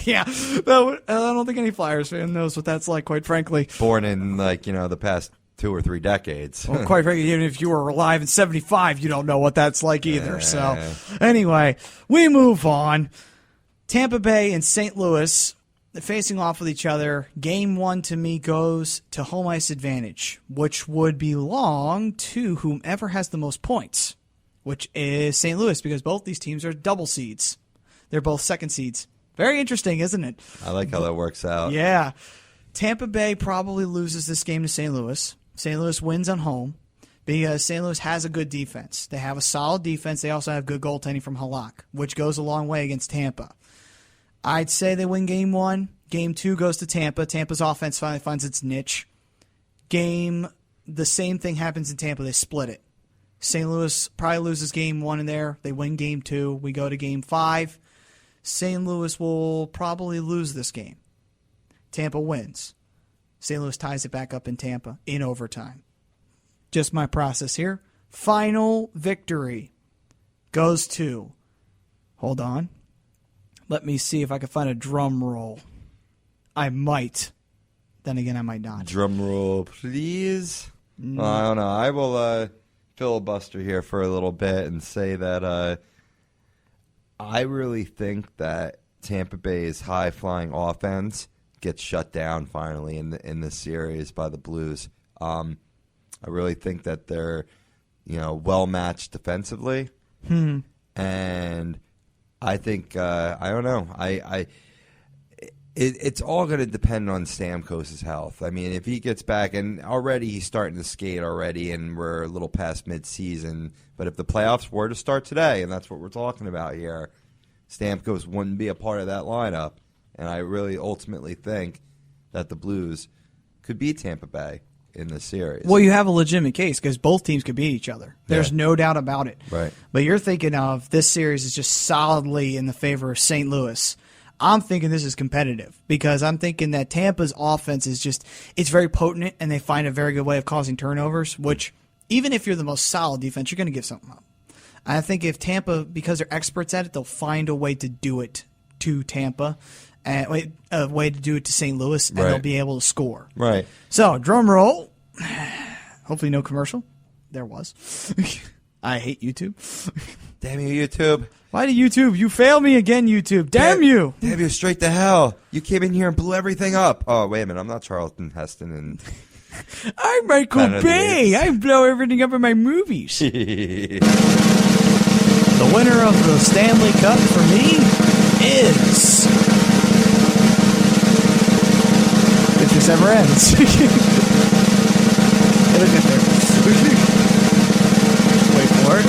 Yeah. I don't think any Flyers fan knows what that's like, quite frankly. Born in, the past 2 or 3 decades. Well, quite frankly, even if you were alive in 75, you don't know what that's like either. So, anyway, we move on. Tampa Bay and St. Louis facing off with each other. Game 1 to me goes to home ice advantage, which would belong to whomever has the most points, which is St. Louis, because both these teams are double seeds. They're both second seeds. Very interesting, isn't it? I like how that works out. Yeah. Tampa Bay probably loses this game to St. Louis. St. Louis wins on home because St. Louis has a good defense. They have a solid defense. They also have good goaltending from Halak, which goes a long way against Tampa. I'd say they win Game 1. Game 2 goes to Tampa. Tampa's offense finally finds its niche. The same thing happens in Tampa. They split it. St. Louis probably loses Game 1 in there. They win Game 2. We go to Game 5. St. Louis will probably lose this game. Tampa wins. St. Louis ties it back up in Tampa in overtime. Just my process here. Final victory goes to, hold on, let me see if I can find a drum roll. I might. Then again, I might not. Drum roll, please. Well, I don't know. I will filibuster here for a little bit and say that I really think that Tampa Bay's high-flying offense gets shut down finally in this series by the Blues. I really think that they're, well matched defensively, and I think I don't know. It's all going to depend on Stamkos' health. I mean, if he gets back, and already he's starting to skate already, and we're a little past mid-season. But if the playoffs were to start today, and that's what we're talking about here, Stamkos wouldn't be a part of that lineup. And I really ultimately think that the Blues could beat Tampa Bay in this series. Well, you have a legitimate case because both teams could beat each other. There's no doubt about it. Right. But you're thinking of this series is just solidly in the favor of St. Louis. I'm thinking this is competitive because I'm thinking that Tampa's offense is it's very potent and they find a very good way of causing turnovers, which even if you're the most solid defense, you're going to give something up. I think if Tampa, because they're experts at it, they'll find a way to do it to Tampa. A way to do it to St. Louis, and they'll be able to score. Right. So, drum roll. Hopefully no commercial. There was. I hate YouTube. Damn you, YouTube. Why do YouTube? You fail me again, YouTube. Damn you. Damn you, straight to hell. You came in here and blew everything up. Oh, wait a minute. I'm not Charlton Heston. And I'm Michael Bay. I blow everything up in my movies. The winner of the Stanley Cup for me is... if this ever ends. It'll get there. Wait for it.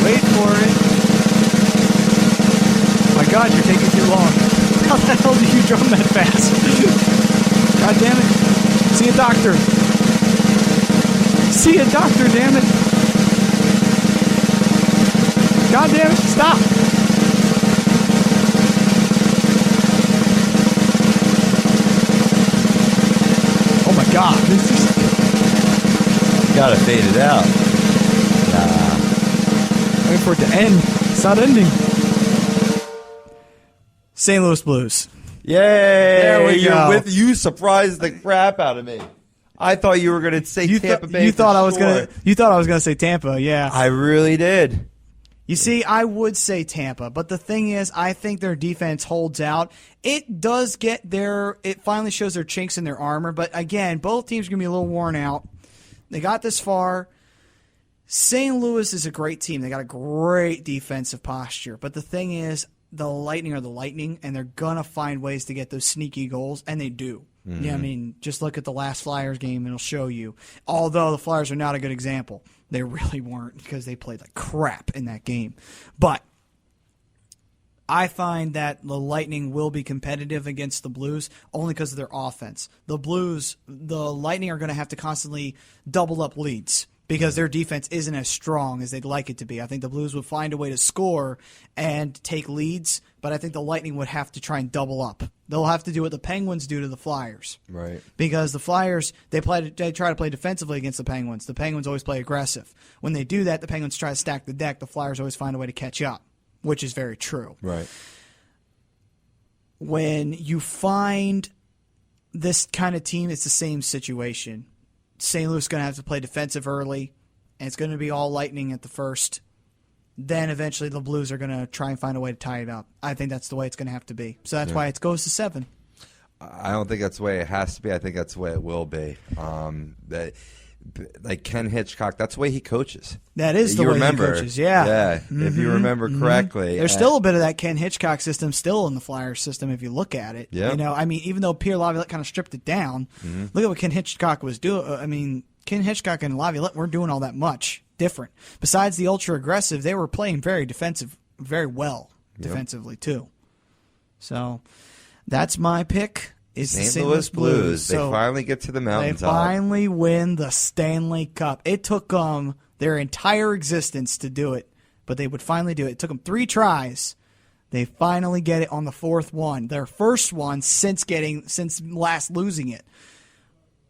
Wait for it. My God, you're taking too long. How the hell do you drum that fast? God damn it. See a doctor. See a doctor, damn it. God damn it. Stop. Oh my God. This is... Gotta fade it out. Wait for it to end. It's not ending. St. Louis Blues. Yay! There we go. You surprised the crap out of me. I thought you were going to say Tampa Bay. You thought I was sure. gonna say Tampa, yeah. I really did. You see, I would say Tampa, but the thing is, I think their defense holds out. It does it finally shows their chinks in their armor, but again, both teams are going to be a little worn out. They got this far. St. Louis is a great team. They got a great defensive posture, but the thing is, the Lightning are the Lightning, and they're going to find ways to get those sneaky goals, and they do. Mm-hmm. Yeah, I mean, just look at the last Flyers game, and it'll show you. Although the Flyers are not a good example. They really weren't because they played like crap in that game. But I find that the Lightning will be competitive against the Blues only because of their offense. The Lightning are going to have to constantly double up leads because their defense isn't as strong as they'd like it to be. I think the Blues would find a way to score and take leads, but I think the Lightning would have to try and double up. They'll have to do what the Penguins do to the Flyers. Right. Because the Flyers, they try to play defensively against the Penguins. The Penguins always play aggressive. When they do that, the Penguins try to stack the deck. The Flyers always find a way to catch up, which is very true. Right. When you find this kind of team, it's the same situation. St. Louis is going to have to play defensive early, and it's going to be all Lightning at the first. Then eventually the Blues are going to try and find a way to tie it up. I think that's the way it's going to have to be. So that's why it goes to 7. I don't think that's the way it has to be. I think that's the way it will be. Like Ken Hitchcock, that's the way he coaches. That is the way he coaches, yeah. Yeah, mm-hmm. If you remember correctly. There's still a bit of that Ken Hitchcock system still in the Flyers system if you look at it. Yeah. You know, I mean, even though Pierre Laviolette kind of stripped it down, look at what Ken Hitchcock was doing. I mean, Ken Hitchcock and Laviolette weren't doing all that much different. Besides the ultra-aggressive, they were playing very well defensively, too. So that's my pick. St. Louis Blues. They finally get to the mountaintop. They finally win the Stanley Cup. It took them their entire existence to do it, but they would finally do it. It took them 3 tries. They finally get it on the 4th one. Their first one since last losing it.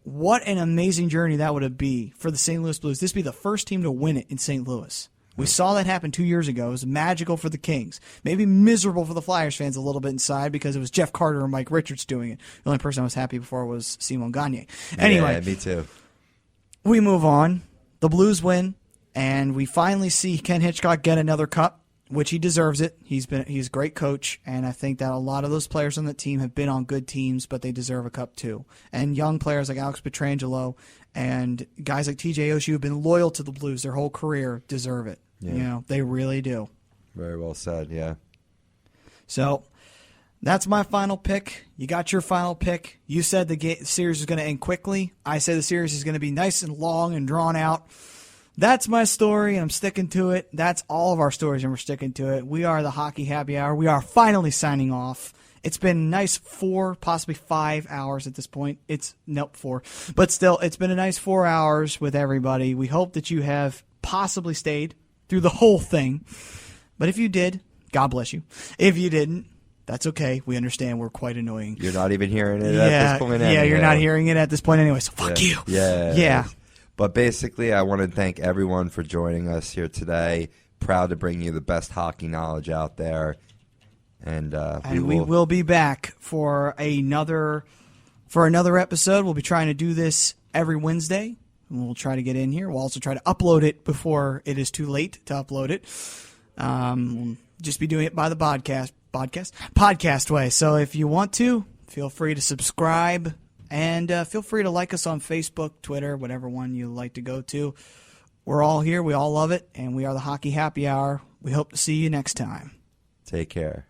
What an amazing journey that would be for the St. Louis Blues. This would be the first team to win it in St. Louis. We saw that happen 2 years ago. It was magical for the Kings. Maybe miserable for the Flyers fans a little bit inside because it was Jeff Carter and Mike Richards doing it. The only person I was happy before was Simon Gagne. Anyway, yeah, me too. We move on. The Blues win, and we finally see Ken Hitchcock get another cup, which he deserves it. He's a great coach, and I think that a lot of those players on the team have been on good teams, but they deserve a cup too. And young players like Alex Pietrangelo and guys like TJ Oshie who have been loyal to the Blues their whole career deserve it. Yeah. You know, they really do. Very well said, yeah. So that's my final pick. You got your final pick. You said the series is going to end quickly. I said the series is going to be nice and long and drawn out. That's my story, and I'm sticking to it. That's all of our stories, and we're sticking to it. We are the Hockey Happy Hour. We are finally signing off. It's been nice 4, possibly 5 hours at this point. 4. But still, it's been a nice 4 hours with everybody. We hope that you have possibly stayed through the whole thing. But if you did, God bless you. If you didn't, that's okay. We understand we're quite annoying. You're not even hearing it at this point. Yeah, you're not hearing it at this point anyway, so fuck you. Yeah. But basically, I want to thank everyone for joining us here today. Proud to bring you the best hockey knowledge out there. And we will be back for another episode. We'll be trying to do this every Wednesday. We'll try to get in here. We'll also try to upload it before it is too late to upload it. We'll just be doing it by the podcast way. So if you want to, feel free to subscribe and feel free to like us on Facebook, Twitter, whatever one you like to go to. We're all here. We all love it. And we are the Hockey Happy Hour. We hope to see you next time. Take care.